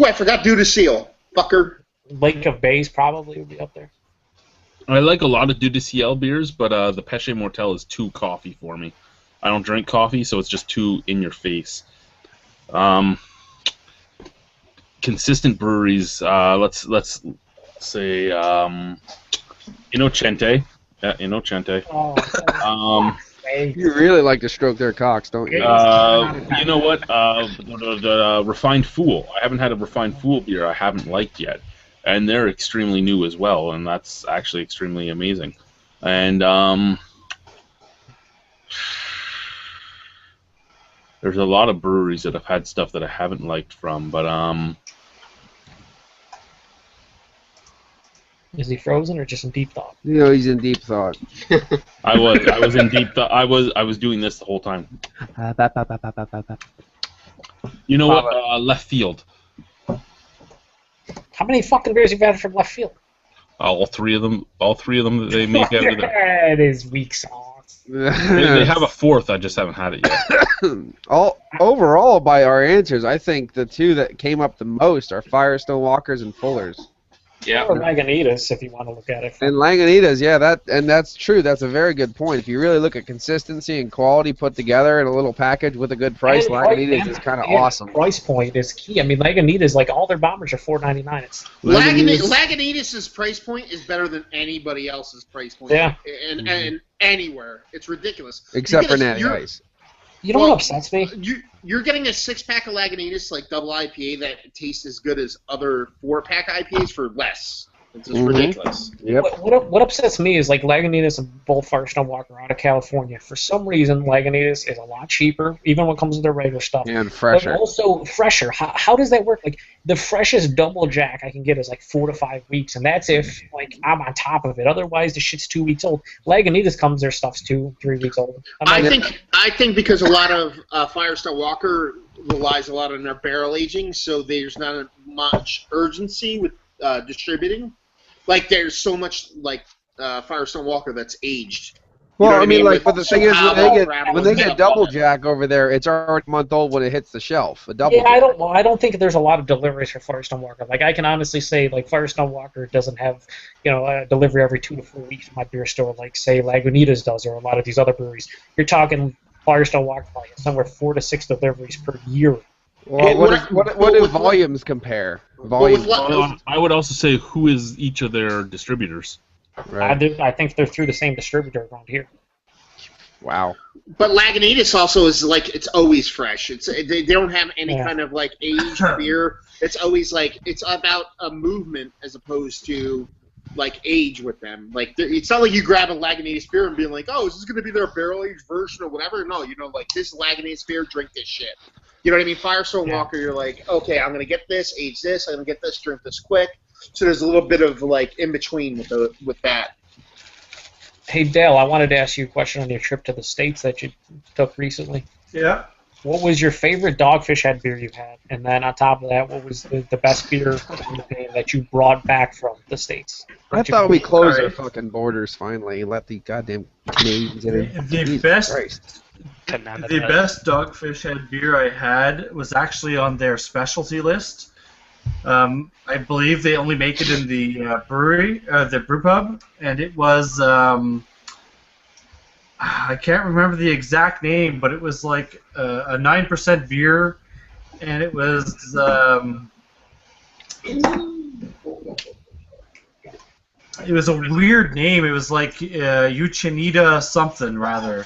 Speaker 12: I forgot Due to Seal. Fucker.
Speaker 2: Lake of Bays probably would be up there.
Speaker 1: I like a lot of Dieu de Ciel beers, but the Péché Mortel is too coffee for me. I don't drink coffee, so it's just too in your face. Consistent breweries. Let's say Innocente. Yeah, Innocente.
Speaker 13: You really like to stroke their cocks, don't you?
Speaker 1: You know what? The Refined Fool. I haven't had a Refined Fool beer I haven't liked yet. And they're extremely new as well, and that's actually extremely amazing. And there's a lot of breweries that have had stuff that I haven't liked from, but
Speaker 2: Is he frozen or just in deep thought?
Speaker 13: You know, he's in deep thought.
Speaker 1: I was in deep thought. I was doing this the whole time. You know what? Left field.
Speaker 2: How many fucking beers have you had from left field?
Speaker 1: All three of them that they make out of there.
Speaker 2: That is weak sauce.
Speaker 1: They have a fourth. I just haven't had it yet.
Speaker 13: Overall, by our answers, I think the 2 that came up the most are Firestone Walkers and Fullers.
Speaker 2: Yeah. Or Lagunitas, if you want to look at it.
Speaker 13: And Lagunitas, yeah, that's true. That's a very good point. If you really look at consistency and quality put together in a little package with a good price, Lagunitas is kind of awesome.
Speaker 2: Price point is key. I mean, Lagunitas, like all their bombers are $4.99. It's
Speaker 12: Lagunitas' price point is better than anybody else's price point.
Speaker 2: Yeah.
Speaker 12: And anywhere. It's ridiculous.
Speaker 13: Except for Natty Ice.
Speaker 2: You know what upsets me?
Speaker 12: You're getting a 6-pack of Lagunitas, like double IPA, that tastes as good as other 4-pack IPAs for less. It's just ridiculous.
Speaker 13: Yep.
Speaker 2: What upsets me is like Lagunitas and both Firestone Walker out of California. For some reason, Lagunitas is a lot cheaper, even when it comes to their regular stuff.
Speaker 13: And fresher.
Speaker 2: But also fresher. How does that work? Like the freshest double jack I can get is like 4 to 5 weeks, and that's if like I'm on top of it. Otherwise, the shit's 2 weeks old. Lagunitas comes, their stuff's 2-3 weeks old.
Speaker 12: I think because a lot of Firestone Walker relies a lot on their barrel aging, so there's not much urgency with distributing. Like there's so much like Firestone Walker that's aged.
Speaker 13: Well,
Speaker 12: know what
Speaker 13: I mean, like, but the thing is, when they get Double Jack over there, it's already a month old when it hits the shelf. A Double
Speaker 2: Yeah,
Speaker 13: Jack.
Speaker 2: I don't think there's a lot of deliveries for Firestone Walker. Like, I can honestly say, like, Firestone Walker doesn't have, a delivery every 2 to 4 weeks from my beer store, like, say, Lagunitas does, or a lot of these other breweries. You're talking Firestone Walker, like, somewhere 4 to 6 deliveries per year.
Speaker 13: Well, what do volumes compare? Volumes.
Speaker 1: I would also say, who is each of their distributors?
Speaker 13: Right.
Speaker 2: I think they're through the same distributor around here.
Speaker 13: Wow.
Speaker 12: But Lagunitas also is like it's always fresh. They don't have any kind of like aged beer. It's always like it's about a movement as opposed to like age with them. Like it's not like you grab a Lagunitas beer and being like, oh, is this going to be their barrel aged version or whatever? No, like this Lagunitas beer, drink this shit. You know what I mean? Firestone Walker, you're like, okay, I'm going to get this, age this, I'm going to get this, drink this quick. So there's a little bit of like in between with that.
Speaker 2: Hey Dale, I wanted to ask you a question on your trip to the States that you took recently.
Speaker 8: Yeah.
Speaker 2: What was your favorite Dogfish Head beer you had? And then on top of that, what was the best beer that you brought back from the States?
Speaker 13: I thought we closed our fucking borders finally and let the goddamn Canadians in.
Speaker 8: The best Dogfish Head beer I had was actually on their specialty list. I believe they only make it in the brewery, the brew pub, and it was I can't remember the exact name, but it was like a 9% beer, and it was a weird name. It was like Uchinita something rather.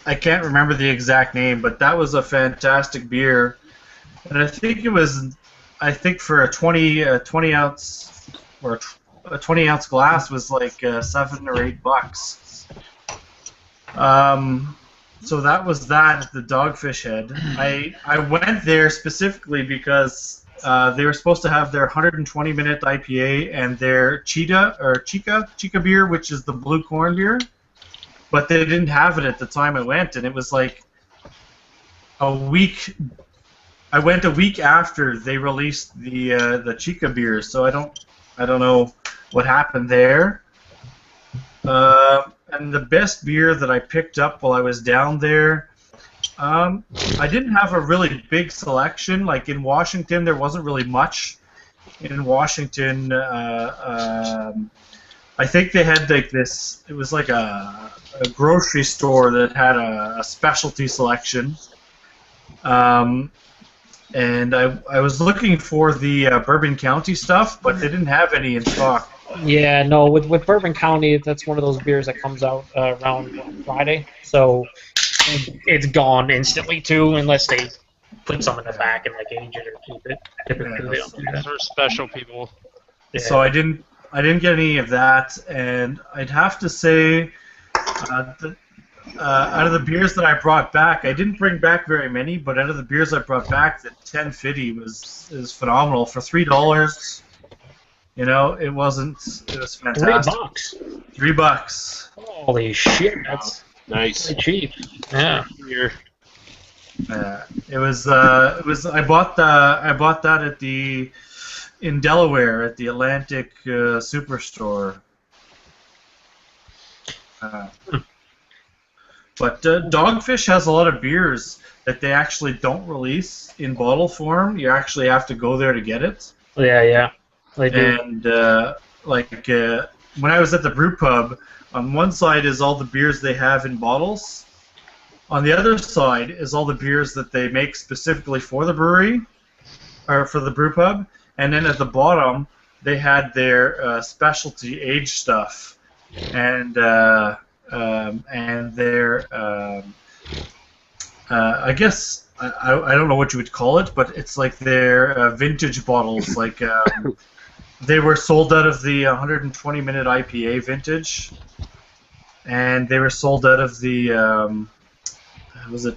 Speaker 8: I can't remember the exact name, but that was a fantastic beer, and I think it was. I think for a 20 ounce or a 20 ounce glass was like $7 or $8. So that was that at the Dogfish Head. I went there specifically because they were supposed to have their 120-minute IPA and their Chica beer, which is the blue corn beer, but they didn't have it at the time I went, and it was like a week. I went a week after they released the Chica beers, so I don't know what happened there. And the best beer that I picked up while I was down there, I didn't have a really big selection. Like in Washington, there wasn't really much. In Washington, I think they had like this. It was like a grocery store that had a specialty selection. And I was looking for the Bourbon County stuff, but they didn't have any in stock.
Speaker 2: Yeah, no, with Bourbon County, that's one of those beers that comes out around Friday, so it's gone instantly too, unless they put some in the back and like age it or keep it. Typically, they don't do that.
Speaker 11: For special people.
Speaker 2: Yeah.
Speaker 8: So I didn't get any of that, and I'd have to say, out of the beers that I brought back, I didn't bring back very many, but out of the beers I brought back, the 1050 is phenomenal for $3. You know, it was fantastic.
Speaker 2: $3.
Speaker 8: $3.
Speaker 2: Holy shit, that's
Speaker 10: nice.
Speaker 2: Cheap. Yeah.
Speaker 8: It was. I bought that in Delaware at the Atlantic Superstore. But Dogfish has a lot of beers that they actually don't release in bottle form. You actually have to go there to get it.
Speaker 2: Yeah. They do.
Speaker 8: And when I was at the brew pub, on one side is all the beers they have in bottles. On the other side is all the beers that they make specifically for the brewery, or for the brew pub. And then at the bottom, they had their specialty aged stuff, and their I guess I don't know what you would call it, but it's like their vintage bottles. Like they were sold out of the 120-minute IPA vintage, and they were sold out of the was it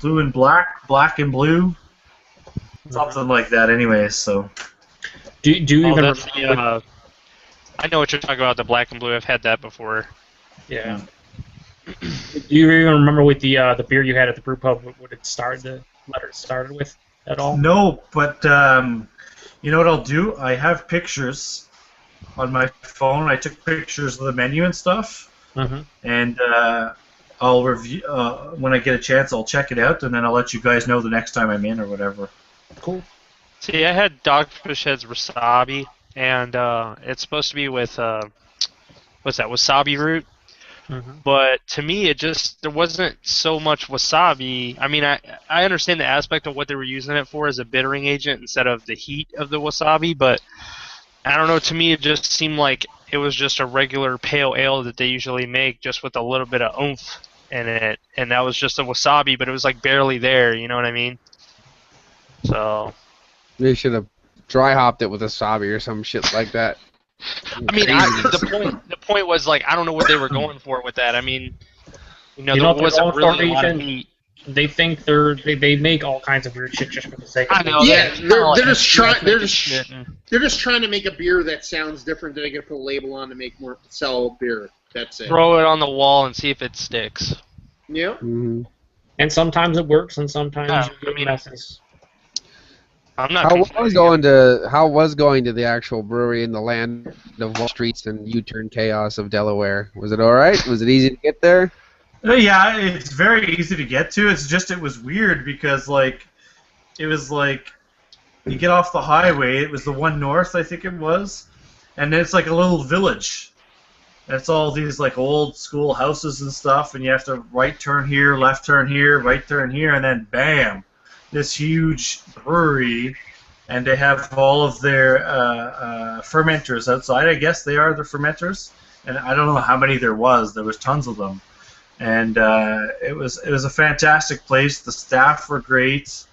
Speaker 8: blue and black and blue, something like that. Anyways, so
Speaker 2: do you even
Speaker 11: that's the, I know what you're talking about. The black and blue. I've had that before.
Speaker 2: Yeah. Do you even remember what the beer you had at the brew pub? What it started? The letter started with at all?
Speaker 8: No, but you know what I'll do? I have pictures on my phone. I took pictures of the menu and stuff. and I'll review when I get a chance. I'll check it out, and then I'll let you guys know the next time I'm in or whatever.
Speaker 2: Cool.
Speaker 11: See, I had Dogfish Head's wasabi, and it's supposed to be with what's that, wasabi root? But to me, there wasn't so much wasabi. I mean, I understand the aspect of what they were using it for as a bittering agent instead of the heat of the wasabi, but I don't know, to me it just seemed like it was just a regular pale ale that they usually make just with a little bit of oomph in it, and that was just a wasabi, but it was like barely there, you know what I mean? So
Speaker 13: They should have dry hopped it with wasabi or some shit like that.
Speaker 11: I mean, the point was, like, I don't know what they were going for with that. I mean, there wasn't really a lot of heat.
Speaker 2: They think they make all kinds of weird shit just for the sake of it.
Speaker 11: I know.
Speaker 12: Yeah, they're just trying to make a beer that sounds different that they can put a label on to make more sell beer. That's it.
Speaker 11: Throw it on the wall and see if it sticks.
Speaker 12: Yeah.
Speaker 13: Mm-hmm.
Speaker 2: And sometimes it works, and sometimes you get messes.
Speaker 11: I'm not.
Speaker 13: How was going to the actual brewery in the land of Wall Streets and U-turn chaos of Delaware? Was it all right? Was it easy to get there?
Speaker 8: Yeah, it's very easy to get to. It's just it was weird because it was like you get off the highway. It was the one north, I think it was, and it's like a little village. It's all these like old school houses and stuff, and you have to right turn here, left turn here, right turn here, and then bam. This huge brewery, and they have all of their fermenters outside. I guess they are the fermenters, and I don't know how many there was. There was tons of them, and it was a fantastic place. The staff were great.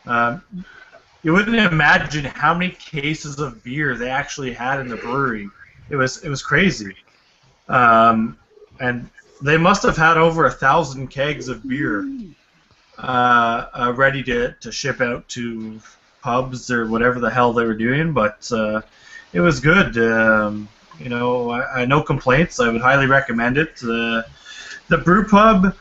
Speaker 8: You wouldn't imagine how many cases of beer they actually had in the brewery. It was crazy, and they must have had over 1,000 kegs of beer. Ready to ship out to pubs or whatever the hell they were doing, but it was good. I no complaints. I would highly recommend it. The brew pub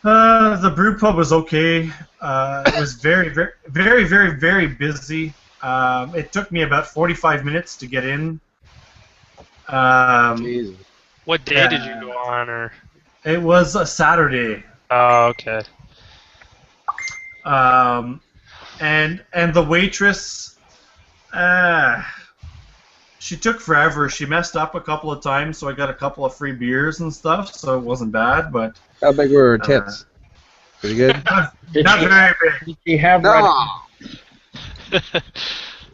Speaker 8: was okay. It was very, very, very, very, very busy. It took me about 45 minutes to get in.
Speaker 11: What day did you go on, or?
Speaker 8: It was a Saturday.
Speaker 11: Oh, okay.
Speaker 8: And the waitress, she took forever. She messed up a couple of times, so I got a couple of free beers and stuff, so it wasn't bad, but...
Speaker 13: How big were her tits? Pretty good?
Speaker 8: Not very big.
Speaker 2: Did she have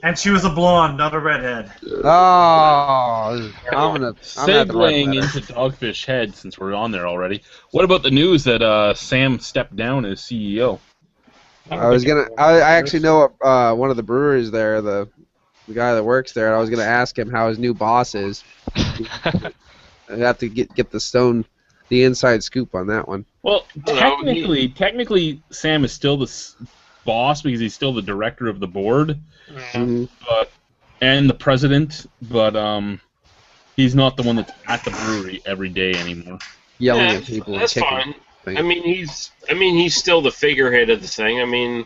Speaker 8: And she was a blonde, not a redhead.
Speaker 13: Oh,
Speaker 1: segueing into Dogfish Head, since we're on there already. What about the news that Sam stepped down as CEO?
Speaker 13: I actually know one of the brewers there, the guy that works there. And I was gonna ask him how his new boss is. I have to get the inside scoop on that one.
Speaker 1: Well, technically, Sam is still the boss because he's still the director of the board. And the president, but he's not the one that's at the brewery every day anymore.
Speaker 13: Yelling at people.
Speaker 10: That's fine. I mean, he's still the figurehead of the thing. I mean,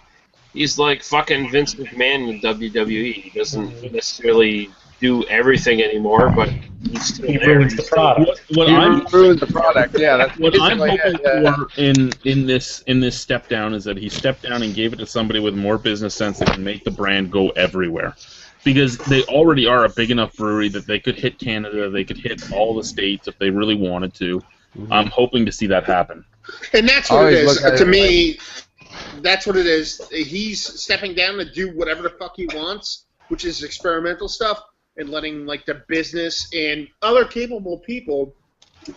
Speaker 10: he's like fucking Vince McMahon in WWE. He doesn't necessarily do everything anymore, but he's still there.
Speaker 2: Ruins the product.
Speaker 1: What I'm
Speaker 13: ruins the product. Yeah, that's
Speaker 1: what I'm hoping for in this step down is that he stepped down and gave it to somebody with more business sense that can make the brand go everywhere. Because they already are a big enough brewery that they could hit Canada, they could hit all the states if they really wanted to. I'm hoping to see that happen.
Speaker 12: And that's what it is. To me, that's what it is. He's stepping down to do whatever the fuck he wants, which is experimental stuff, and letting like the business and other capable people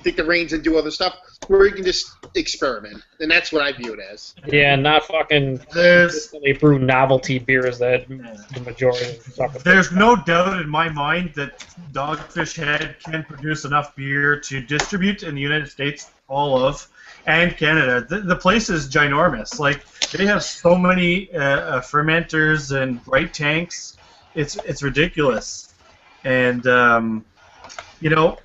Speaker 12: take the reins and do other stuff where you can just experiment. And that's what I view it as.
Speaker 2: Yeah, not fucking consistently brew novelty beers that the majority of fucking...
Speaker 8: There's no doubt in my mind that Dogfish Head can produce enough beer to distribute in the United States, all of, and Canada. The place is ginormous. Like, they have so many fermenters and bright tanks. It's ridiculous. And,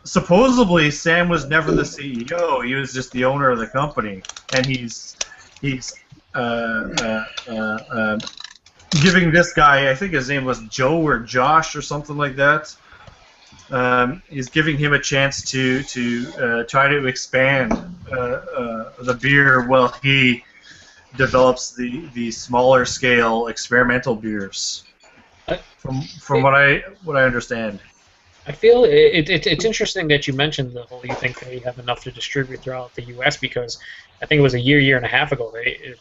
Speaker 8: supposedly Sam was never the CEO. He was just the owner of the company, and he's giving this guy, I think his name was Joe or Josh or something like that, is giving him a chance to try to expand the beer while he develops the smaller scale experimental beers. From what I understand.
Speaker 2: I feel it's interesting that you mentioned the whole. You think they have enough to distribute throughout the U.S. because I think it was a year and a half ago,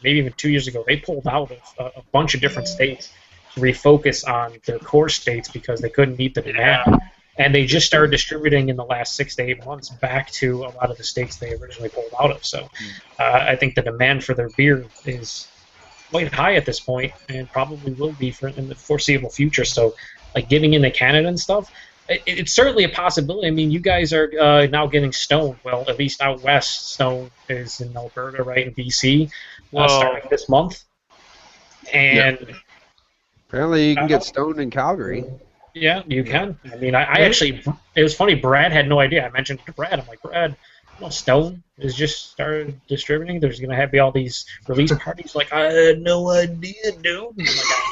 Speaker 2: maybe even 2 years ago, they pulled out of a bunch of different states to refocus on their core states because they couldn't meet the demand. And they just started distributing in the last 6 to 8 months back to a lot of the states they originally pulled out of. So I think the demand for their beer is quite high at this point and probably will be in the foreseeable future. So like getting into Canada and stuff, it's certainly a possibility. I mean, you guys are now getting Stone. Well, at least out west, Stone is in Alberta, right, in BC, starting this month. And
Speaker 13: apparently you can get Stone in Calgary.
Speaker 2: Yeah, you can. I mean, I actually, it was funny, Brad had no idea. I mentioned it to Brad. I'm like, Brad, Stone has just started distributing. There's going to be all these release parties. Like, I had no idea, dude. Like,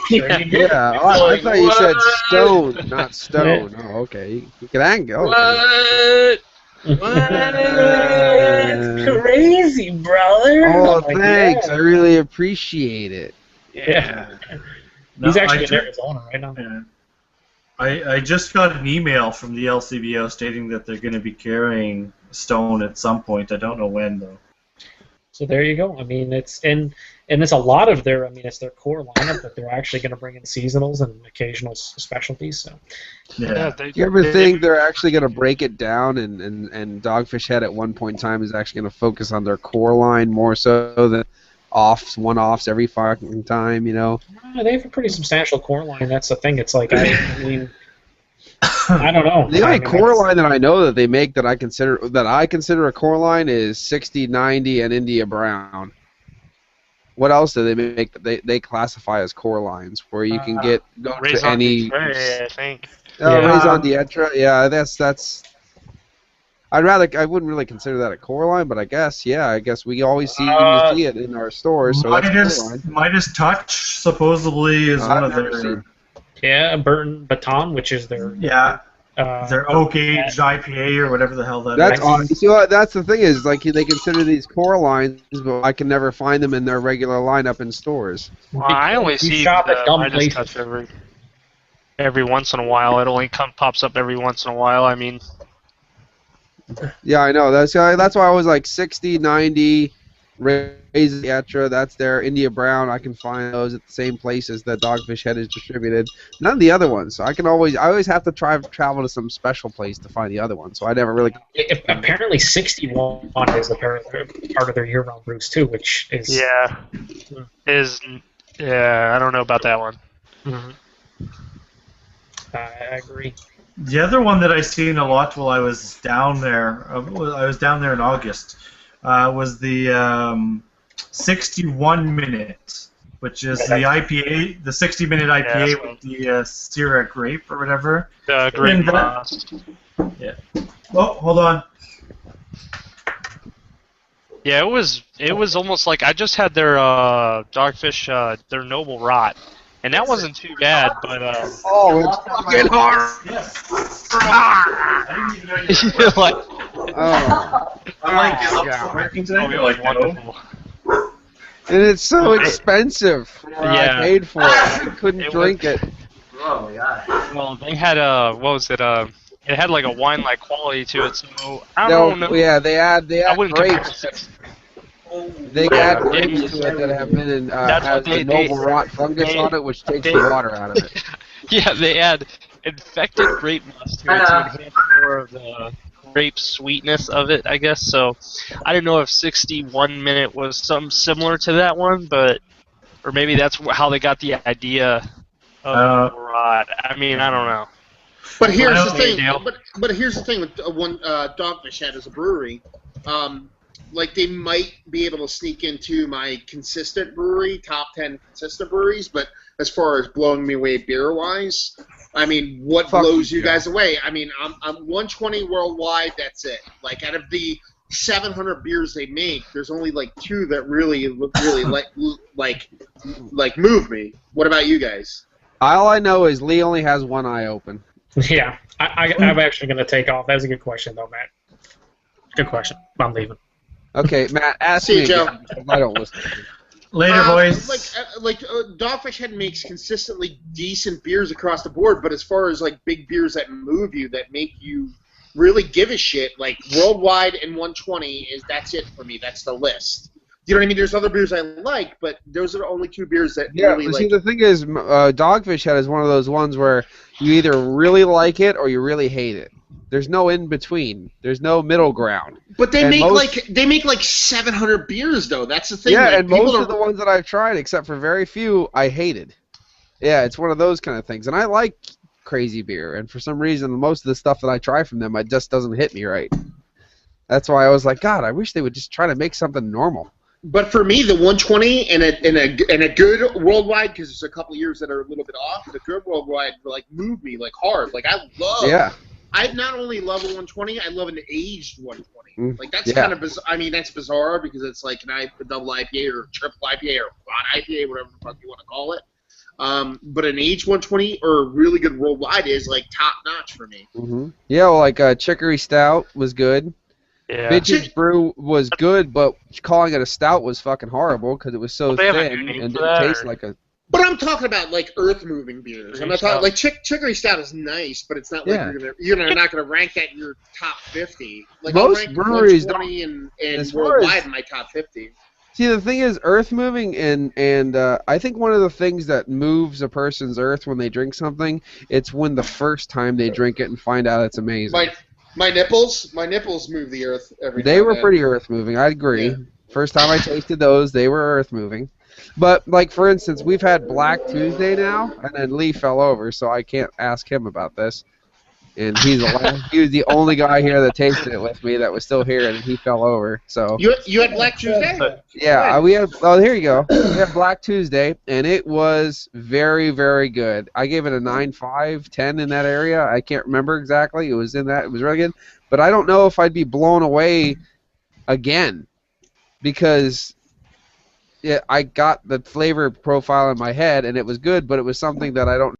Speaker 2: sure you did.
Speaker 13: Yeah, I thought you said Stone, not Stone. Yeah. Oh, okay. You can angle.
Speaker 2: What? That's crazy, brother.
Speaker 13: Oh, thanks. Yeah. I really appreciate it.
Speaker 2: Yeah. He's actually in Arizona right now.
Speaker 8: Yeah. I just got an email from the LCBO stating that they're going to be carrying Stone at some point. I don't know when, though.
Speaker 2: So there you go. I mean, it's a lot of their. I mean, it's their core lineup, but they're actually going to bring in seasonals and occasional specialties. So.
Speaker 8: Yeah.
Speaker 13: Do you ever think they're actually going to break it down and Dogfish Head at one point in time is actually going to focus on their core line more so than one-offs every fucking time, you know?
Speaker 2: They have a pretty substantial core line. That's the thing. It's like, I mean, I don't know.
Speaker 13: The only core line that I know that they make that I consider a core line is 60, 90, and India Brown. What else do they make that they classify as core lines where you can go to any?
Speaker 11: I think.
Speaker 13: Raison d'etre. Yeah, that's. I wouldn't really consider that a core line, but I guess we always see it in our stores. So
Speaker 8: Midas Touch supposedly is one of their.
Speaker 2: Yeah, Burton Baton, which is their.
Speaker 8: Yeah. Their oak aged IPA or whatever the hell that is.
Speaker 13: You see what? That's the thing is like they consider these core lines, but I can never find them in their regular lineup in stores.
Speaker 11: Well, I only see the Midas Touch every once in a while. It only pops up every once in a while. I mean.
Speaker 13: Yeah, I know. That's why I was like 60, 90, Raison d'etre. That's their India Brown. I can find those at the same places that Dogfish Head is distributed. None of the other ones. So I always have to travel to some special place to find the other ones. So I never really.
Speaker 2: Apparently, 61 is a part of their year-round brews too, which is.
Speaker 11: Yeah. I don't know about that one.
Speaker 2: Mm-hmm. I agree.
Speaker 8: The other one that I seen a lot while I was down there, in August, was the 61 minute, which is the IPA, the 60-minute IPA with the Syrah grape or whatever.
Speaker 11: The grape frost.
Speaker 8: Yeah. Oh, hold on.
Speaker 11: Yeah, it was almost like I just had their Dogfish, their Noble Rot. And that wasn't too bad, but
Speaker 13: it's fucking hard.
Speaker 8: Yes.
Speaker 11: I didn't even know you were like,
Speaker 13: wonderful. And it's so expensive. I paid for it. I couldn't drink it.
Speaker 9: Oh yeah.
Speaker 11: Well, they had what was it? It had like a wine-like quality to it. So I don't know.
Speaker 13: Yeah, they add grapes. They add grapes to it that have been in, has the noble rot fungus on it, which takes the water out of it.
Speaker 11: Yeah, they add infected grape must to it to enhance more of the grape sweetness of it, I guess. So I don't know if 61 minute was something similar to that one, or maybe that's how they got the idea of rot. I mean, I don't know.
Speaker 12: But here's the thing. But here's the thing with Dogfish Head as a brewery. Like, they might be able to sneak into my consistent brewery, top 10 consistent breweries, but as far as blowing me away beer-wise, I mean, what blows you guys away? I mean, I'm 120 worldwide, that's it. Like, out of the 700 beers they make, there's only, like, 2 that really like move me. What about you guys?
Speaker 13: All I know is Lee only has one eye open.
Speaker 2: Yeah, I'm actually going to take off. That was a good question, though, Matt. Good question. I'm leaving.
Speaker 13: Okay, Matt, ask
Speaker 12: See you,
Speaker 13: me
Speaker 12: Joe.
Speaker 13: again, because I don't listen to you.
Speaker 8: Later, boys.
Speaker 12: Dogfish Head makes consistently decent beers across the board, but as far as like big beers that move you, that make you really give a shit, like Worldwide and 120 that's it for me. That's the list. You know what I mean? There's other beers I like, but those are the only two beers that really
Speaker 13: but
Speaker 12: like.
Speaker 13: see, the thing is, Dogfish Head is one of those ones where you either really like it or you really hate it. There's no in between. There's no middle ground.
Speaker 12: But they make like 700 beers though. That's the thing.
Speaker 13: Yeah,
Speaker 12: like,
Speaker 13: and most of the ones that I've tried, except for very few, I hated. Yeah, it's one of those kind of things. And I like crazy beer, and for some reason, most of the stuff that I try from them, it just doesn't hit me right. That's why I was like, God, I wish they would just try to make something normal.
Speaker 12: But for me, the 120 and a good Worldwide, because there's a couple of years that are a little bit off. The good Worldwide like moved me like hard. Like I love.
Speaker 13: Yeah.
Speaker 12: I not only love a 120, I love an aged 120. Like that's
Speaker 13: Yeah.
Speaker 12: kind of bizarre. I mean, that's bizarre because it's like a double IPA or triple IPA or quad IPA, whatever the fuck you want to call it. But an aged 120 or a really good Worldwide is like top notch for me.
Speaker 13: Mm-hmm. Yeah, well, like Chicory Stout was good.
Speaker 11: Yeah.
Speaker 13: Vintage Brew was good, but calling it a stout was fucking horrible because it was so
Speaker 11: They have a
Speaker 13: thin
Speaker 11: new name
Speaker 13: and
Speaker 11: for
Speaker 13: didn't
Speaker 11: that,
Speaker 13: taste
Speaker 11: or-
Speaker 13: like a.
Speaker 12: But I'm talking about like earth-moving beers. I'm not talking like Chicory Stout is nice, but it's not like
Speaker 13: Yeah.
Speaker 12: you're not gonna rank that in your top 50. Like
Speaker 13: Most
Speaker 12: I'll rank
Speaker 13: breweries
Speaker 12: 120 and
Speaker 13: as far
Speaker 12: Worldwide
Speaker 13: as-
Speaker 12: in my top 50.
Speaker 13: See, the thing is, earth moving, and I think one of the things that moves a person's earth when they drink something, it's when the first time they drink it and find out it's amazing.
Speaker 12: My nipples move the earth every
Speaker 13: They
Speaker 12: time.
Speaker 13: were
Speaker 12: man.
Speaker 13: pretty earth moving. I agree.
Speaker 12: Yeah.
Speaker 13: First time I tasted those, they were earth moving. But like for instance, we've had Black Tuesday now, and then Lee fell over, so I can't ask him about this. And he was the only guy here that tasted it with me that was still here, and he fell over. So
Speaker 12: You had Black Tuesday?
Speaker 13: yeah, we had. Oh, here you go. We had Black Tuesday, and it was very, very good. I gave it a 9.5, 10 in that area. I can't remember exactly. It was in that. It was really good. But I don't know if I'd be blown away again because I got the flavor profile in my head, and it was good, but it was something that I don't